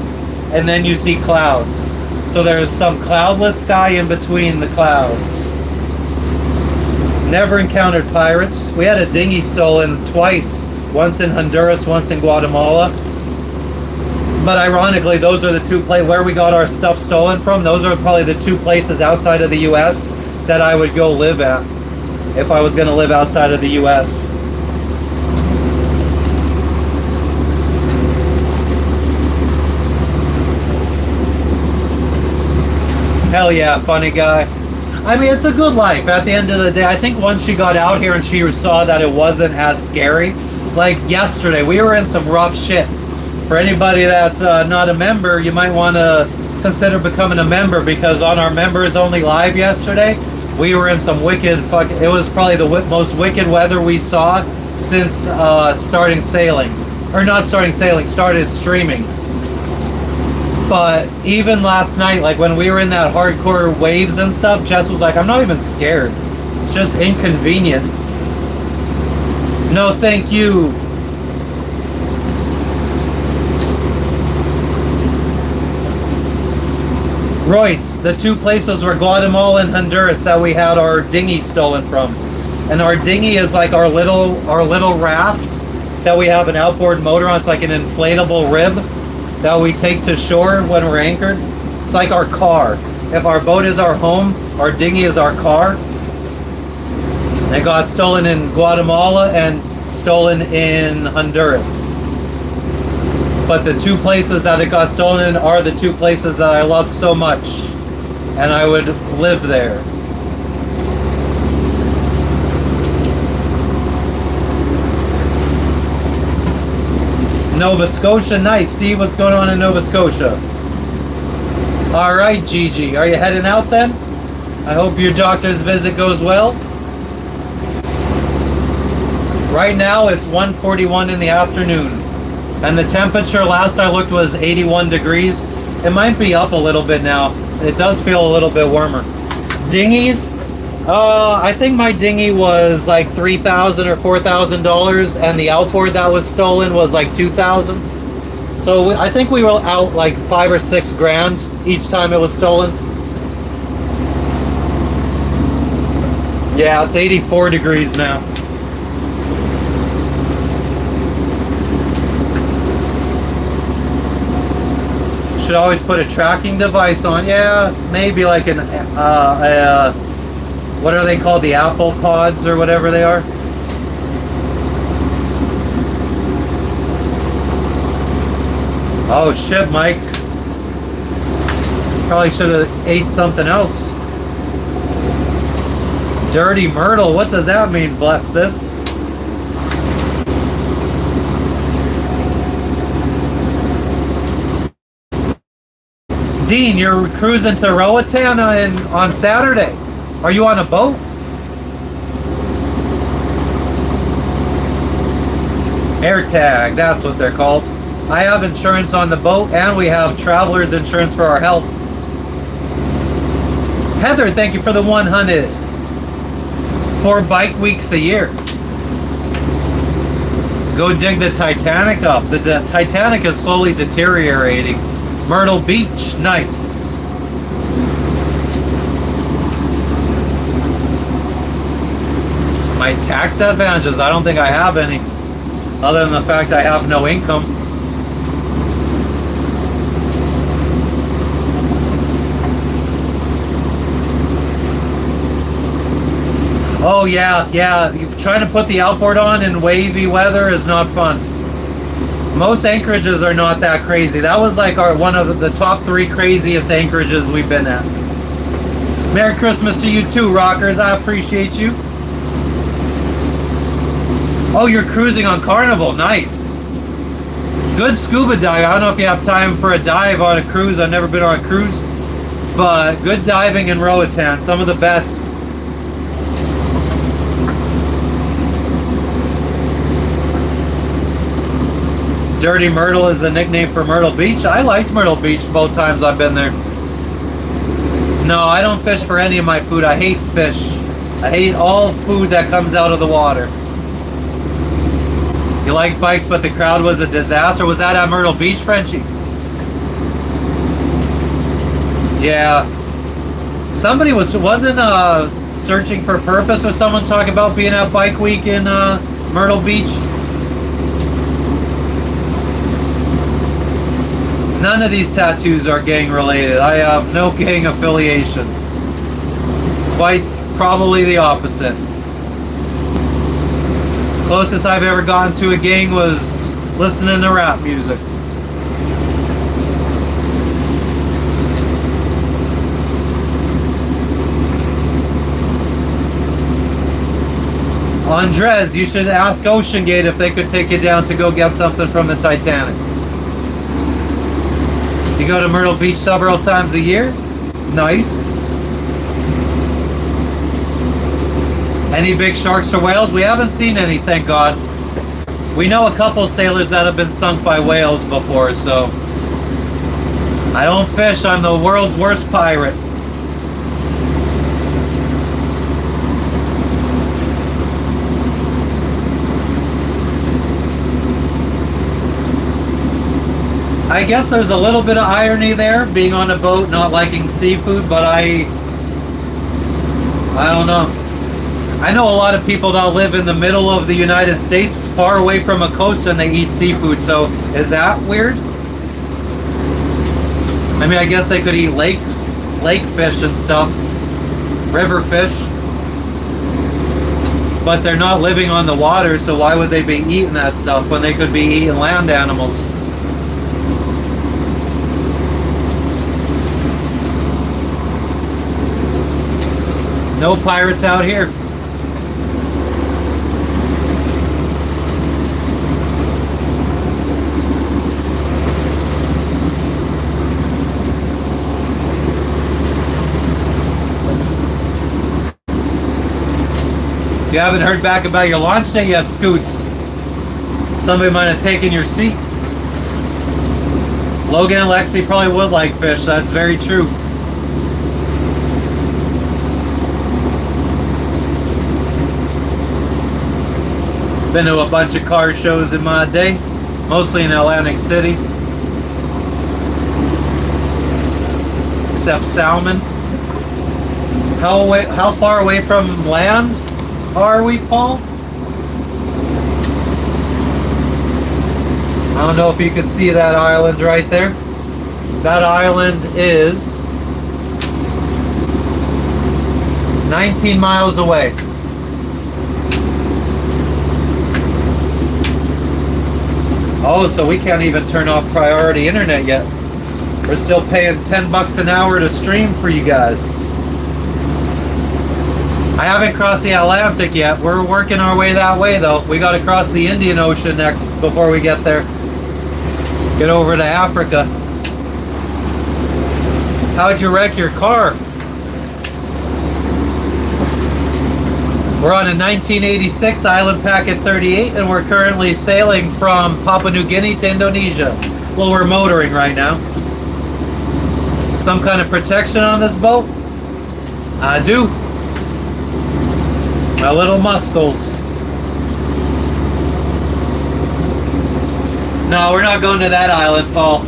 and then you see clouds. So there's some cloudless sky in between the clouds. Never encountered pirates. We had a dinghy stolen twice. Once in Honduras, once in Guatemala. But ironically, those are the two places where we got our stuff stolen from. Those are probably the two places outside of the U.S. that I would go live at if I was going to live outside of the U.S. Hell yeah, funny guy. I mean, it's a good life at the end of the day. I think once she got out here and she saw that it wasn't as scary. Like yesterday, we were in some rough shit. For anybody that's not a member, you might want to consider becoming a member because on our members only live yesterday, we were in some wicked it was probably the most wicked weather we saw since starting sailing. Or not starting sailing, started streaming. But even last night, like when we were in that hardcore waves and stuff, Jess was like, I'm not even scared. It's just inconvenient. No, thank you. Royce, the two places were Guatemala and Honduras that we had our dinghy stolen from. And our dinghy is like our little raft that we have an outboard motor on. It's like an inflatable rib that we take to shore when we're anchored. It's like our car. If our boat is our home, our dinghy is our car. It got stolen in Guatemala and stolen in Honduras. But the two places that it got stolen in are the two places that I love so much. And I would live there. Nova Scotia, nice. Steve, what's going on in Nova Scotia? Alright, Gigi, are you heading out then? I hope your doctor's visit goes well. Right now it's 1:41 in the afternoon. And the temperature last I looked was 81 degrees. It might be up a little bit now. It does feel a little bit warmer. Dinghies? I think my dinghy was like $3,000 or $4,000 and the outboard that was stolen was like $2,000. So I think we were out like $5 or $6 grand each time it was stolen. Yeah, it's 84 degrees now. Should always put a tracking device on. Yeah, maybe like an what are they called? The Apple Pods or whatever they are. Oh shit, Mike. Probably should have ate something else. Dirty Myrtle, what does that mean? Bless this. Dean, you're cruising to Roatan on Saturday. Are you on a boat? AirTag, that's what they're called. I have insurance on the boat and we have traveler's insurance for our health. Heather, thank you for the 100. 4 bike weeks a year. Go dig the Titanic up. The Titanic is slowly deteriorating. Myrtle Beach, nice. My tax advantages, I don't think I have any. Other than the fact I have no income. Oh yeah, trying to put the outboard on in wavy weather is not fun. Most anchorages are not that crazy. That was like one of the top 3 craziest anchorages we've been at. Merry Christmas to you too, rockers. I appreciate you. Oh, you're cruising on Carnival. Nice. Good scuba dive. I don't know if you have time for a dive on a cruise. I've never been on a cruise. But good diving in Roatan. Some of the best. Dirty Myrtle is the nickname for Myrtle Beach. I liked Myrtle Beach both times I've been there. No, I don't fish for any of my food. I hate fish. I hate all food that comes out of the water. You like bikes, but the crowd was a disaster. Was that at Myrtle Beach, Frenchie? Yeah. Somebody wasn't searching for purpose, or someone talking about being at Bike Week in Myrtle Beach? None of these tattoos are gang related. I have no gang affiliation. Quite probably the opposite. Closest I've ever gotten to a gang was listening to rap music. Andres, you should ask Ocean Gate if they could take you down to go get something from the Titanic. You go to Myrtle Beach several times a year? Nice. Any big sharks or whales? We haven't seen any, thank God. We know a couple sailors that have been sunk by whales before, so... I don't fish, I'm the world's worst pirate. I guess there's a little bit of irony there, being on a boat, not liking seafood, but I don't know. I know a lot of people that live in the middle of the United States, far away from a coast, and they eat seafood, so is that weird? I mean, I guess they could eat lake fish and stuff, river fish, but they're not living on the water, so why would they be eating that stuff when they could be eating land animals? No pirates out here. You haven't heard back about your launch day yet, Scoots. Somebody might have taken your seat. Logan and Lexi probably would like fish, that's very true. Been to a bunch of car shows in my day, mostly in Atlantic City. Except Salmon. How far away from land are we, Paul? I don't know if you can see that island right there. That island is 19 miles away. Oh, so we can't even turn off priority internet yet. We're still paying $10 an hour to stream for you guys. I haven't crossed the Atlantic yet. We're working our way that way though. We gotta cross the Indian Ocean next before we get there. Get over to Africa. How'd you wreck your car? We're on a 1986 Island Packet 38 and we're currently sailing from Papua New Guinea to Indonesia. Well, we're motoring right now. Some kind of protection on this boat? I do. My little muscles. No, we're not going to that island, Paul.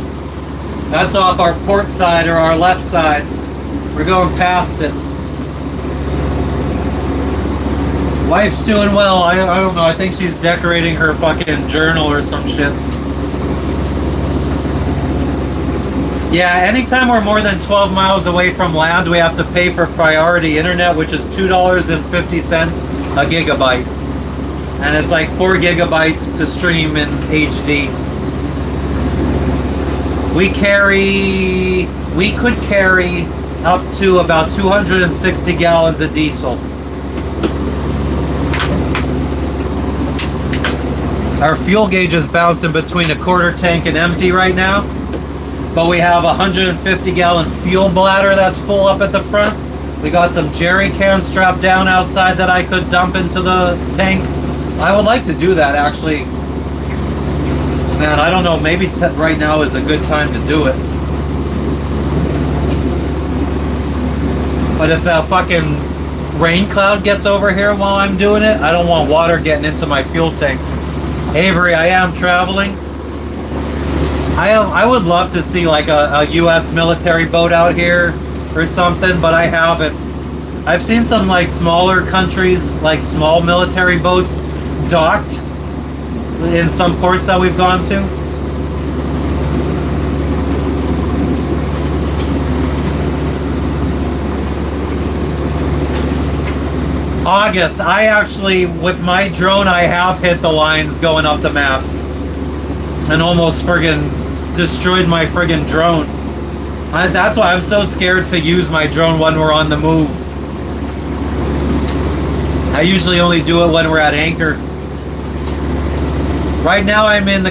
That's off our port side or our left side. We're going past it. Wife's doing well. I don't know. I think she's decorating her fucking journal or some shit. Yeah, anytime we're more than 12 miles away from land, we have to pay for priority internet, which is $2.50 a gigabyte. And it's like 4 gigabytes to stream in HD. We could carry up to about 260 gallons of diesel. Our fuel gauge is bouncing between a quarter tank and empty right now, but we have a 150 gallon fuel bladder that's full up at the front. We got some jerry cans strapped down outside that I could dump into the tank. I would like to do that, actually. Man, I don't know, maybe right now is a good time to do it. But if that fucking rain cloud gets over here while I'm doing it, I don't want water getting into my fuel tank. Avery, I am traveling. I would love to see like a U.S. military boat out here or something, but I haven't. I've seen some like smaller countries, like small military boats docked in some ports that we've gone to. August, I actually, with my drone, I have hit the lines going up the mast and almost friggin' destroyed my friggin' drone. That's why I'm so scared to use my drone when we're on the move. I usually only do it when we're at anchor. Right now I'm in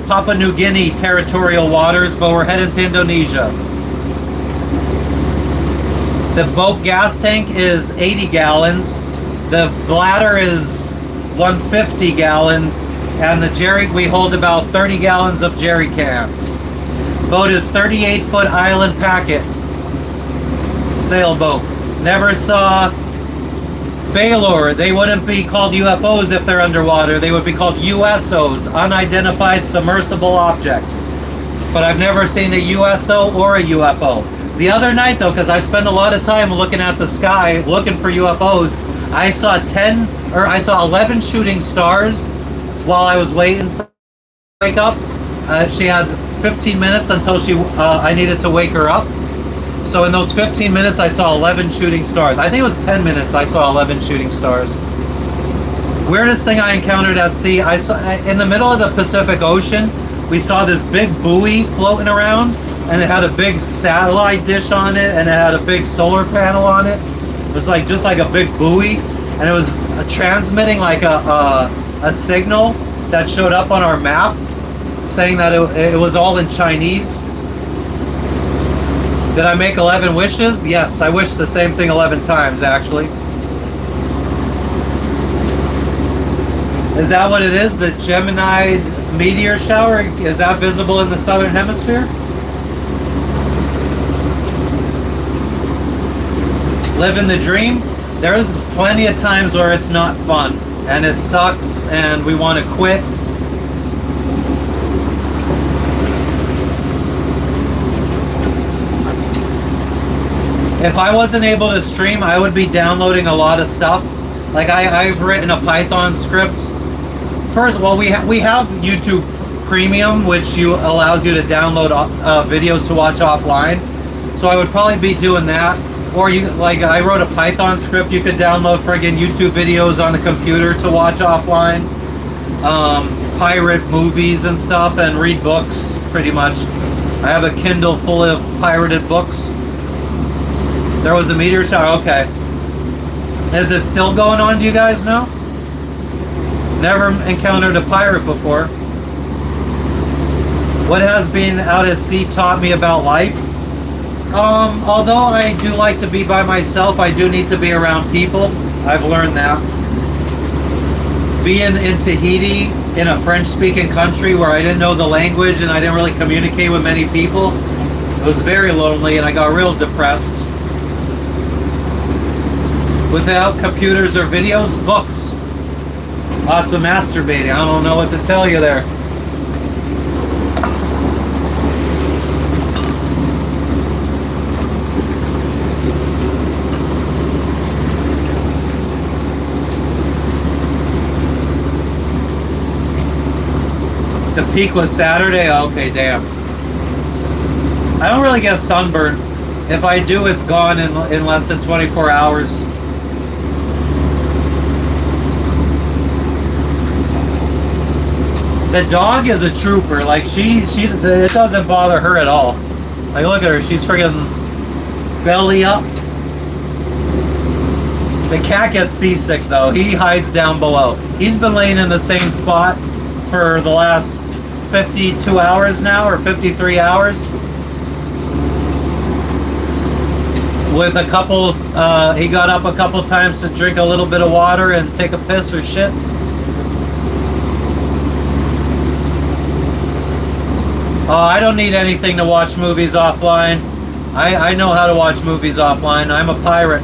Papua New Guinea territorial waters, but we're heading to Indonesia. The boat gas tank is 80 gallons. The bladder is 150 gallons, and the jerry, we hold about 30 gallons of jerry cans. Boat is 38-foot island packet sailboat. Never saw Baylor. They wouldn't be called UFOs if they're underwater. They would be called USOs, unidentified submersible objects. But I've never seen a USO or a UFO. The other night though, because I spend a lot of time looking at the sky, looking for UFOs, I saw 11 shooting stars while I was waiting for her to wake up. She had 15 minutes until I needed to wake her up. So in those 15 minutes, I saw 11 shooting stars. I think it was 10 minutes I saw 11 shooting stars. Weirdest thing I encountered at sea, I saw in the middle of the Pacific Ocean, we saw this big buoy floating around, and it had a big satellite dish on it, and it had a big solar panel on it. It was like just like a big buoy, and it was transmitting like a signal that showed up on our map, saying that it was all in Chinese. Did I make 11 wishes? Yes, I wished the same thing 11 times, actually. Is that what it is? The Gemini meteor shower? Is that visible in the southern hemisphere? Living the dream? There's plenty of times where it's not fun, and it sucks, and we want to quit. If I wasn't able to stream, I would be downloading a lot of stuff. Like I've written a Python script. First, well, we have YouTube Premium, which allows you to download videos to watch offline. So I would probably be doing that. Or I wrote a Python script. You could download friggin' YouTube videos on the computer to watch offline. Pirate movies and stuff, and read books, pretty much. I have a Kindle full of pirated books. There was a meteor shower, okay. Is it still going on, do you guys know? Never encountered a pirate before. What has being out at sea taught me about life? Although I do like to be by myself, I do need to be around people. I've learned that. Being in Tahiti, in a French-speaking country where I didn't know the language and I didn't really communicate with many people, it was very lonely and I got real depressed. Without computers or videos, books. Lots of masturbating. I don't know what to tell you there. The peak was Saturday? Okay, damn. I don't really get sunburn. If I do, it's gone in less than 24 hours. The dog is a trooper. Like, it doesn't bother her at all. Like, look at her. She's friggin' belly up. The cat gets seasick, though. He hides down below. He's been laying in the same spot for the last 52 hours now, or 53 hours. With a couple, he got up a couple times to drink a little bit of water and take a piss or shit. Oh, I don't need anything to watch movies offline. I know how to watch movies offline. I'm a pirate.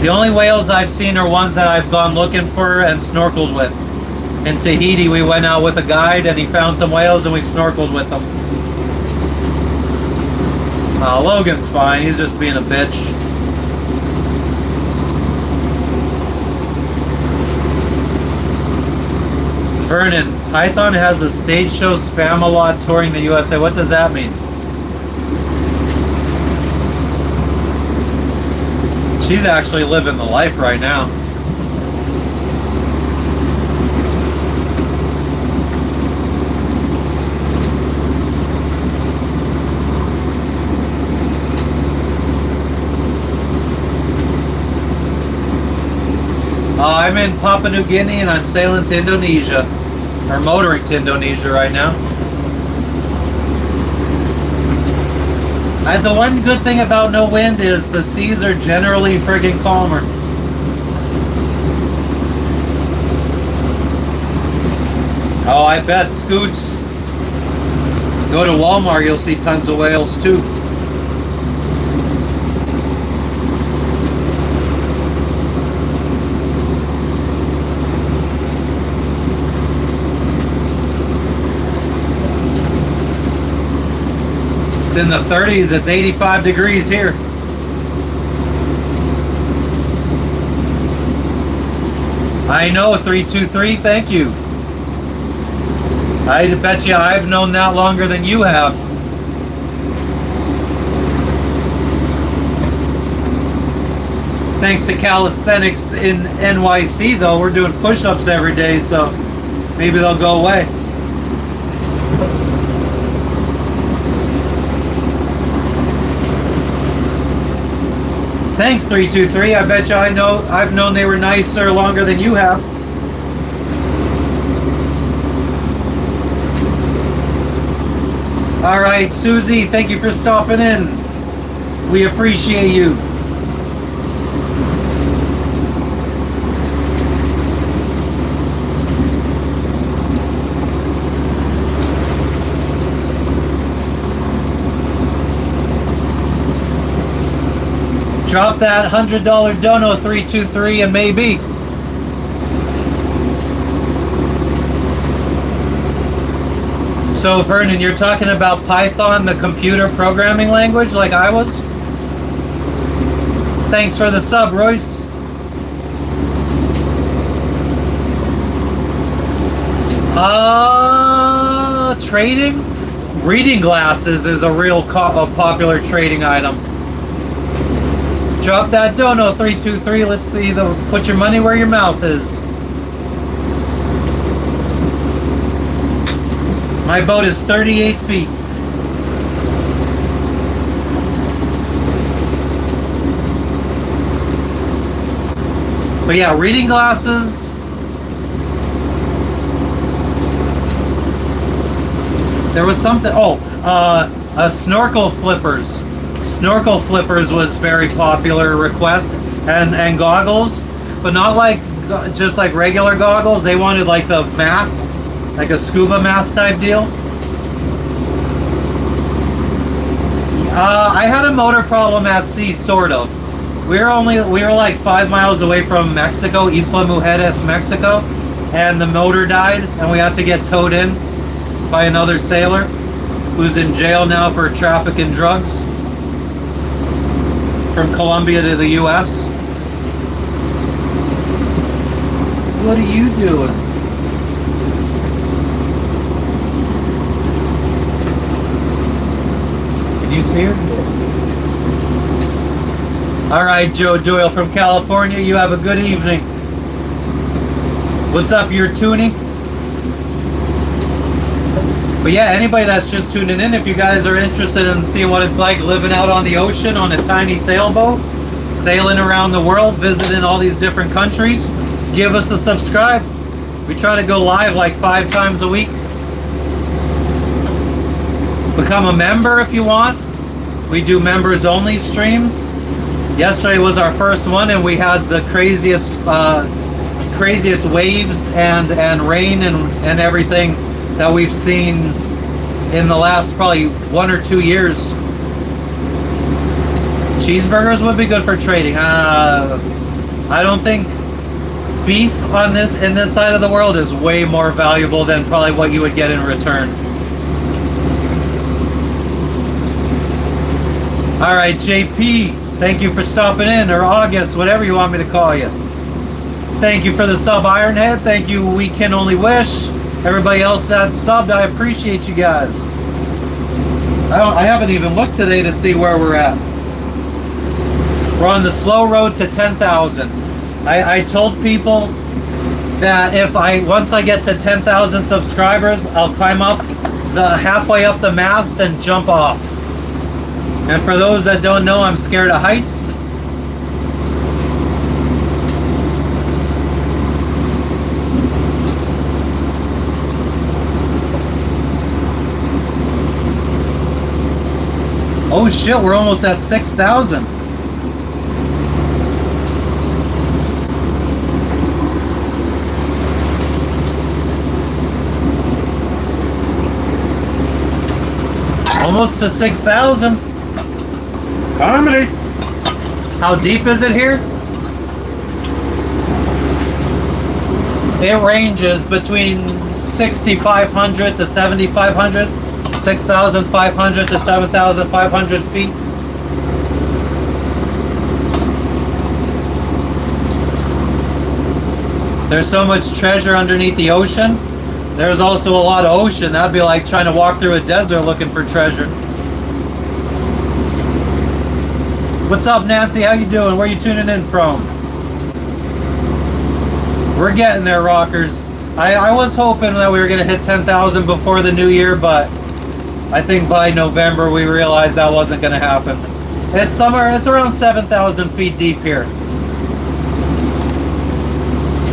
The only whales I've seen are ones that I've gone looking for and snorkeled with. In Tahiti, we went out with a guide and he found some whales and we snorkeled with them. Logan's fine. He's just being a bitch. Vernon, Python has a stage show Spam-A-Lot touring the USA. What does that mean? She's actually living the life right now. I'm in Papua New Guinea and I'm sailing to Indonesia, or motoring to Indonesia right now. The one good thing about no wind is the seas are generally friggin' calmer. Oh, I bet Scoots. Go to Walmart, you'll see tons of whales too. It's in the 30s, it's 85 degrees here. I know, 323, thank you. I bet you I've known that longer than you have. Thanks to calisthenics in NYC though, we're doing push-ups every day, so maybe they'll go away. Thanks, 323. I bet you I've known they were nicer longer than you have. All right, Susie, thank you for stopping in. We appreciate you. Drop that $100 dono 323 and maybe. So Vernon, you're talking about Python, the computer programming language, like I was? Thanks for the sub, Royce. Trading? Reading glasses is a real popular trading item. Drop that dono 323. Let's see put your money where your mouth is. My boat is 38 feet. But yeah, reading glasses. There was something, snorkel flippers. Snorkel flippers was very popular request, and goggles, but not like just like regular goggles. They wanted like the mask, like a scuba mask type deal. I had a motor problem at sea, sort of. We were like 5 miles away from Mexico, Isla Mujeres, Mexico, and the motor died, and we had to get towed in by another sailor who's in jail now for trafficking drugs. From Colombia to the US. what are you doing? Can you see her? All right, Joe Doyle from California. You have a good evening. What's up, you're tuning? But yeah, anybody that's just tuning in, if you guys are interested in seeing what it's like living out on the ocean on a tiny sailboat, sailing around the world, visiting all these different countries, give us a subscribe. We try to go live like 5 times a week. Become a member if you want. We do members only streams. Yesterday was our first one, and we had the craziest waves and rain and everything that we've seen in the last probably 1 or 2 years. Cheeseburgers would be good for trading. I don't think beef in this side of the world is way more valuable than probably what you would get in return. All right, JP, thank you for stopping in, or August, whatever you want me to call you. Thank you for the sub, Ironhead. Thank you, We Can Only Wish. Everybody else that subbed, I appreciate you guys. I haven't even looked today to see where we're at. We're on the slow road to 10,000. I told people that once I get to 10,000 subscribers, I'll climb up halfway up the mast and jump off. And for those that don't know, I'm scared of heights. Oh shit, we're almost at 6,000. Almost to 6,000. Comedy. How deep is it here? It ranges between 6,500 to 7,500, 6,500 to 7,500 feet. There's so much treasure underneath the ocean. There's also a lot of ocean. That'd be like trying to walk through a desert looking for treasure. What's up, Nancy? How you doing? Where you tuning in from? We're getting there, rockers. I was hoping that we were going to hit 10,000 before the new year, but I think by November we realized that wasn't going to happen. It's around 7,000 feet deep here.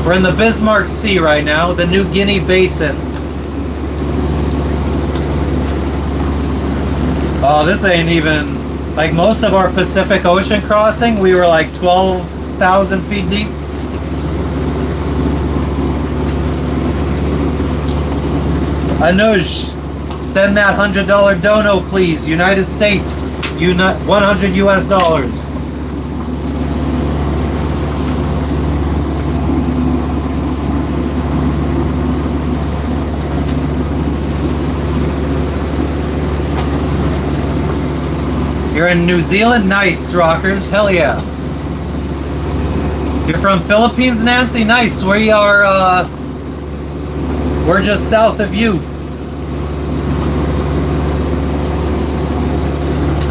We're in the Bismarck Sea right now, the New Guinea Basin. Oh, this ain't even... Like most of our Pacific Ocean crossing, we were like 12,000 feet deep. Anuj, send that $100 dono, please. United States, 100 US dollars. You're in New Zealand? Nice, rockers. Hell yeah. You're from Philippines, Nancy? Nice. We are, we're just south of you.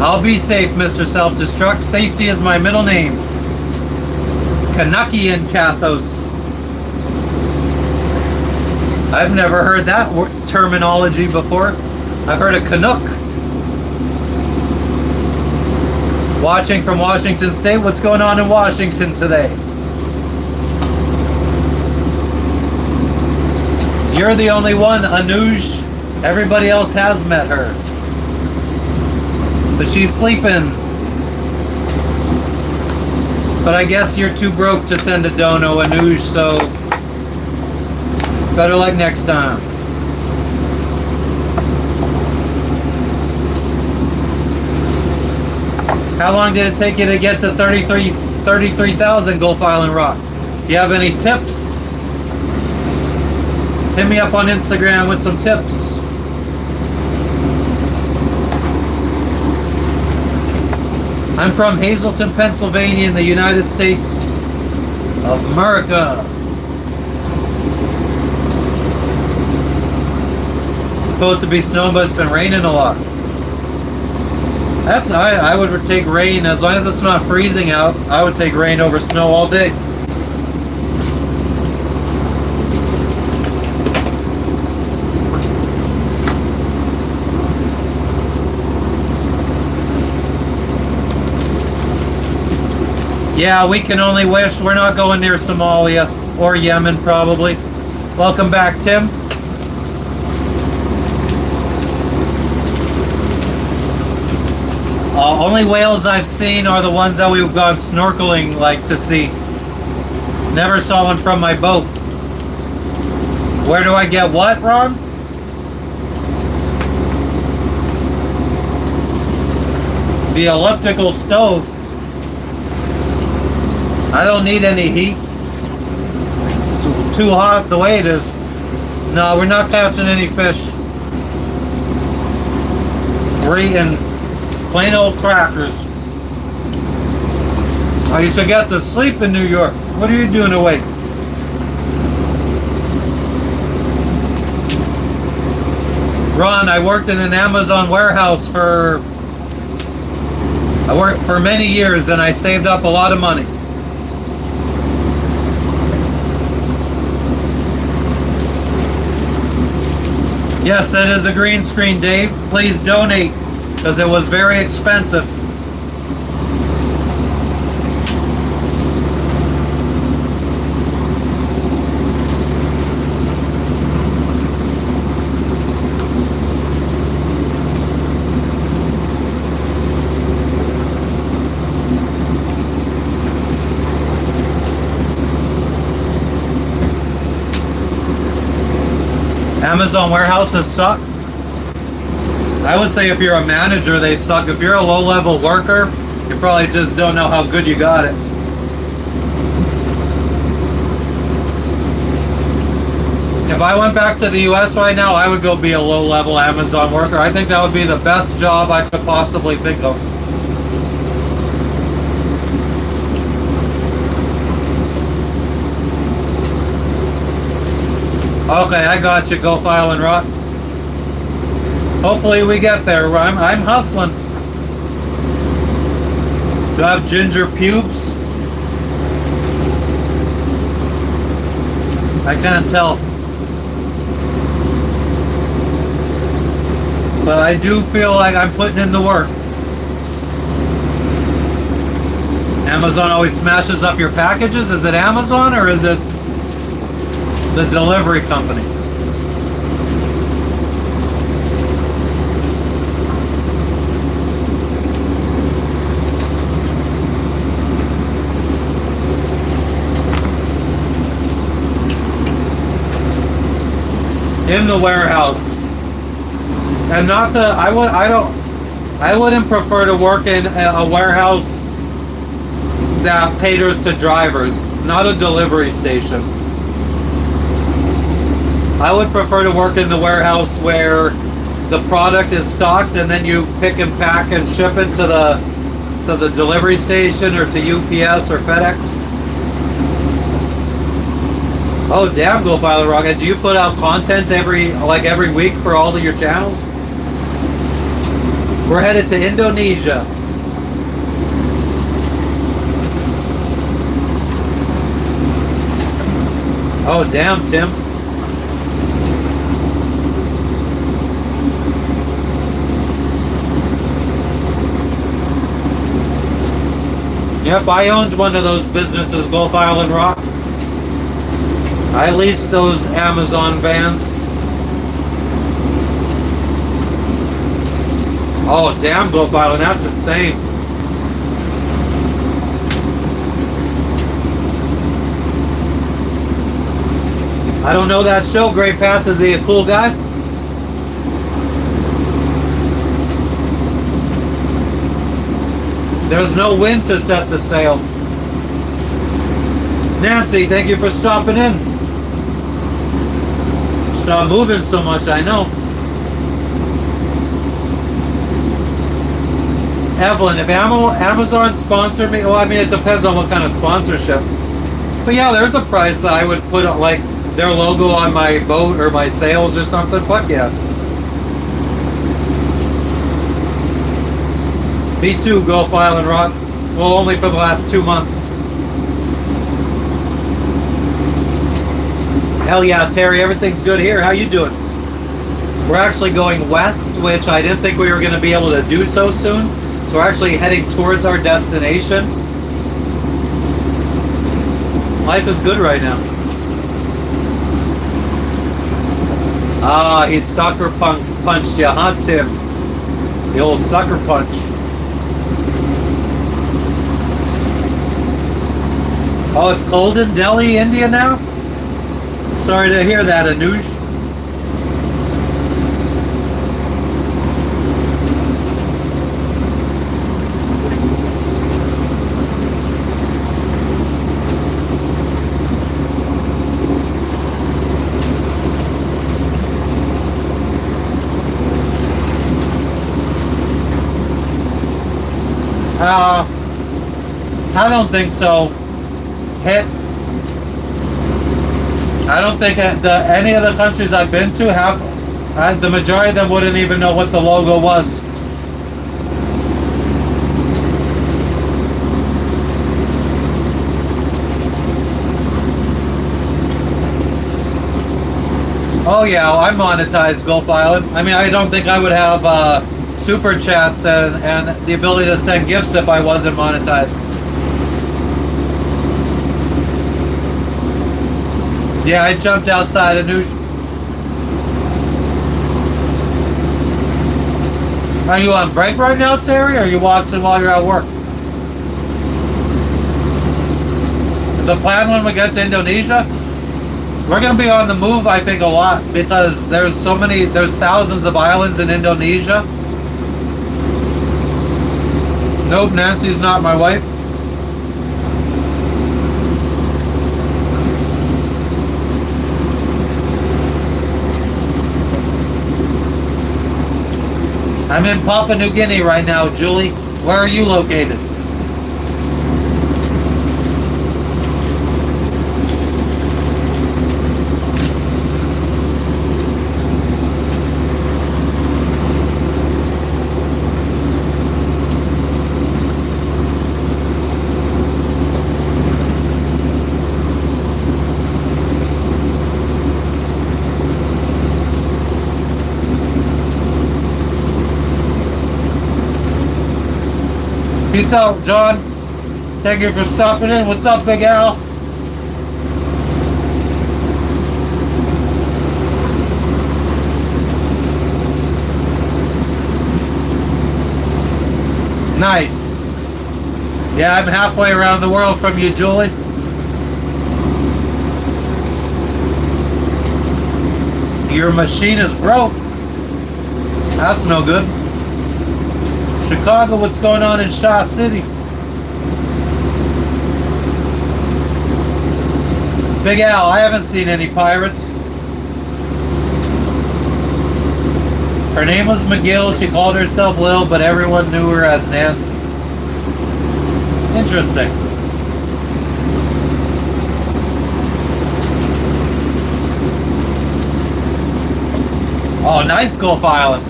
I'll be safe, Mr. Self-Destruct. Safety is my middle name. Kanuckian Kathos. I've never heard that terminology before. I've heard of Canuck. Watching from Washington State. What's going on in Washington today? You're the only one, Anuj. Everybody else has met her. But she's sleeping. But I guess you're too broke to send a dono, Anuj, so better luck next time. How long did it take you to get to 33,000 Gulf Island Rock? Do you have any tips? Hit me up on Instagram with some tips. I'm from Hazleton, Pennsylvania in the United States of America. supposed to be snow, but it's been raining a lot. I would take rain as long as it's not freezing out. I would take rain over snow all day. Yeah, we can only wish. We're not going near Somalia or Yemen, probably. Welcome back, Tim. Only whales I've seen are the ones that we've gone snorkeling, like, to see. Never saw one from my boat. Where do I get what, Ron? The elliptical stove. I don't need any heat. It's too hot the way it is. No, we're not catching any fish. We're eating plain old crackers. I used to get to sleep in New York. What are you doing awake? Ron, I worked in an Amazon warehouse for many years, and I saved up a lot of money. Yes, it is a green screen, Dave. Please donate, because it was very expensive. Amazon warehouses suck. I would say if you're a manager, they suck. If you're a low-level worker, you probably just don't know how good you got it. If I went back to the US right now, I would go be a low-level Amazon worker. I think that would be the best job I could possibly think of. Okay, I got you, Go File and Rot. Hopefully we get there. I'm hustling. Do I have ginger pubes? I can't tell. But I do feel like I'm putting in the work. Amazon always smashes up your packages. Is it Amazon or is it the delivery company? In the warehouse. And not the I wouldn't prefer to work in a warehouse that caters to drivers, not a delivery station. I would prefer to work in the warehouse where the product is stocked and then you pick and pack and ship it to the delivery station or to UPS or FedEx. Oh damn, Go File Rocket. Do you put out content every week for all of your channels? We're headed to Indonesia. Oh damn, Tim. Yep, I owned one of those businesses, Go File and Rock. I leased those Amazon vans. Oh, damn, Go File, that's insane. I don't know that show. Great Pats, is he a cool guy? There's no wind to set the sail. Nancy, thank you for stopping in. Stop moving so much, I know. Evelyn, if Amazon sponsored me, well, I mean, it depends on what kind of sponsorship. But yeah, there's a price that I would put like their logo on my boat or my sails or something. Fuck yeah. Me too, Gulf Island Rock. Well, only for the last 2 months. Hell yeah, Terry, everything's good here. How you doing? We're actually going west, which I didn't think we were going to be able to do so soon. So we're actually heading towards our destination. Life is good right now. Ah, he sucker punched you, huh, Tim? The old sucker punch. Oh, it's cold in Delhi, India now? Sorry to hear that, Anuj. I don't think so. I don't think any of the countries I've been to have, the majority of them wouldn't even know what the logo was. Oh yeah, I monetized Gulf Island. I mean, I don't think I would have super chats and the ability to send gifts if I wasn't monetized. Yeah, I jumped outside of Noosh. Are you on break right now, Terry, or are you watching while you're at work? The plan when we get to Indonesia, we're going to be on the move, I think, a lot because there's thousands of islands in Indonesia. Nope, Nancy's not my wife. I'm in Papua New Guinea right now, Julie. Where are you located? Peace out, John. Thank you for stopping in. What's up, Big Al? Nice. Yeah, I'm halfway around the world from you, Julie. Your machine is broke. That's no good. Chicago, what's going on in Shaw City? Big Al, I haven't seen any pirates. Her name was McGill. She called herself Lil, but everyone knew her as Nancy. Interesting. Oh, nice Gulf Island.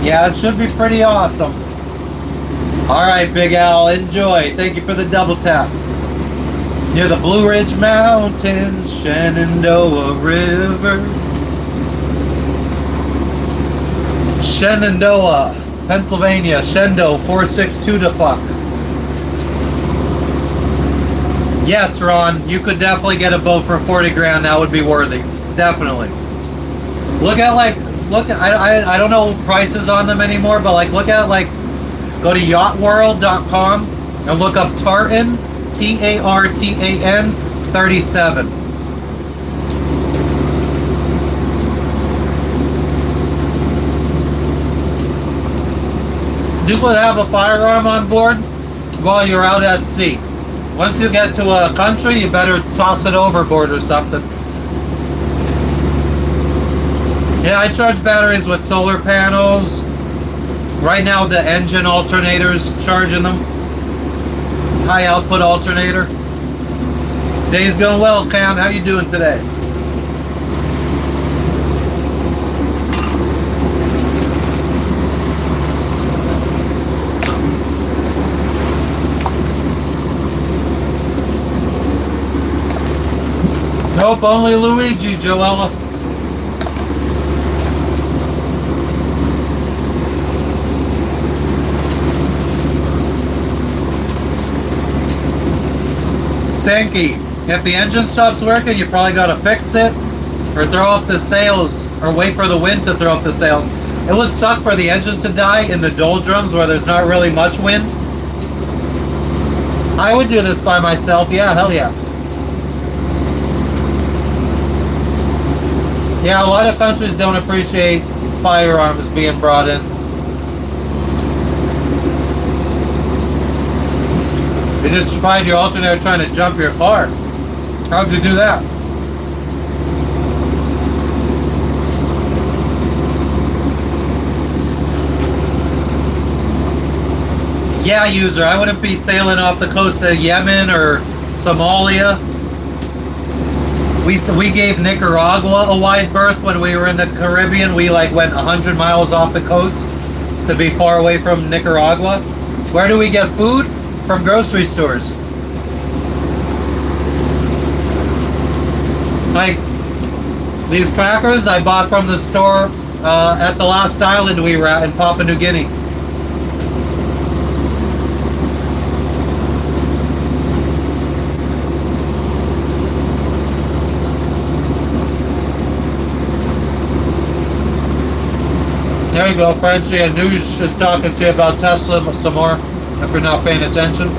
Yeah, it should be pretty awesome. Alright, Big Al, enjoy. Thank you for the double tap. Near the Blue Ridge Mountains, Shenandoah River. Shenandoah, Pennsylvania, Shendo 462 to fuck. Yes, Ron, you could definitely get a boat for 40 grand. That would be worthy. Definitely. Look at I don't know prices on them anymore, but look at go to yachtworld.com and look up Tartan, Tartan 37. You could have a firearm on board while you're out at sea. Once you get to a country, you better toss it overboard or something. Yeah, I charge batteries with solar panels. Right now the engine alternator's charging them. High output alternator. Day's going well, Cam. How you doing today? hope only Luigi, Joella. Sankey, if the engine stops working, you probably gotta fix it or throw up the sails or wait for the wind to throw up the sails. It would suck for the engine to die in the doldrums where there's not really much wind. I would do this by myself. Yeah, hell yeah. Yeah, a lot of countries don't appreciate firearms being brought in. You just find your alternator trying to jump your car. How'd you do that? Yeah, user, I wouldn't be sailing off the coast of Yemen or Somalia. We gave Nicaragua a wide berth when we were in the Caribbean. We like went 100 miles off the coast to be far away from Nicaragua. Where do we get food? From grocery stores. Like these crackers I bought from the store at the last island we were at in Papua New Guinea. There you go, Frenchie. And News is talking to you about Tesla some more if you're not paying attention.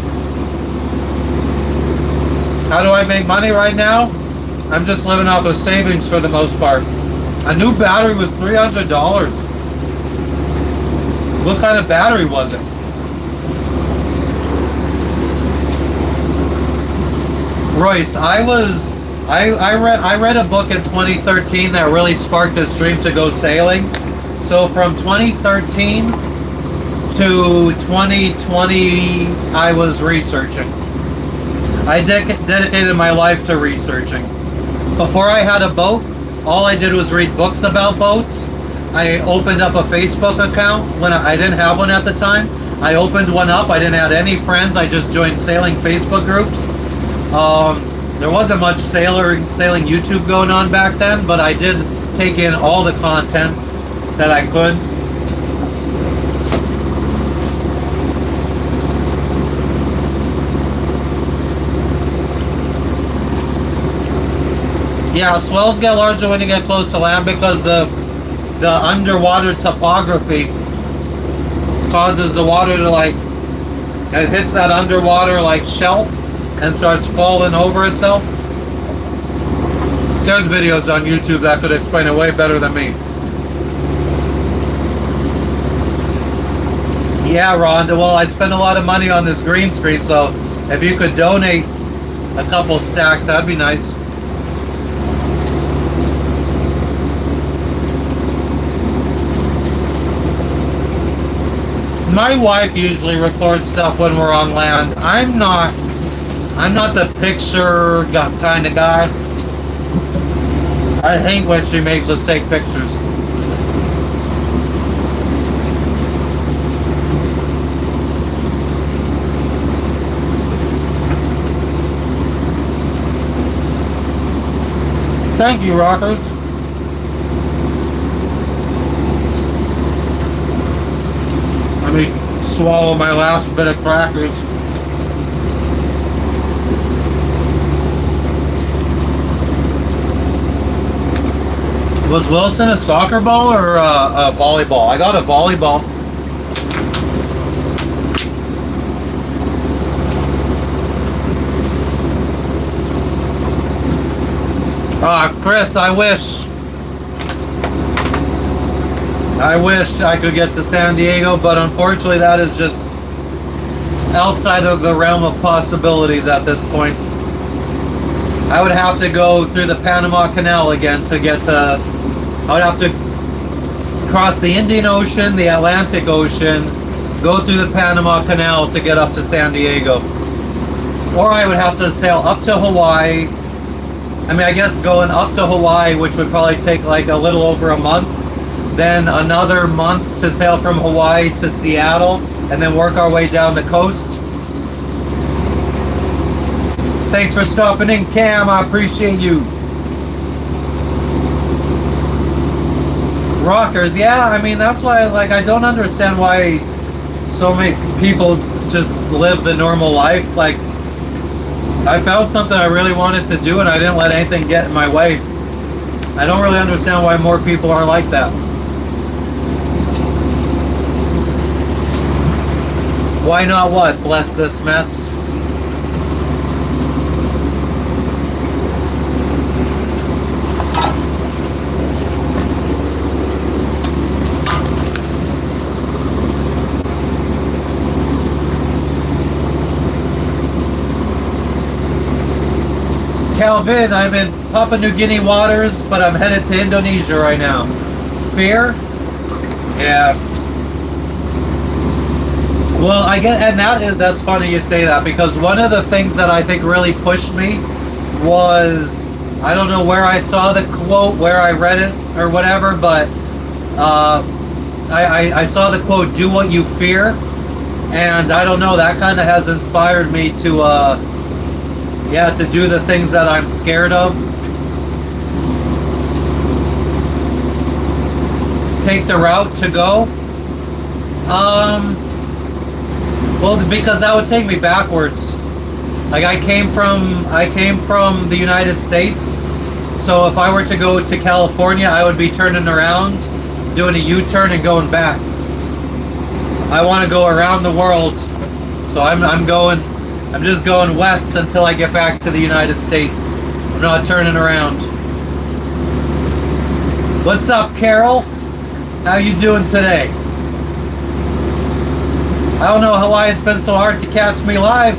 How do I make money right now? I'm just living off of savings for the most part. A new battery was $300. What kind of battery was it? Royce, I read a book in 2013 that really sparked this dream to go sailing. So from 2013 to 2020, I was researching. I dedicated my life to researching. Before I had a boat, all I did was read books about boats. I opened up a Facebook account when I didn't have one at the time. I opened one up. I didn't have any friends. I just joined sailing Facebook groups. There wasn't much sailing YouTube going on back then, but I did take in all the content that I could. Yeah, swells get larger when you get close to land because the underwater topography causes the water to it hits that underwater shelf and starts falling over itself. There's videos on YouTube that could explain it way better than me. Yeah, Rhonda, well, I spend a lot of money on this green screen, so if you could donate a couple stacks, that'd be nice. My wife usually records stuff when we're on land. I'm not the picture kind of guy. I hate when she makes us take pictures. Thank you, rockers. Let me swallow my last bit of crackers. Was Wilson a soccer ball or a volleyball? I got a volleyball. Chris, I wish I could get to San Diego, but unfortunately that is just outside of the realm of possibilities at this point. I would have to go through the Panama Canal again to get to... I would have to cross the Indian Ocean, the Atlantic Ocean, go through the Panama Canal to get up to San Diego. Or I would have to sail up to Hawaii. I mean, I guess going up to Hawaii, which would probably take a little over a month. Then another month to sail from Hawaii to Seattle, and then work our way down the coast. Thanks for stopping in, Cam. I appreciate you. Rockers, yeah, I mean, that's why, like, I don't understand why so many people just live the normal life. Like, I found something I really wanted to do and I didn't let anything get in my way. I don't really understand why more people are like that. Why not what? Bless this mess. Calvin, I'm in Papua New Guinea waters, but I'm headed to Indonesia right now. Fear? Yeah. Well, I get, and that's funny you say that, because one of the things that I think really pushed me was, I don't know where I saw the quote, where I read it or whatever, but I saw the quote, "Do what you fear," and I don't know, that kind of has inspired me to yeah, to do the things that I'm scared of. Take the route to go. Well, because that would take me backwards. Like, I came from the United States, so if I were to go to California, I would be turning around, doing a U-turn and going back. I want to go around the world, so I'm just going west until I get back to the United States. I'm not turning around. What's up, Carol? How you doing today? I don't know why it's been so hard to catch me live.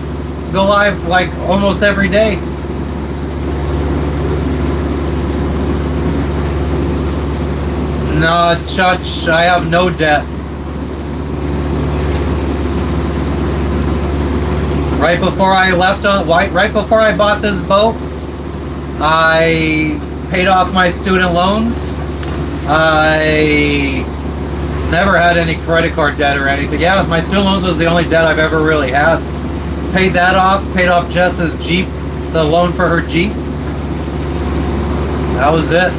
Go live like almost every day. No, Chutch, I have no debt. Right before I left right before I bought this boat, I paid off my student loans. I never had any credit card debt or anything. Yeah, my student loans was the only debt I've ever really had. Paid that off, paid off Jess's Jeep, the loan for her Jeep. That was it.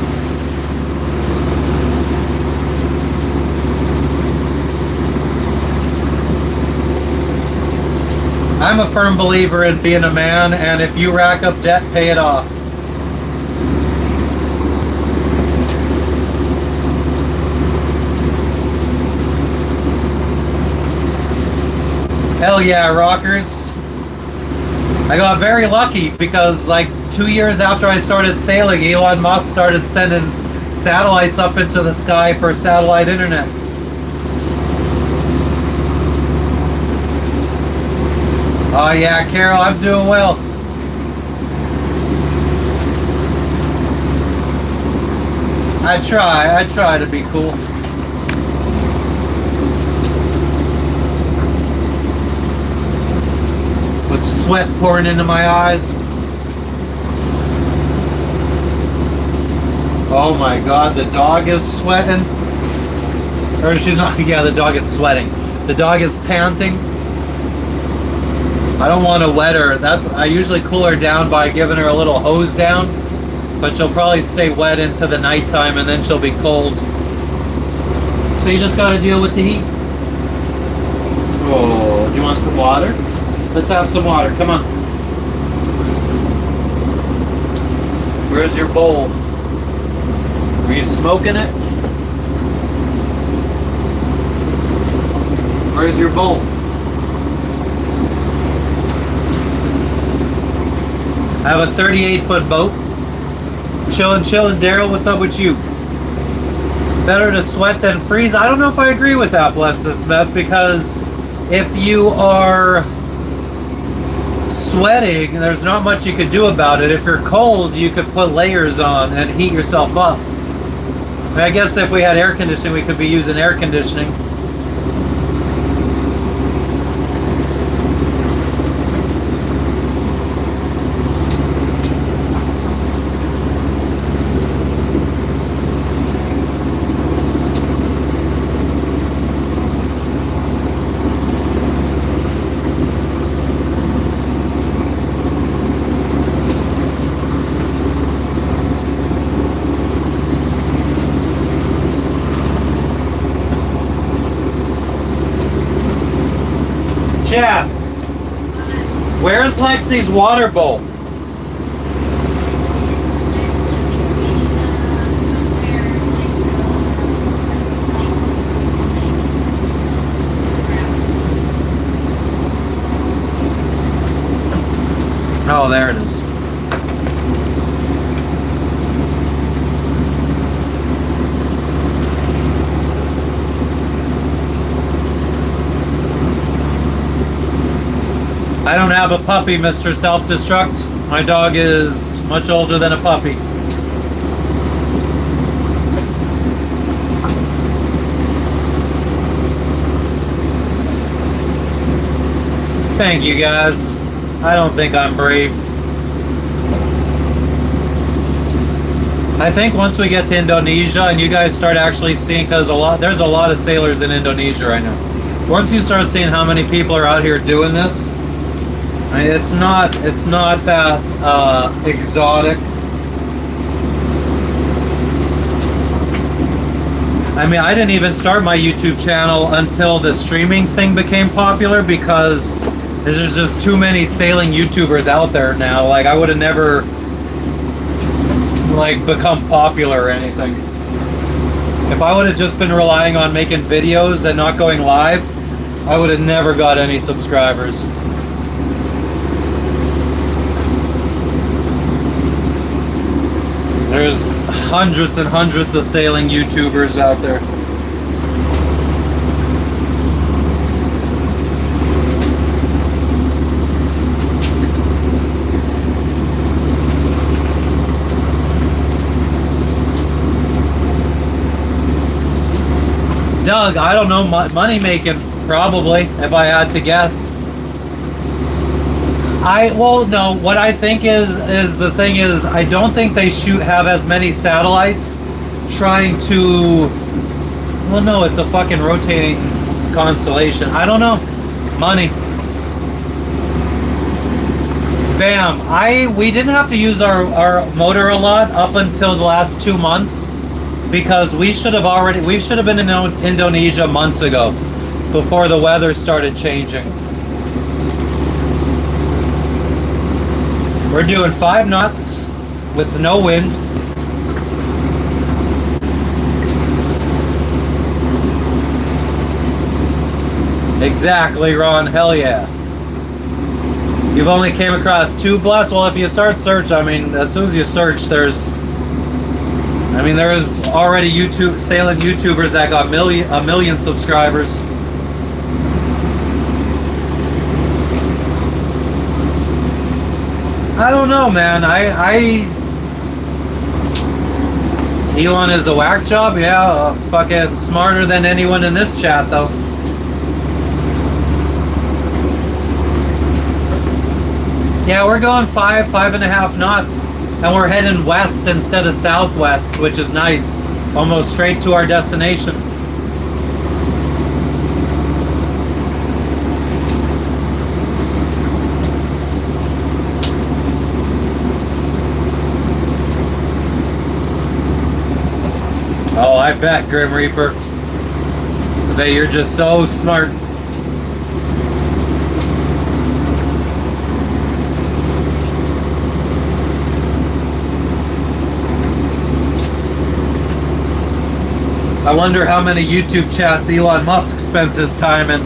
I'm a firm believer in being a man, and if you rack up debt, pay it off. Hell yeah, rockers. I got very lucky because like 2 years after I started sailing, Elon Musk started sending satellites up into the sky for satellite internet. Oh yeah, Carol, I'm doing well. I try to be cool. With sweat pouring into my eyes. Oh my god, the dog is sweating. Or she's not, yeah, the dog is sweating. The dog is panting. I don't want to wet her. I usually cool her down by giving her a little hose down, but she'll probably stay wet into the nighttime and then she'll be cold. So you just got to deal with the heat. Oh, do you want some water? Let's have some water. Come on. Where's your bowl? Were you smoking it? Where's your bowl? I have a 38-foot boat. Chillin'. Daryl, what's up with you? Better to sweat than freeze? I don't know if I agree with that, bless this mess, because if you are sweating, there's not much you could do about it. If you're cold, you could put layers on and heat yourself up. I guess if we had air conditioning, we could be using air conditioning. Jess, where's Lexi's water bowl? Oh, there it is. I don't have a puppy, Mr. Self-Destruct. My dog is much older than a puppy. Thank you, guys. I don't think I'm brave. I think once we get to Indonesia and you guys start actually seeing, because there's a lot of sailors in Indonesia right now. Once you start seeing how many people are out here doing this, I mean, it's not that exotic. I mean, I didn't even start my YouTube channel until the streaming thing became popular, because there's just too many sailing YouTubers out there now. Like, I would have never like become popular or anything. If I would have just been relying on making videos and not going live, I would have never got any subscribers. There's hundreds and hundreds of sailing YouTubers out there. Doug, I don't know, money making, probably, if I had to guess. Well, no, what I think is the thing is, I don't think they have as many satellites trying to, well, no, it's a fucking rotating constellation. I don't know. Money. Bam. We didn't have to use our motor a lot up until the last 2 months, because we should have been in Indonesia months ago, before the weather started changing. We're doing 5 knots with no wind. Exactly, Ron. Hell yeah. You've only came across 2 bless. Well, if you start search, I mean, as soon as you search, there's already sailing YouTubers that got a million subscribers. I don't know, man. Elon is a whack job? Yeah, fucking smarter than anyone in this chat, though. Yeah, we're going 5.5 knots, and we're heading west instead of southwest, which is nice. Almost straight to our destination. Oh, I bet, Grim Reaper, that you're just so smart. I wonder how many YouTube chats Elon Musk spends his time in.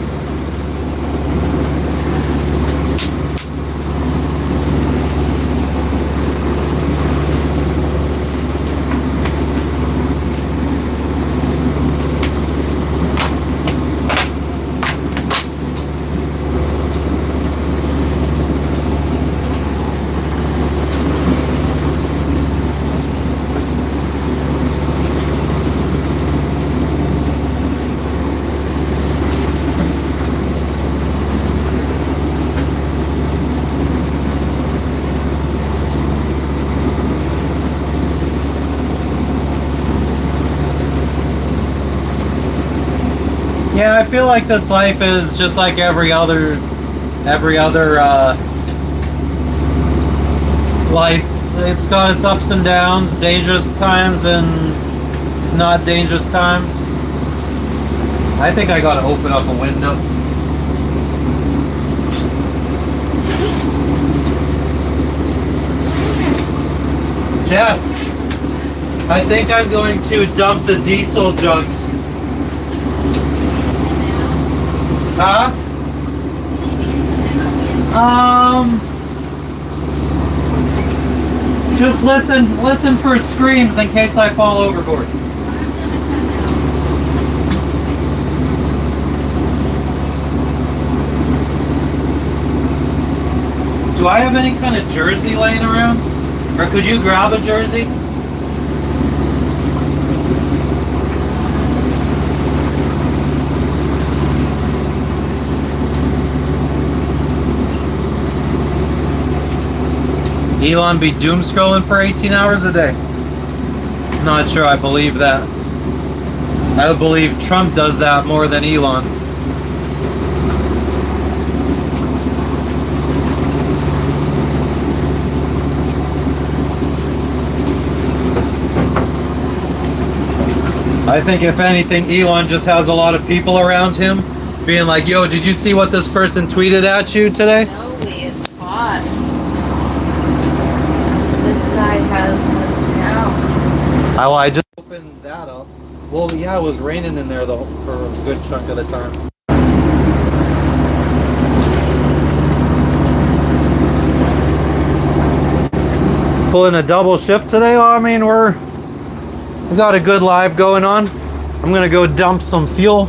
Yeah, I feel like this life is just like every other life. It's got its ups and downs, dangerous times and not dangerous times. I think I gotta open up a window. Jess, I think I'm going to dump the diesel jugs. Huh? Just listen for screams in case I fall overboard. Do I have any kind of jersey laying around? Or could you grab a jersey? Elon be doom scrolling for 18 hours a day? Not sure I believe that. I believe Trump does that more than Elon. I think if anything, Elon just has a lot of people around him being like, yo, did you see what this person tweeted at you today? No, it's hot. This guy has this now. Oh, I just opened that up. Well, yeah, it was raining in there though for a good chunk of the time. Pulling a double shift today. Well, I mean, we got a good live going on. I'm gonna go dump some fuel.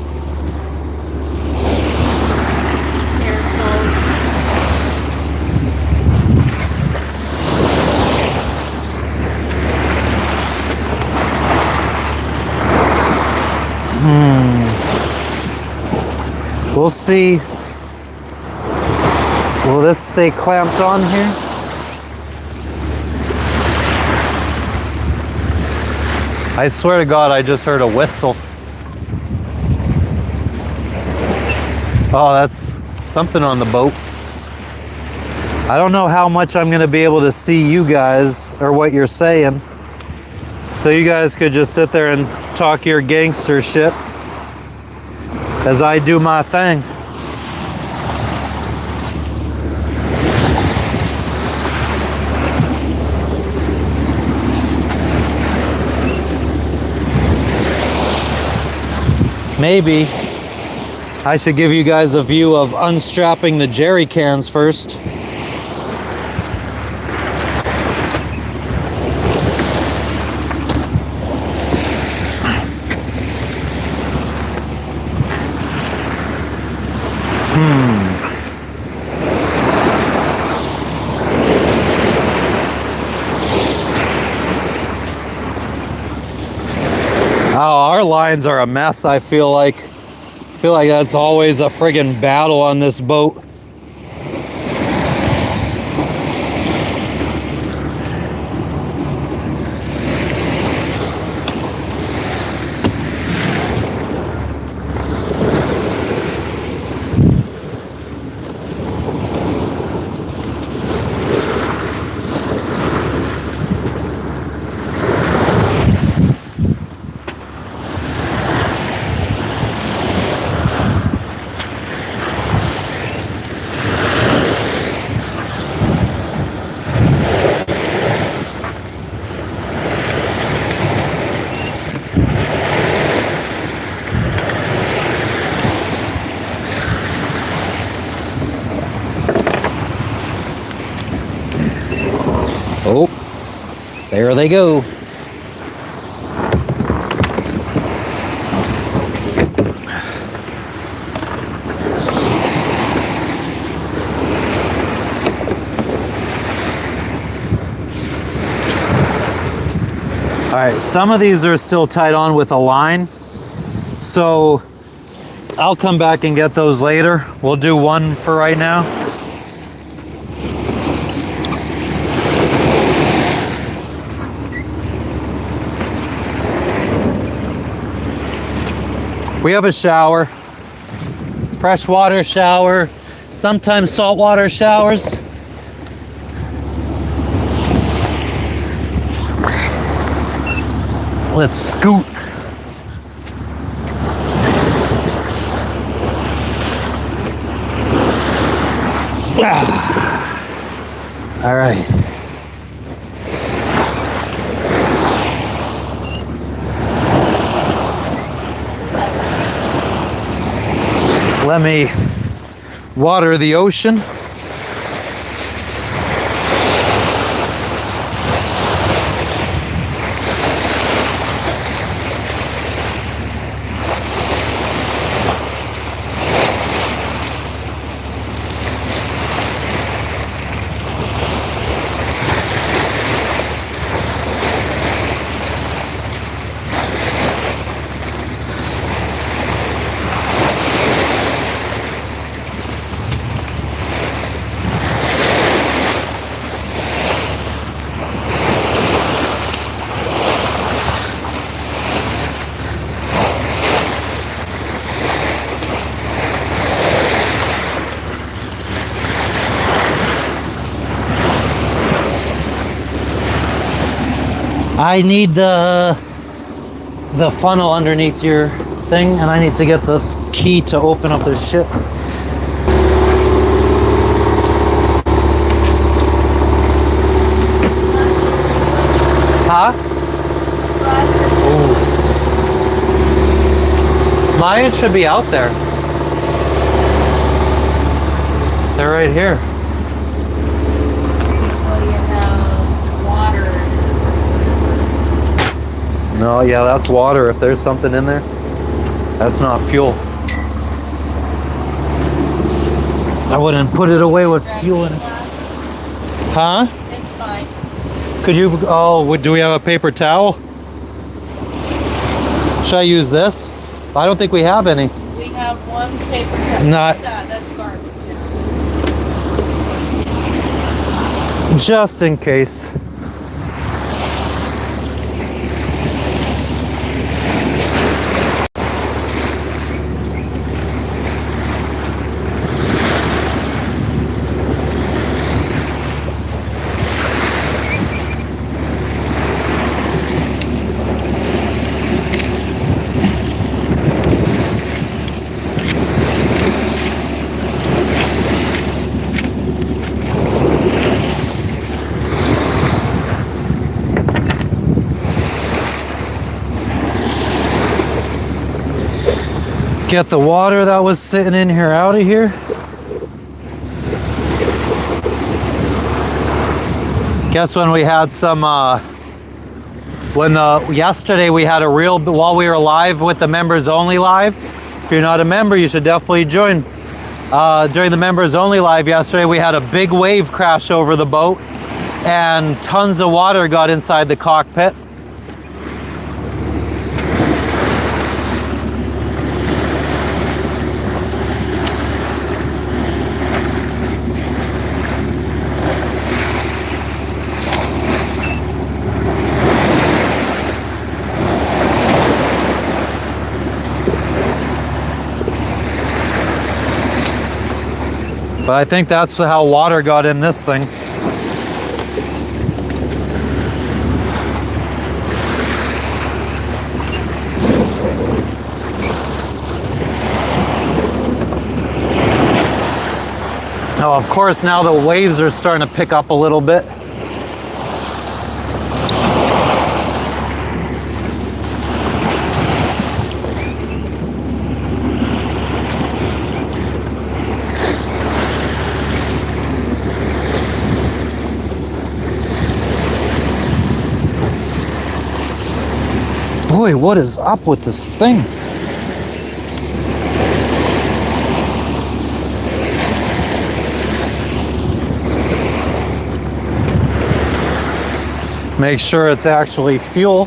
We'll see. Will this stay clamped on here? I swear to God, I just heard a whistle. Oh, that's something on the boat. I don't know how much I'm gonna be able to see you guys or what you're saying. So you guys could just sit there and talk your gangster shit as I do my thing. Maybe I should give you guys a view of unstrapping the jerry cans first. Oh, our lines are a mess, I feel like. I feel like that's always a friggin' battle on this boat. Oh, there they go. All right, some of these are still tied on with a line, so I'll come back and get those later. We'll do one for right now. We have a shower, freshwater shower, sometimes saltwater showers. Let's scoot. All right. Let me water the ocean. I need the funnel underneath your thing, and I need to get the key to open up this shit. Huh? Ooh. Mine should be out there. They're right here. No, yeah, that's water. If there's something in there, that's not fuel. I wouldn't put it away with fuel in it. Huh? It's fine. Could you, do we have a paper towel? Should I use this? I don't think we have any. We have one paper towel. Not. That's garbage. Just in case. Get the water that was sitting in here out of here. Guess when we had some, yesterday we had a real, while we were live with the members only live. If you're not a member, you should definitely join. During the members only live yesterday, we had a big wave crash over the boat and tons of water got inside the cockpit. But I think that's how water got in this thing. Now, of course, now the waves are starting to pick up a little bit. Boy, what is up with this thing? Make sure it's actually fuel.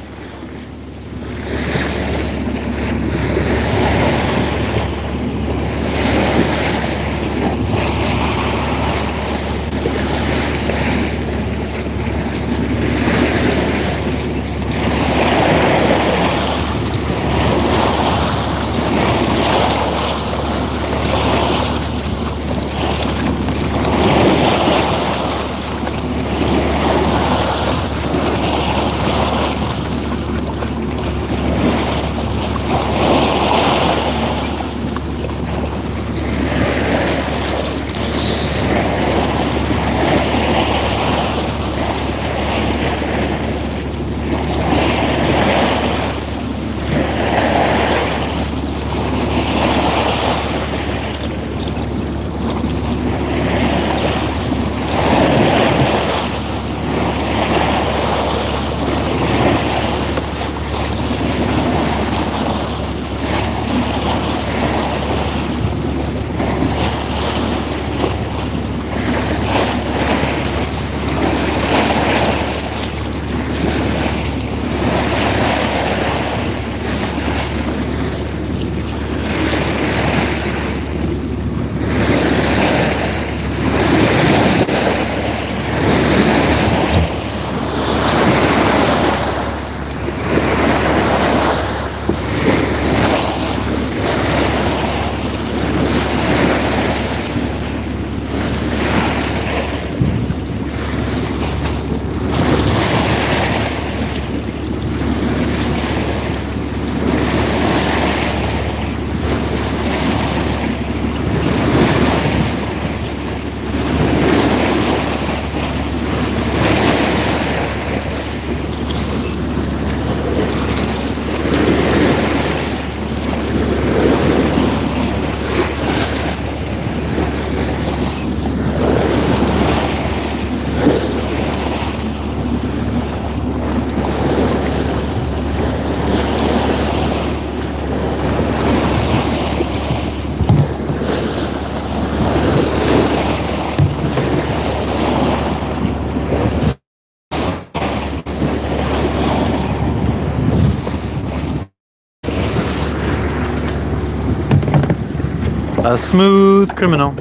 A smooth criminal.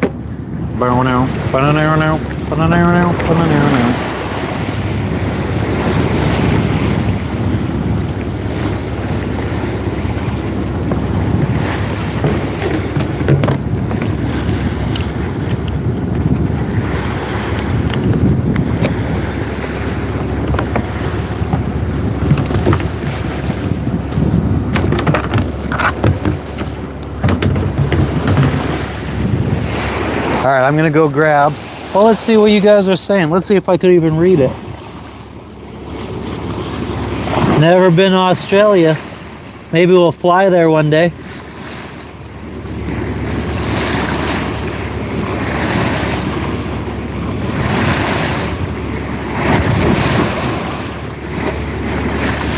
All right, I'm gonna go grab. Well, let's see what you guys are saying. Let's see if I could even read it. Never been to Australia. Maybe we'll fly there one day.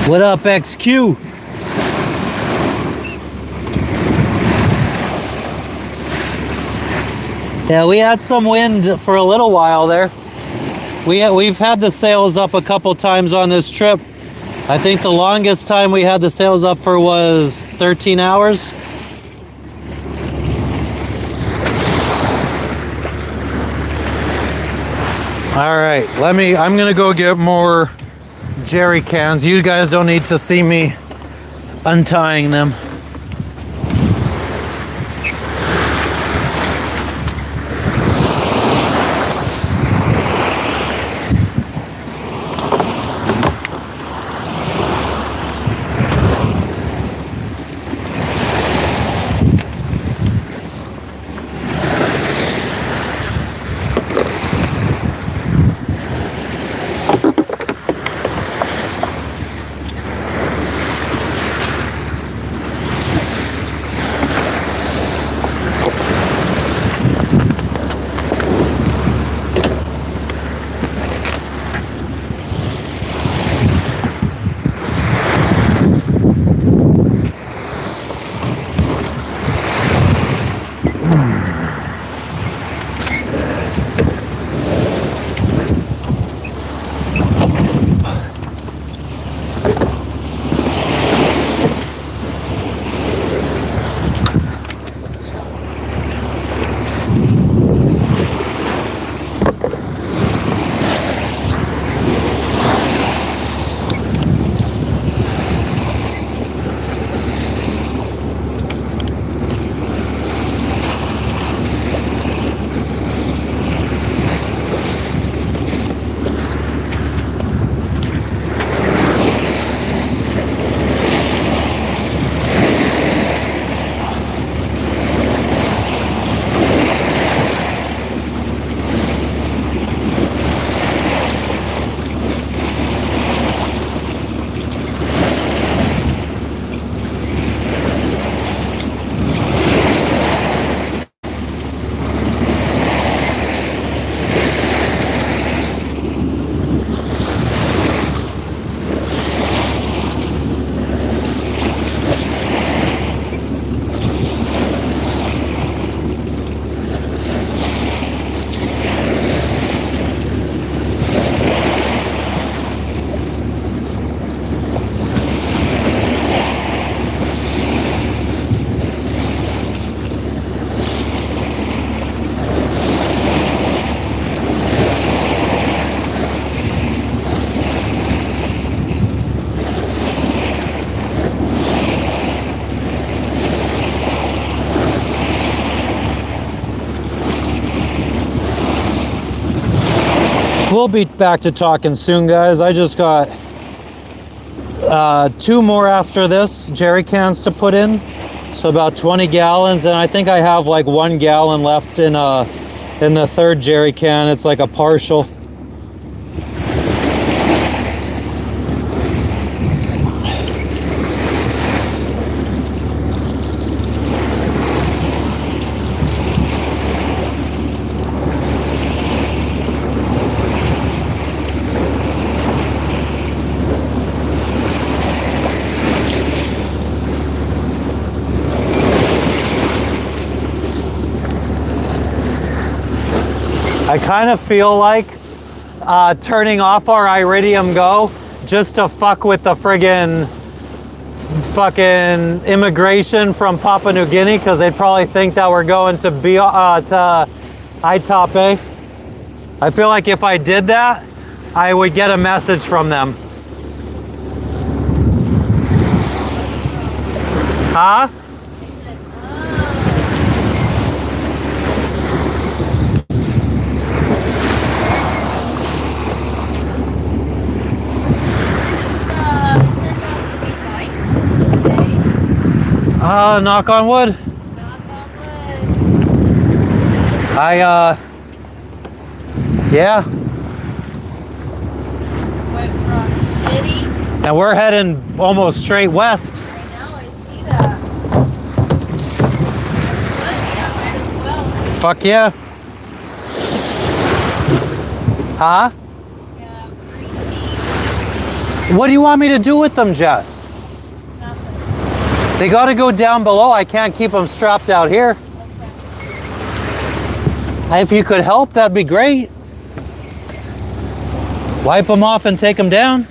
What up, XQ? Yeah, we had some wind for a little while there. We've had the sails up a couple times on this trip. I think the longest time we had the sails up for was 13 hours. All right, I'm gonna go get more jerry cans. You guys don't need to see me untying them. We'll be back to talking soon, guys. I just got 2 more after this jerry cans to put in, so about 20 gallons, and I think I have like 1 gallon left in the 3rd jerry can. It's like a partial. I kind of feel like turning off our Iridium Go just to fuck with the friggin' fucking immigration from Papua New Guinea because they'd probably think that we're going to Aitape. I feel like if I did that, I would get a message from them. Huh? Knock on wood. Knock on wood. Yeah. Went from shitty. And we're heading almost straight west. I know, I see that. That's good, yeah, might as well. Fuck yeah. Huh? Yeah, pre-sea. What do you want me to do with them, Jess? Nothing. They gotta go down below. I can't keep them strapped out here. Okay. If you could help, that'd be great. Wipe them off and take them down.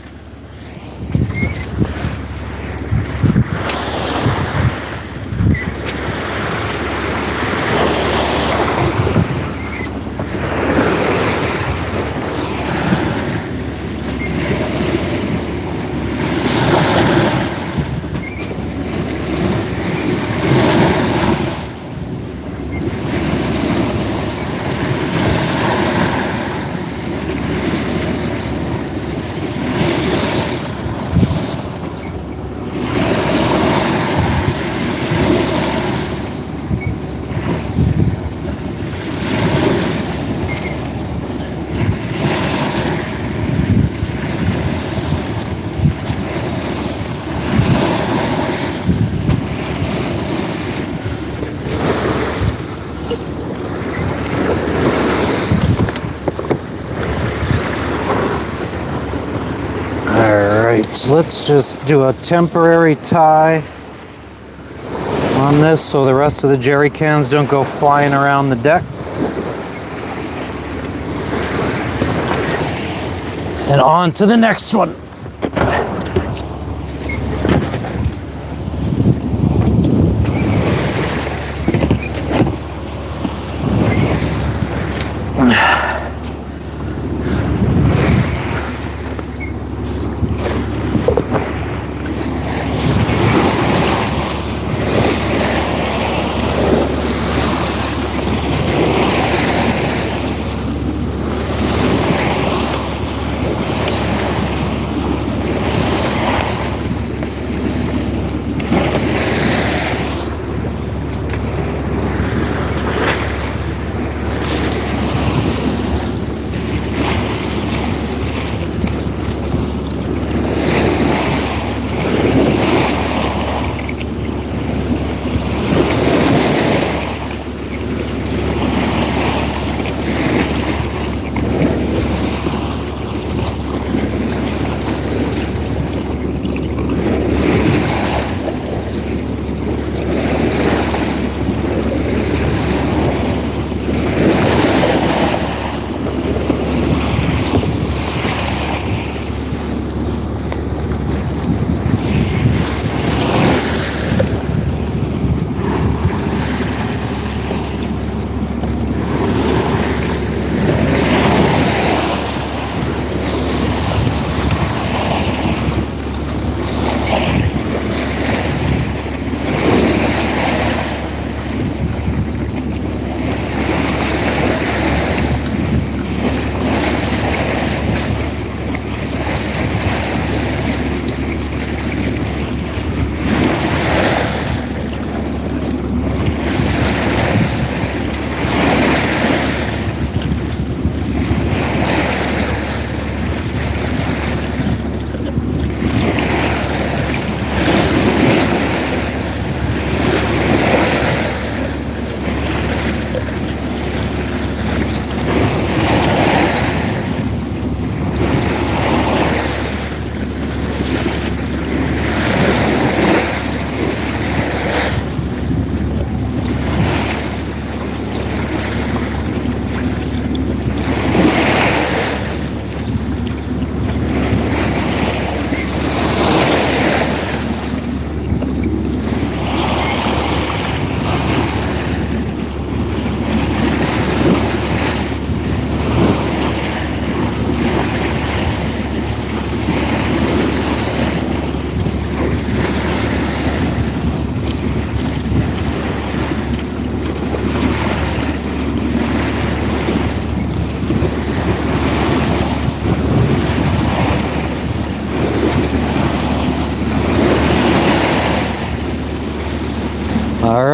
So let's just do a temporary tie on this so the rest of the jerry cans don't go flying around the deck. And on to the next one.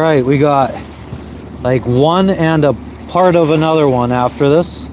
right, we got like one and a part of another one after this.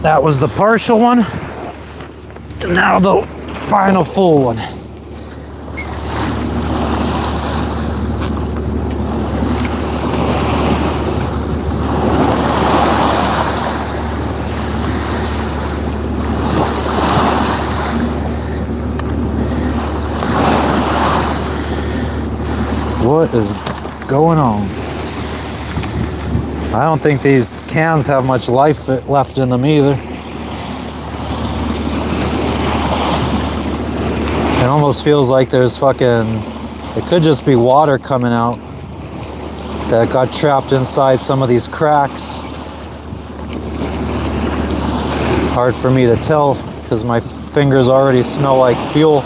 That was the partial one. Now the final full one. What is going on? I don't think these cans have much life left in them either. It almost feels like there's it could just be water coming out that got trapped inside some of these cracks. Hard for me to tell because my fingers already smell like fuel.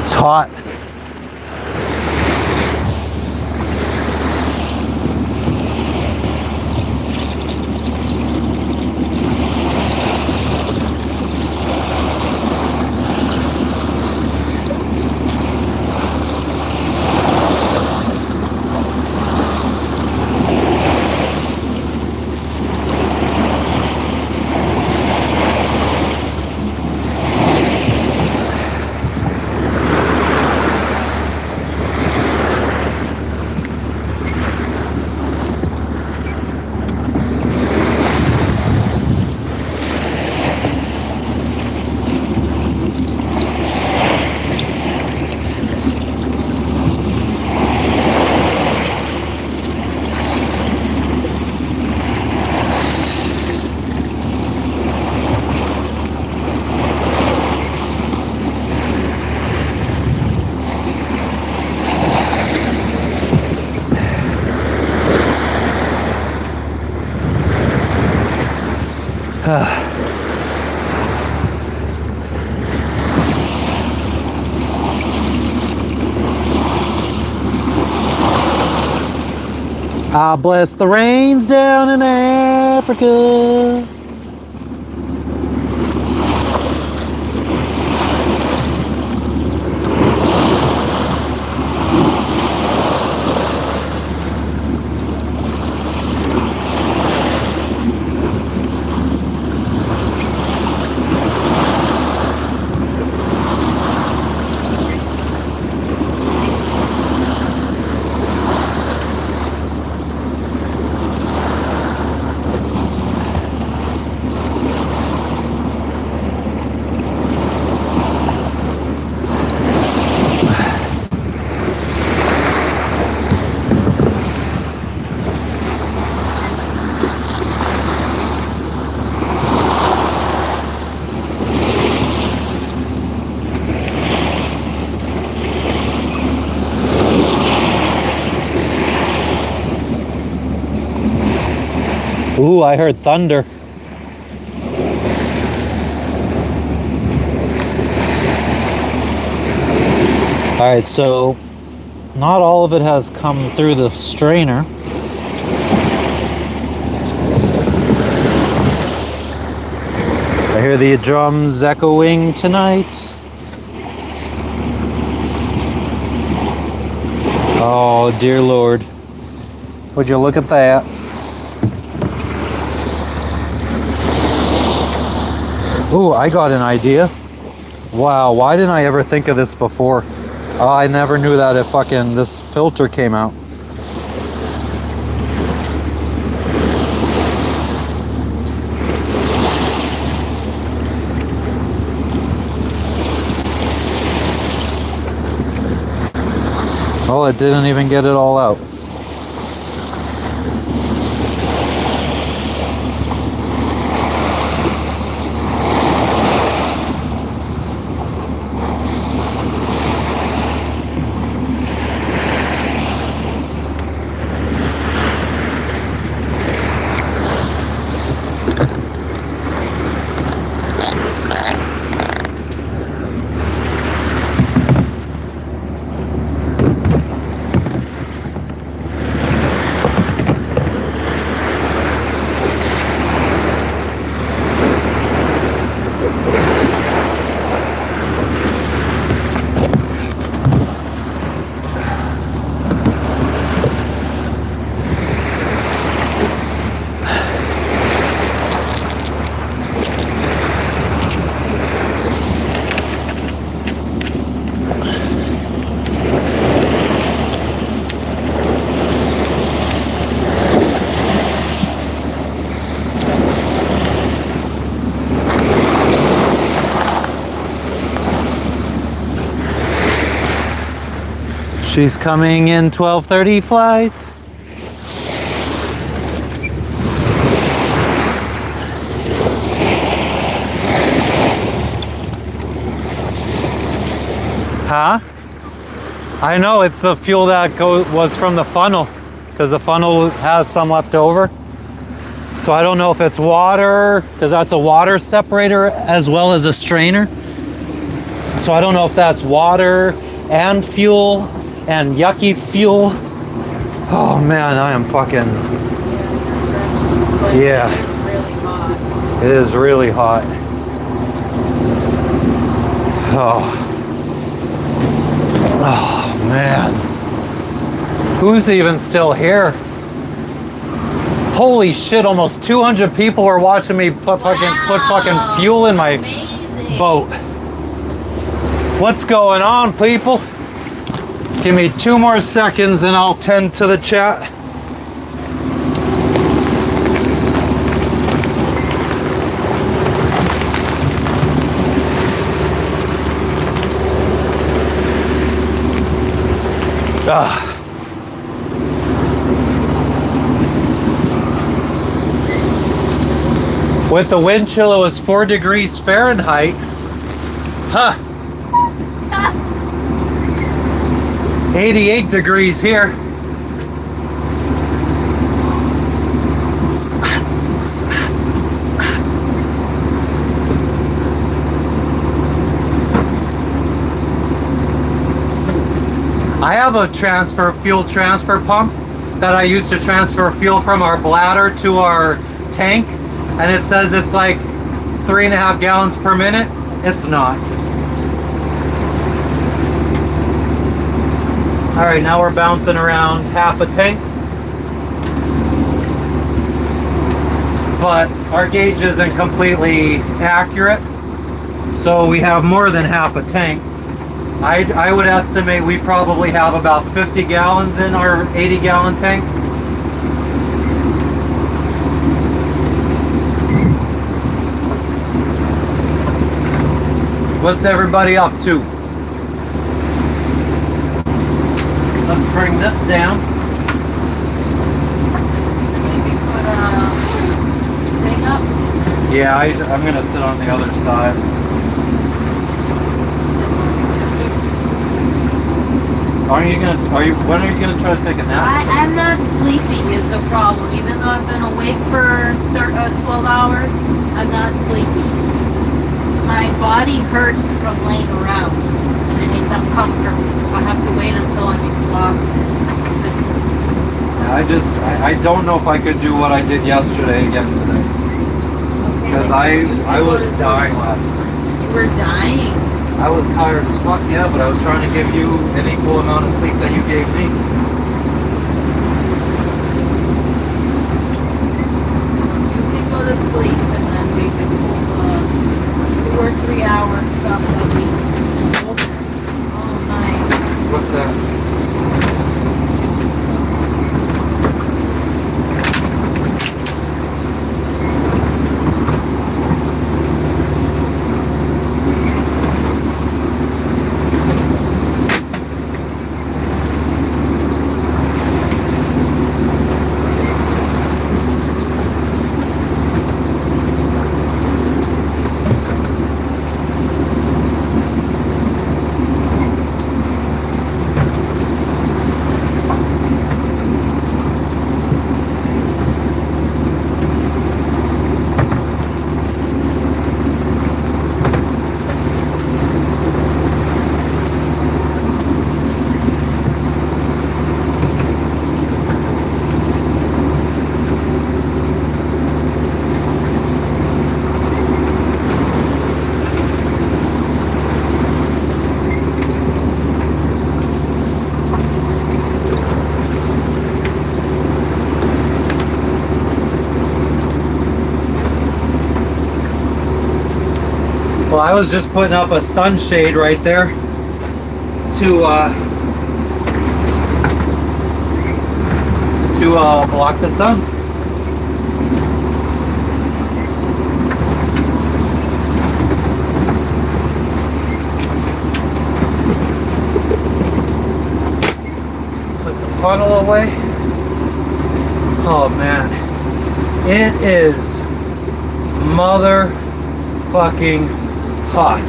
It's hot. I bless the rains down in Africa. Ooh, I heard thunder. All right, so not all of it has come through the strainer. I hear the drums echoing tonight. Oh, dear Lord. Would you look at that? Ooh, I got an idea. Wow, why didn't I ever think of this before? Oh, I never knew that if fucking this filter came out. Oh, it didn't even get it all out. She's coming in 12:30 flights. Huh? I know, it's the fuel that was from the funnel, because the funnel has some left over. So I don't know if it's water, because that's a water separator as well as a strainer. So I don't know if that's water and fuel and yucky fuel. Oh man, I am fucking... Yeah. It is really hot. Oh man. Who's even still here? Holy shit, almost 200 people are watching me put fucking fuel in my boat. What's going on, people? Give me 2 more seconds and I'll tend to the chat. With the wind chill, it was 4 degrees Fahrenheit. Huh. 88 degrees here. I have a fuel transfer pump that I use to transfer fuel from our bladder to our tank, and it says it's like 3.5 gallons per minute. It's not. All right, now we're bouncing around half a tank, but our gauge isn't completely accurate, so we have more than half a tank. I would estimate we probably have about 50 gallons in our 80-gallon tank. What's everybody up to? Let's bring this down. Maybe put a thing up. Yeah, I'm gonna sit on the other side. When are you gonna try to take a nap? I'm not sleeping is the problem. Even though I've been awake for 12 hours, I'm not sleeping. My body hurts from laying around, and it's uncomfortable. So I have to wait until I'm exhausted to sleep. Yeah, I don't know if I could do what I did yesterday again today, Okay, because then you I can go was to sleep. dying last night. You were dying. I was tired as fuck, yeah, but I was trying to give you an equal amount of sleep that you gave me. You can go to sleep, and then we can pull the 2 or 3 hour stuff that we. Oh, nice. What's that? Well, I was just putting up a sunshade right there to block the sun. Put the funnel away. Oh man, it is motherfucking hot.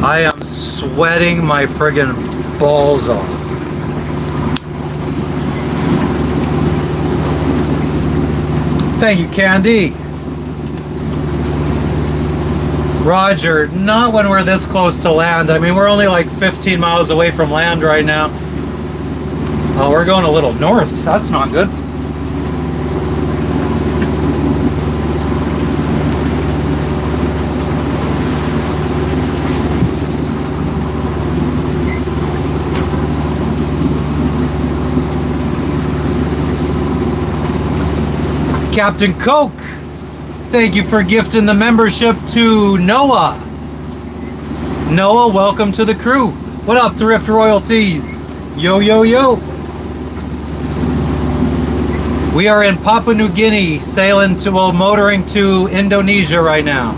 I am sweating my friggin' balls off. Thank you, Candy. Roger, not when we're this close to land. I mean, we're only like 15 miles away from land right now. Oh, we're going a little north. That's not good. Captain Coke, thank you for gifting the membership to Noah. Noah, welcome to the crew. What up, Thrift Royalties? Yo, yo, yo. We are in Papua New Guinea, motoring to Indonesia right now.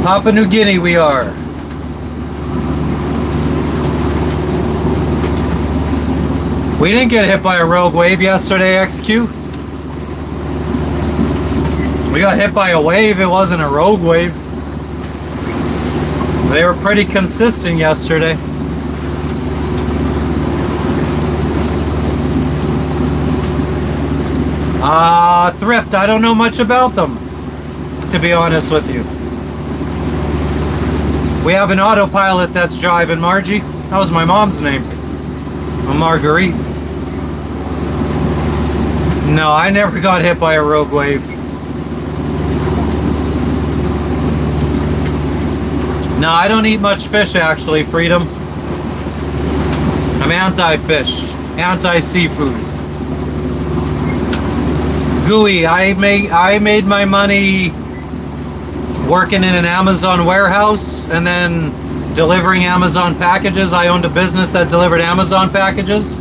Papua New Guinea we are. We didn't get hit by a rogue wave yesterday, XQ. We got hit by a wave, it wasn't a rogue wave. They were pretty consistent yesterday. Thrift. I don't know much about them, to be honest with you. We have an autopilot that's driving, Margie. That was my mom's name. Marguerite. No, I never got hit by a rogue wave. No, I don't eat much fish actually, Freedom. I'm anti-fish, anti-seafood. Gooey, I made my money working in an Amazon warehouse and then delivering Amazon packages. I owned a business that delivered Amazon packages.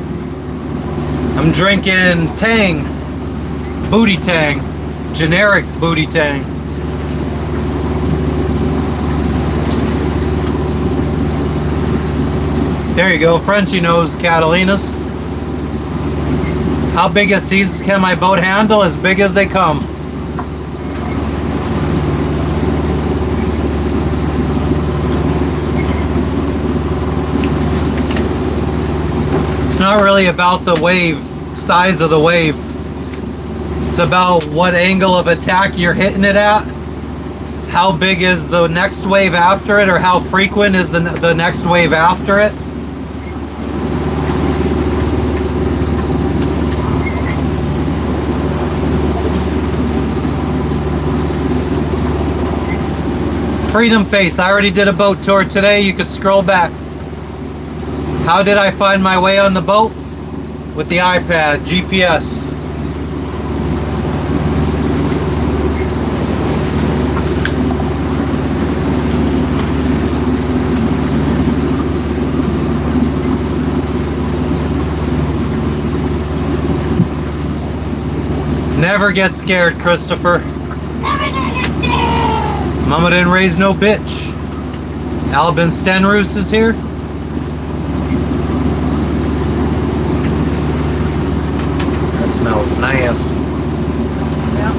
I'm drinking Tang, Booty Tang, generic Booty Tang. There you go, Frenchy nose Catalinas. How big a seas can my boat handle? As big as they come. It's not really about the wave, size of the wave. It's about what angle of attack you're hitting it at. How big is the next wave after it, or how frequent is the next wave after it? Freedom Face, I already did a boat tour today. You could scroll back. How did I find my way on the boat? With the iPad, GPS. Never get scared, Christopher. Mama didn't raise no bitch. Albin Stenroos is here. That smells nasty. Yeah.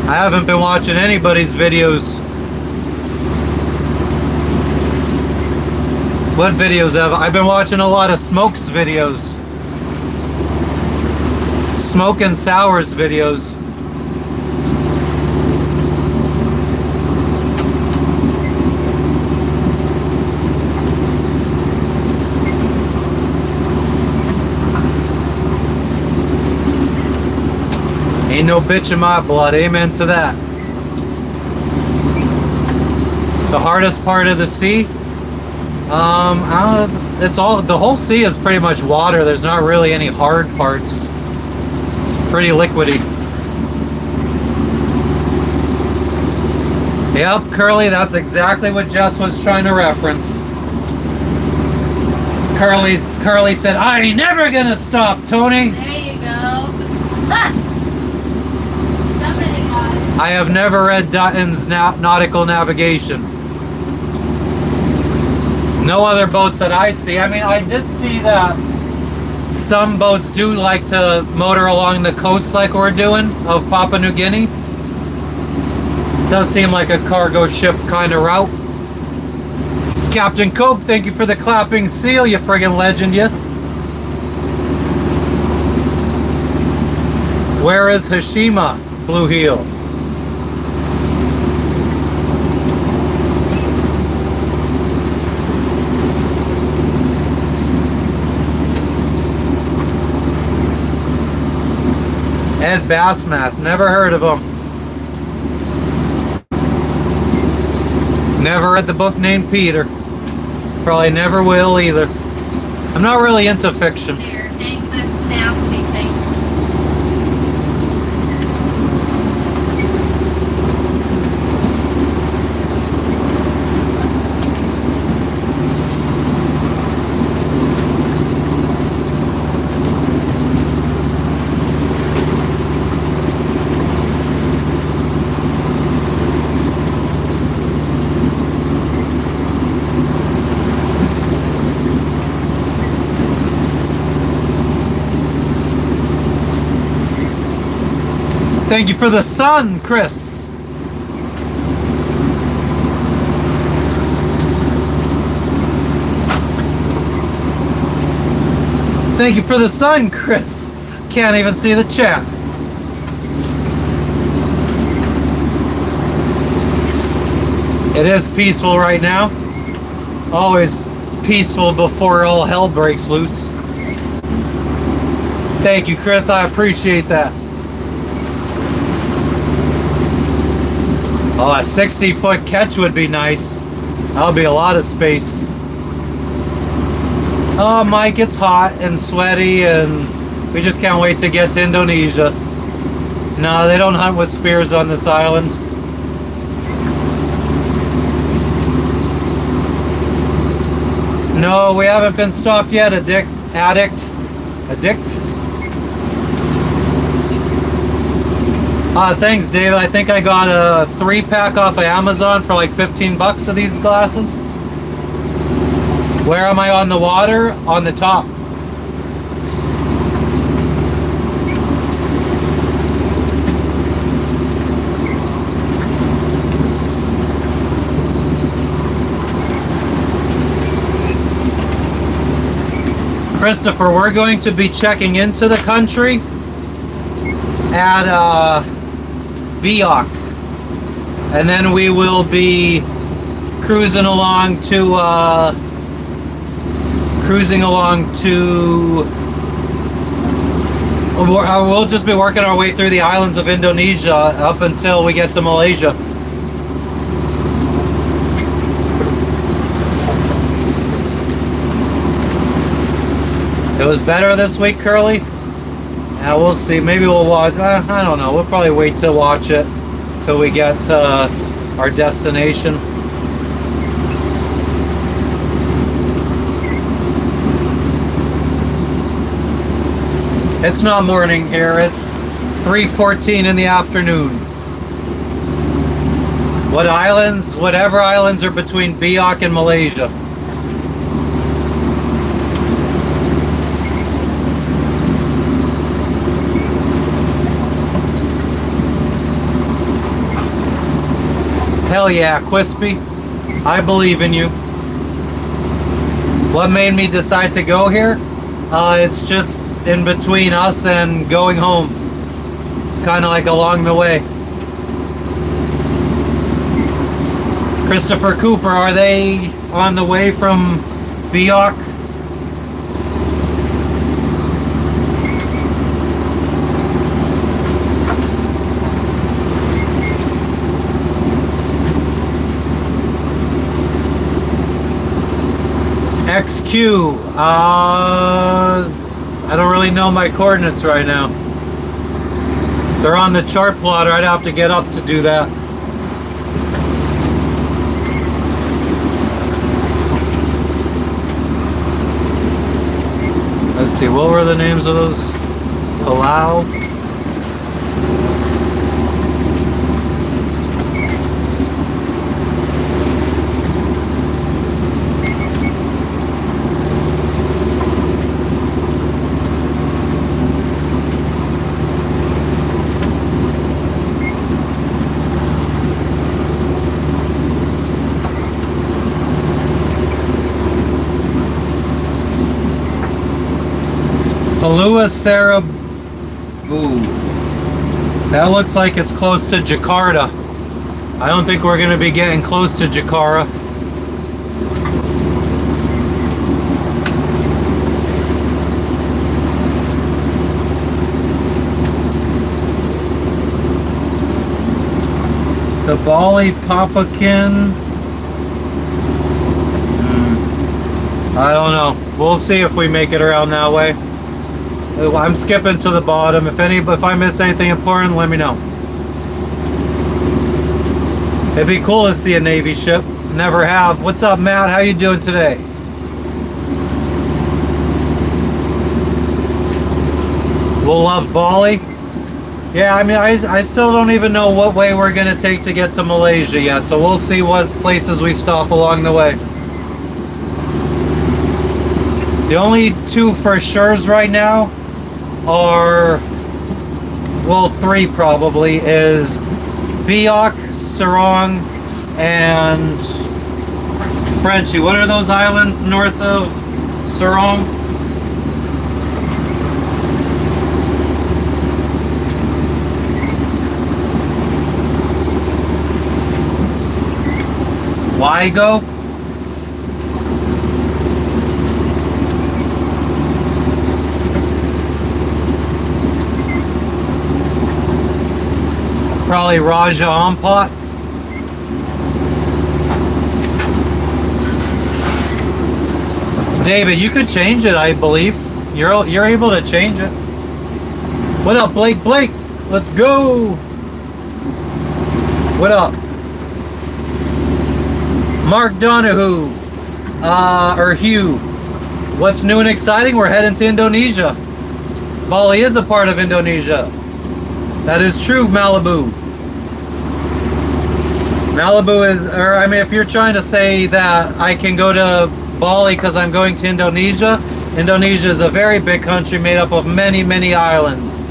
I haven't been watching anybody's videos. What videos have I've been watching? A lot of Smoke's videos. Smoke and Sour's videos. Ain't no bitch in my blood, amen to that. The hardest part of the sea? It's all, the whole sea is pretty much water. There's not really any hard parts. It's pretty liquidy. Yep, Curly, that's exactly what Jess was trying to reference. Curly said, I ain't never gonna stop, Tony. There you go. Ha! Somebody got it. I have never read Dutton's Nautical Navigation. No other boats that I see. I mean, I did see that some boats do like to motor along the coast like we're doing of Papua New Guinea. Does seem like a cargo ship kind of route. Captain Coke, thank you for the clapping seal, you friggin' legend, you. Where is Hashima, Blue Heel? Ed Bassmath, never heard of him. Never read the book named Peter. Probably never will either. I'm not really into fiction. Here, hang this nasty thing. Thank you for the sun, Chris. Thank you for the sun, Chris. Can't even see the chat. It is peaceful right now. Always peaceful before all hell breaks loose. Thank you, Chris. I appreciate that. Oh, a 60-foot catch would be nice. That'll be a lot of space. Oh, Mike, it's hot and sweaty, and we just can't wait to get to Indonesia. No, they don't hunt with spears on this island. No, we haven't been stopped yet, addict. Thanks, David. I think I got a 3-pack off of Amazon for like 15 bucks of these glasses. Where am I on the water? On the top. Christopher, we're going to be checking into the country at Biak, and then we will be cruising along to we'll just be working our way through the islands of Indonesia up until we get to Malaysia. It was better this week, Curly? Yeah, we'll see. Maybe we'll watch. I don't know. We'll probably wait to watch it till we get to our destination. It's not morning here. It's 3:14 in the afternoon. What islands? Whatever islands are between Biak and Malaysia. Hell yeah, Quispy. I believe in you. What made me decide to go here? It's just in between us and going home. It's kind of like along the way. Christopher Cooper, are they on the way from Biak? XQ, I don't really know my coordinates right now. They're on the chart plotter. I'd have to get up to do that. Let's see, what were the names of those? Palau? Palua Sarabu. That looks like it's close to Jakarta. I don't think we're going to be getting close to Jakarta. The Bali Papakin. I don't know. We'll see if we make it around that way. I'm skipping to the bottom. If I miss anything important, let me know. It'd be cool to see a Navy ship. Never have. What's up, Matt? How you doing today? We'll love Bali. Yeah, I mean, I still don't even know what way we're gonna take to get to Malaysia yet. So we'll see what places we stop along the way. The only two for sure's right now are, well, three probably, is Biak, Sarong, and Frenchie. What are those islands north of Sarong? Why go? Probably Raja Ampat. David, you could change it, I believe. You're able to change it. What up, Blake? Blake, let's go. What up? Mark Donahue, or Hugh. What's new and exciting? We're heading to Indonesia. Bali is a part of Indonesia. That is true, Malibu. Malibu is, or I mean, if you're trying to say that I can go to Bali because I'm going to Indonesia, Indonesia is a very big country made up of many, many islands.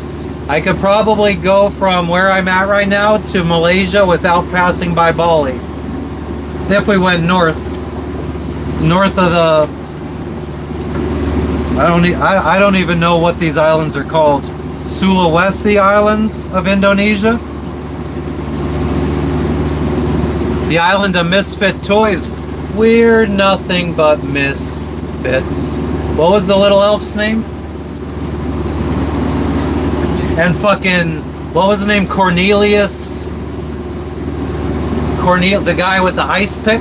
I could probably go from where I'm at right now to Malaysia without passing by Bali. If we went north of the, I don't even know what these islands are called. Sulawesi Islands of Indonesia. The island of misfit toys. We're nothing but misfits. What was the little elf's name? And fucking, what was the name? Cornelius? The guy with the ice pick?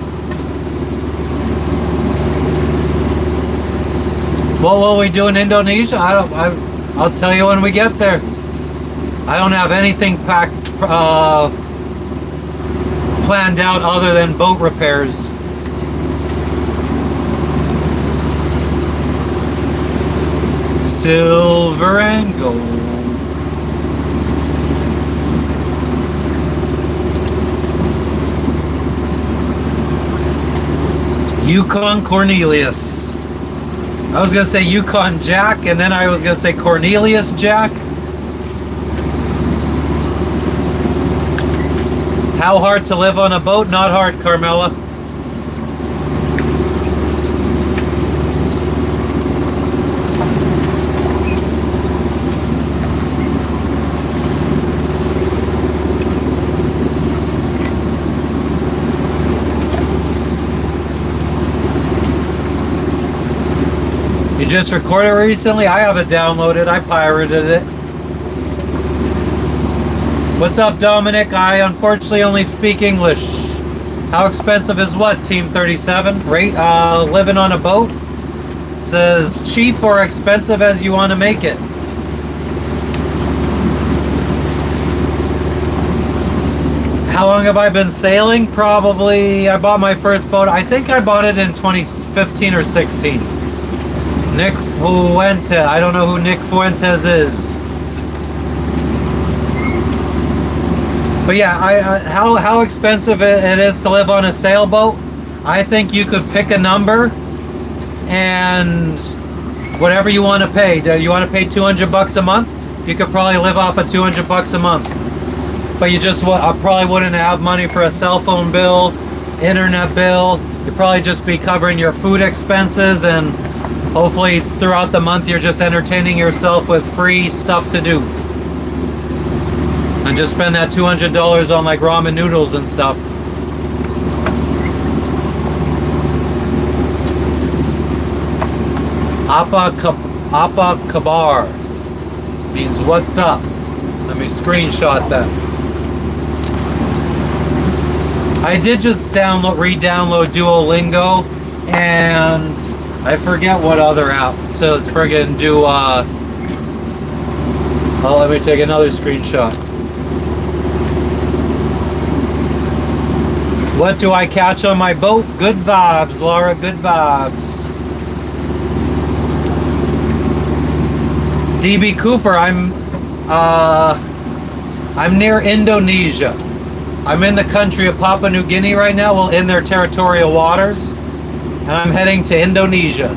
What will we do in Indonesia? I'll tell you when we get there. I don't have anything planned out other than boat repairs. Silver and gold. Yukon Cornelius. I was gonna say Yukon Jack, and then I was gonna say Cornelius Jack. How hard to live on a boat? Not hard, Carmela. You just recorded recently? I have it downloaded. I pirated it. What's up, Dominic? I unfortunately only speak English. How expensive is what, Team 37? Rate, living on a boat? It's as cheap or expensive as you want to make it. How long have I been sailing? Probably, I bought my first boat, I think I bought it in 2015 or 16. Nick Fuente. I don't know who Nick Fuentes is. But yeah, how expensive it is to live on a sailboat. I think you could pick a number and whatever you want to pay. Do you want to pay $200 a month? You could probably live off of $200 a month. But you just probably wouldn't have money for a cell phone bill, internet bill. You'd probably just be covering your food expenses, and hopefully throughout the month you're just entertaining yourself with free stuff to do. And just spend that $200 on like ramen noodles and stuff. Apa Kabar means what's up. Let me screenshot that. I did just re-download Duolingo, and I forget what other app to friggin' do. Oh, let me take another screenshot. What do I catch on my boat? Good vibes, Laura, good vibes. DB Cooper, I'm near Indonesia. I'm in the country of Papua New Guinea right now, well, in their territorial waters, and I'm heading to Indonesia.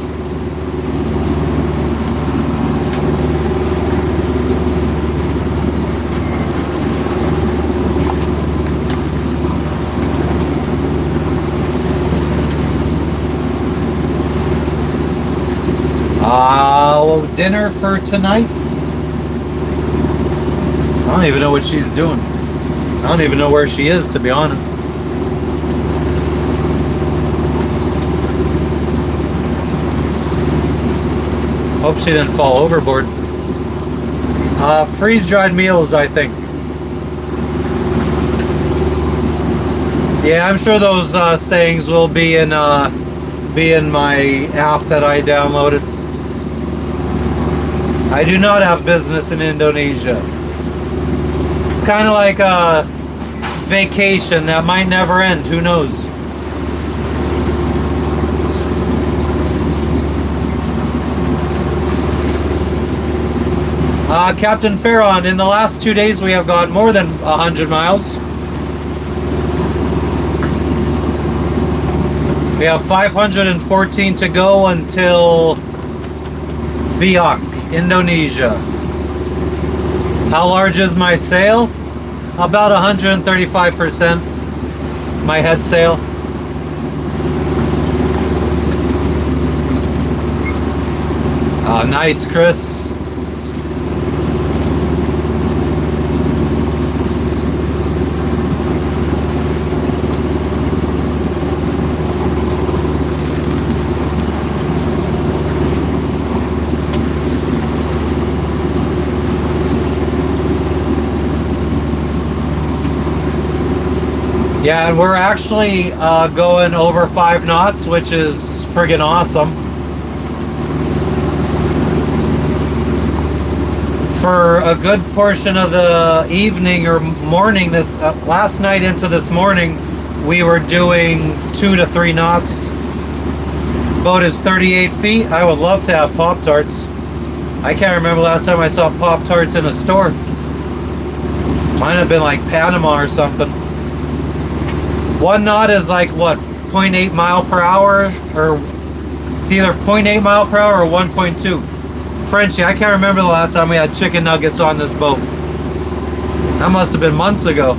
Dinner for tonight? I don't even know what she's doing. I don't even know where she is, to be honest. Hope she didn't fall overboard. Freeze-dried meals, I think. Yeah, I'm sure those sayings will be in my app that I downloaded. I do not have business in Indonesia. It's kind of like a vacation that might never end. Who knows? Captain Farron, in the last 2 days we have gone more than 100 miles. We have 514 to go until Biak, Indonesia. How large is my sail? About 135%. My head sail. Oh, nice, Chris. Yeah, and we're actually going over 5 knots, which is friggin' awesome. For a good portion of the evening or morning, this last night into this morning, we were doing 2 to 3 knots. Boat is 38 feet. I would love to have Pop-Tarts. I can't remember last time I saw Pop-Tarts in a store. Might have been like Panama or something. 1 knot is like what, 0.8 mile per hour, or it's either 0.8 mile per hour or 1.2. Frenchie, I can't remember the last time we had chicken nuggets on this boat. That must have been months ago.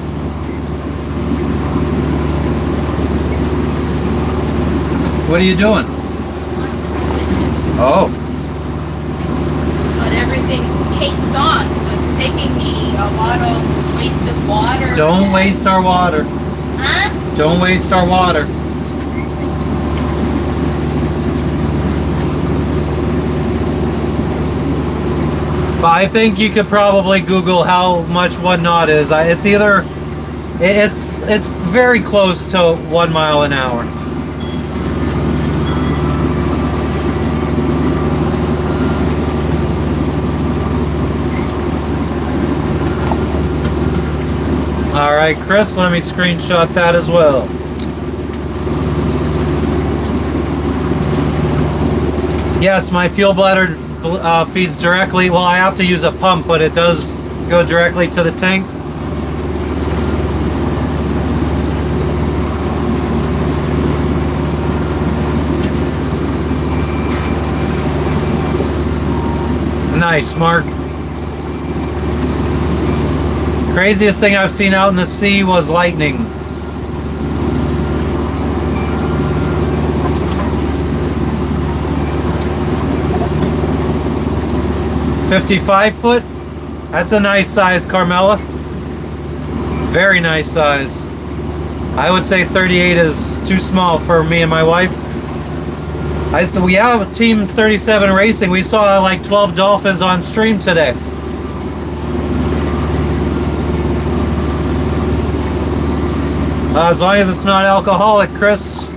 What are you doing? Oh. But everything's caked on, so it's taking me a lot of wasted water. Don't waste our water. Huh? Don't waste our water. But I think you could probably Google how much 1 knot is. It's either, it's very close to 1 mile an hour. All right, Chris, let me screenshot that as well. Yes, my fuel bladder feeds directly. Well, I have to use a pump, but it does go directly to the tank. Nice, Mark. Craziest thing I've seen out in the sea was lightning. $55-foot? That's a nice size, Carmela. Very nice size. I would say 38 is too small for me and my wife. I said, we have Team 37 Racing. We saw like 12 dolphins on stream today. As long as it's not alcoholic, Chris.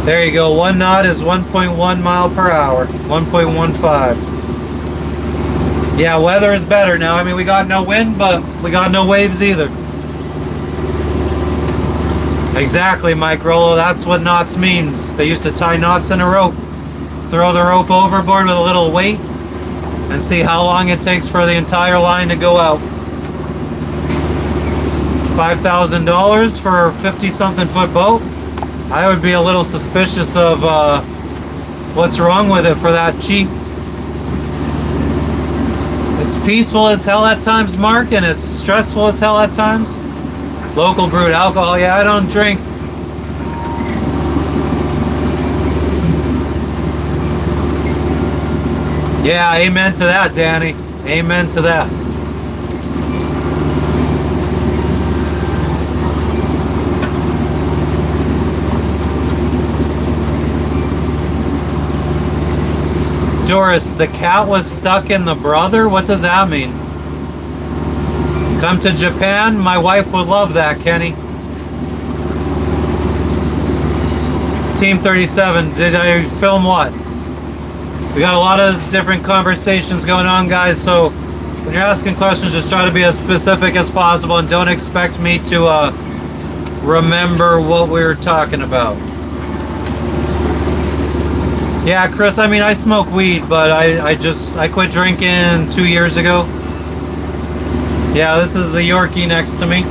There you go. 1 knot is 1.1 mile per hour. 1.15. Yeah, weather is better now. I mean, we got no wind, but we got no waves either. Exactly, Mike Rollo. That's what knots means. They used to tie knots in a rope. Throw the rope overboard with a little weight and see how long it takes for the entire line to go out. $5,000 for a 50-something foot boat. I would be a little suspicious of what's wrong with it for that cheap. It's peaceful as hell at times, Mark, and it's stressful as hell at times. Local brewed alcohol, yeah, I don't drink. Yeah, amen to that, Danny. Amen to that. Doris, the cat was stuck in the brother? What does that mean? Come to Japan? My wife would love that, Kenny. Team 37, did I film what? We got a lot of different conversations going on, guys, so when you're asking questions, just try to be as specific as possible and don't expect me to remember what we were talking about. Yeah, Chris, I mean, I smoke weed, but I quit drinking 2 years ago. Yeah, this is the Yorkie next to me.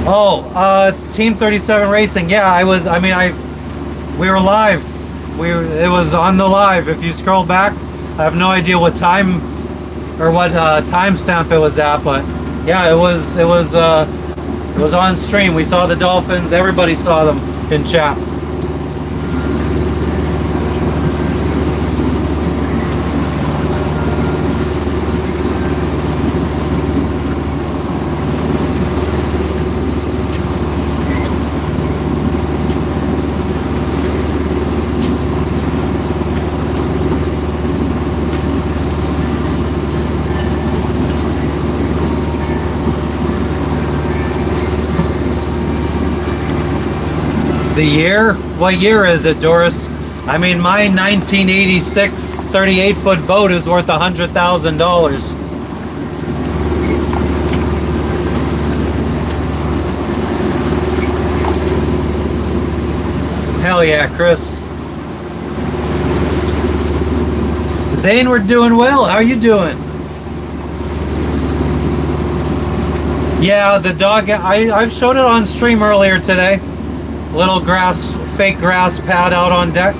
Oh, Team 37 Racing. Yeah, we were live. It was on the live. If you scroll back, I have no idea what time or what timestamp it was at, but yeah, it was on stream. We saw the Dolphins. Everybody saw them in chat. The year? What year is it, Doris? I mean, my 1986 38-foot boat is worth $100,000. Hell yeah, Chris. Zane, we're doing well. How are you doing? Yeah, the dog, I've showed it on stream earlier today. Little fake grass pad out on deck.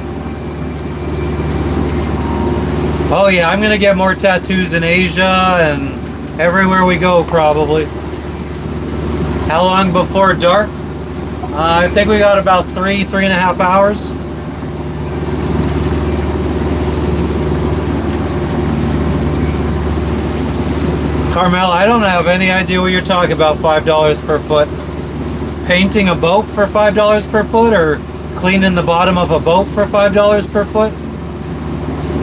Oh yeah, I'm gonna get more tattoos in Asia and everywhere we go probably. How long before dark? I think we got about 3.5 hours. Carmel, I don't have any idea what you're talking about. $5 per foot. Painting a boat for $5 per foot, or cleaning the bottom of a boat for $5 per foot?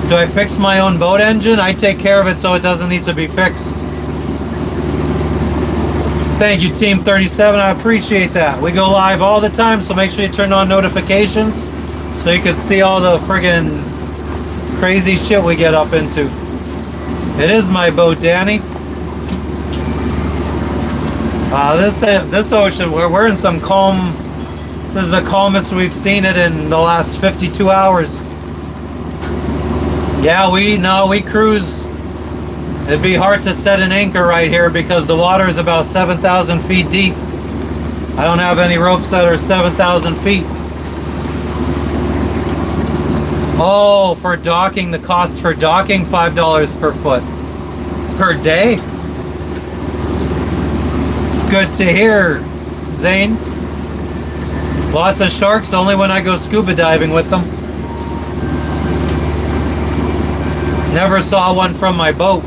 Do I fix my own boat engine? I take care of it so it doesn't need to be fixed. Thank you, Team 37. I appreciate that. We go live all the time, so make sure you turn on notifications so you can see all the friggin' crazy shit we get up into. It is my boat, Danny. This ocean, we're in some calm. This is the calmest we've seen it in the last 52 hours. Yeah, we cruise. It'd be hard to set an anchor right here because the water is about 7,000 feet deep. I don't have any ropes that are 7,000 feet. Oh, for docking, the cost for docking, $5 per foot. Per day? Good to hear, Zane. Lots of sharks, only when I go scuba diving with them. Never saw one from my boat.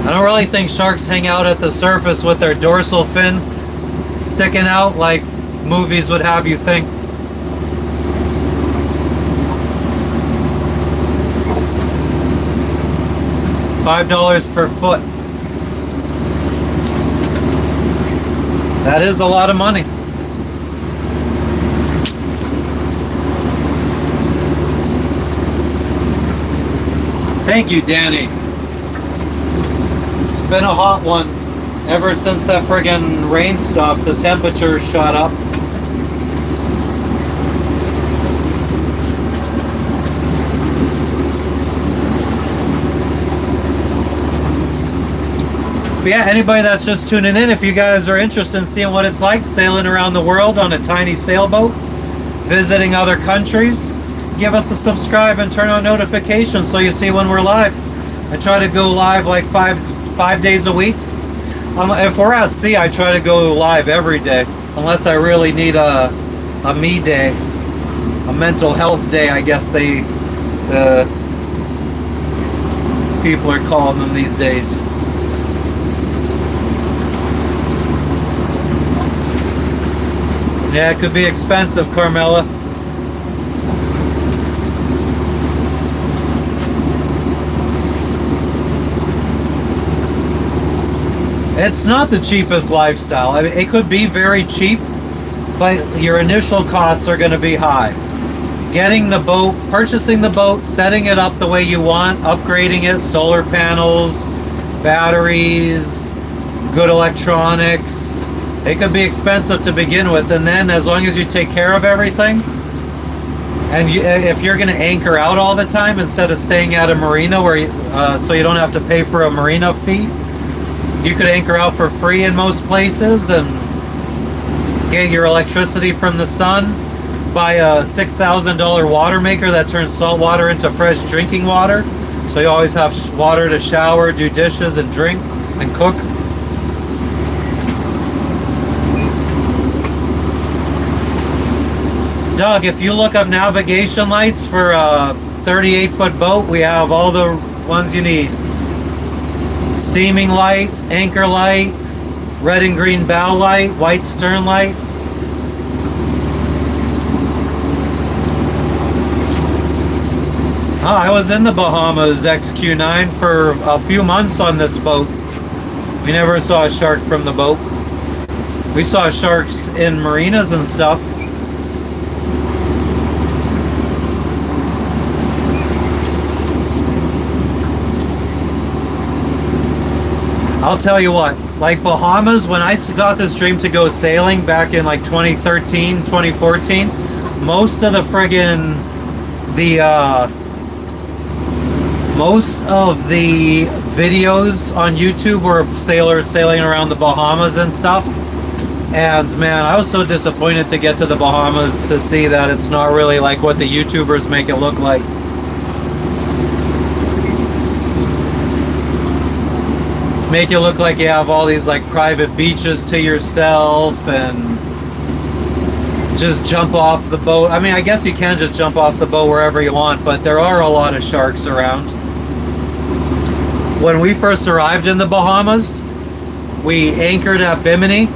I don't really think sharks hang out at the surface with their dorsal fin sticking out like movies would have you think. $5 per foot. That is a lot of money. Thank you, Danny. It's been a hot one. Ever since that friggin' rain stopped, the temperature shot up. But yeah, anybody that's just tuning in, if you guys are interested in seeing what it's like sailing around the world on a tiny sailboat, visiting other countries, give us a subscribe and turn on notifications so you see when we're live. I try to go live like five days a week. If we're at sea, I try to go live every day, unless I really need a me day, a mental health day, I guess the people are calling them these days. Yeah, it could be expensive, Carmela. It's not the cheapest lifestyle. I mean, it could be very cheap, but your initial costs are going to be high. Getting the boat, purchasing the boat, setting it up the way you want, upgrading it, solar panels, batteries, good electronics. It could be expensive to begin with, and then as long as you take care of everything, and if you're going to anchor out all the time instead of staying at a marina where so you don't have to pay for a marina fee, you could anchor out for free in most places and get your electricity from the sun. Buy a $6,000 Watermaker that turns salt water into fresh drinking water, so you always have water to shower, do dishes, and drink and cook. Doug, if you look up navigation lights for a 38-foot boat, we have all the ones you need. Steaming light, anchor light, red and green bow light, white stern light. Oh, I was in the Bahamas XQ9 for a few months on this boat. We never saw a shark from the boat. We saw sharks in marinas and stuff. I'll tell you what, like Bahamas, when I got this dream to go sailing back in like 2013, 2014, most of the friggin' most of the videos on YouTube were sailors sailing around the Bahamas and stuff. And man, I was so disappointed to get to the Bahamas to see that it's not really like what the YouTubers make it look like. Make it look like you have all these like private beaches to yourself and just jump off the boat. I mean, I guess you can just jump off the boat wherever you want, but there are a lot of sharks around. When we first arrived in the Bahamas, we anchored at Bimini,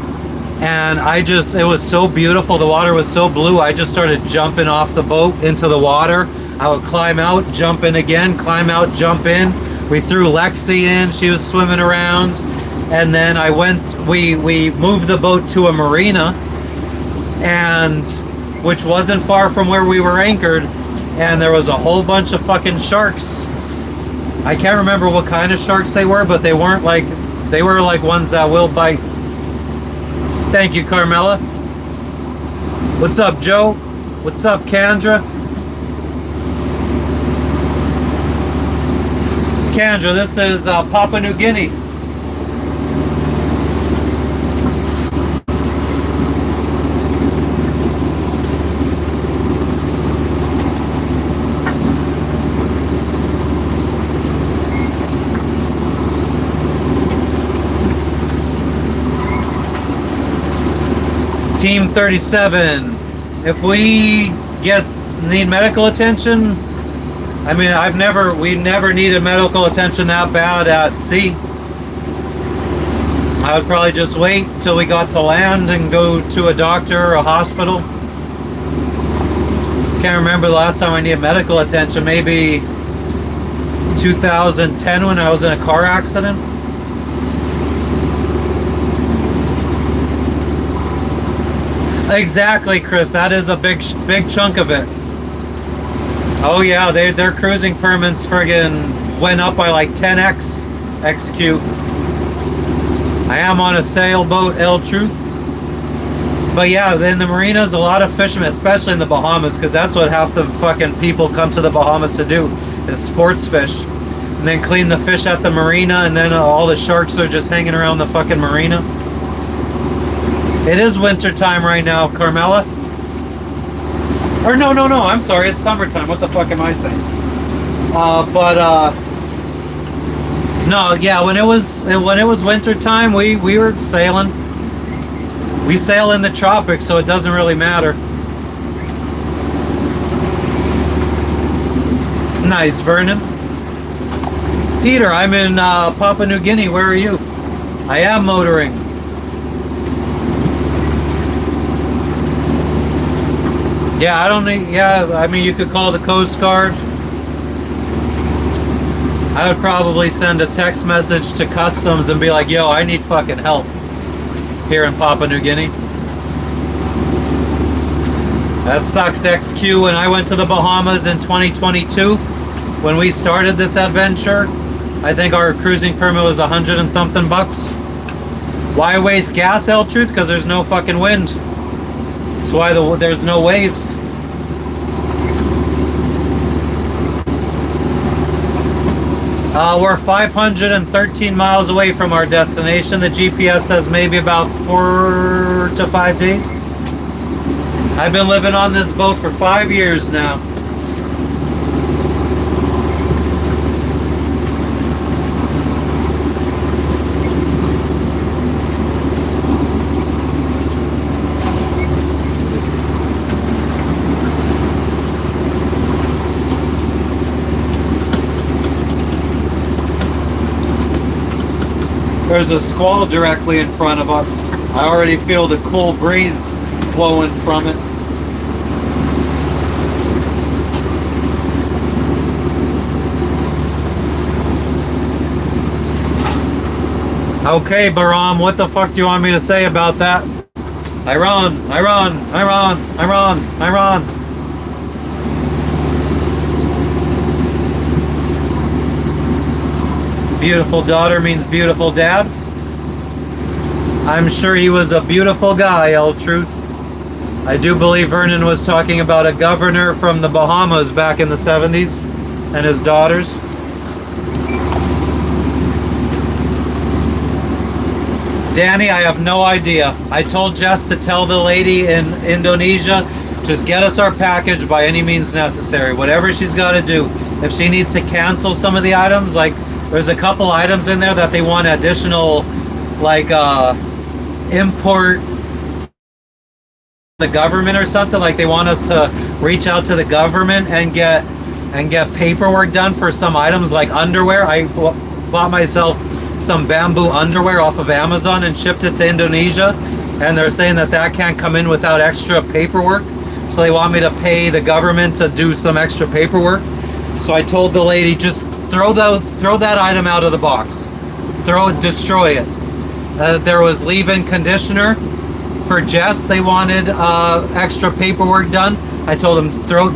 and it was so beautiful. The water was so blue. I just started jumping off the boat into the water. I would climb out, jump in again, climb out, jump in. We threw Lexi in, she was swimming around, and then we moved the boat to a marina, and which wasn't far from where we were anchored, and there was a whole bunch of fucking sharks. I can't remember what kind of sharks they were, but they were like ones that will bite. Thank you, Carmela. What's up, Joe? What's up, Kendra? Kendra, this is Papua New Guinea. Team 37. If we need medical attention, I mean, we never needed medical attention that bad at sea. I would probably just wait till we got to land and go to a doctor or a hospital. Can't remember the last time I needed medical attention. Maybe 2010 when I was in a car accident. Exactly, Chris. That is a big chunk of it. Oh yeah, their cruising permits friggin' went up by like 10x XQ. I am on a sailboat, El Truth. But yeah, in the marinas, a lot of fishermen, especially in the Bahamas, because that's what half the fucking people come to the Bahamas to do, is sports fish. And then clean the fish at the marina, and then all the sharks are just hanging around the fucking marina. It is winter time right now, Carmela. Or no, I'm sorry, it's summertime. What the fuck am I saying? No, yeah, when it was winter time, we were sailing. We sail in the tropics, so it doesn't really matter. Nice, Vernon. Peter, I'm in Papua New Guinea. Where are you? I am motoring. Yeah, I mean, you could call the Coast Guard. I would probably send a text message to customs and be like, yo, I need fucking help here in Papua New Guinea. That sucks, XQ. When I went to the Bahamas in 2022, when we started this adventure, I think our cruising permit was 100 and something bucks. Why waste gas, L Truth? Because there's no fucking wind. That's why there's no waves. We're 513 miles away from our destination. The GPS says maybe about 4 to 5 days. I've been living on this boat for 5 years now. There's a squall directly in front of us. I already feel the cool breeze flowing from it. Okay, Baram, what the fuck do you want me to say about that? Iran, Iran, Iran, Iran, Iran. Beautiful daughter means beautiful dad. I'm sure he was a beautiful guy, L Truth. I do believe Vernon was talking about a governor from the Bahamas back in the 70s and his daughters. Danny, I have no idea. I told Jess to tell the lady in Indonesia, just get us our package by any means necessary. Whatever she's got to do. If she needs to cancel some of the items, like there's a couple items in there that they want additional, like import the government or something. Like they want us to reach out to the government and get paperwork done for some items like underwear. I bought myself some bamboo underwear off of Amazon and shipped it to Indonesia, and they're saying that can't come in without extra paperwork. So they want me to pay the government to do some extra paperwork. So I told the lady, just throw that item out of the box, destroy it. There was leave-in conditioner for Jess. They wanted extra paperwork done. I told them throw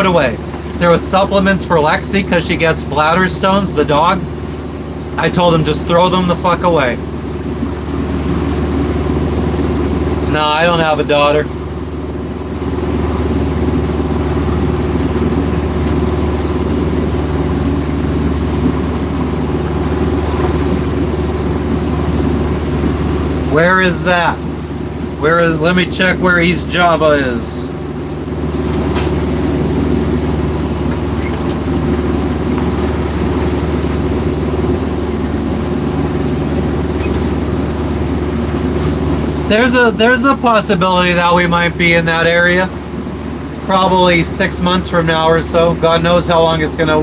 it away. There was supplements for Lexi because she gets bladder stones, the dog. I told them just throw them the fuck away. No, I don't have a daughter. Where is that? Let me check where East Java is. There's a possibility that we might be in that area. Probably 6 months from now or so. God knows how long it's gonna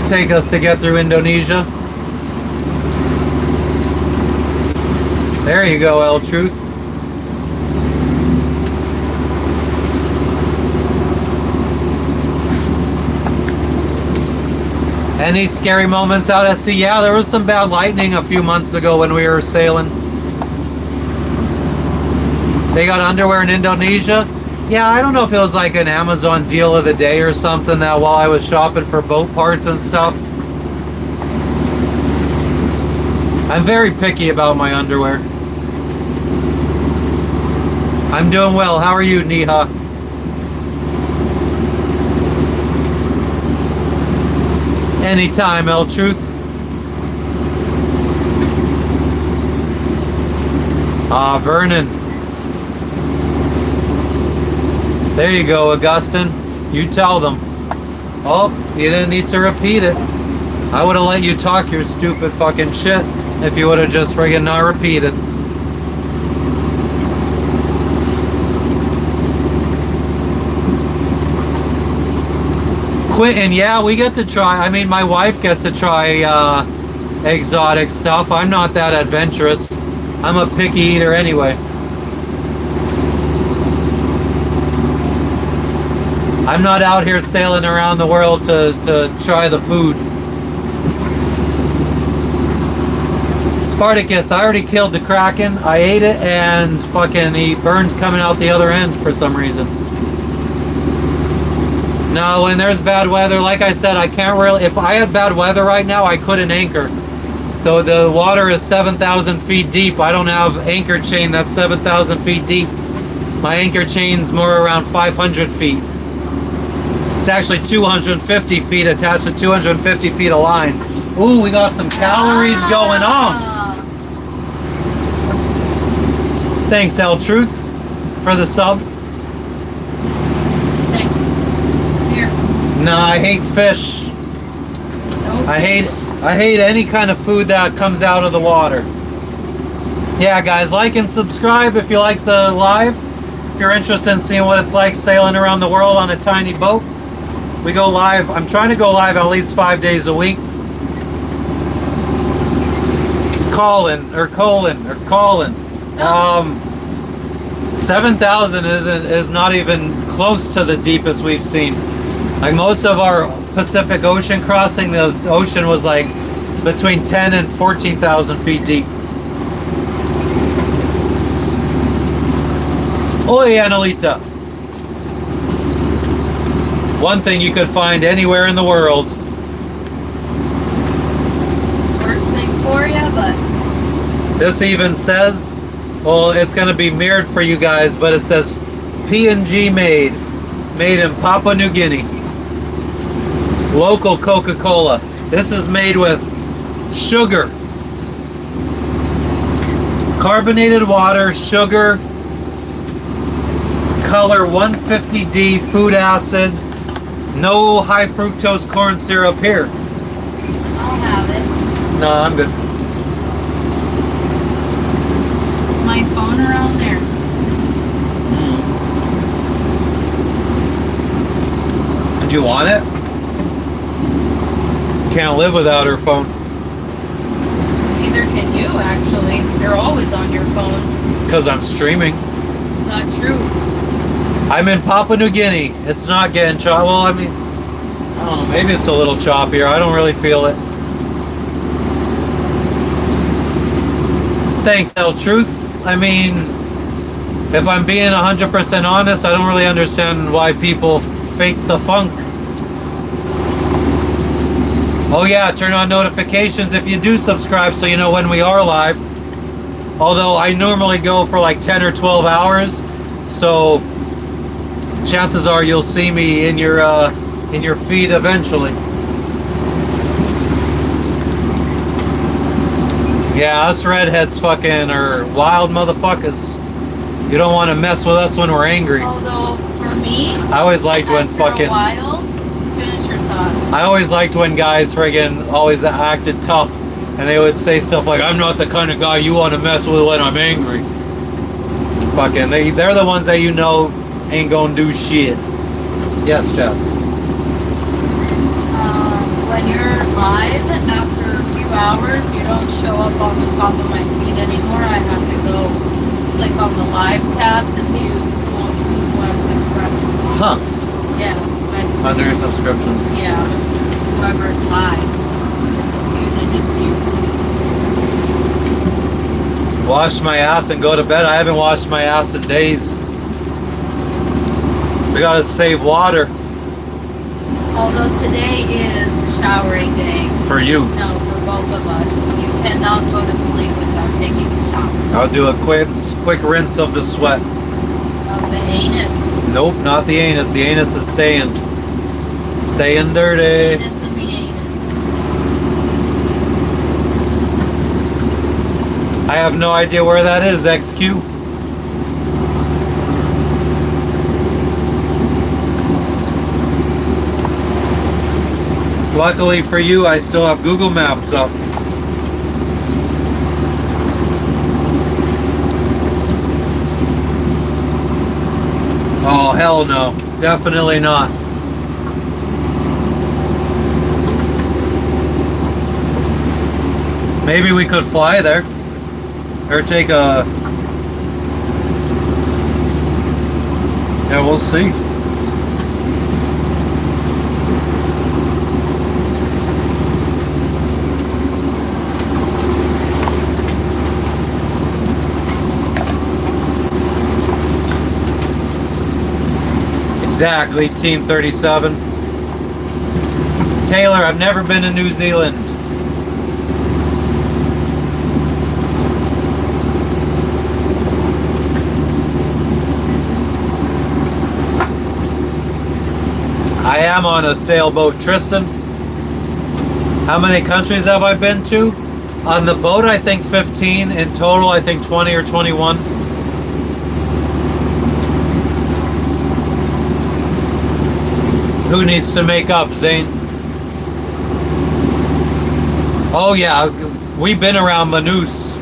take us to get through Indonesia. There you go, L Truth. Any scary moments out at sea? Yeah, there was some bad lightning a few months ago when we were sailing. They got underwear in Indonesia. Yeah, I don't know if it was like an Amazon deal of the day or something that while I was shopping for boat parts and stuff. I'm very picky about my underwear. I'm doing well. How are you, Neha? Anytime, L Truth. Vernon. There you go, Augustine. You tell them. Oh, you didn't need to repeat it. I would have let you talk your stupid fucking shit if you would have just friggin' not repeated. Quentin, yeah, we get to try. I mean, my wife gets to try exotic stuff. I'm not that adventurous. I'm a picky eater anyway. I'm not out here sailing around the world to try the food. Spartacus, I already killed the Kraken. I ate it and fucking he burns coming out the other end for some reason. No, when there's bad weather, like I said, I can't really, if I had bad weather right now, I couldn't anchor. Though the water is 7,000 feet deep, I don't have anchor chain that's 7,000 feet deep. My anchor chain's more around 500 feet. It's actually 250 feet attached to 250 feet of line. Ooh, we got some calories going on. Thanks, L Truth, for the sub. Thanks. Here. No, I hate fish. No I fish. hate any kind of food that comes out of the water. Yeah, guys, like and subscribe if you like the live. If you're interested in seeing what it's like sailing around the world on a tiny boat, we go live. I'm trying to go live at least 5 days a week. Colin. 7,000 is not even close to the deepest we've seen. Like most of our Pacific Ocean crossing, the ocean was like between 10 and 14,000 feet deep. Oi, Annalita. One thing you could find anywhere in the world. Worst thing for you, but This even says, well, it's going to be mirrored for you guys, but it says PNG made in Papua New Guinea. Local Coca-Cola. This is made with sugar, carbonated water, sugar, color 150D, food acid, no high fructose corn syrup here. I'll have it. No, I'm good. Is my phone around there? Do you want it? Can't live without her phone. Neither can you, actually. You're always on your phone. Because I'm streaming. Not true. I'm in Papua New Guinea. It's not getting choppy. Well, I mean, I don't know. Maybe it's a little choppier. I don't really feel it. Thanks, L Truth. I mean, if I'm being 100% honest, I don't really understand why people fake the funk. Oh yeah, turn on notifications if you do subscribe so you know when we are live. Although I normally go for like 10 or 12 hours, so chances are you'll see me in your feed eventually. Yeah, us redheads fucking are wild motherfuckers. You don't want to mess with us when we're angry. Although, for me, I always liked when after fucking... a while, finish your thought. I always liked when guys friggin' always acted tough and they would say stuff like, I'm not the kind of guy you want to mess with when I'm angry. Fucking, they're the ones that you know ain't gonna do shit. Yes, Jess. When you're live, after a few hours, you don't show up on the top of my feed anymore. I have to go click on the live tab to see who I'm subscribed to. Huh. Yeah. Under your subscriptions. Yeah. Whoever's live. It's usually just you. Wash my ass and go to bed. I haven't washed my ass in days. We gotta save water. Although today is showering day. For you. No, for both of us. You cannot go to sleep without taking a shower. I'll do a quick rinse of the sweat. Of the anus. Nope, not the anus. The anus is staying dirty. Anus and the anus. I have no idea where that is, XQ. Luckily for you, I still have Google Maps up. Oh, hell no. Definitely not. Maybe we could fly there. Or take a... Yeah, we'll see. Exactly, Team 37. Taylor, I've never been to New Zealand. I am on a sailboat. Tristan, how many countries have I been to? On the boat, I think 15. In total, I think 20 or 21. Who needs to make up, Zane? Oh yeah, we've been around Manus.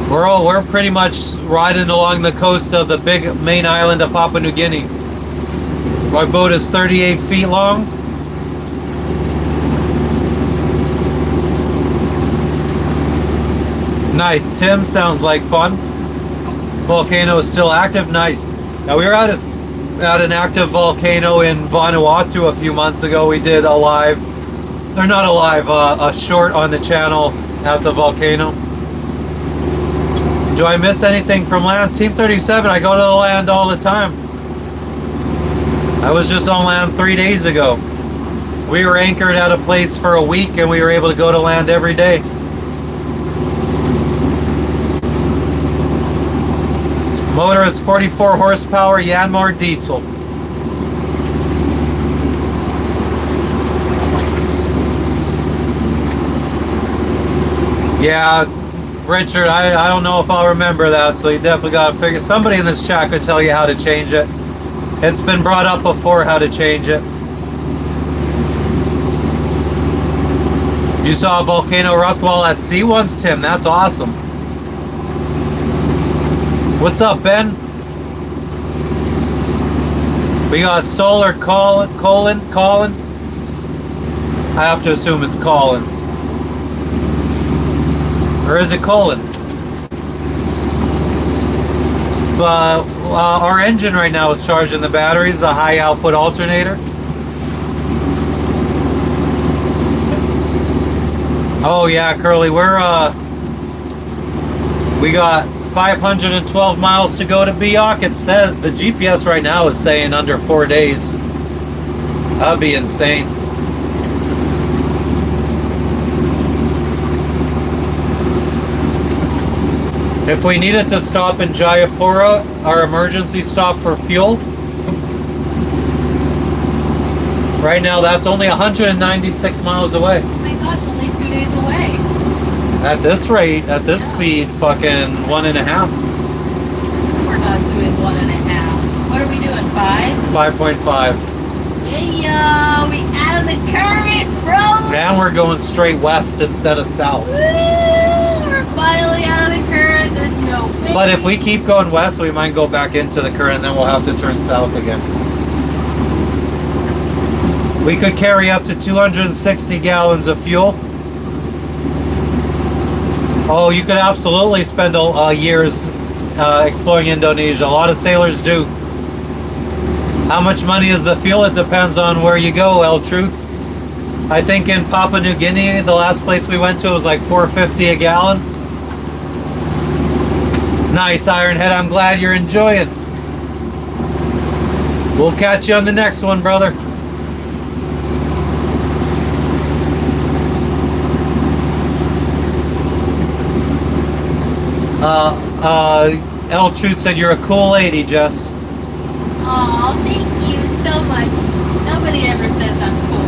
We're pretty much riding along the coast of the big main island of Papua New Guinea. Our boat is 38 feet long. Nice, Tim. Sounds like fun. Volcano is still active. Nice. Now we were at an active volcano in Vanuatu a few months ago. We did a live, or not a live, a short on the channel at the volcano. Do I miss anything from land? Team 37, I go to the land all the time. I was just on land 3 days ago. We were anchored at a place for a week and we were able to go to land every day. Motor is 44 horsepower Yanmar diesel. Yeah, Richard, I don't know if I'll remember that, so you definitely got to figure. Somebody in this chat could tell you how to change it. It's been brought up before how to change it. You saw a volcano erupt while at sea once, Tim? That's awesome. What's up, Ben? We got solar Colin. I have to assume it's Colin. Or is it Colin? But our engine right now is charging the batteries, the high output alternator. Oh yeah, Curly, we got 512 miles to go to Biak. It says the GPS right now is saying under 4 days. That'd be insane. If we needed to stop in Jayapura, our emergency stop for fuel, right now that's only 196 miles away. Oh my gosh, only 2 days away. At this rate, at this speed, fucking 1.5. We're not doing 1.5. What are we doing, 5? 5.5. Yeah, we out of the current, bro. And we're going straight west instead of south. Woo, we're finally out of the current. There's no wind. But if we keep going west, we might go back into the current, then we'll have to turn south again. We could carry up to 260 gallons of fuel. Oh, you could absolutely spend years exploring Indonesia. A lot of sailors do. How much money is the fuel? It depends on where you go, El Truth. I think in Papua New Guinea, the last place we went to, it was like $4.50 a gallon. Nice, Ironhead. I'm glad you're enjoying. We'll catch you on the next one, brother. El Truth said you're a cool lady, Jess. Aw, thank you so much. Nobody ever says I'm cool.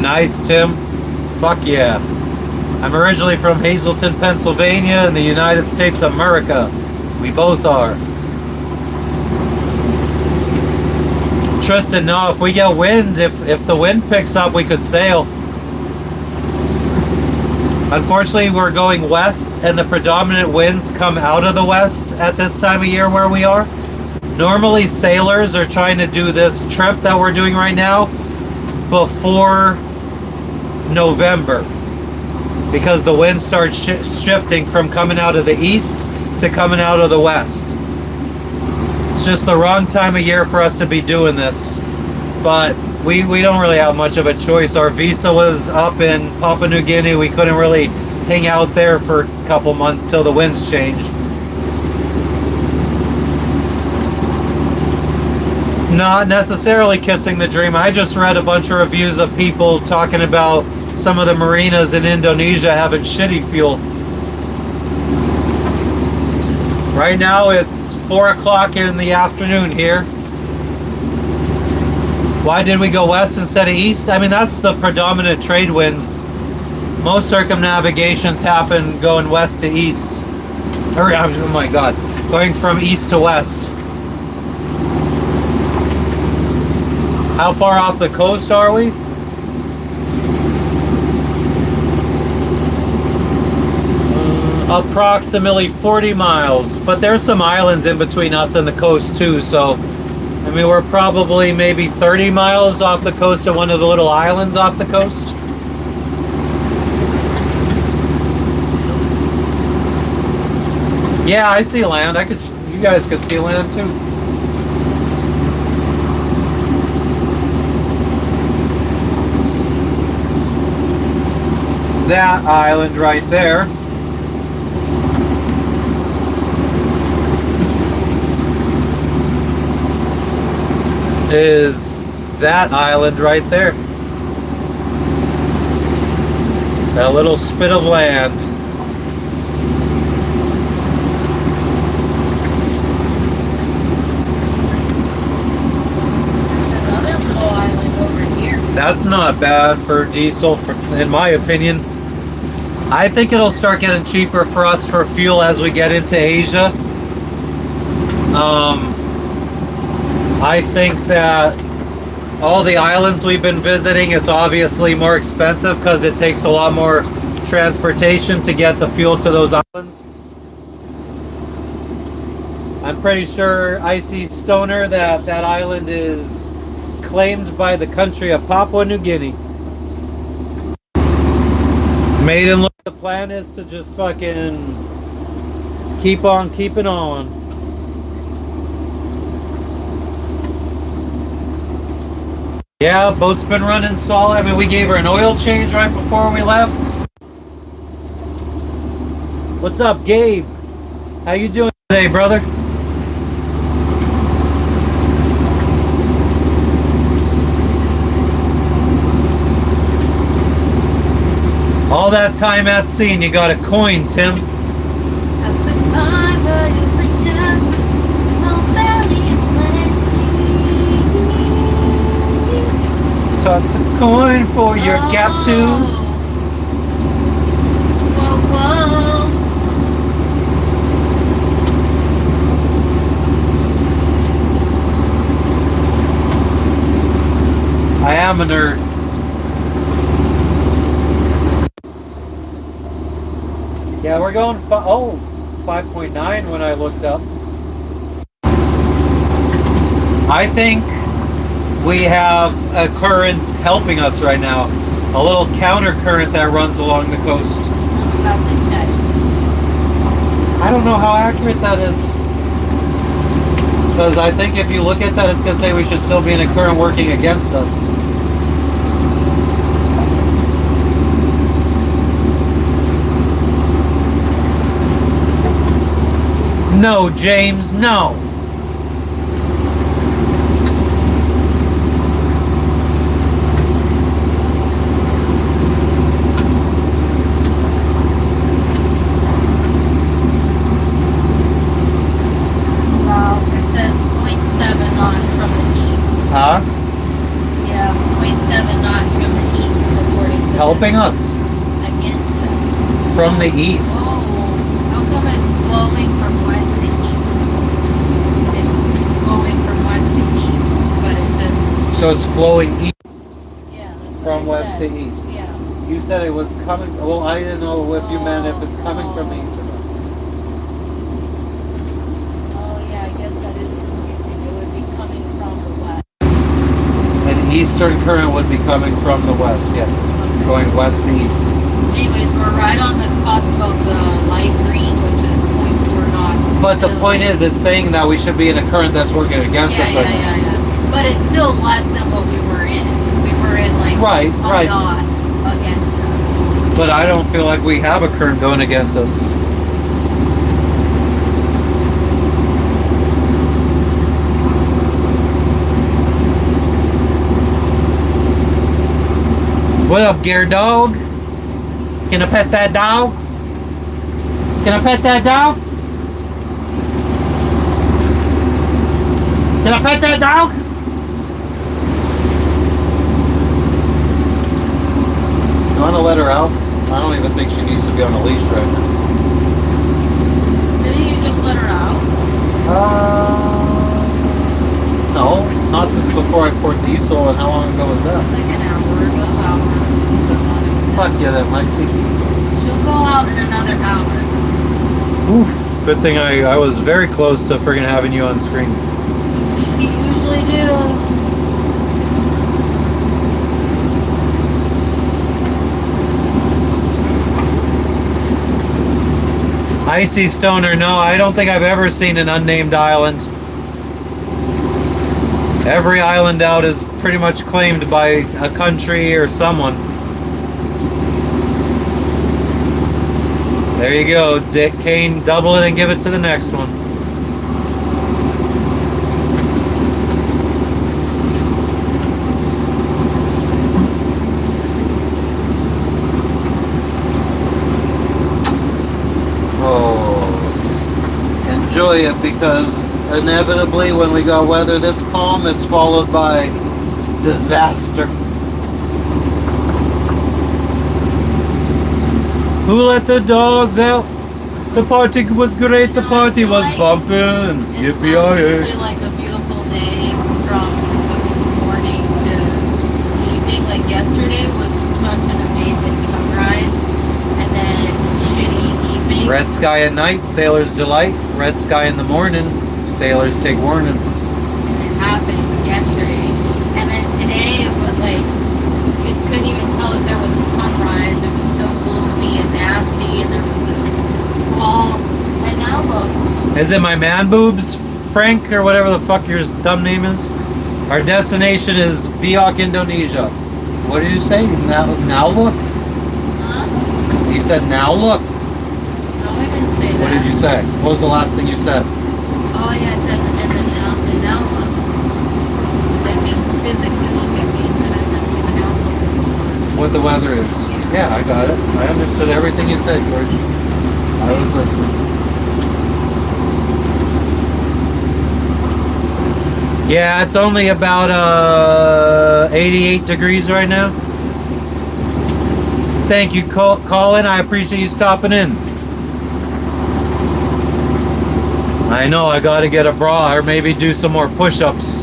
Nice, Tim. Fuck yeah. I'm originally from Hazleton, Pennsylvania in the United States of America. We both are. Tristan, no, if we get wind, if the wind picks up, we could sail. Unfortunately, we're going west, and the predominant winds come out of the west at this time of year where we are. Normally, sailors are trying to do this trip that we're doing right now before November, because the wind starts shifting from coming out of the east to coming out of the west. It's just the wrong time of year for us to be doing this. but we don't really have much of a choice. Our visa was up in Papua New Guinea. We couldn't really hang out there for a couple months till the winds changed. Not necessarily kissing the dream. I just read a bunch of reviews of people talking about some of the marinas in Indonesia having shitty fuel. Right now it's 4 o'clock in the afternoon here. Why did we go west instead of east? I mean, that's the predominant trade winds. Most circumnavigations happen going west to east. Or, oh my god, going from east to west. How far off the coast are we? Approximately 40 miles, but there's some islands in between us and the coast too, so I mean we're probably maybe 30 miles off the coast of one of the little islands off the coast. Yeah, I see land. You guys could see land too. That island right there is that island right there. That little spit of land. Another little island over here. That's not bad for diesel, in my opinion. I think it'll start getting cheaper for us for fuel as we get into Asia. I think that all the islands we've been visiting, it's obviously more expensive because it takes a lot more transportation to get the fuel to those islands. I'm pretty sure I see Stoner that island is claimed by the country of Papua New Guinea. Maiden look, the plan is to just fucking keep on keeping on. Yeah, boat's been running solid. I mean, we gave her an oil change right before we left. What's up, Gabe? How you doing today, brother? All that time at sea and you got a coin, Tim. Toss a coin for your gap tooth. Whoa, whoa. I am a nerd. Yeah, we're going 5.9 when I looked up. I think we have a current helping us right now. A little counter current that runs along the coast. I'm about to check. I don't know how accurate that is. Because I think if you look at that, it's going to say we should still be in a current working against us. No, James, no. Wow, it says 0.7 knots from the east. Huh? Yeah, 0.7 knots from the east, according to Helping us. Against us. From the east. Oh, how come it's flowing from west to east? It's going from west to east, but it says... So it's flowing east Yeah, that's what from I west said. to east. Yeah. You said it was coming. Well, I didn't know if you meant if it's coming from the east or not. Oh, yeah, I guess that is confusing. It would be coming from the west. An eastern current would be coming from the west, yes. Going west to east. Anyways, we're right on the cusp of the light green, which is 0.4 knots. But the Still- point is, it's saying that we should be in a current that's working against us right now. Yeah. But it's still less than what we were in. We were in like Right, a right. knot against us. But I don't feel like we have a current going against us. What up, Gear Dog? Can I pet that dog? Can I pet that dog? Can I pet that dog? You want to let her out? I don't even think she needs to be on a leash right now. Didn't you just let her out? No, not since before I poured diesel. And how long ago was that? Like an hour ago. Fuck yeah, then, Lexi. She'll go out in another hour. Oof. Good thing I was very close to friggin' having you on screen. You usually do. Icy Stoner, no, I don't think I've ever seen an unnamed island. Every island out is pretty much claimed by a country or someone. There you go, Dick Kane, double it and give it to the next one. Enjoy it, because inevitably when we got weather this calm, it's followed by disaster. Who let the dogs out? The party was great, the party was bumping. It's Yippee-yi-yi. usually like a beautiful day from morning to evening. Like yesterday was such an amazing sunrise, and then shitty evening. Red sky at night, sailor's delight. Red sky in the morning, sailors take warning. And it happened yesterday. And then today it was like, you couldn't even tell if there was a sunrise. It was so gloomy and nasty, and there was a squall. And now look. Is it my man boobs, Frank, or whatever the fuck your dumb name is? Our destination is Biak, Indonesia. What did you say? Now look? Huh? You said now look. No, I didn't say that. What did you say? What was the last thing you said? Oh, yeah, I said, and then now look. I mean, physically look at me, but I meant now look. What the weather is. Yeah, I got it. I understood everything you said, George. I was listening. Yeah, it's only about 88 degrees right now. Thank you, Colin. I appreciate you stopping in. I know, I gotta get a bra or maybe do some more push-ups.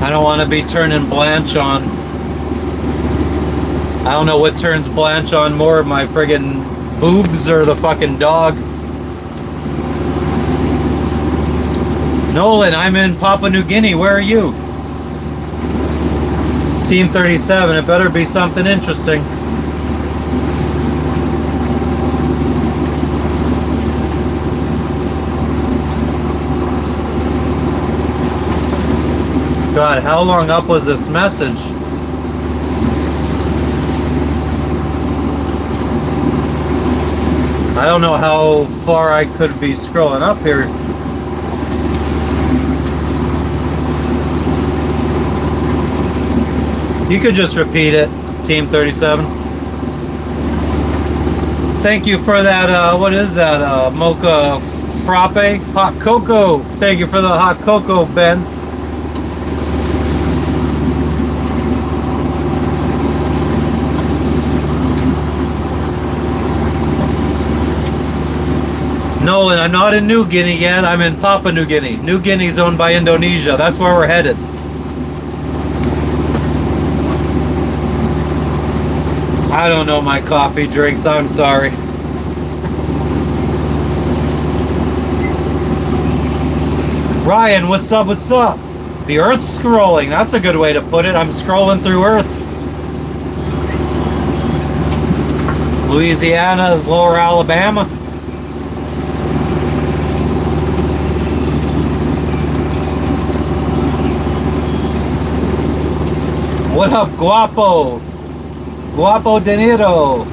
I don't want to be turning Blanche on. I don't know what turns Blanche on more, my friggin' boobs or the fucking dog. Nolan, I'm in Papua New Guinea. Where are you? Team 37. It better be something interesting. God, how long up was this message? I don't know how far I could be scrolling up here. You could just repeat it, Team 37. Thank you for that, what is that, mocha frappe? Hot cocoa. Thank you for the hot cocoa, Ben. Nolan, I'm not in New Guinea yet. I'm in Papua New Guinea. New Guinea's owned by Indonesia. That's where we're headed. I don't know my coffee drinks. I'm sorry. Ryan, what's up? What's up? The Earth's scrolling. That's a good way to put it. I'm scrolling through Earth. Louisiana is lower Alabama. What up, Guapo? Guapo De Niro.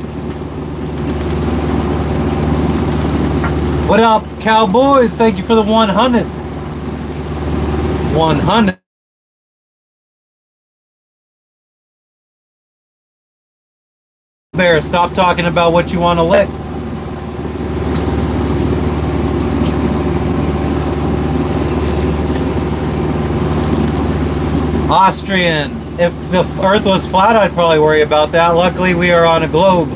What up, Cowboys? Thank you for the 100. 100. Bear, stop talking about what you want to lick. Austrian. If the earth was flat, I'd probably worry about that. Luckily, we are on a globe.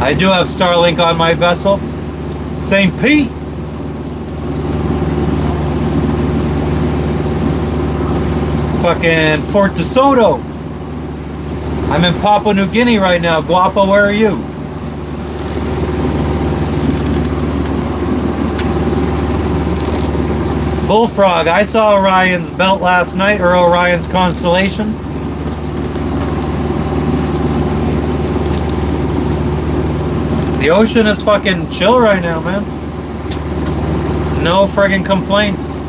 I do have Starlink on my vessel. St. Pete. Fucking Fort DeSoto. I'm in Papua New Guinea right now. Guapo, where are you? Bullfrog. I saw Orion's belt last night, or Orion's constellation. The ocean is fucking chill right now, man. No friggin' complaints.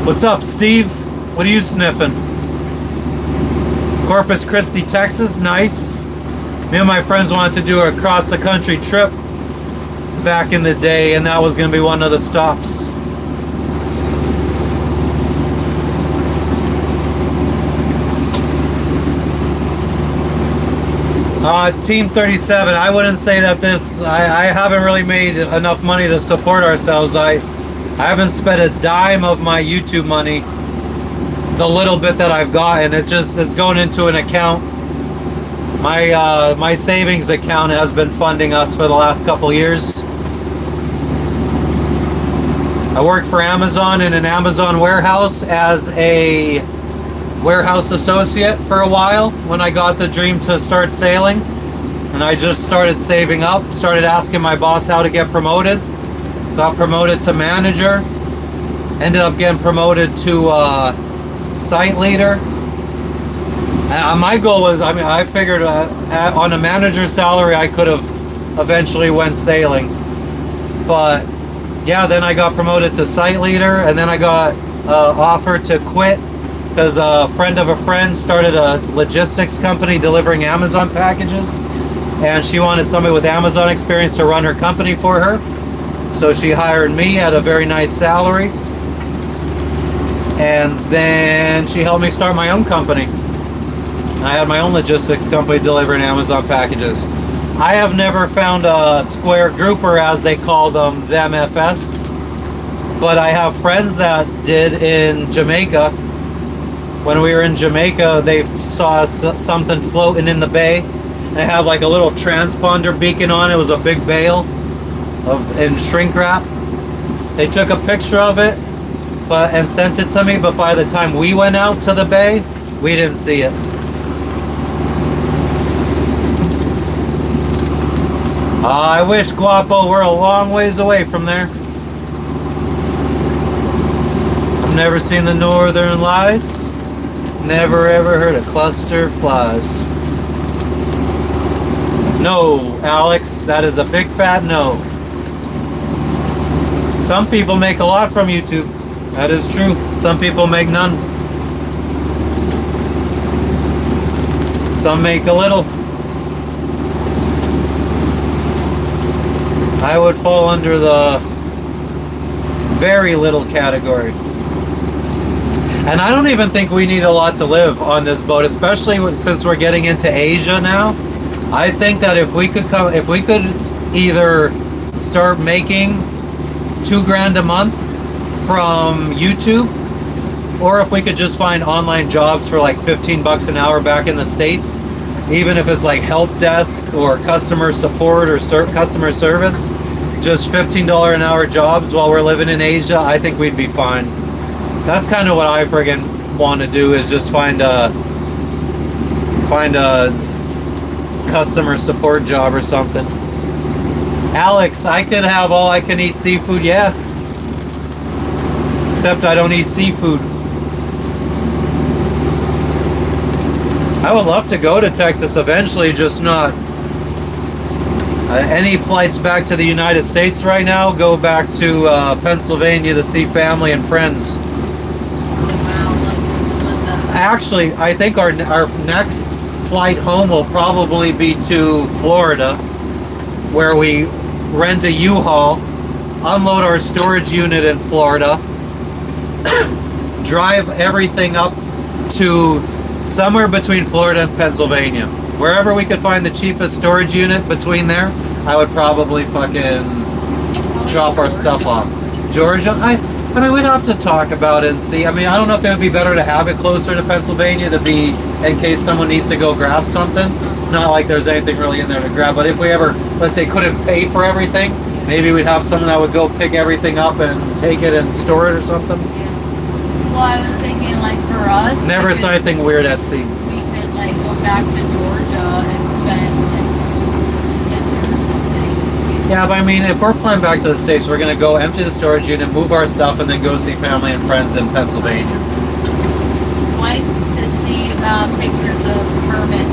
What's up, Steve? What are you sniffing? Corpus Christi, Texas. Nice. Me and my friends wanted to do a cross-the-country trip back in the day, and that was going to be one of the stops. Team 37, I wouldn't say that this, I haven't really made enough money to support ourselves. I haven't spent a dime of my YouTube money. The little bit that I've gotten, it's going into an account. My savings account has been funding us for the last couple years. I worked for Amazon in an Amazon warehouse as a warehouse associate for a while when I got the dream to start sailing, and I just started saving up, started asking my boss how to get promoted, got promoted to manager, ended up getting promoted to site leader. My goal was, I figured on a manager salary I could have eventually went sailing, but yeah, then I got promoted to site leader, and then I got offered to quit because a friend of a friend started a logistics company delivering Amazon packages, and she wanted somebody with Amazon experience to run her company for her. So she hired me at a very nice salary, and then she helped me start my own company. I had my own logistics company delivering Amazon packages. I have never found a square grouper, as they call them FS, but I have friends that did in Jamaica. When we were in Jamaica, they saw something floating in the bay. It had like a little transponder beacon on it. It was a big bale in shrink wrap. They took a picture of it and sent it to me, but by the time we went out to the bay, we didn't see it. I wish, Guapo, we're a long ways away from there. I've never seen the Northern Lights. Never ever heard a cluster of flies. No, Alex, that is a big fat no. Some people make a lot from YouTube. That is true. Some people make none. Some make a little. I would fall under the very little category. And I don't even think we need a lot to live on this boat, especially since we're getting into Asia now. I think that if we could either start making $2,000 a month from YouTube, or if we could just find online jobs for like $15 an hour back in the States, even if it's like help desk or customer support or customer service, just $15 an hour jobs while we're living in Asia, I think we'd be fine. That's kind of what I friggin' want to do, is just find a customer support job or something. Alex, I could have all I can eat seafood, yeah. Except I don't eat seafood. I would love to go to Texas eventually, just not any flights back to the United States right now. Go back to Pennsylvania to see family and friends. Wow. actually, I think our next flight home will probably be to Florida, where we rent a U-Haul, unload our storage unit in Florida, drive everything up to somewhere between Florida and Pennsylvania. Wherever we could find the cheapest storage unit between there, I would probably fucking drop our stuff off. Georgia, I mean, we'd have to talk about it and see. I mean, I don't know if it would be better to have it closer to Pennsylvania to be, in case someone needs to go grab something. Not like there's anything really in there to grab, but if we ever, let's say, couldn't pay for everything, maybe we'd have someone that would go pick everything up and take it and store it or something. Well, I was thinking, like, for us, Never saw anything weird at sea. we could, like, go back to Georgia and spend, like, get there or something. Yeah, but I mean, if we're flying back to the States, we're going to go empty the storage unit, move our stuff, and then go see family and friends in Pennsylvania. Swipe to see pictures of Hermit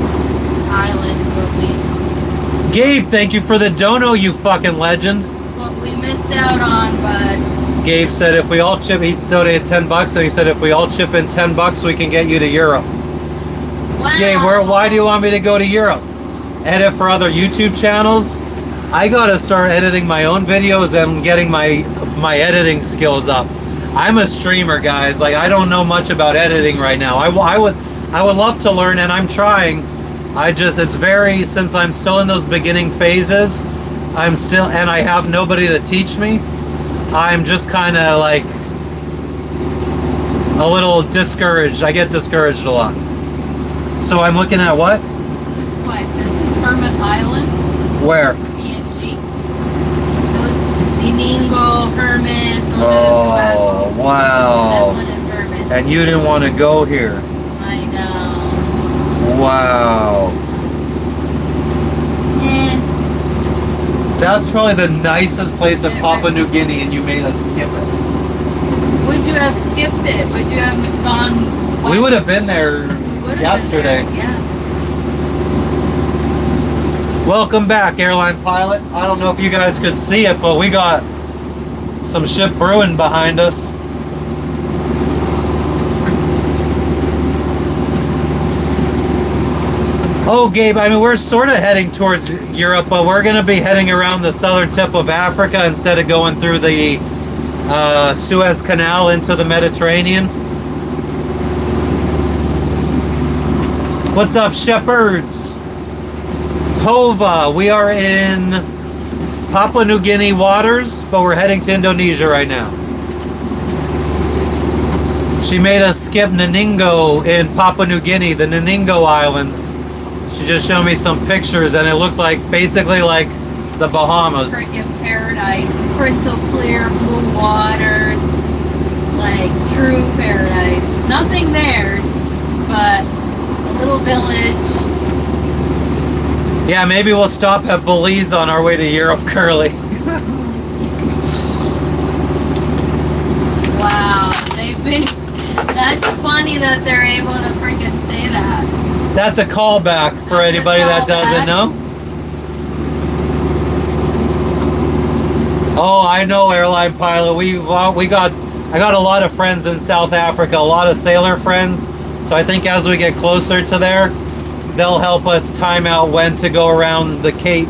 Island, but Gabe, thank you for the dono, you fucking legend. we missed out on, but Gabe said if we all chip, he donated $10, and he said if we all chip in $10, we can get you to Europe. wow. Gabe, why do you want me to go to Europe? Edit for other YouTube channels? I gotta start editing my own videos and getting my editing skills up. I'm a streamer, guys. Like, I don't know much about editing right now. I would love to learn, and I'm trying. It's very, since I'm still in those beginning phases, and I have nobody to teach me, I'm just kind of like a little discouraged. I get discouraged a lot. So I'm looking at what? This is Hermit Island, Where? PNG. Those Meningo, Hermit, those are the two atolls. Wow. This one is Hermit. And you didn't want to go here. I know. Wow. That's probably the nicest place in Papua New Guinea, and you made us skip it. Would you have skipped it? Would you have gone? We would have been there yesterday. Been there. Yeah. Welcome back, airline pilot. I don't know if you guys could see it, but we got some shit brewing behind us. Oh, Gabe, I mean, we're sort of heading towards Europe, but we're going to be heading around the southern tip of Africa instead of going through the Suez Canal into the Mediterranean. What's up, shepherds? Tova, we are in Papua New Guinea waters, but we're heading to Indonesia right now. She made us skip Naningo in Papua New Guinea, the Naningo Islands. She just showed me some pictures, and it looked like basically like the Bahamas. Freaking paradise, crystal clear blue waters, like true paradise. Nothing there, but a little village. Yeah, maybe we'll stop at Belize on our way to Europe, Curly. Wow, that's funny that they're able to freaking say that. That's a callback for anybody that doesn't know. Oh, I know, airline pilot. I got a lot of friends in South Africa, a lot of sailor friends. So I think as we get closer to there, they'll help us time out when to go around the Cape.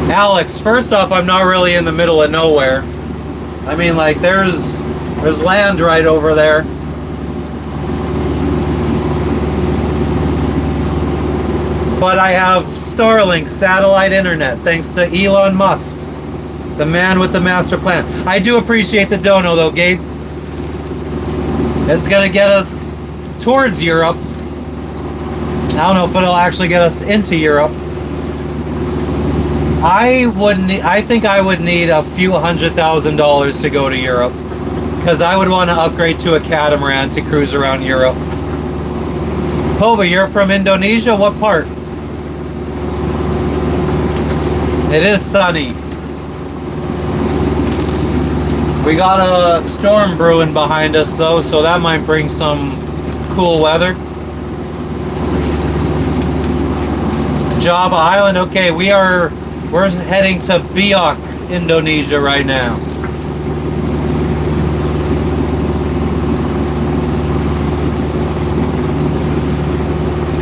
Alex, first off, I'm not really in the middle of nowhere. I mean, like, there's land right over there. But I have Starlink satellite internet thanks to Elon Musk, the man with the master plan. I do appreciate the dono though, Gabe. It's gonna get us towards Europe. I don't know if it'll actually get us into Europe. I think I would need a few $100,000 to go to Europe, because I would want to upgrade to a catamaran to cruise around Europe. Pova, you're from Indonesia? What part? It is sunny. We got a storm brewing behind us though, so that might bring some cool weather. Java Island, okay, we're heading to Biak, Indonesia right now.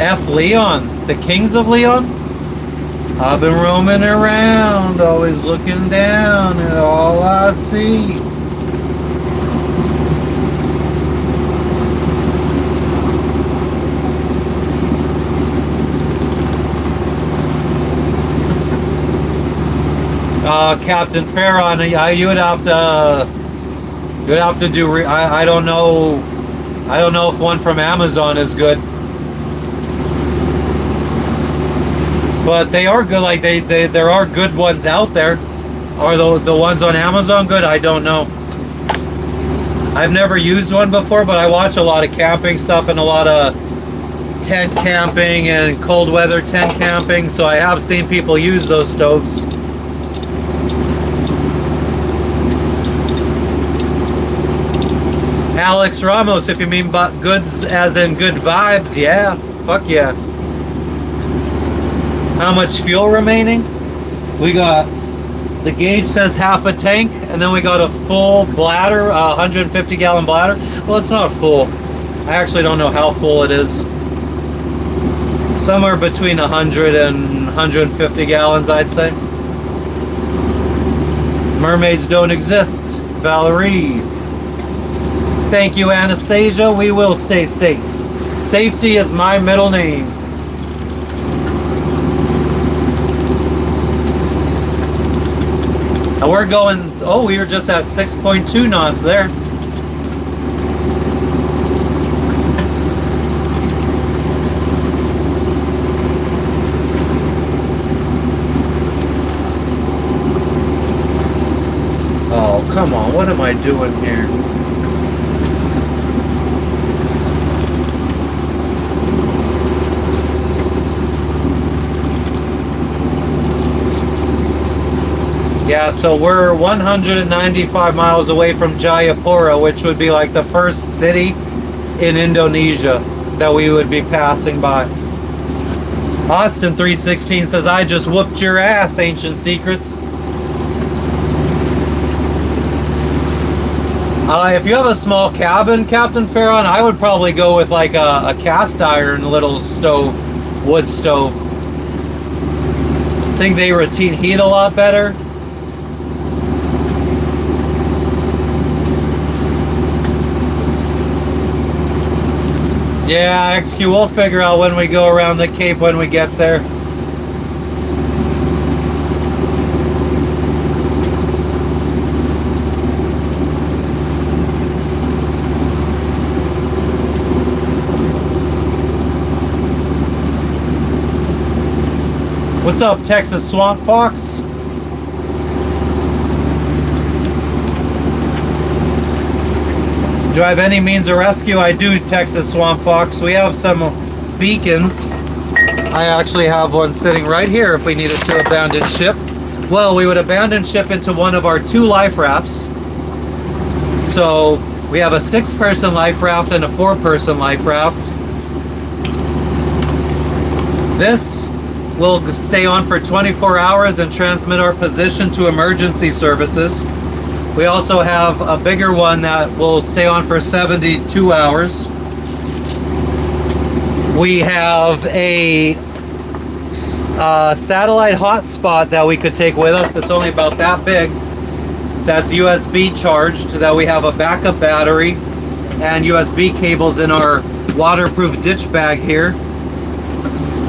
F. Leon, the Kings of Leon. I've been roaming around, always looking down at all I see. Captain Farron, you would have to do. I don't know. I don't know if one from Amazon is good, but they are good. Like there are good ones out there. Are the ones on Amazon good? I don't know. I've never used one before, but I watch a lot of camping stuff and a lot of tent camping and cold weather tent camping. So I have seen people use those stoves. Alex Ramos, if you mean goods as in good vibes, yeah, fuck yeah. How much fuel remaining? We got, the gauge says half a tank, and then we got a full bladder, 150 gallon bladder. Well, it's not full. I actually don't know how full it is. Somewhere between 100 and 150 gallons, I'd say. Mermaids don't exist, Valerie. Thank you, Anastasia. We will stay safe. Safety is my middle name. And we're going, oh, we were just at 6.2 knots there. Oh, come on. What am I doing here? Yeah, so we're 195 miles away from Jayapura, which would be like the first city in Indonesia that we would be passing by. Austin 316 says, I just whooped your ass, Ancient Secrets. If you have a small cabin, Captain Farron, I would probably go with like a cast iron little stove, wood stove. I think they retain heat a lot better. Yeah, XQ, we'll figure out when we go around the Cape when we get there. What's up, Texas Swamp Fox? Do I have any means of rescue? I do, Texas Swamp Fox. We have some beacons. I actually have one sitting right here if we needed to abandon ship. Well, we would abandon ship into one of our 2 life rafts. So we have a 6-person life raft and a 4-person life raft. This will stay on for 24 hours and transmit our position to emergency services. We also have a bigger one that will stay on for 72 hours. We have a satellite hotspot that we could take with us. It's only about that big. That's USB charged, that we have a backup battery and USB cables in our waterproof ditch bag here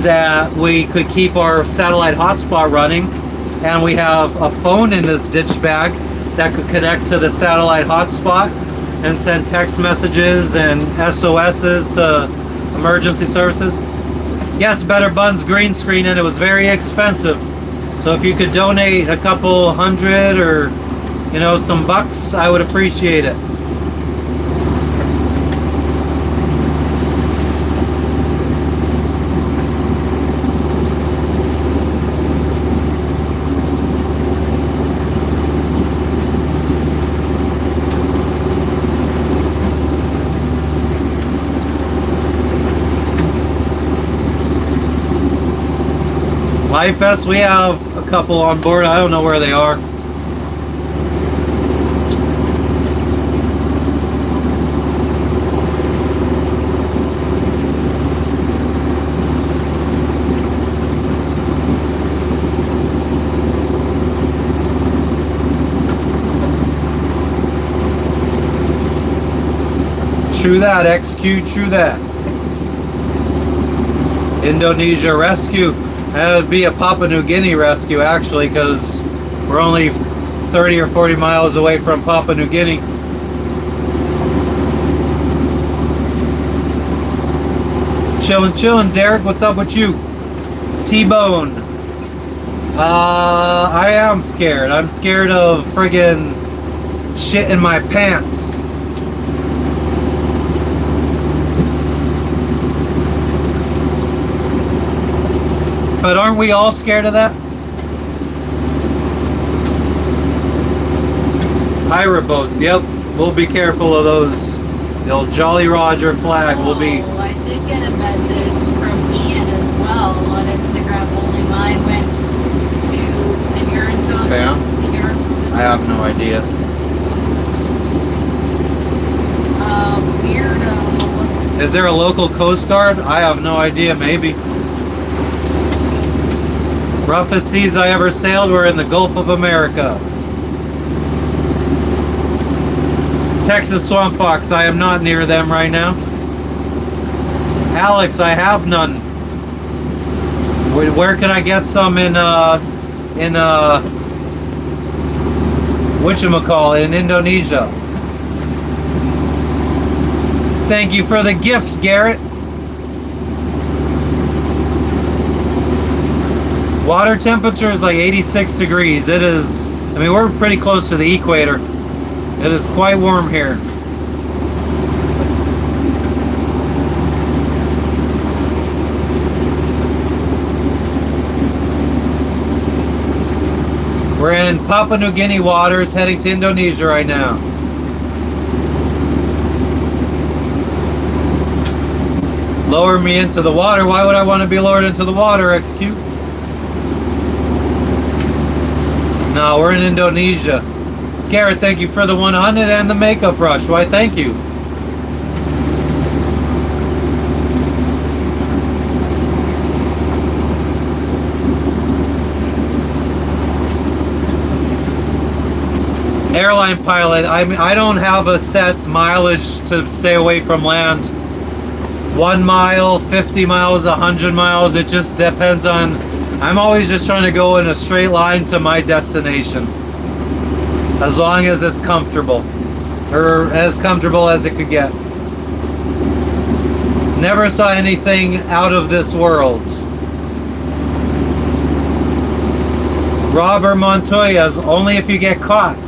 that we could keep our satellite hotspot running. And we have a phone in this ditch bag that could connect to the satellite hotspot and send text messages and SOSs to emergency services. Yes, Better Buns green screen, and it was very expensive. So if you could donate a couple hundred or, you know, some bucks, I would appreciate it. Life Vest, we have a couple on board. I don't know where they are. True that, XQ, true that. Indonesia rescue. That would be a Papua New Guinea rescue, actually, because we're only 30 or 40 miles away from Papua New Guinea. Chillin', Derek, what's up with you? T-Bone. I am scared. I'm scared of friggin' shit in my pants. But aren't we all scared of that? Pirate boats, yep. We'll be careful of those. The old Jolly Roger flag will be... Oh, I did get a message from Ian as well on Instagram. Only mine went to... Did yours go? Spam? Did yours... I have no idea. Weirdo. Is there a local Coast Guard? I have no idea, maybe. Roughest seas I ever sailed were in the Gulf of America. Texas Swamp Fox, I am not near them right now. Alex, I have none. Where can I get some in whatchamacallit, in Indonesia? Thank you for the gift, Garrett. Water temperature is like 86 degrees. It is, I mean, we're pretty close to the equator. It is quite warm here. We're in Papua New Guinea waters heading to Indonesia right now. Lower me into the water. Why would I want to be lowered into the water, XQ? No, we're in Indonesia. Garrett, thank you for the 100 and the makeup brush. Why, thank you. Airline pilot, I don't have a set mileage to stay away from land. 1 mile, 50 miles, 100 miles, it just depends on... I'm always just trying to go in a straight line to my destination. As long as it's comfortable. Or as comfortable as it could get. Never saw anything out of this world. Robert Montoya's, only if you get caught.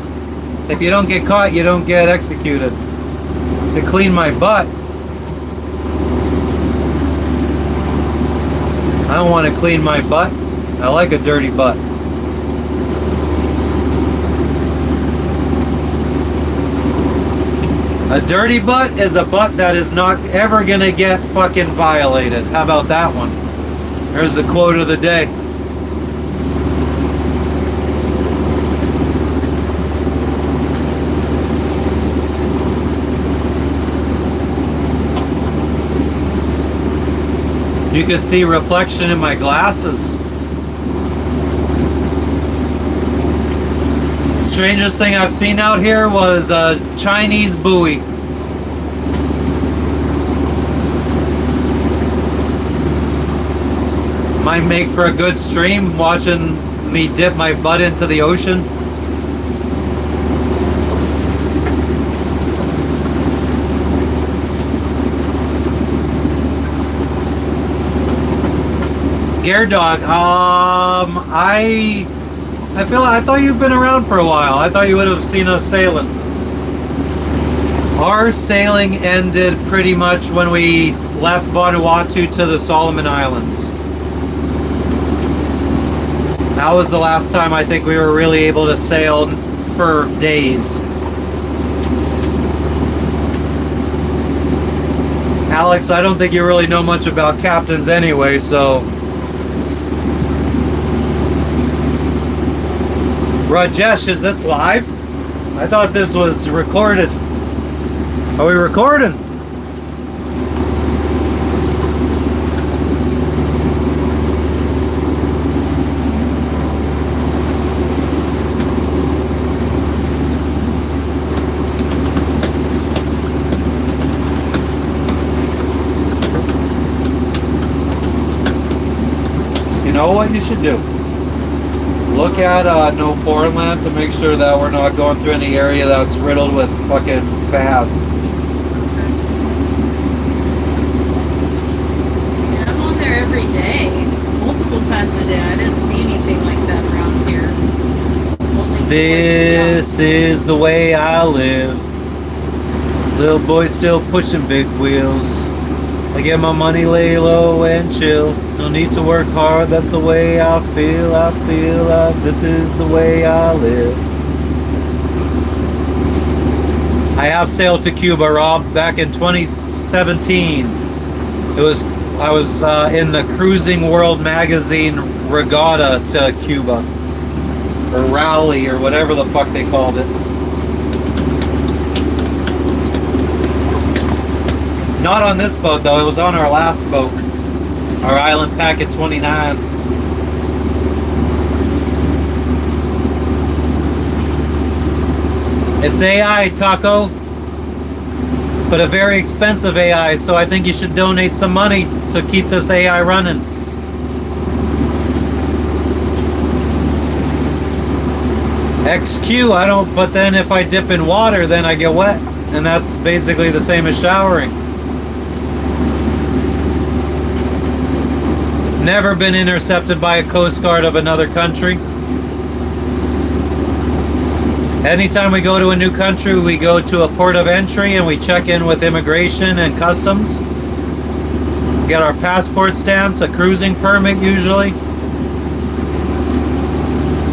If you don't get caught, you don't get executed. To clean my butt. I don't want to clean my butt. I like a dirty butt. A dirty butt is a butt that is not ever gonna get fucking violated. How about that one? There's the quote of the day. You could see reflection in my glasses. Strangest thing I've seen out here was a Chinese buoy. Might make for a good stream, watching me dip my butt into the ocean. Dog, I thought you've been around for a while. I thought you would have seen us sailing. Our sailing ended pretty much when we left Vanuatu to the Solomon Islands. That was the last time I think we were really able to sail for days. Alex, I don't think you really know much about captains anyway, so... Rajesh, is this live? I thought this was recorded. Are we recording? know what you should do? Look at no foreign land to make sure that we're not going through any area that's riddled with fucking fads. Yeah, I'm on there every day, multiple times a day. I didn't see anything like that around here. Only This is the way I live. Little boy still pushing big wheels. I get my money, lay low and chill. No need to work hard, that's the way I feel. This is the way I live. I have sailed to Cuba, Rob, back in 2017. I was in the Cruising World magazine regatta to Cuba. Or rally, or whatever the fuck they called it. Not on this boat though, it was on our last boat. Our Island Packet 29. It's AI, Taco. But a very expensive AI, so I think you should donate some money to keep this AI running. XQ, I don't, but then if I dip in water, then I get wet. And that's basically the same as showering. Never been intercepted by a Coast Guard of another country. Anytime we go to a new country, we go to a port of entry and we check in with immigration and customs. Get our passport stamped, a cruising permit usually.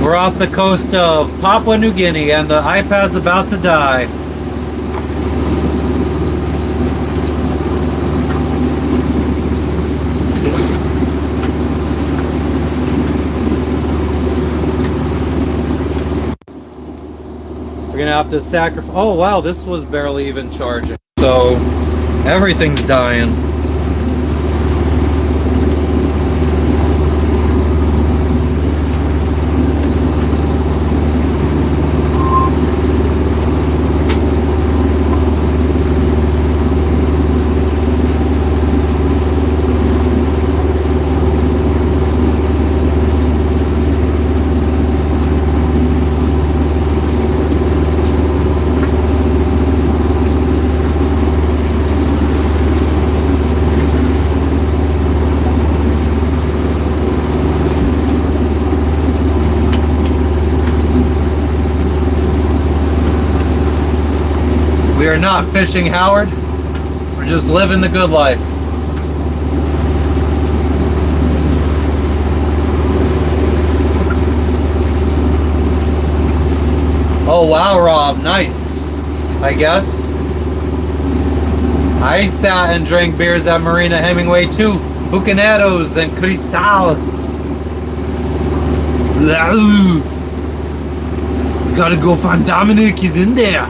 We're off the coast of Papua New Guinea and the iPad's about to die. We're gonna have to sacrifice. Oh wow, this was barely even charging. So everything's dying. We are not fishing, Howard. We're just living the good life. Oh wow, Rob, nice. I guess. I sat and drank beers at Marina Hemingway too. Bucaneros and Cristal. Gotta go find Dominic, he's in there.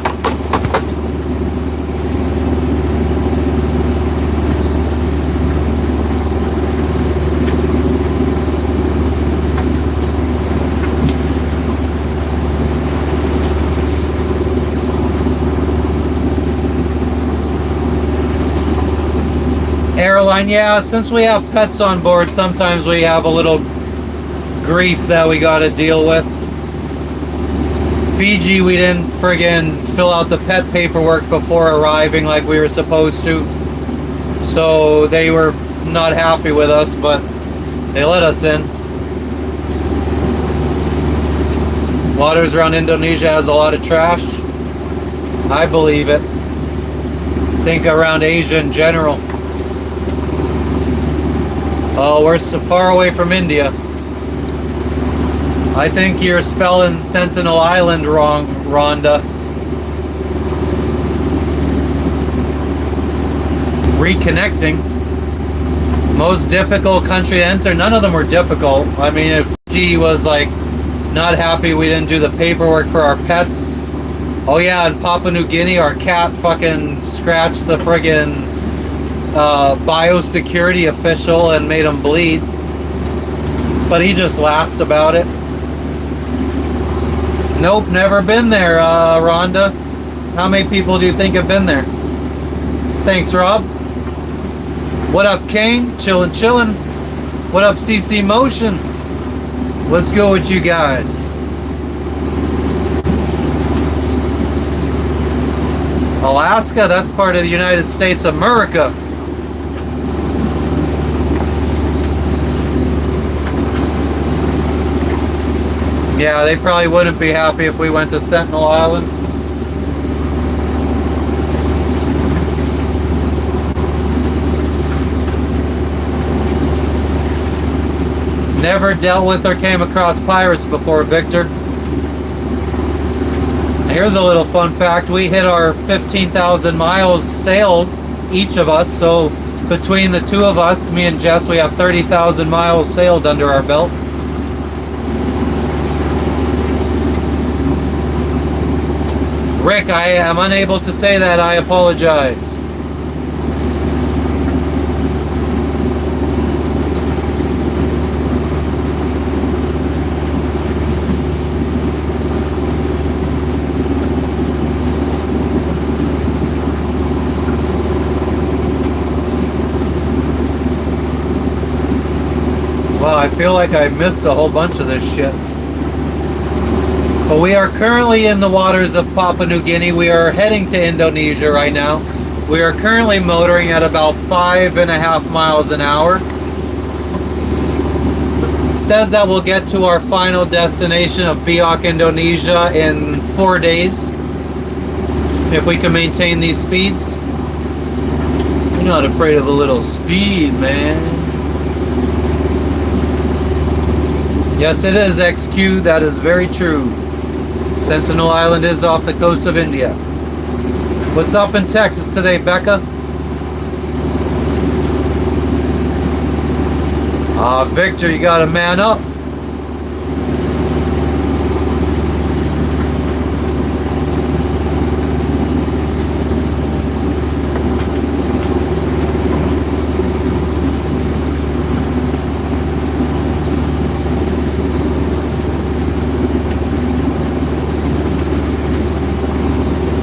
Airline, yeah, since we have pets on board, sometimes we have a little grief that we gotta deal with. Fiji, we didn't friggin' fill out the pet paperwork before arriving like we were supposed to. So they were not happy with us, but they let us in. Waters around Indonesia has a lot of trash. I believe it. Think around Asia in general. Oh, we're so far away from India. I think you're spelling Sentinel Island wrong, Rhonda. Reconnecting. Most difficult country to enter. None of them were difficult. I mean, if Fiji was like not happy we didn't do the paperwork for our pets. Oh yeah, in Papua New Guinea, our cat fucking scratched the friggin' biosecurity official and made him bleed. But he just laughed about it. Nope, never been there, Rhonda. How many people do you think have been there? Thanks, Rob. What up, Kane? Chillin', chillin'. What up, CC Motion? Let's go with you guys. Alaska, that's part of the United States of America. Yeah, they probably wouldn't be happy if we went to Sentinel Island. Never dealt with or came across pirates before, Victor. Here's a little fun fact. We hit our 15,000 miles sailed, each of us. So between the two of us, me and Jess, we have 30,000 miles sailed under our belt. Rick, I am unable to say that. I apologize. Wow, I feel like I missed a whole bunch of this shit. But we are currently in the waters of Papua New Guinea. We are heading to Indonesia right now. We are currently motoring at about 5.5 miles an hour. It says that we'll get to our final destination of Biak, Indonesia in 4 days. If we can maintain these speeds. You're not afraid of a little speed, man. Yes, it is, XQ. That is very true. Sentinel Island is off the coast of India. What's up in Texas today, Becca? Victor, you gotta man up.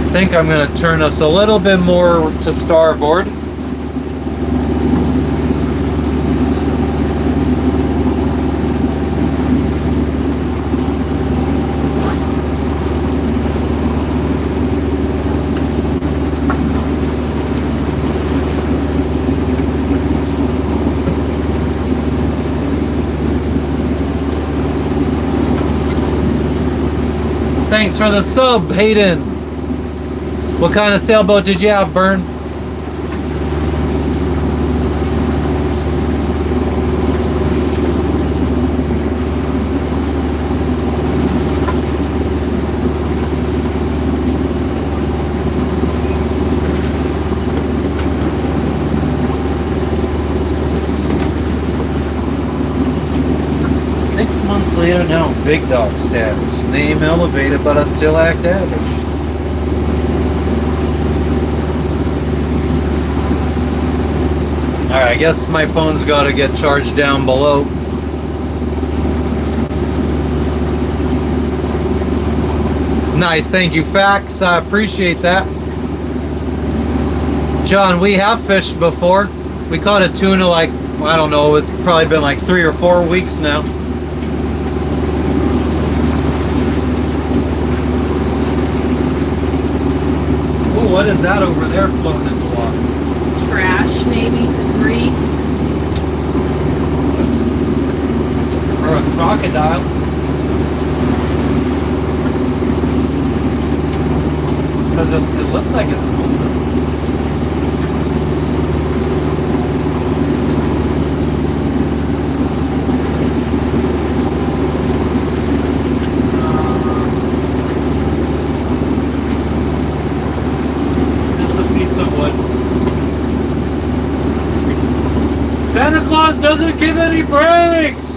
I think I'm going to turn us a little bit more to starboard. Thanks for the sub, Hayden. What kind of sailboat did you have, Bern? Six months later, now big dog status. Name elevated, but I still act average. Alright, I guess my phone's got to get charged down below. Nice, thank you, Fax. I appreciate that. John, we have fished before. We caught a tuna like, I don't know, it's probably been like 3 or 4 weeks now. Ooh, what is that over there floating in the water? Trash, maybe, debris. Or a crocodile. Because it looks like it's moving. Just a piece of wood. Santa Claus doesn't give any breaks!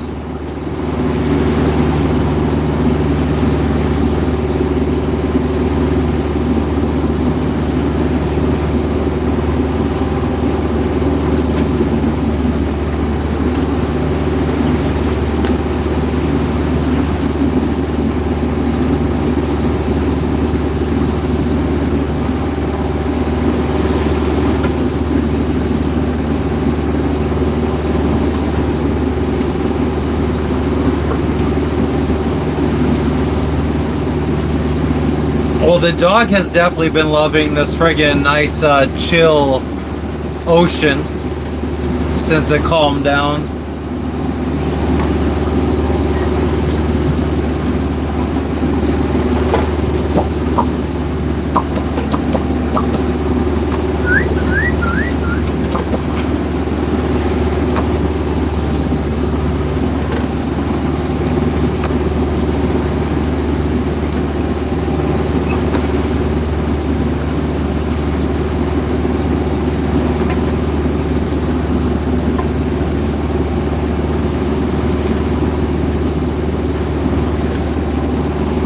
Well, the dog has definitely been loving this friggin' nice, chill ocean since it calmed down.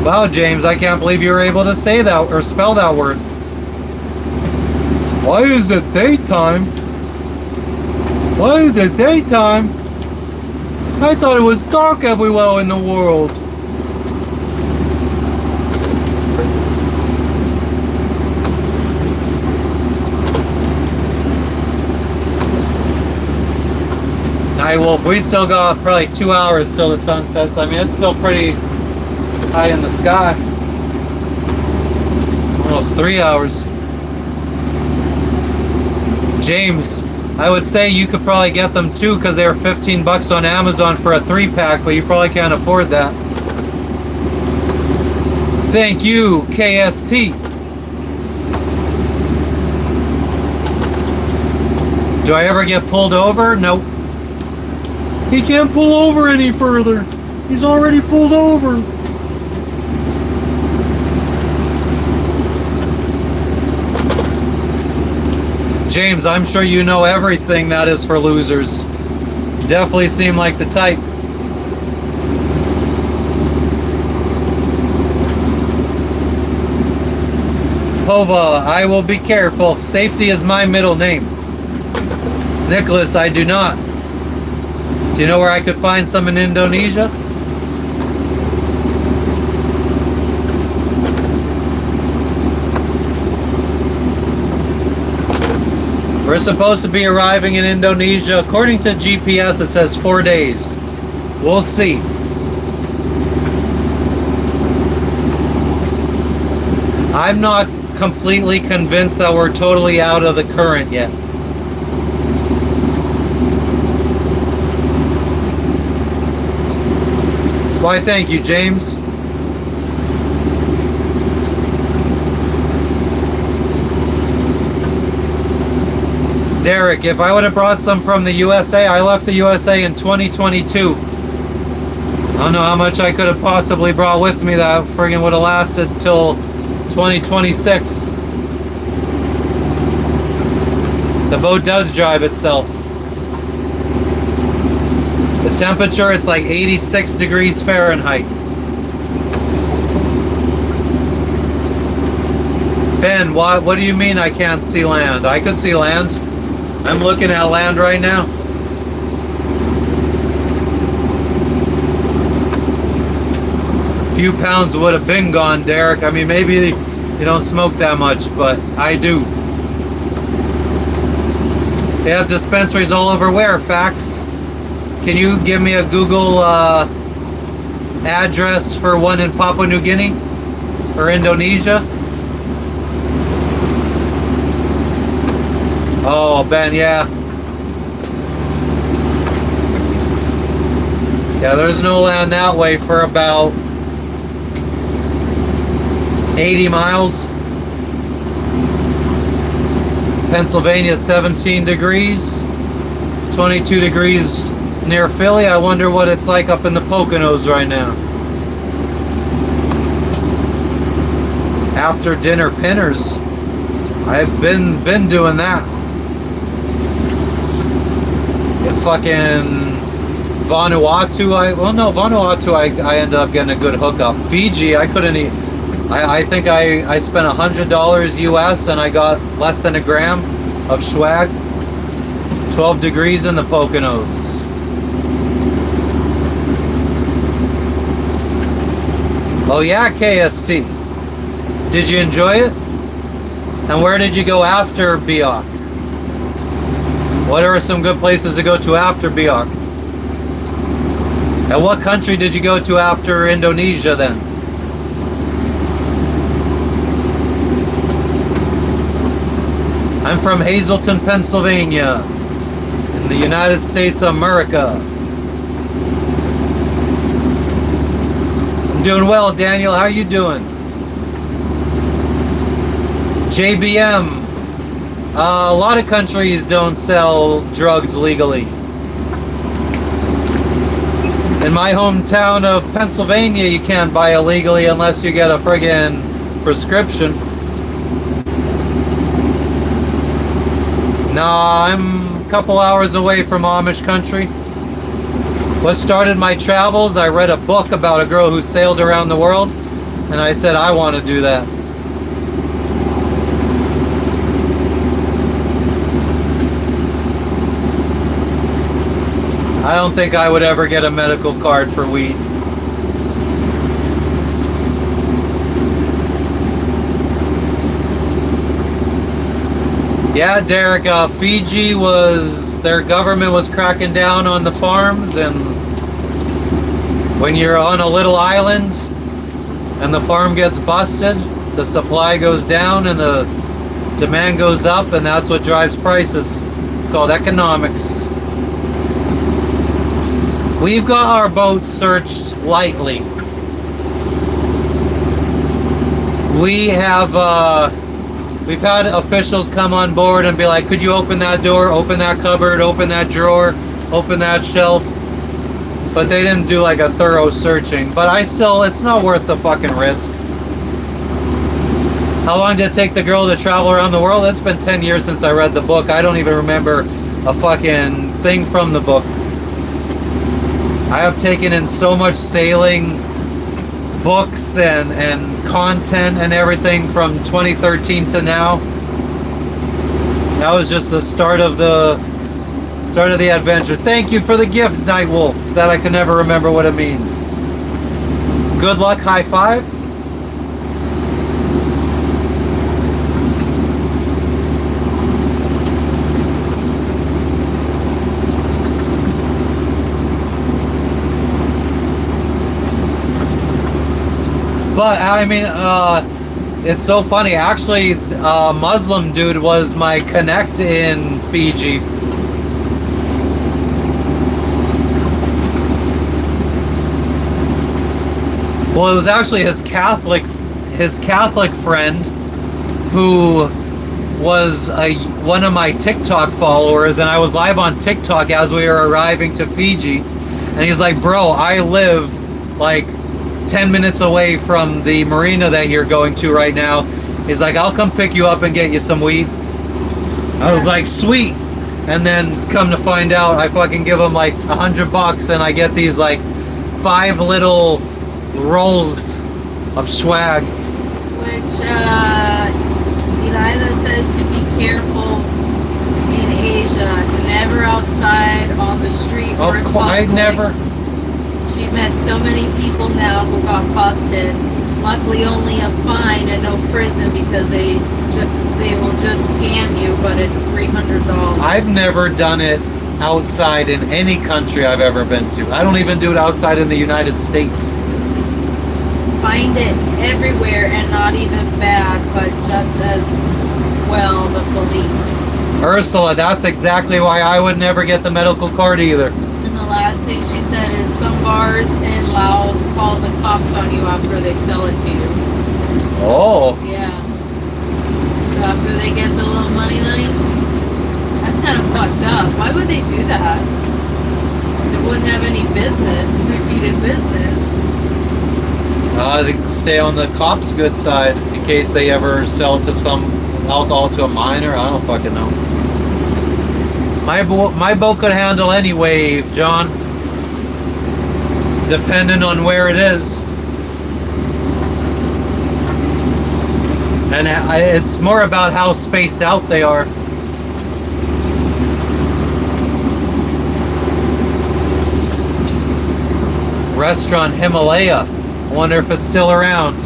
Wow, James, I can't believe you were able to say that or spell that word. Why is it daytime? Why is it daytime? I thought it was dark everywhere in the world. Nightwolf, we still got probably 2 hours till the sun sets. I mean, it's still pretty high in the sky. Almost 3 hours. James, I would say you could probably get them too because they were 15 bucks on Amazon for a 3-pack, but you probably can't afford that. Thank you, KST. Do I ever get pulled over? Nope. He can't pull over any further. He's already pulled over. James, I'm sure you know everything that is for losers. Definitely seem like the type. Pova, I will be careful. Safety is my middle name. Nicholas, I do not. Do you know where I could find some in Indonesia? We're supposed to be arriving in Indonesia. According to GPS, it says 4 days. We'll see. I'm not completely convinced that we're totally out of the current yet. Why, thank you, James. Derek, if I would have brought some from the USA, I left the USA in 2022. I don't know how much I could have possibly brought with me that friggin' would have lasted till 2026. The boat does drive itself. The temperature, it's like 86 degrees Fahrenheit. Ben, what do you mean I can't see land? I could see land. I'm looking at land right now. A few pounds would have been gone, Derek. I mean, maybe you don't smoke that much, but I do. They have dispensaries all over where, Fax? Can you give me a Google address for one in Papua New Guinea or Indonesia? Oh, Ben, yeah. Yeah, there's no land that way for about 80 miles. Pennsylvania, 17 degrees. 22 degrees near Philly. I wonder what it's like up in the Poconos right now. After dinner pinners. I've been doing that. Fucking Vanuatu, Vanuatu I ended up getting a good hookup. Fiji, I couldn't eat. I think I spent $100 US and I got less than a gram of swag. 12 degrees in the Poconos. Oh yeah, KST. Did you enjoy it? And where did you go after Biak? What are some good places to go to after Biak? And what country did you go to after Indonesia then? I'm from Hazleton, Pennsylvania, in the United States of America. I'm doing well, Daniel. How you doing? JBM. A lot of countries don't sell drugs legally. In my hometown of Pennsylvania, you can't buy illegally unless you get a friggin' prescription. Nah, I'm a couple hours away from Amish country. What started my travels, I read a book about a girl who sailed around the world, and I said, I want to do that. I don't think I would ever get a medical card for weed. Yeah, Derek, Fiji was, their government was cracking down on the farms, and when you're on a little island and the farm gets busted, the supply goes down and the demand goes up, and that's what drives prices. It's called economics. We've got our boats searched lightly. We have, we've had officials come on board and be like, could you open that door, open that cupboard, open that drawer, open that shelf? But they didn't do like a thorough searching. But I still, it's not worth the fucking risk. How long did it take the girl to travel around the world? It's been 10 years since I read the book. I don't even remember a fucking thing from the book. I have taken in so much sailing books and content and everything from 2013 to now. That was just the start of the adventure. Thank you for the gift, Nightwolf, that I can never remember what it means. Good luck, high five. But I mean, it's so funny. Actually, a Muslim dude was my connect in Fiji. Well, it was actually his Catholic friend who was one of my TikTok followers, and I was live on TikTok as we were arriving to Fiji, and he's like, bro, I live like 10 minutes away from the marina that you're going to right now. He's like, I'll come pick you up and get you some weed. I was like, sweet. And then come to find out, I fucking give him like $100 and I get these like 5 little rolls of swag. Which Eliza says to be careful in Asia, never outside on the street or in public. I never. She's met so many people now who got busted. Luckily, only a fine and no prison because they will just scam you, but it's $300. I've never done it outside in any country I've ever been to. I don't even do it outside in the United States. Find it everywhere and not even bad, but just as well the police. Ursula, that's exactly why I would never get the medical card either. And the last thing she said is some bars in Laos call the cops on you after they sell it to you. Oh. Yeah. So after they get the little money, that's kind of fucked up. Why would they do that? They wouldn't have any business, repeated business. They stay on the cops' good side in case they ever sell to some alcohol to a minor. I don't fucking know. My boat could handle any wave, John. Depending on where it is. And it's more about how spaced out they are. Restaurant Himalaya. I wonder if it's still around.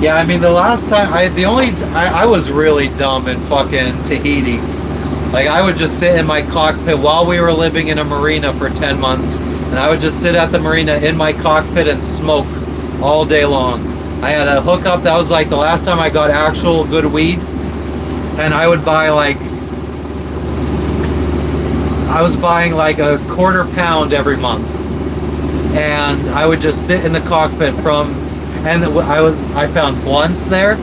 Yeah, I mean the last time I was really dumb in fucking Tahiti. Like I would just sit in my cockpit while we were living in a marina for 10 months, and I would just sit at the marina in my cockpit and smoke all day long. I had a hookup. That was like the last time I got actual good weed, and I was buying like a quarter pound every month, and I would just sit in the cockpit I found blunts there,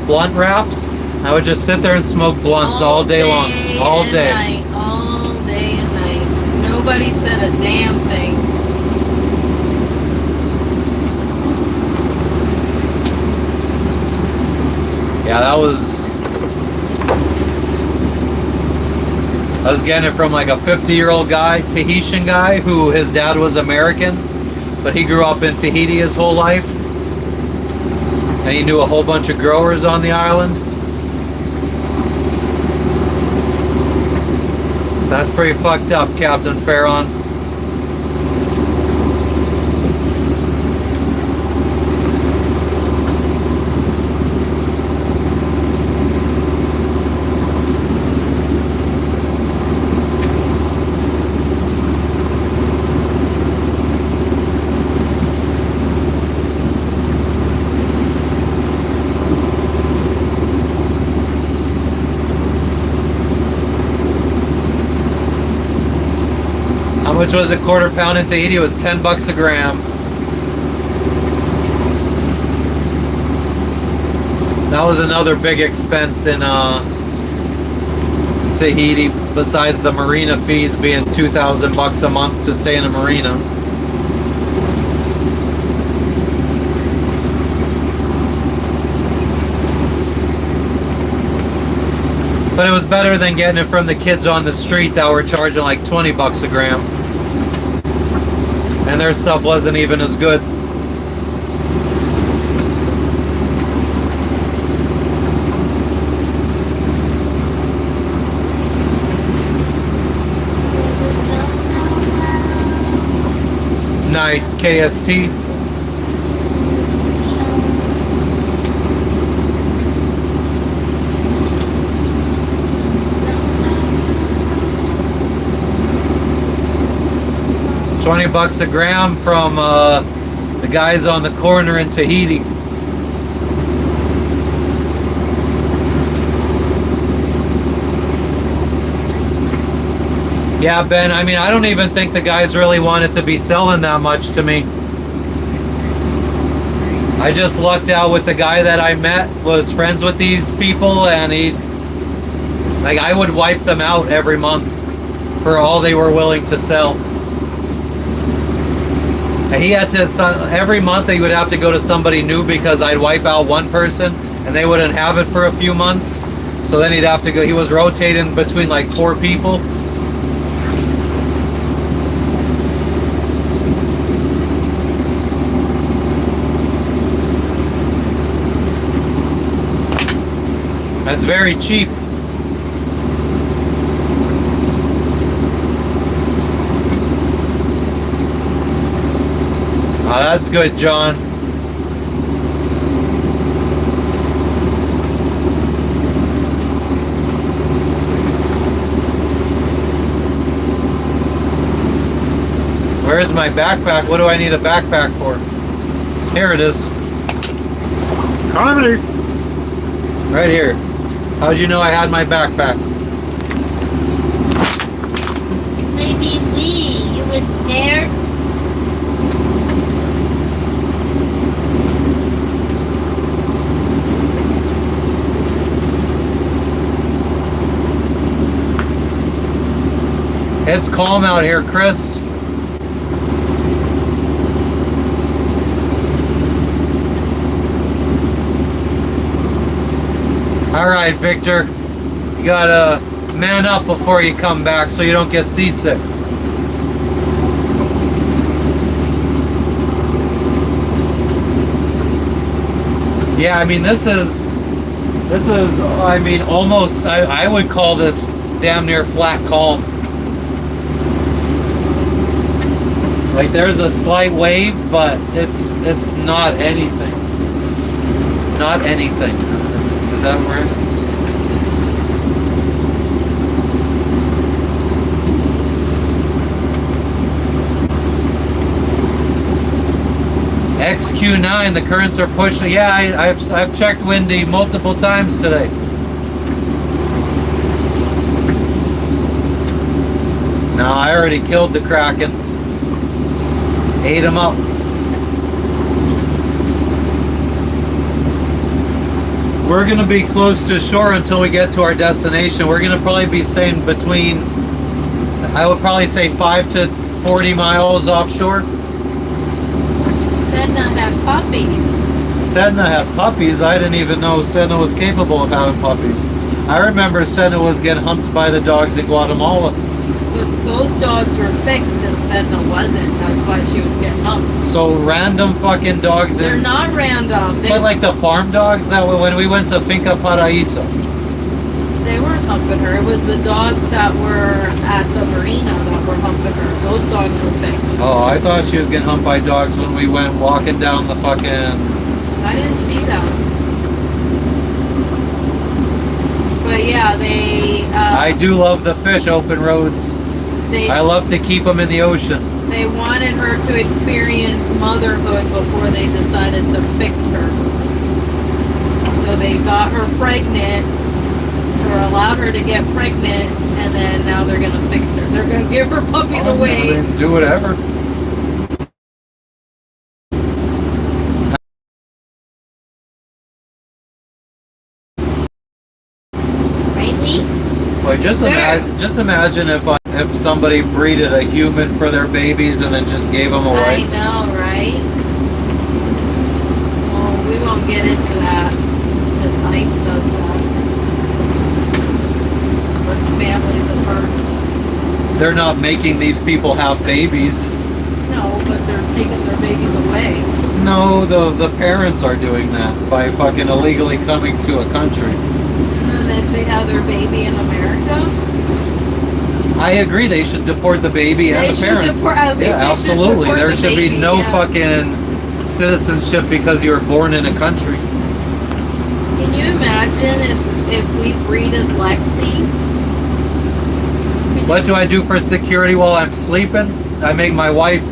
blunt wraps. I would just sit there and smoke blunts all day long, all day. All day and night. Nobody said a damn thing. Yeah, I was getting it from like a 50-year-old guy, Tahitian guy, who his dad was American, but he grew up in Tahiti his whole life. And he knew a whole bunch of growers on the island. That's pretty fucked up, Captain Farron. How much was a quarter pound in Tahiti? It was $10 a gram. That was another big expense in Tahiti, besides the marina fees being $2,000 a month to stay in a marina. But it was better than getting it from the kids on the street that were charging like $20 a gram. And their stuff wasn't even as good. Nice, KST. $20 a gram from the guys on the corner in Tahiti. Yeah, Ben, I mean, I don't even think the guys really wanted to be selling that much to me. I just lucked out with the guy that I met, was friends with these people, and I would wipe them out every month for all they were willing to sell. He had to, every month he would have to go to somebody new because I'd wipe out one person and they wouldn't have it for a few months. So then he'd have to go, he was rotating between like 4 people. That's very cheap. Oh, that's good, John. Where's my backpack? What do I need a backpack for? Here it is. Comedy. Right here. How'd you know I had my backpack? Maybe you were scared. It's calm out here, Chris. All right, Victor. You gotta man up before you come back so you don't get seasick. Yeah, I mean, this is, I mean, almost, I would call this damn near flat calm. Like there's a slight wave, but it's not anything. Not anything. Is that right? XQ9, the currents are pushing. Yeah, I've checked Windy multiple times today. No, I already killed the Kraken. Ate him up. We're gonna be close to shore until we get to our destination. We're gonna probably be staying between, I would probably say 5 to 40 miles offshore. Sedna had puppies. Sedna had puppies. I didn't even know Sedna was capable of having puppies. I remember Sedna was getting humped by the dogs in Guatemala. But those dogs were fixed and Sedna wasn't. That's why she was getting humped. So random fucking dogs. They're not random. But like the farm dogs that were when we went to Finca Paraíso. They weren't humping her. It was the dogs that were at the marina that were humping her. Those dogs were fixed. Oh, I thought she was getting humped by dogs when we went walking down the fucking... I didn't see that. But yeah, they... I do love the fish, open roads. I love to keep them in the ocean. They wanted her to experience motherhood before they decided to fix her. So they got her pregnant, or allowed her to get pregnant, and then now they're going to fix her. They're going to give her puppies away. They do whatever. Really? Well, just imagine if somebody breeded a human for their babies and then just gave them I away. know, right? Well, we won't get into that, because ICE does that. Works families apart. They're not making these people have babies. No, but they're taking their babies away. No, the parents are doing that by fucking illegally coming to a country. And then they have their baby in America. I agree. They should deport the baby and the parents. At least Yeah, they should absolutely. deport There the should be baby, no yeah. fucking citizenship because you were born in a country. Can you imagine if we breeded Lexi? What do I do for security while I'm sleeping? I make my wife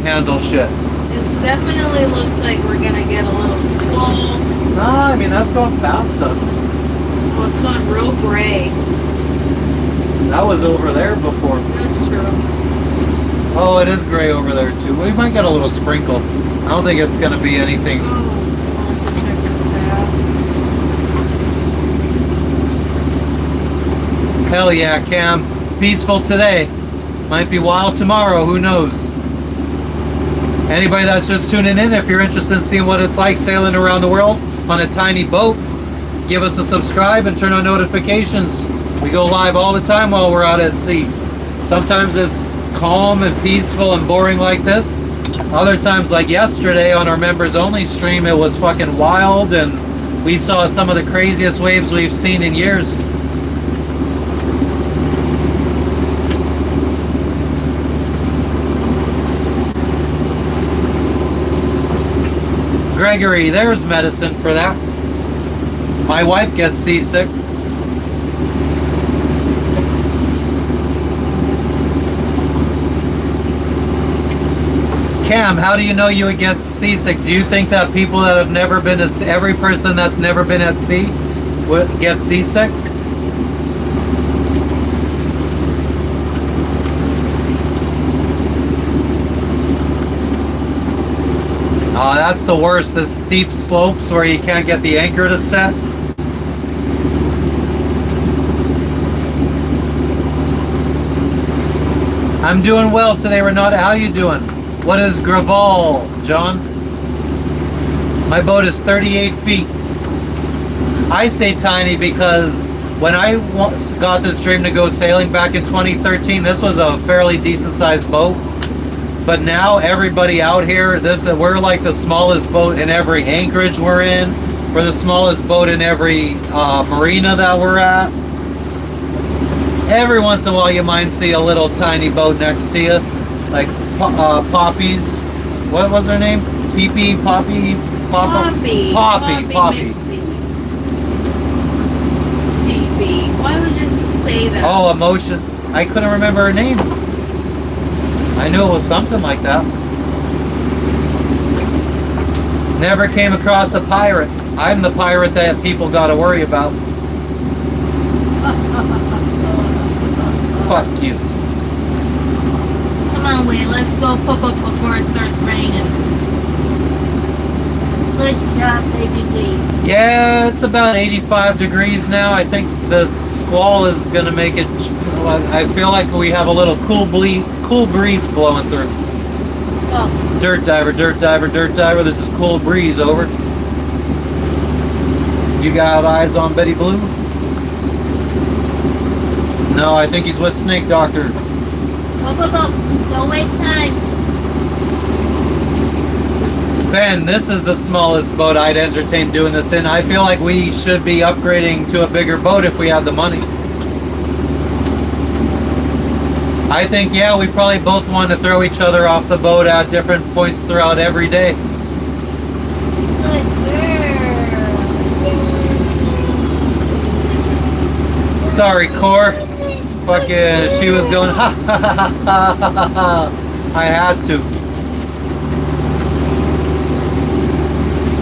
handle shit. It definitely looks like we're gonna get a little squall. No, I mean that's going past us. Oh, it's gone real gray. That was over there before. That's true. Oh, it is gray over there too. We might get a little sprinkle. I don't think it's gonna be anything. Oh, I'll have to check the Hell yeah, Cam. Peaceful today. Might be wild tomorrow, who knows? Anybody that's just tuning in, if you're interested in seeing what it's like sailing around the world on a tiny boat, give us a subscribe and turn on notifications. We go live all the time while we're out at sea. Sometimes it's calm and peaceful and boring like this. Other times, like yesterday on our members only stream, it was fucking wild and we saw some of the craziest waves we've seen in years. Gregory, there's medicine for that. My wife gets seasick. Cam, how do you know you would get seasick? Do you think that people that have never been to sea, every person that's never been at sea would get seasick? Oh, that's the worst, the steep slopes where you can't get the anchor to set. I'm doing well today, Renata. How you doing? What is Graval, John? My boat is 38 feet. I say tiny because when I got this dream to go sailing back in 2013, this was a fairly decent sized boat. But now everybody out here, we're like the smallest boat in every anchorage we're in. We're the smallest boat in every marina that we're at. Every once in a while you might see a little tiny boat next to you. Like Poppy's, what was her name? Pee-Pee, Poppy, Poppy. Poppy. Maybe. Why would you say that? Oh, emotion. I couldn't remember her name. I knew it was something like that. Never came across a pirate. I'm the pirate that people gotta worry about. Fuck you. Come on, wait. Let's go pop up before it starts raining. Good job, baby D. Yeah, it's about 85 degrees now. I think the squall is gonna make it. I feel like we have a little cool breeze blowing through. Go. Dirt diver, dirt diver, dirt diver. This is cool breeze. Over. You got eyes on Betty Blue? No, I think he's with Snake Doctor. Go. Don't waste time. Ben, this is the smallest boat I'd entertain doing this in. I feel like we should be upgrading to a bigger boat if we had the money. I think, yeah, we probably both want to throw each other off the boat at different points throughout every day. Good girl. Sorry, Core. Fucking, she was going, ha ha ha ha ha ha. I had to.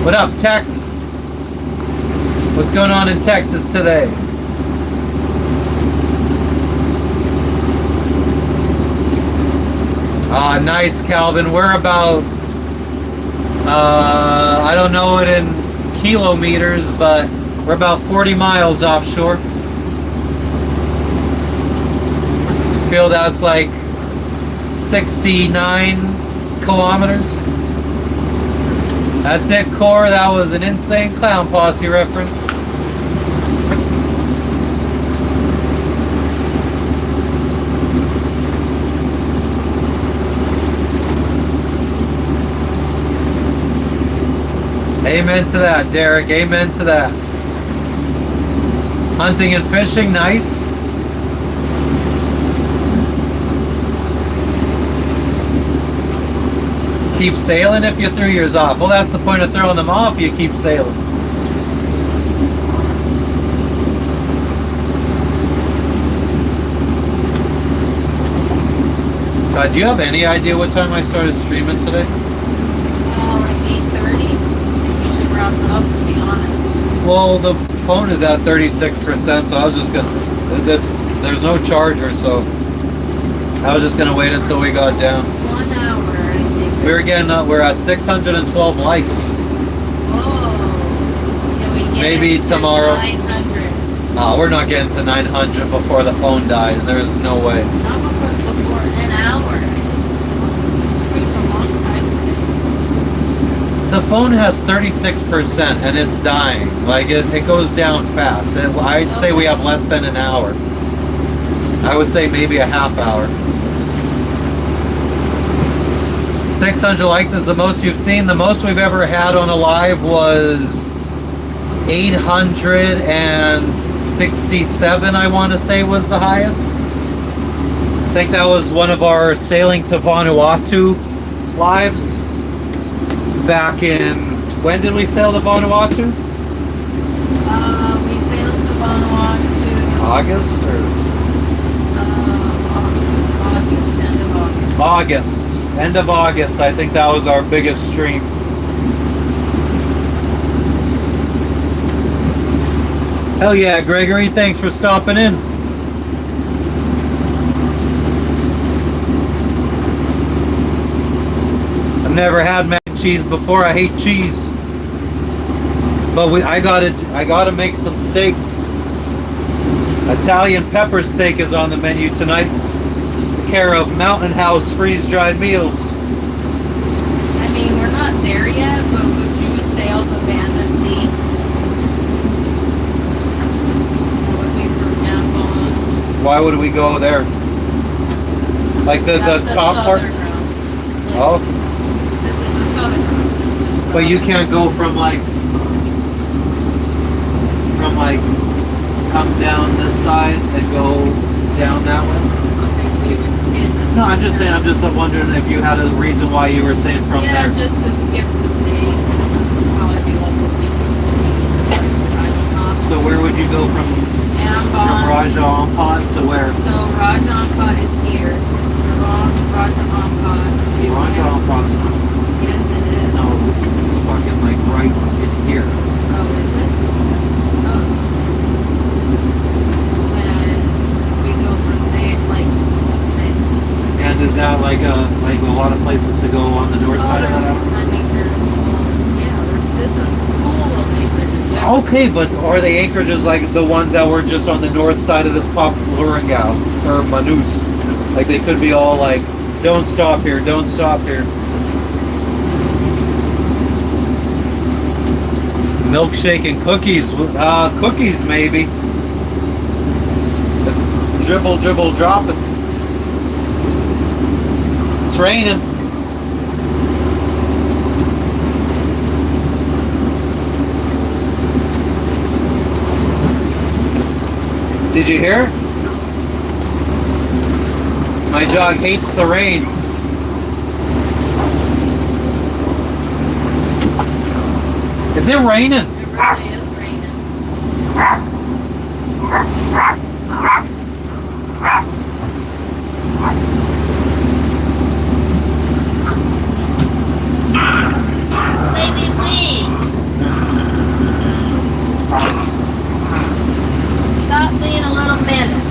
What up, Tex? What's going on in Texas today? Ah, nice, Calvin. We're about, I don't know it in kilometers, but we're about 40 miles offshore. Feel that's like 69 kilometers. That's it, Core. That was an Insane Clown Posse reference. Amen to that, Derek. Amen to that. Hunting and fishing, nice. Keep sailing if you threw yours off. Well, that's the point of throwing them off. You keep sailing. God, do you have any idea what time I started streaming today? Like 8:30. You should wrap it up, to be honest. Well, the phone is at 36%, so I was just gonna. There's no charger, so I was just gonna wait until we got down. 1 hour, I think. We're at 612 likes. Whoa. Can we get Maybe it to tomorrow. 900? Oh, we're not getting to 900 before the phone dies. There is no way. How about before an hour? Streamed a long time today. The phone has 36% and it's dying. Like it goes down fast. I'd say we have less than an hour. I would say maybe a half hour. 600 likes is the most you've seen. The most we've ever had on a live was 867, I want to say, was the highest. I think that was one of our sailing to Vanuatu lives back in, when did we sail to Vanuatu? We sailed to Vanuatu. August or? August, end of August. End of August. I think that was our biggest stream. Hell yeah, Gregory, thanks for stopping in. I've never had mac and cheese before. I hate cheese. But I gotta make some steak. Italian pepper steak is on the menu tonight. Care of Mountain House freeze-dried meals. I mean, we're not there yet, but would you sail the Banda Sea? Would we, for example? Why would we go there? Like the top part? Like, Oh, this is the southern route. but you can't go from like come down this side and go down that way. Okay, so you would skip. No, I'm just saying. I'm just wondering if you had a reason why you were saying from Yeah, there. just to skip some days. This is how So where would you go from Ambon. Raja Ampat to where? So Raja Ampat is here. So Raja Ampat to Raja Ampat's not. Yes, it is. No, it's fucking like right in here. Oh, is it? Oh. Then we go from there, like this. And is that like a lot of places to go on the north side of that? I mean, this is full of acreages. Yeah. Okay, but are the anchorages like the ones that were just on the north side of this Papalurangao or Manus? Like they could be all like, don't stop here, don't stop here. Milkshake and cookies. Cookies maybe. It's dribble, dribble, dropping. It's raining. Did you hear? My dog hates the rain. Is it raining? It really is raining. Baby, please. Stop being a little menace.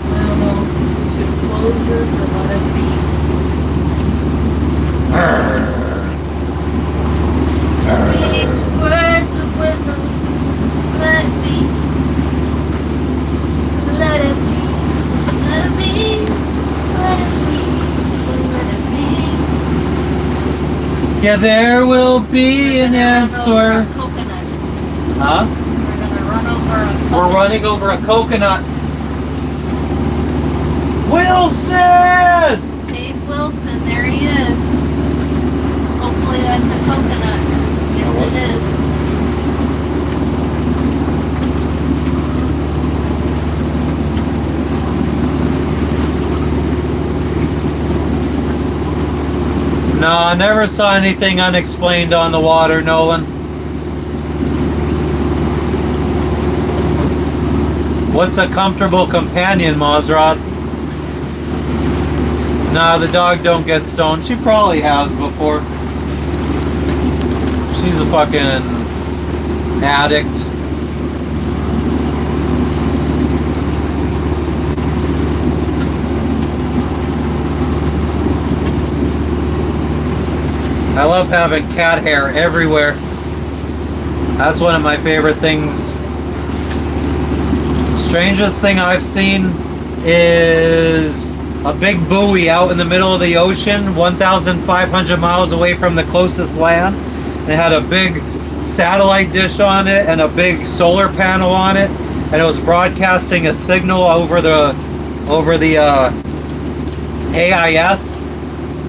I don't know if it closes or let it be. Speak words of wisdom. Let it be. Let it be. Let it be. Let it be. Let it be. Yeah, there will be an answer. Coconut. Huh? We're gonna run over a coconut. We're running over a coconut. Wilson! Dave Wilson, there he is. Hopefully that's a coconut. Yes, it is. No, I never saw anything unexplained on the water, Nolan. What's a comfortable companion, Mozrod? Nah, the dog don't get stoned. She probably has before. She's a fucking addict. I love having cat hair everywhere. That's one of my favorite things. Strangest thing I've seen is a big buoy out in the middle of the ocean, 1,500 miles away from the closest land. And it had a big satellite dish on it and a big solar panel on it, and it was broadcasting a signal over the AIS,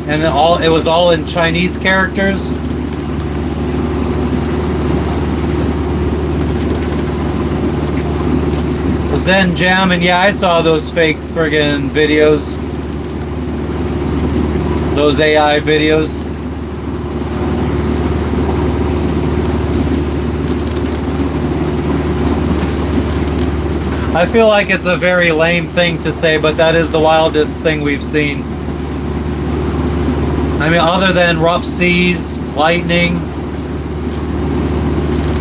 and it was all in Chinese characters. Zen Jam, and yeah, I saw those fake friggin' videos. Those AI videos. I feel like it's a very lame thing to say, but that is the wildest thing we've seen. I mean, other than rough seas, lightning.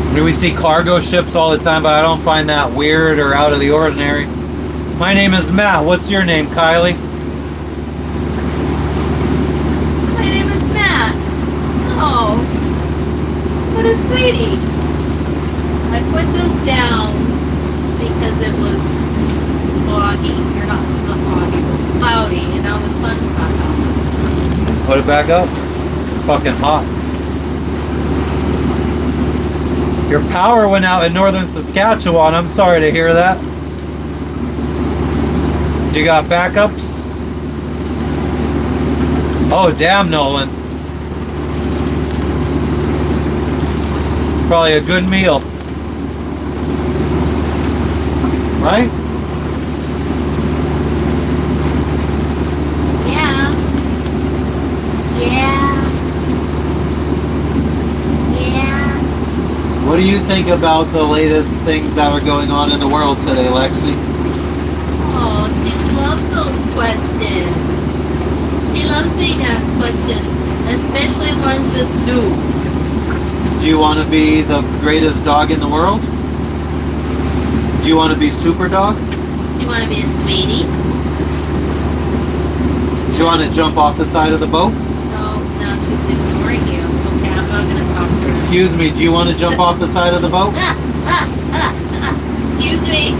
I mean, we see cargo ships all the time, but I don't find that weird or out of the ordinary. My name is Matt. What's your name, Kylie? My name is Matt. Oh, what a sweetie. I put this down because it was foggy. Or not foggy, but cloudy, and now the sun's back out. Put it back up. Fucking hot. Your power went out in northern Saskatchewan. I'm sorry to hear that. You got backups? Oh, damn, Nolan. Probably a good meal. Right? What do you think about the latest things that are going on in the world today, Lexi? Oh, she loves those questions. She loves being asked questions, especially ones with do. Do you want to be the greatest dog in the world? Do you want to be super dog? Do you want to be a sweetie? Do you want to jump off the side of the boat? No, now she's ignoring you. Okay, I'm not going to talk to her. Excuse me, do you want to jump off the side of the boat? Excuse me.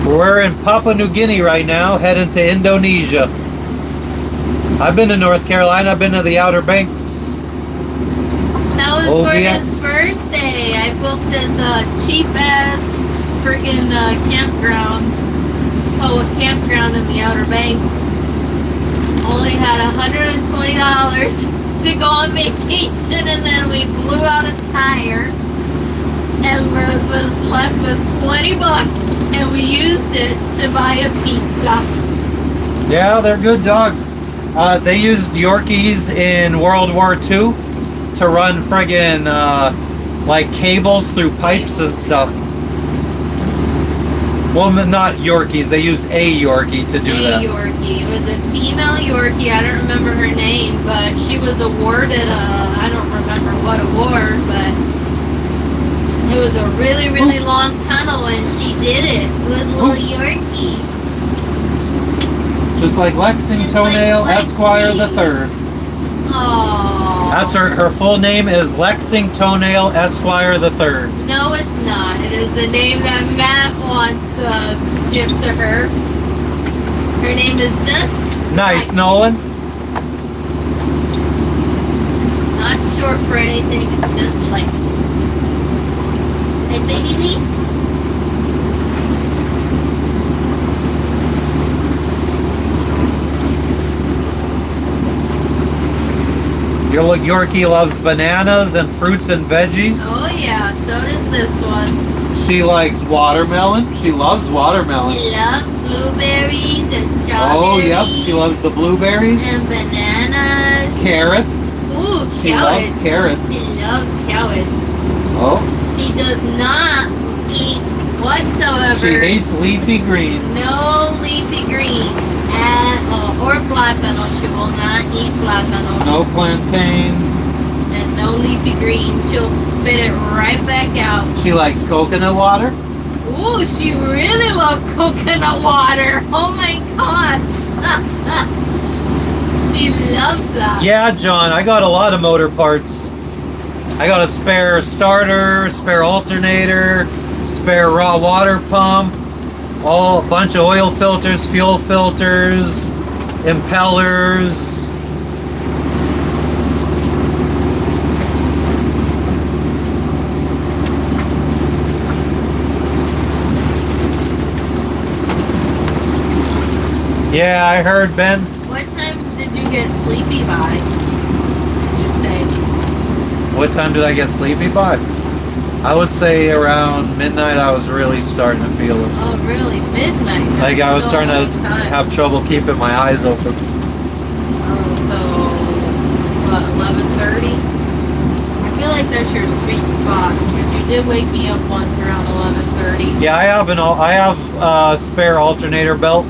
We're in Papua New Guinea right now, heading to Indonesia. I've been to North Carolina, I've been to the Outer Banks. That was for OVX. his birthday. I booked this cheap ass freaking campground. Oh, a campground in the Outer Banks. Only had $120 to go on vacation, and then we blew out a tire, and was left with $20, and we used it to buy a pizza. Yeah, they're good dogs. They used Yorkies in World War II to run friggin' like cables through pipes and stuff. Well, not Yorkies. They used a Yorkie to do that. Yorkie. It was a female Yorkie. I don't remember her name, but she was awarded I don't remember what award, but it was a really, really long tunnel, and she did it with little Yorkie. Just like Lexing Just Toenail like Esquire Lexi. the Third. Oh. That's her full name is Lexing Toenail Esquire the Third. No, it's not. It is the name that Matt wants to give to her. Her name is just Nice, Lexi. Nolan. Not short for anything. It's just Lexi. Hey, baby. Your Yorkie loves bananas and fruits and veggies. Oh yeah, so does this one. She likes watermelon. She loves watermelon. She loves blueberries and Oh, strawberries. yep. She loves the blueberries. And bananas. Carrots. Ooh, She carrots. loves carrots. She loves carrots. Oh, She does not eat whatsoever. she hates leafy greens. No leafy greens at all. Or plátano. She will not eat plátano. No plantains. And no leafy greens. She'll spit it right back out. She likes coconut water. Ooh, she really loves coconut water. Oh my gosh. She loves that. Yeah, John, I got a lot of motor parts. I got a spare starter, spare alternator, spare raw water pump, a bunch of oil filters, fuel filters, impellers. Yeah, I heard, Ben. What time did you get sleepy by? Did you say? What time did I get sleepy by? I would say around midnight I was really starting to feel it. Oh, really? Midnight? Like I was That's starting a to long time. have trouble keeping my eyes open. Oh, so what? 11:30? I feel like that's your sweet spot because you did wake me up once around 11:30. Yeah, I have a spare alternator belt.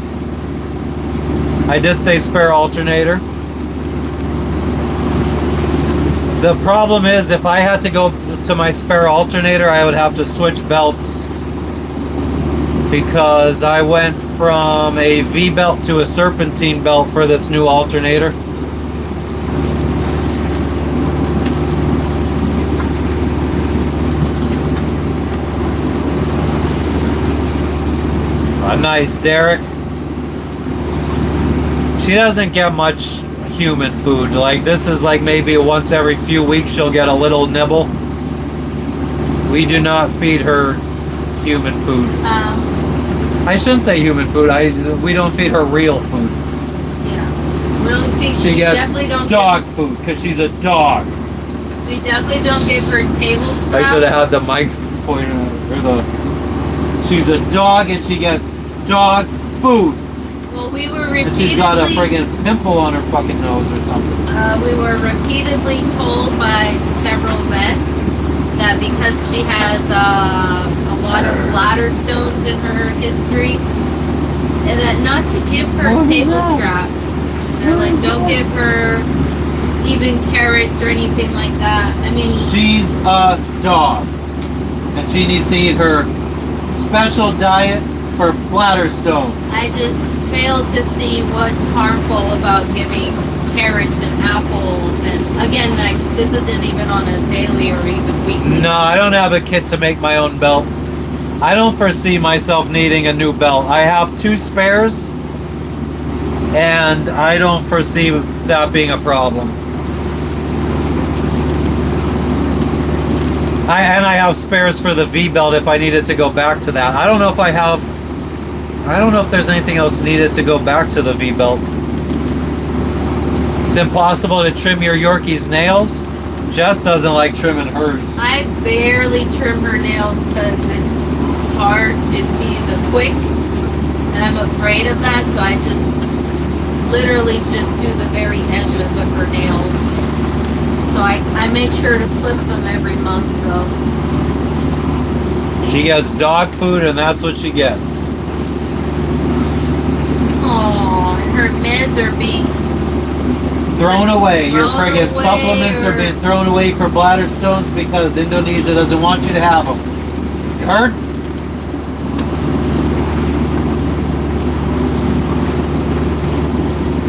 I did say spare alternator. The problem is if I had to go to my spare alternator, I would have to switch belts because I went from a V belt to a serpentine belt for this new alternator. Nice, Derek. She doesn't get much human food. Like this is like maybe once every few weeks she'll get a little nibble. We do not feed her human food. I shouldn't say human food. We don't feed her real food. Yeah. We don't feed, She we gets definitely don't dog food because she's a dog. We definitely don't give her table scraps. I should have had the mic pointer or the. She's a dog and she gets dog food. Well, we were And she's got a repeatedly, friggin' pimple on her fucking nose or something. we were repeatedly told by several vets that because she has a lot of bladder stones in her history, and that not to give her table scraps. They're like, don't give her even carrots or anything like that. I mean, She's a dog. And she needs to eat her special diet for bladder stones. I just fail to see what's harmful about giving carrots and apples. And again, like, this isn't even on a daily or even weekly. No, I don't have a kit to make my own belt. I don't foresee myself needing a new belt. I have 2 spares, and I don't foresee that being a problem. I have spares for the V belt if I needed to go back to that. I don't know if there's anything else needed to go back to the V belt. It's impossible to trim your Yorkie's nails. Jess doesn't like trimming hers. I barely trim her nails because it's hard to see the quick, and I'm afraid of that, so I just literally just do the very edges of her nails. So I make sure to clip them every month though. She gets dog food, and that's what she gets. Oh, and her meds are being Thrown away. Your Thrown friggin' away supplements are or- being thrown away for bladder stones because Indonesia doesn't want you to have them. You heard?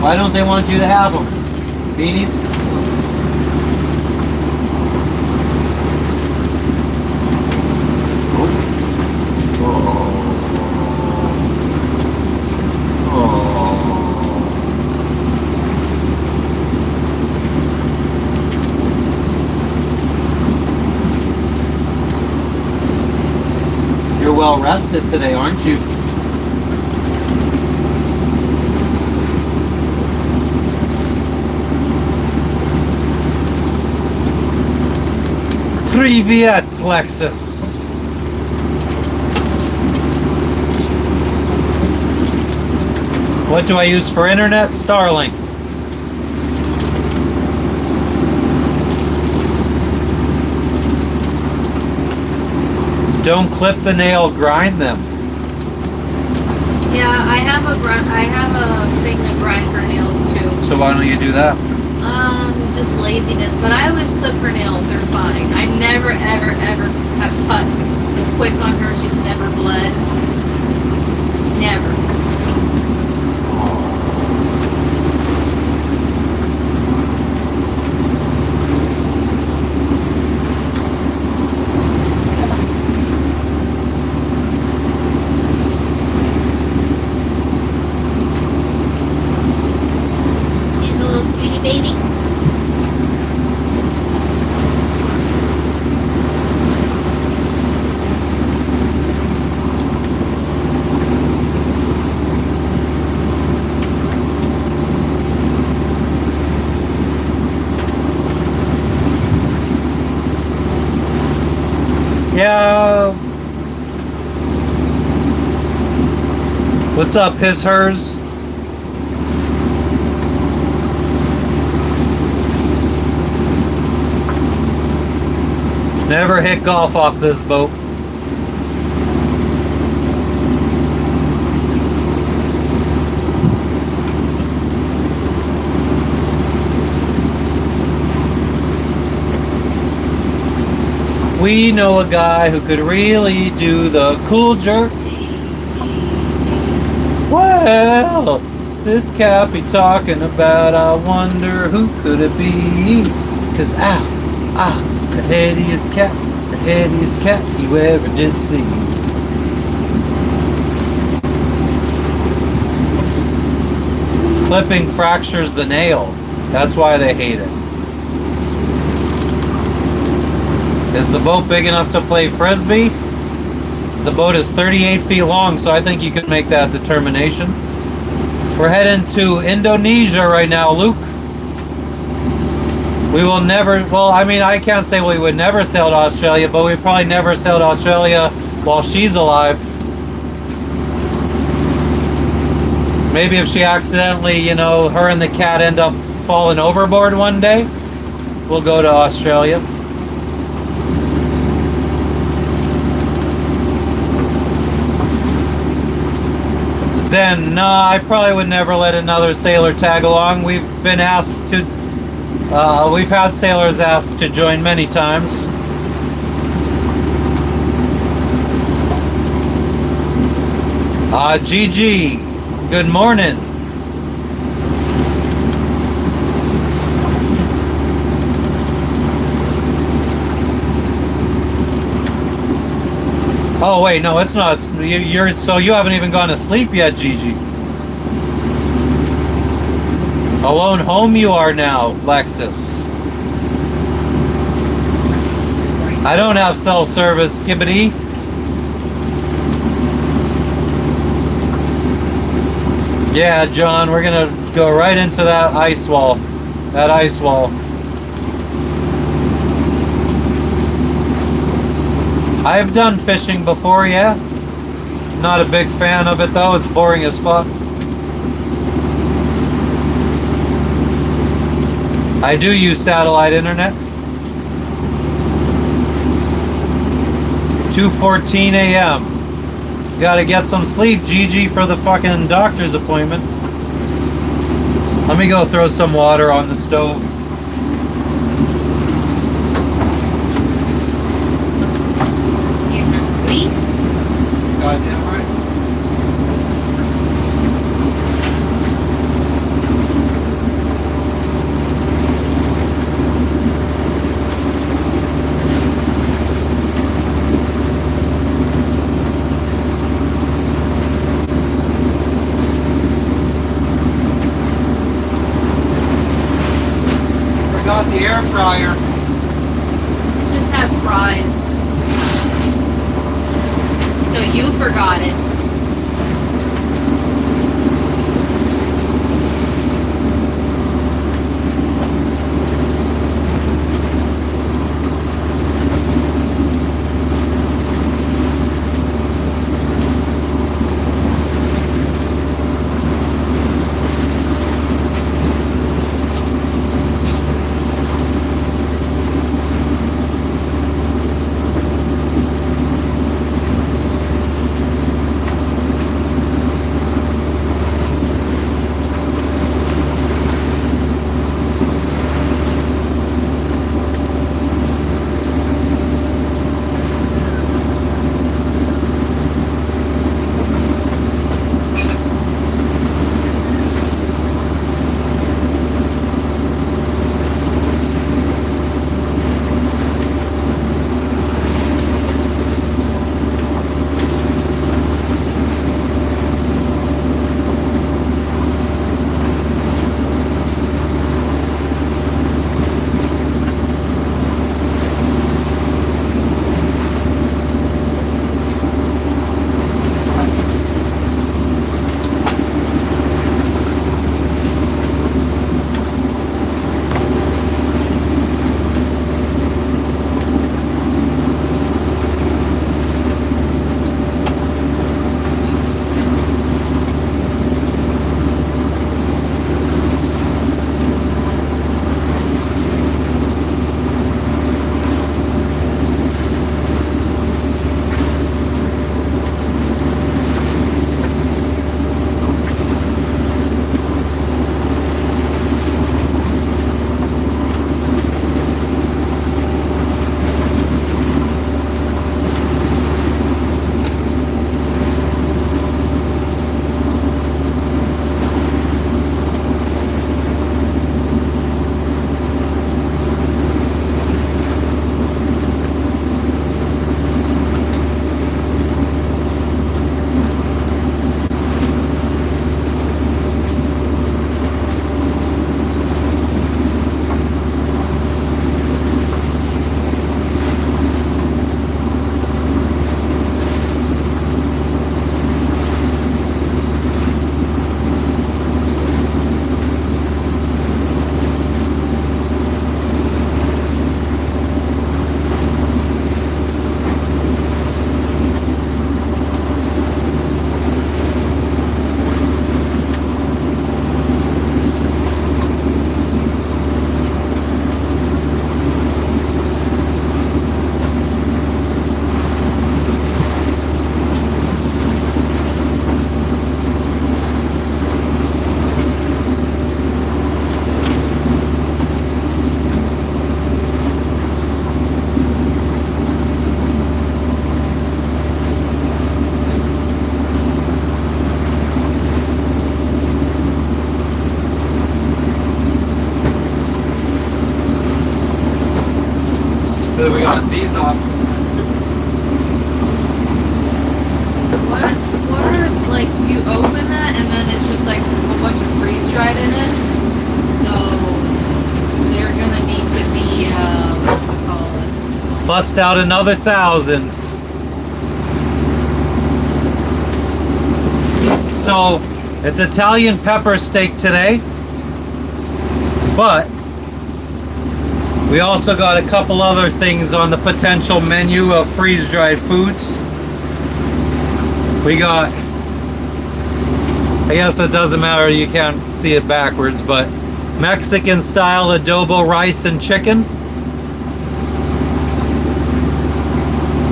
Why don't they want you to have them? Beanies? You're well rested today, aren't you? Привет, Lexus. What do I use for internet? Starlink. Don't clip the nail, grind them. Yeah, I have a thing to grind her nails too. So why don't you do that? Just laziness. But I always clip her nails. They're fine. I never, ever, ever have cut the quick on her. She's never bled. Never. She's a little sweetie baby. Yeah. What's up, his, hers? Never hit golf off this boat. We know a guy who could really do the cool jerk. Well, this cat be talking about, I wonder who could it be? 'Cause the headiest cat you ever did see. Clipping fractures the nail. That's why they hate it. Is the boat big enough to play frisbee? The boat is 38 feet long, so I think you could make that determination. We're heading to Indonesia right now, Luke. We will never, well, I mean, I can't say we would never sail to Australia, but we probably never sail to Australia while she's alive. Maybe if she accidentally, you know, her and the cat end up falling overboard one day, we'll go to Australia. Zen, no, I probably would never let another sailor tag along. We've been asked to, we've had sailors asked to join many times. Gigi, good morning. Oh wait, no, it's not. You're so you haven't even gone to sleep yet, Gigi. Alone home you are now, Lexus. I don't have self-service, Skibbity. Yeah, John, we're gonna go right into that ice wall. That ice wall. I've done fishing before, yeah. Not a big fan of it though, it's boring as fuck. I do use satellite internet. 2:14 a.m. Gotta get some sleep, Gigi, for the fucking doctor's appointment. Let me go throw some water on the stove. Goddamn right. Forgot the air fryer. Just have fries. So you forgot it. Bust out another 1,000. So it's Italian pepper steak today, but we also got a couple other things on the potential menu of freeze-dried foods. We got, I guess it doesn't matter, you can't see it backwards, but Mexican style adobo rice and chicken.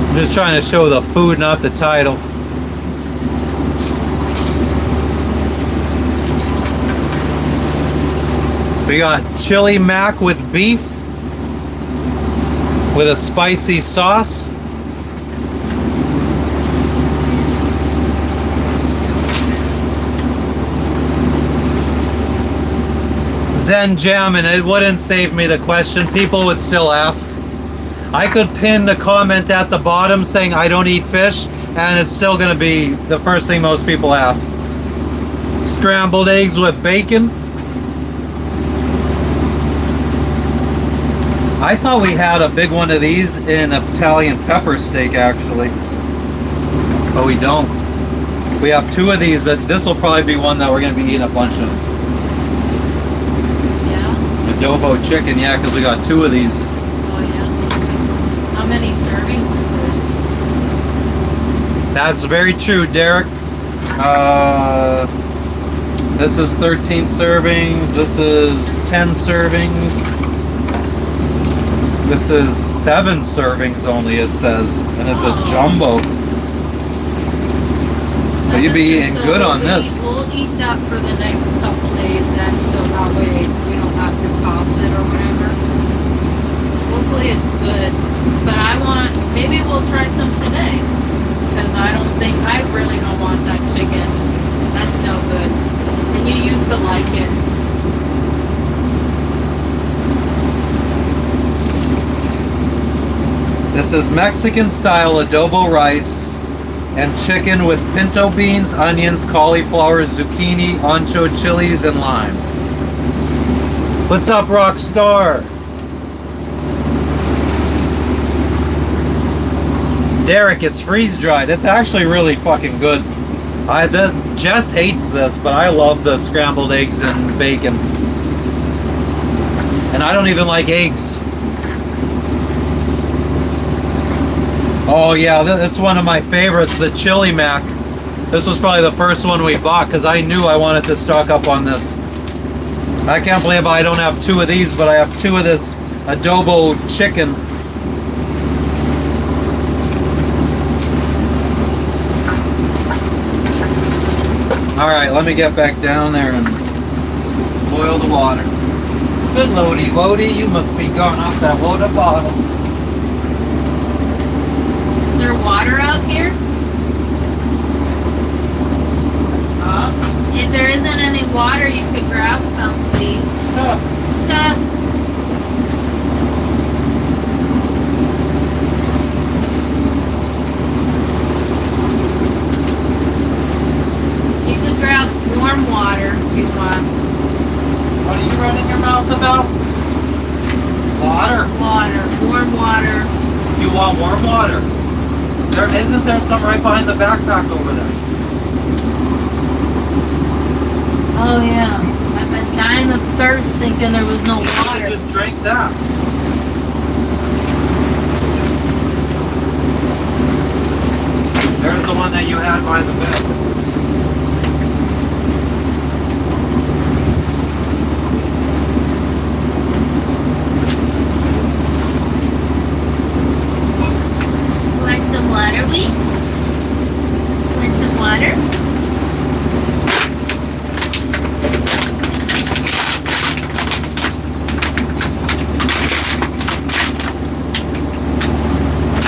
I'm just trying to show the food, not the title. We got chili mac with beef with a spicy sauce. Zen jam, and it wouldn't save me the question. People would still ask. I could pin the comment at the bottom saying I don't eat fish, and it's still going to be the first thing most people ask. Scrambled eggs with bacon. I thought we had a big one of these in Italian pepper steak, actually. But we don't. We have two of these. This will probably be one that we're going to be eating a bunch of. Yeah. Adobo chicken, yeah, because we got two of these. Oh yeah. How many servings is it? That's very true, Derek. This is 13 servings. This is 10 servings. This is 7 servings only, it says, and it's a jumbo. So you'd be eating good on this. We'll eat that for the next couple days then, so that way we don't have to toss it or whatever. Hopefully it's good. But maybe we'll try some today. Because I really don't want that chicken. That's no good. And you used to like it. This is Mexican style adobo rice and chicken with pinto beans, onions, cauliflower, zucchini, ancho chilies, and lime. What's up, Rockstar? Derek, it's freeze dried. It's actually really fucking good. Jess hates this, but I love the scrambled eggs and bacon. And I don't even like eggs. Oh yeah, that's one of my favorites, the chili mac. This was probably the first one we bought because I knew I wanted to stock up on this. I can't believe I don't have 2 of these, but I have 2 of this adobo chicken. Alright, let me get back down there and boil the water. Good Lodi Wody, you must be going off that water bottle. Is there water out here? If there isn't any water, you could grab some, please. Tuh. You could grab warm water if you want. What are you running your mouth about? Water? Water. Warm water. You want warm water? Isn't there some right behind the backpack over there? Oh yeah. I've been dying of thirst thinking there was no You water. just drank that. There's the one that you had behind the bed. Want some water, we? Want some water?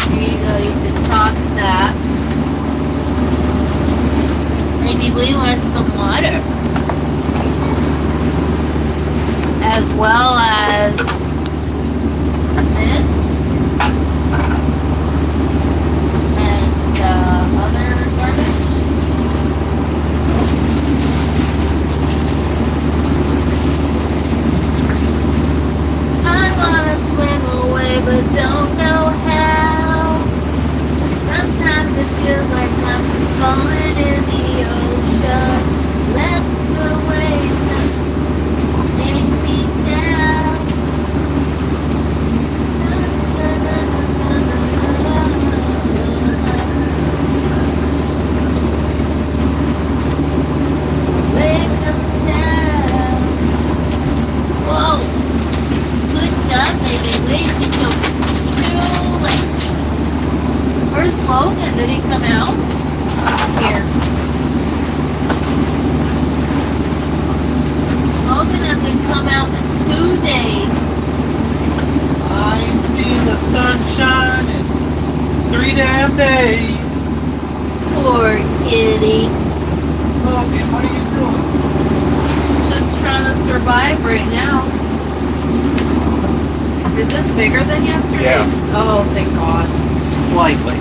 There you go, you can toss that. Maybe we want some water. As well as this. And other garbage. I wanna swim away but don't know how. Logan? Did he come out? Here. Logan hasn't come out in 2 days. I ain't seen the sunshine in 3 damn days. Poor kitty. Logan, what are you doing? He's just trying to survive right now. Is this bigger than yesterday's? Yeah. Oh, thank God. Slightly.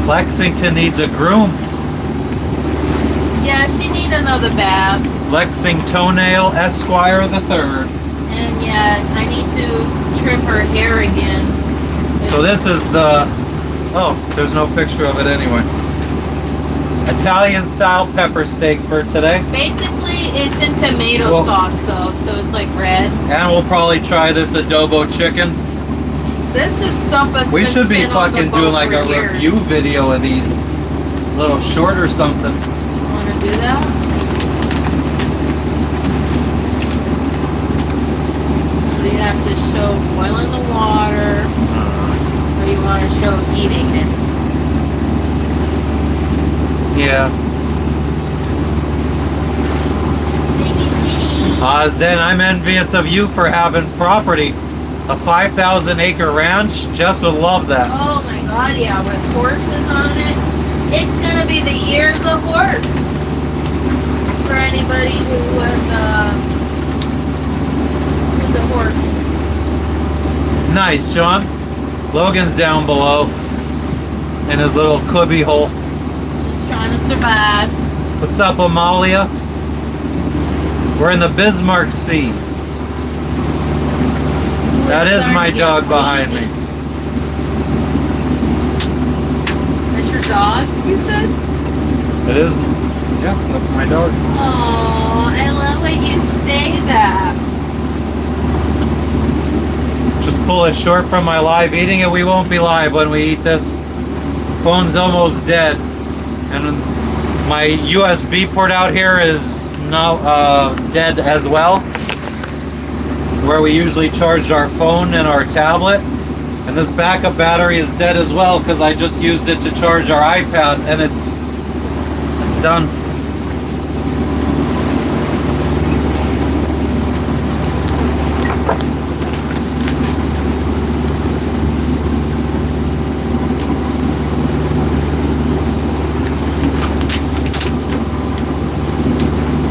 Lexington needs a groom. Yeah, she need another bath. Lexingtonail Esquire the Third. And yeah, I need to trim her hair again. So this is the, oh, there's no picture of it anyway. Italian style pepper steak for today. Basically, it's in tomato Well- sauce though, so it's like red. And we'll probably try this adobo chicken. This is stuff that's We been should be sitting on the fucking boat doing like for a years. review video of these. A little short or something. Wanna do that? So you have to show boiling the water, or you want to show eating it. Yeah. Zen, I'm envious of you for having property. A 5,000 acre ranch. Jess would love that. Oh my God, yeah, with horses on it. It's gonna be the year of the horse. For anybody who's a horse. Nice, John. Logan's down below in his little cubby hole. Just trying to survive. What's up, Amalia? We're in the Bismarck Sea. That is my dog behind me. That's your dog, you said? It is. Yes, that's my dog. Oh, I love when you say that. Just pull it short from my live eating and we won't be live when we eat this. Phone's almost dead. And my USB port out here is now dead as well. Where we usually charge our phone and our tablet. And this backup battery is dead as well because I just used it to charge our iPad and it's done.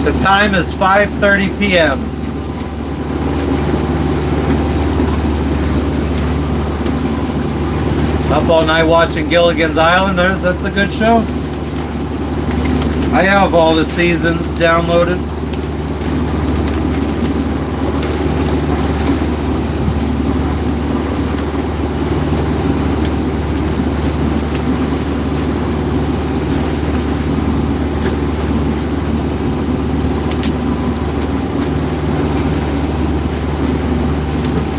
The time is 5:30 p.m. Up all night watching Gilligan's Island. That's a good show. I have all the seasons downloaded.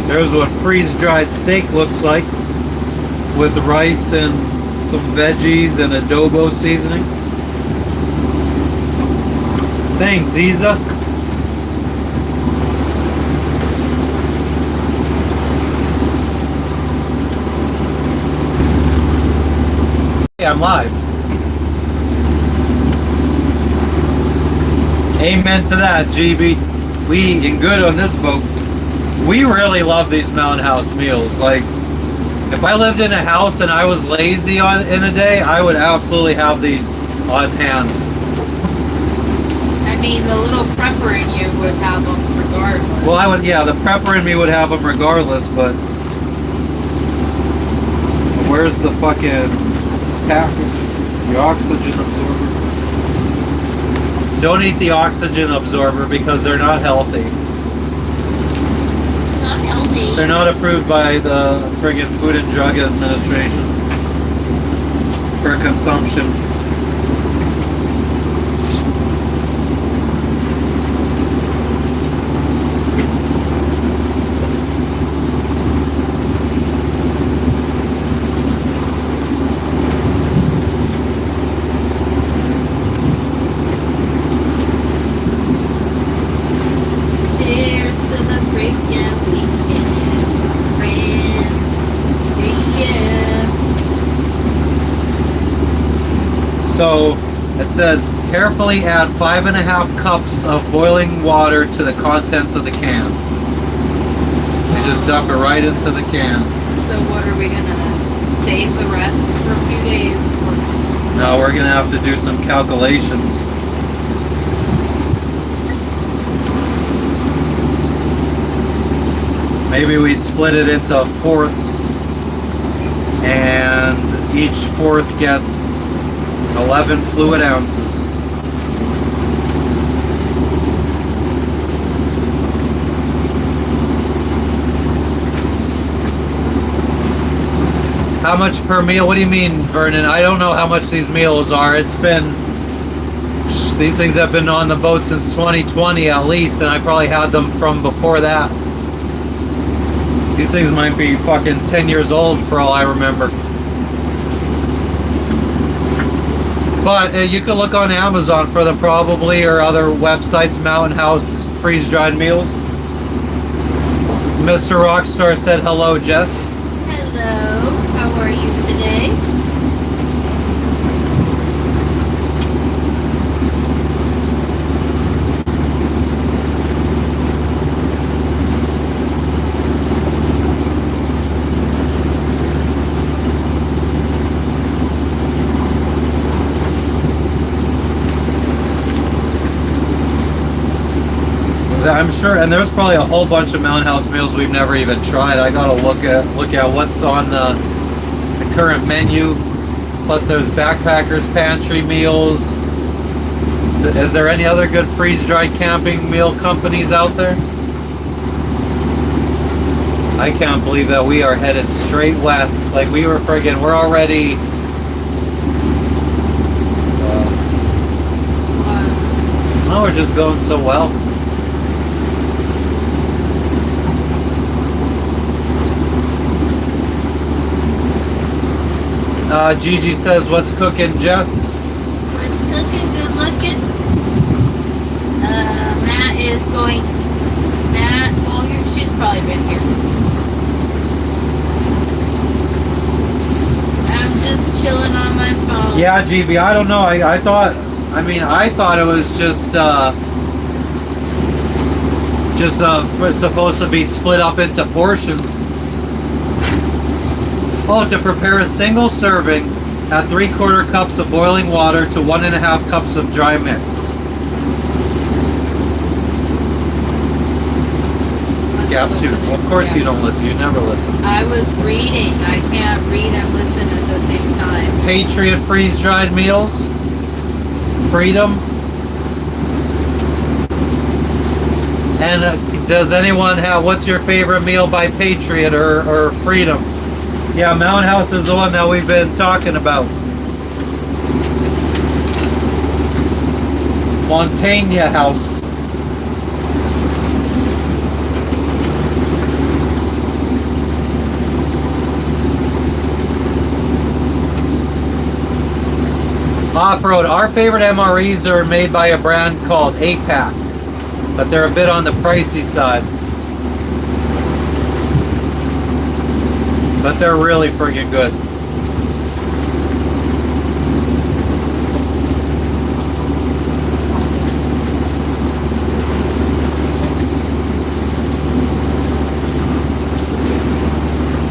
There's what freeze-dried steak looks like, with rice and some veggies and adobo seasoning. Thanks, Isa. Hey, I'm live. Amen to that, GB. We eating good on this boat. We really love these mountain house meals. Like, if I lived in a house and I was lazy in a day, I would absolutely have these on hand. I mean, the little prepper in you would have them regardless. Well, yeah, the prepper in me would have them regardless, but where's the fucking package? The oxygen absorber. Don't eat the oxygen absorber because they're not healthy. Not healthy. They're not approved by the friggin' Food and Drug Administration for consumption. Cheers to the freaking weekend, friends. Here So it says carefully add 5.5 cups of boiling water to the contents of the can. You just dump it right into the can. So what are we gonna save the rest for a few days? Now we're gonna have to do some calculations. Maybe we split it into fourths, and each fourth gets 11 fluid ounces. How much per meal? What do you mean, Vernon? I don't know how much these meals are. These things have been on the boat since 2020 at least, and I probably had them from before that. These things might be fucking 10 years old for all I remember. But you could look on Amazon for them probably, or other websites, Mountain House freeze-dried meals. Mr. Rockstar said hello, Jess. Hello, how are you today? I'm sure, and there's probably a whole bunch of Mountain House meals we've never even tried. I gotta look at what's on the current menu. Plus, there's Backpackers Pantry meals. Is there any other good freeze-dried camping meal companies out there? I can't believe that we are headed straight west. Like we're already. Oh, we're just going so well. Gigi says, what's cooking, Jess? What's cooking? Good looking. Matt is going. Matt, well, she's probably been here. I'm just chilling on my phone. Yeah, GB, I don't know. I thought it was just supposed to be split up into portions. Oh, to prepare a single serving, add 3/4 cups of boiling water to 1.5 cups of dry mix. Gap 2. Of course you don't listen. You never listen. I was reading. I can't read and listen at the same time. Patriot freeze-dried meals. Freedom. And does anyone have, what's your favorite meal by Patriot or Freedom? Yeah, Mountain House is the one that we've been talking about. Montaigne House. Off-road. Our favorite MREs are made by a brand called APAC, but they're a bit on the pricey side. But they're really friggin' good.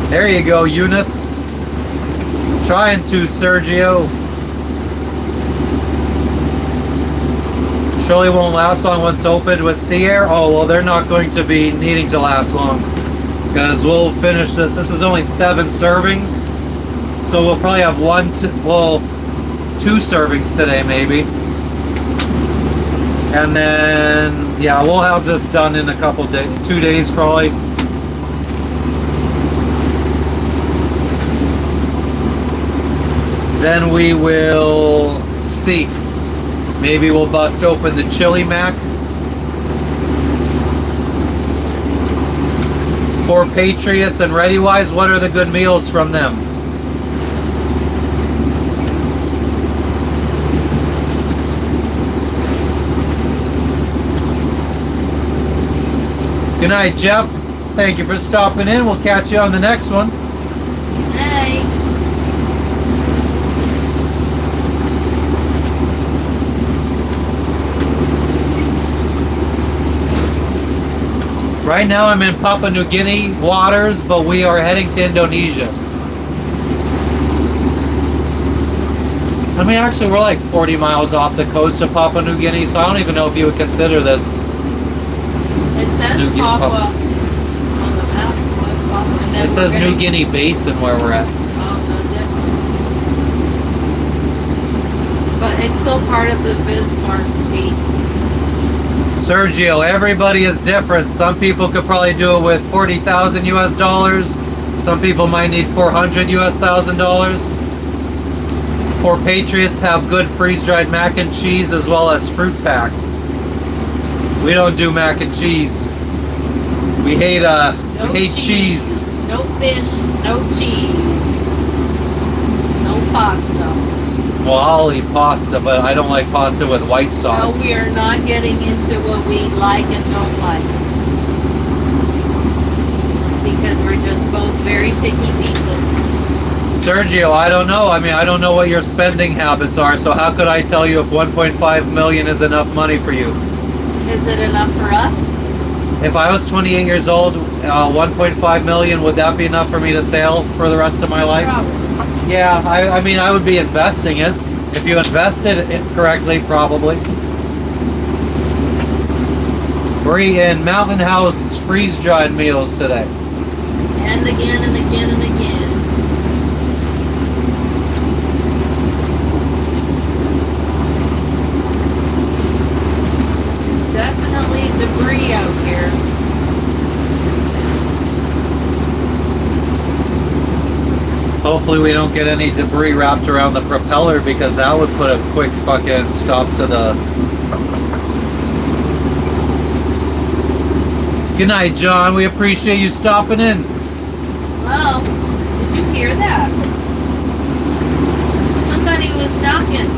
There you go, Eunice. Trying to, Sergio. Surely won't last long once opened with sea air. Oh, well, they're not going to be needing to last long, because we'll finish this. This is only 7 servings, so we'll probably have 2 servings today maybe, and then yeah, we'll have this done in a couple days, 2 days probably. Then we will see. Maybe we'll bust open the Chili Mac. For Patriots and ReadyWise, what are the good meals from them? Good night, Jeff. Thank you for stopping in. We'll catch you on the next one. Hey. Right now I'm in Papua New Guinea waters, but we are heading to Indonesia. I mean, actually, we're like 40 miles off the coast of Papua New Guinea, so I don't even know if you would consider this. It says New Guinea- Papua on the map. It says Papua. And then It says we're New gonna- Guinea Basin where we're at. Oh, does it? But it's still part of the Bismarck Sea. Sergio, everybody is different. Some people could probably do it with 40,000 US dollars. Some people might need 400 US thousand dollars. For Patriots have good freeze-dried mac and cheese as well as fruit packs. We don't do mac and cheese. We hate cheese. No fish, no cheese. No pasta. Well, I'll eat pasta, but I don't like pasta with white No, sauce. we are not getting into what we like and don't like. Because we're just both very picky people. Sergio, I don't know. I mean, I don't know what your spending habits are, so how could I tell you if 1.5 million is enough money for you? Is it enough for us? If I was 28 years old, 1.5 million, would that be enough for me to sail for the rest of my life? Probably. Yeah, I mean, I would be investing it. If you invested it correctly, probably. We're eating Mountain House freeze-dried meals today. And again and again and again. Definitely debris out here. Hopefully we don't get any debris wrapped around the propeller because that would put a quick fucking stop to the... Good night, John. We appreciate you stopping in. Well, did you hear that? Somebody was knocking.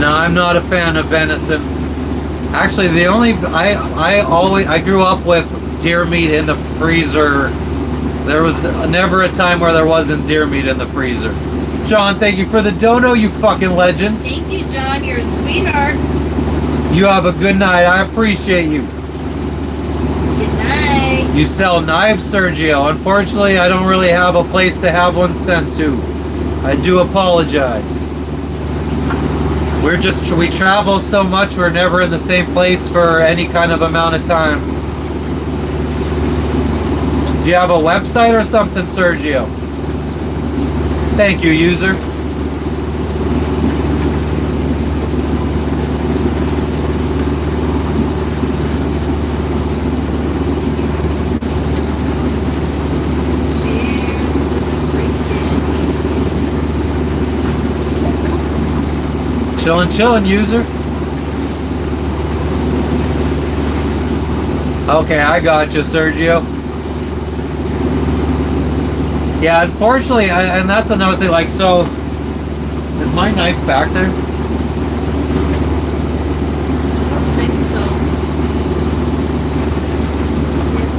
No, I'm not a fan of venison. Actually, the only... I grew up with deer meat in the freezer. There was never a time where there wasn't deer meat in the freezer. John, thank you for the dono, you fucking legend. Thank you, John. You're a sweetheart. You have a good night. I appreciate you. Good night. You sell knives, Sergio. Unfortunately, I don't really have a place to have one sent to. I do apologize. We travel so much, we're never in the same place for any kind of amount of time. Do you have a website or something, Sergio? Thank you, user. Cheers to the freaking. Chillin', user. Okay, I got you, Sergio. Yeah, unfortunately, and that's another thing, like, so, is my knife back there? I don't think so. Yes,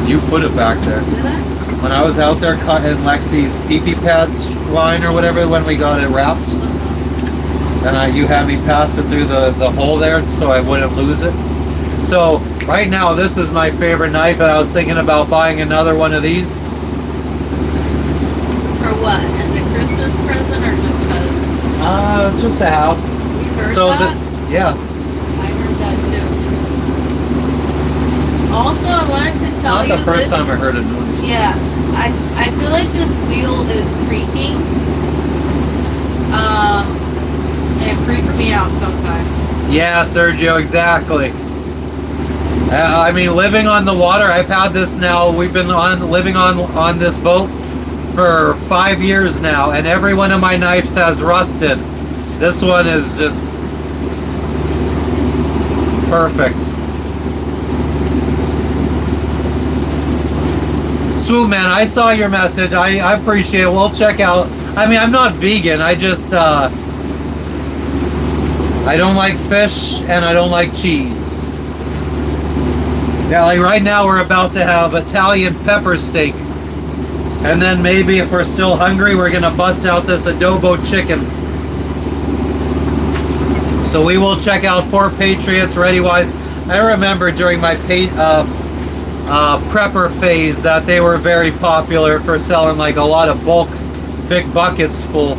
it You put it back there. was. Did I? When I was out there cutting Lexi's pee-pee pads line or whatever, when we got it wrapped, and you had me pass it through the hole there so I wouldn't lose it. So, right now, this is my favorite knife, and I was thinking about buying another one of these. For what? As a Christmas present or just because? Just to have. You heard So, that? yeah. I heard that too. Also, I wanted to It's tell not you the first this. time I heard a noise. Yeah, I feel like this wheel is creaking. And it freaks me out sometimes. Yeah, Sergio, exactly. I mean, living on the water, I've had this now, we've been living on this boat for 5 years now, and every one of my knives has rusted. This one is just perfect. Swoop man, I saw your message. I appreciate it. We'll check out. I mean, I'm not vegan. I just I don't like fish and I don't like cheese. Yeah, like right now we're about to have Italian pepper steak. And then maybe if we're still hungry, we're gonna bust out this adobo chicken. So we will check out Fort Patriots ReadyWise. I remember during my prepper phase that they were very popular for selling like a lot of bulk, big buckets full.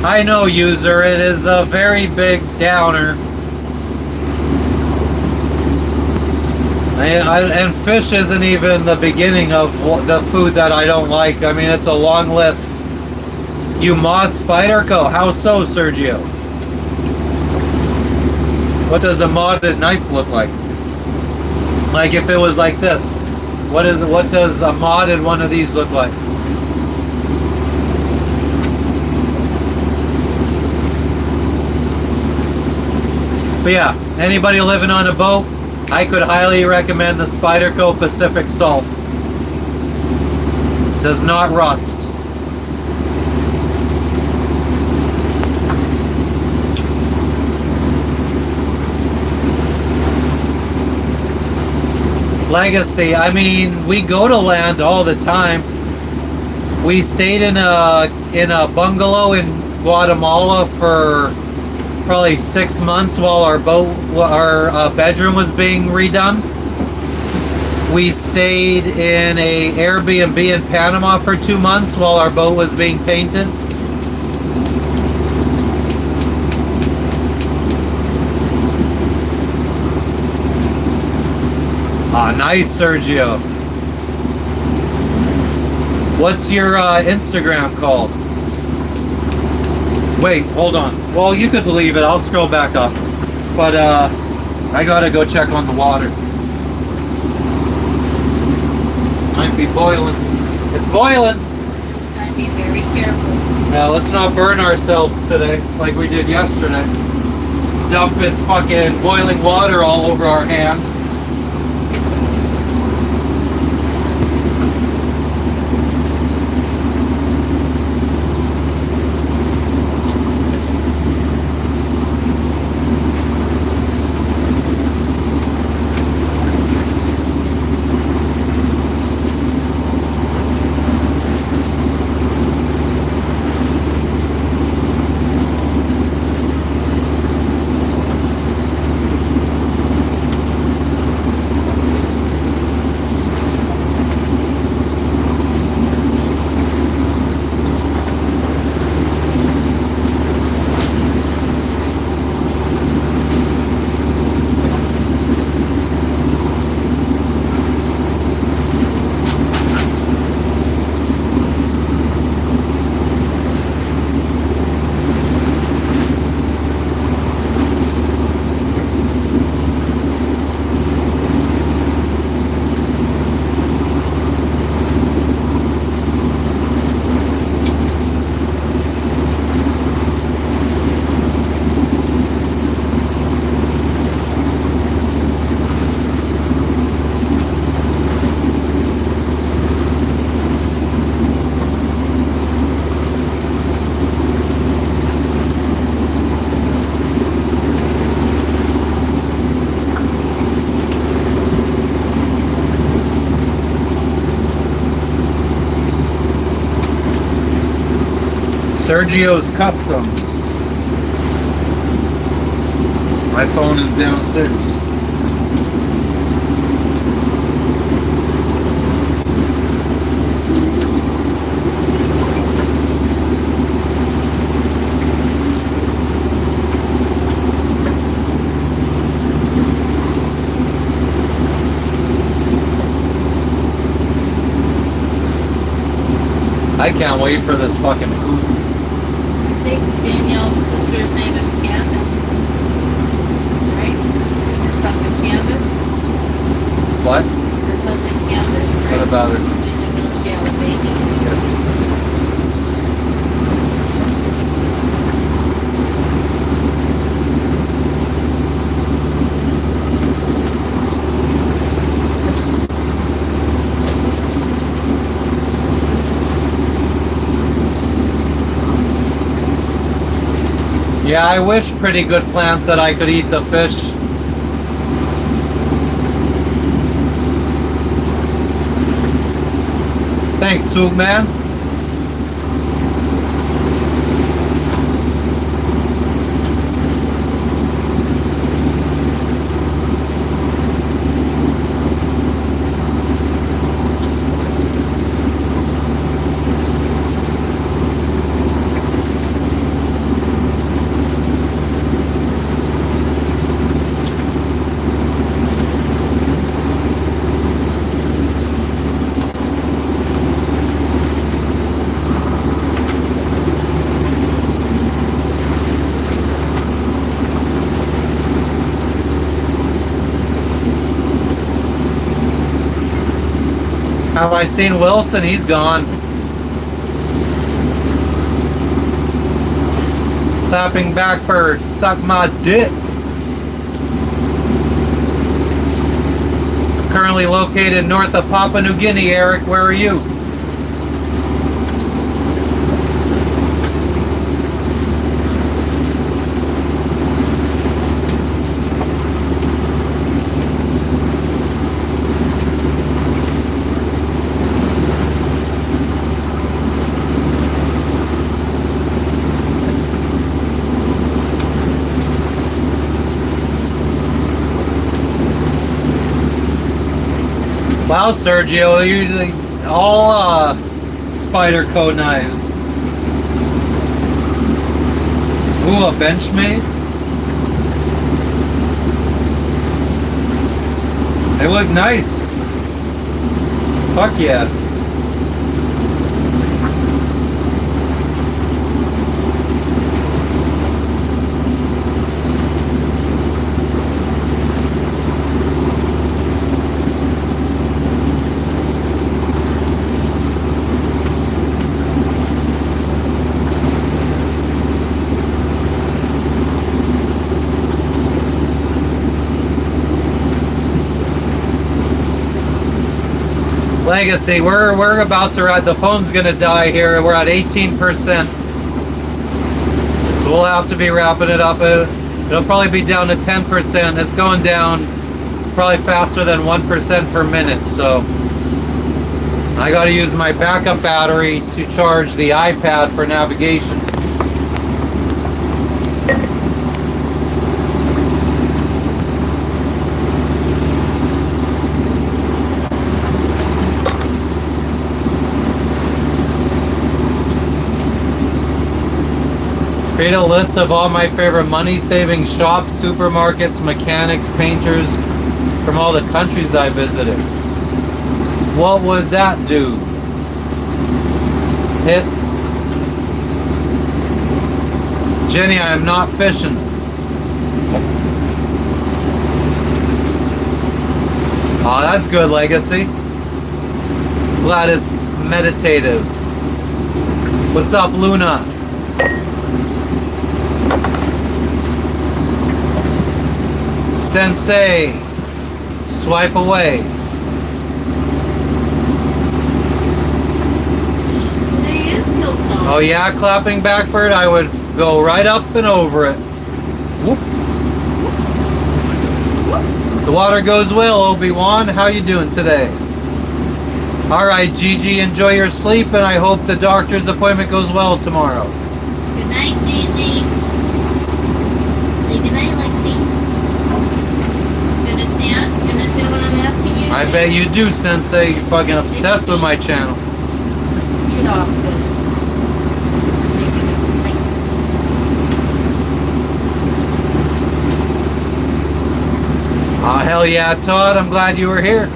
I know, user, it is a very big downer. And fish isn't even the beginning of the food that I don't like. I mean, it's a long list. You mod Spyderco? How so, Sergio? What does a modded knife look like? Like if it was like this. What does a modded one of these look like? But yeah, anybody living on a boat, I could highly recommend the Spyderco Pacific Salt. Does not rust. Legacy, I mean, we go to land all the time. We stayed in a bungalow in Guatemala for probably 6 months while our bedroom was being redone. We stayed in a Airbnb in Panama for 2 months while our boat was being painted. Ah, nice, Sergio. What's your Instagram called? Wait, hold on. Well, you could leave it. I'll scroll back up. But I gotta go check on the water. Might be boiling. It's boiling. Gotta be very careful. Now, let's not burn ourselves today like we did yesterday. Dumping fucking boiling water all over our hands. Sergio's Customs. My phone is downstairs. I can't wait for this fucking food. I think Danielle's sister's name is Candace. Right? Her cousin Candace. What? Her cousin Candace, right? What about her? Did you know she had a baby? Yeah, I wish Pretty Good Plants that I could eat the fish. Thanks, Swoop Man. Have I seen Wilson? He's gone. Clapping Backbird, suck my dick. Currently located north of Papua New Guinea. Eric, where are you? Wow, Sergio, usually all spider code knives. Ooh, a Benchmade. They look nice. Fuck yeah. Legacy, we're about to ride. The phone's gonna die here. We're at 18%, so we'll have to be wrapping it up. It'll probably be down to 10%. It's going down probably faster than 1% per minute. So I got to use my backup battery to charge the iPad for navigation. Create a list of all my favorite money-saving shops, supermarkets, mechanics, painters from all the countries I visited. What would that do? Hit. Jenny, I am not fishing. Oh, that's good, Legacy. Glad it's meditative. What's up, Luna? Sensei, swipe away. He is still tall. Oh yeah, clapping Backbird, I would go right up and over it. Whoop. The water goes well, Obi-Wan. How you doing today? Alright, Gigi, enjoy your sleep, and I hope the doctor's appointment goes well tomorrow. Good night, Gigi. Say good night, Lexi. You understand what I'm asking you? I bet you do, Sensei. You're fucking obsessed with my channel. Get off this. Making it like Oh, hell yeah, Todd. I'm glad you were here.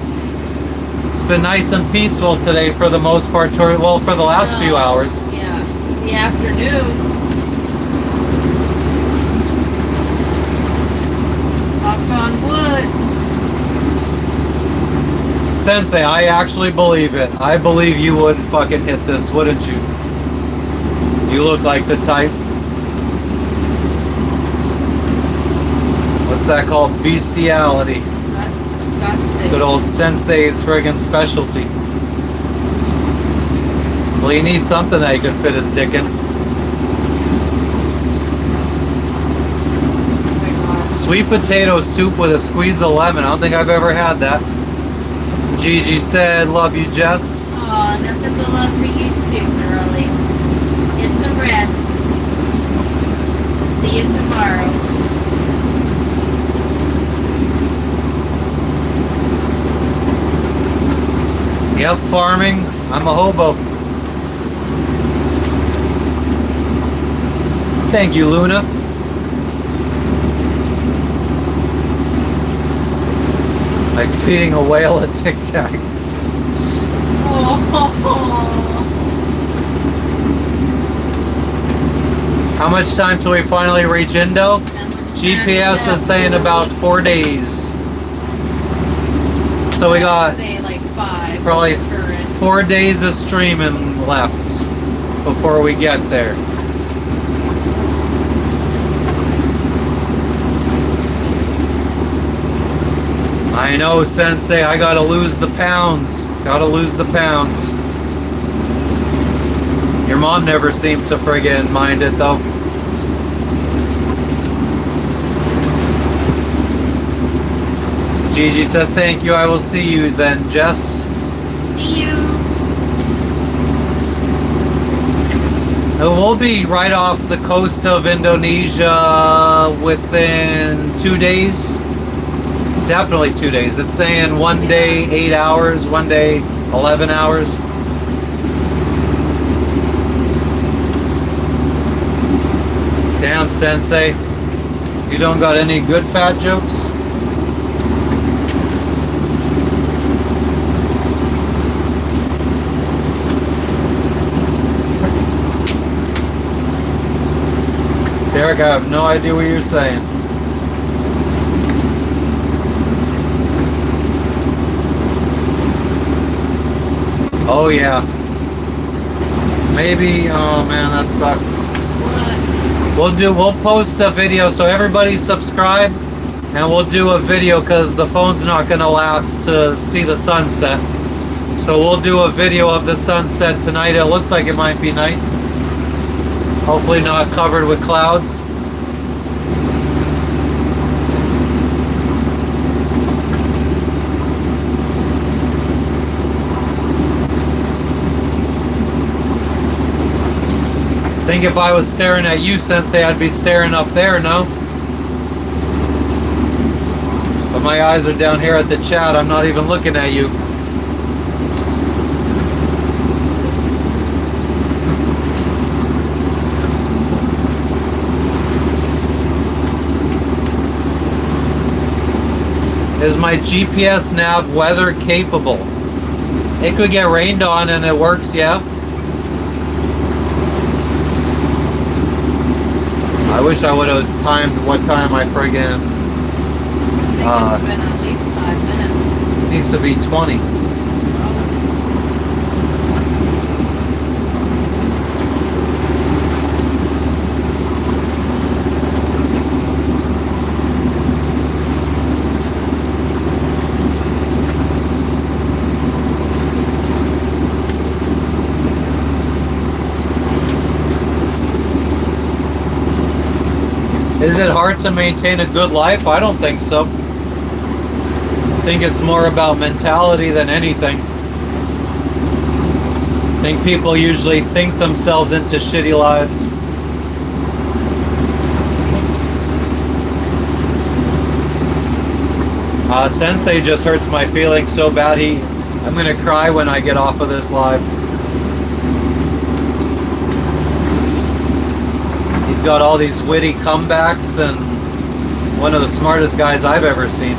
It's been nice and peaceful today for the most part. Well, for the last few hours. Yeah, the afternoon. Knock on wood. Sensei, I actually believe it. I believe you would fucking hit this, wouldn't you? You look like the type. What's that called? Bestiality. That's disgusting. Good old Sensei's friggin' specialty. Well, you need something that you can fit his dick in. Oh my God. Sweet potato soup with a squeeze of lemon. I don't think I've ever had that. Gigi said, love you, Jess. Aw, that's the bill up for you too, girlie. Get some rest. We'll see you tomorrow. Yep, farming. I'm a hobo. Thank you, Luna. Like feeding a whale a Tic Tac. How much time till we finally reach Indo? GPS is saying about 4 days. So we got say like 5. probably current. 4 days of streaming left before we get there. I know, Sensei, I gotta lose the pounds. Gotta lose the pounds. Your mom never seemed to friggin' mind it though. Gigi said thank you, I will see you then, Jess. See you. We'll be right off the coast of Indonesia within 2 days. Definitely 2 days. It's saying one day 8 hours, one day 11 hours. Damn, Sensei. You don't got any good fat jokes? Derek, I have no idea what you're saying. Oh yeah. Maybe, oh man, that sucks. We'll post a video, so everybody subscribe, and we'll do a video because the phone's not gonna last to see the sunset. So we'll do a video of the sunset tonight. It looks like it might be nice. Hopefully not covered with clouds. I think if I was staring at you, Sensei, I'd be staring up there, no? But my eyes are down here at the chat. I'm not even looking at you. Is my GPS nav weather capable? It could get rained on and it works, yeah. I wish I would have timed what time I friggin' I think it's been at least 5 minutes. needs to be 20. Is it hard to maintain a good life? I don't think so. I think it's more about mentality than anything. I think people usually think themselves into shitty lives. Sensei just hurts my feelings so bad I'm gonna cry when I get off of this live. He's got all these witty comebacks and one of the smartest guys I've ever seen.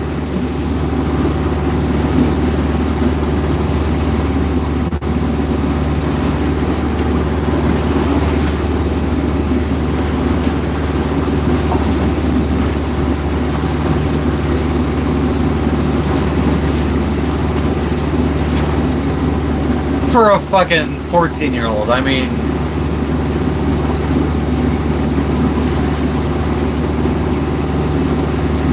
For a fucking 14-year-old, I mean,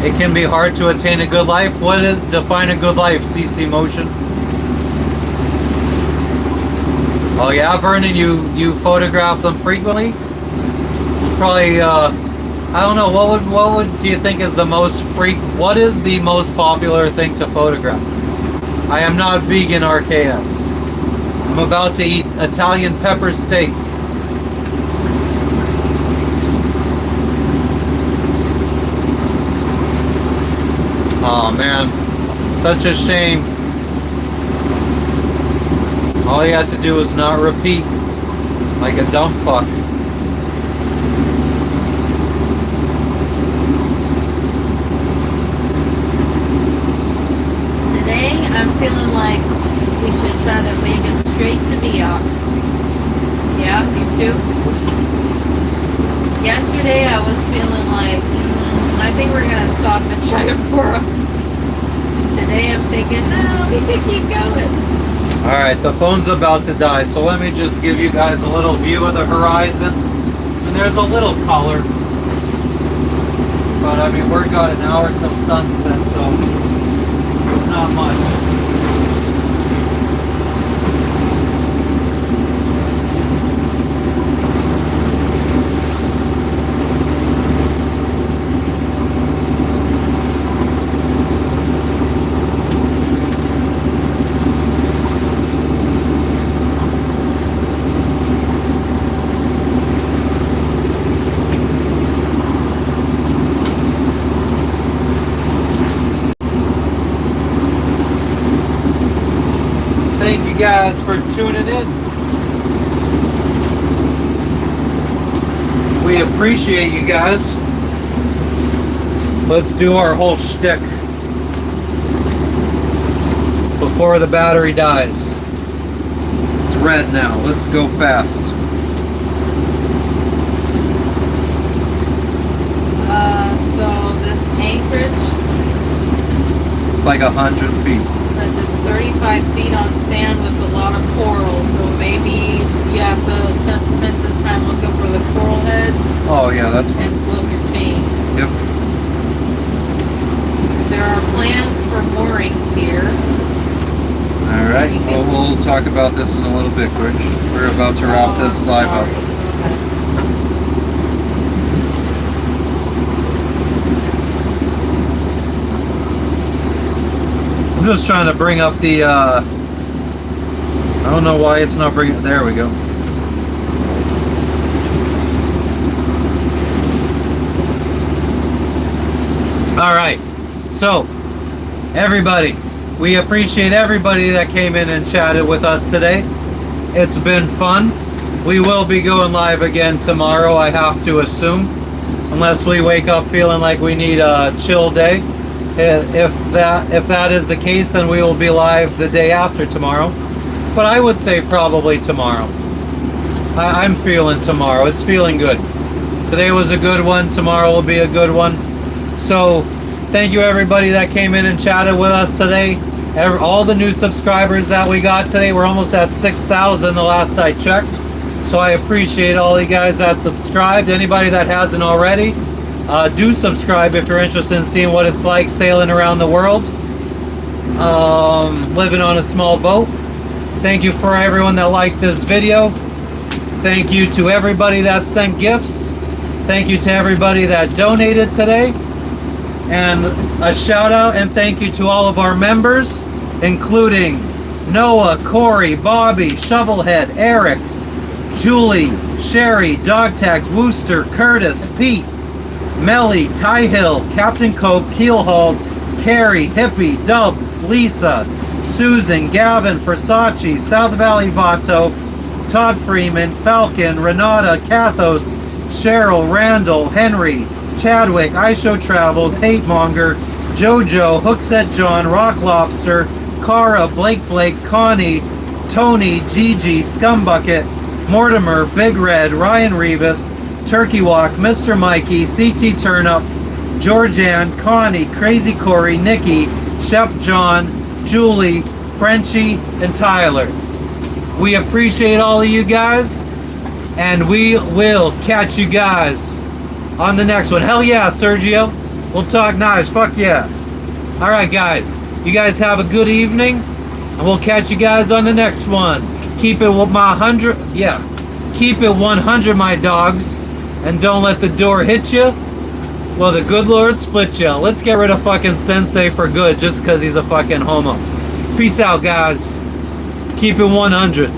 it can be hard to attain a good life. What is define a good life? CC Motion. Oh yeah, Vernon, you photograph them frequently? It's probably I don't know, what would do you think is the most what is the most popular thing to photograph? I am not vegan, RKS. I'm about to eat Italian pepper steak. Oh man, such a shame. All you had to do was not repeat like a dumb fuck. Today, I'm feeling like we should try to make it straight to Biak. Yeah, you too? Yesterday, I was feeling like, I think we're gonna stop at Chayapura. Today, I'm thinking, no, we could keep going. Alright, the phone's about to die, so let me just give you guys a little view of the horizon. And there's a little color. But I mean, we've got an hour till sunset, so there's not much. Thank you guys for tuning in. We appreciate you guys. Let's do our whole shtick before the battery dies. It's red now. Let's go fast. So this anchorage It's like 100 feet. says it's 35 feet on sand with a lot of coral, so maybe you have to spend some time looking for the coral heads Oh yeah, that's fine. and float your chain. Yep. There are plans for moorings here. Alright, well we'll talk about this in a little bit, Rich. We're about to wrap this live up. I'm just trying to bring up the, I don't know why it's not bringing, there we go. Alright, so, everybody, we appreciate everybody that came in and chatted with us today. It's been fun. We will be going live again tomorrow, I have to assume. Unless we wake up feeling like we need a chill day. If that is the case, then we will be live the day after tomorrow. But I would say probably tomorrow. I'm feeling tomorrow. It's feeling good. Today was a good one. Tomorrow will be a good one. So thank you everybody that came in and chatted with us today. All the new subscribers that we got today. We're almost at 6,000 the last I checked. So I appreciate all you guys that subscribed. Anybody that hasn't already, do subscribe if you're interested in seeing what it's like sailing around the world, living on a small boat. Thank you for everyone that liked this video. Thank you to everybody that sent gifts. Thank you to everybody that donated today. And a shout out and thank you to all of our members, including Noah, Corey, Bobby, Shovelhead, Eric, Julie, Sherry, Dogtags, Wooster, Curtis, Pete, Melly, Ty Hill, Captain Cope, Keelhaul, Carrie, Hippie, Dubs, Lisa, Susan, Gavin, Versace, South Valley Vato, Todd Freeman, Falcon, Renata, Cathos, Cheryl, Randall, Henry, Chadwick, iShow Travels, Hate Monger, Jojo, Hookset John, Rock Lobster, Cara, Blake, Connie, Tony, Gigi, Scumbucket, Mortimer, Big Red, Ryan Revis, Turkey Walk, Mr. Mikey, CT Turnup, Georgianne, Connie, Crazy Corey, Nikki, Chef John, Julie, Frenchie, and Tyler. We appreciate all of you guys, and we will catch you guys on the next one. Hell yeah, Sergio. We'll talk nice. Fuck yeah. Alright, guys. You guys have a good evening, and we'll catch you guys on the next one. Keep it with my 100. Yeah. Keep it 100, my dogs. And don't let the door hit you. Well, the good Lord split you. Let's get rid of fucking Sensei for good just because he's a fucking homo. Peace out, guys. Keep it 100.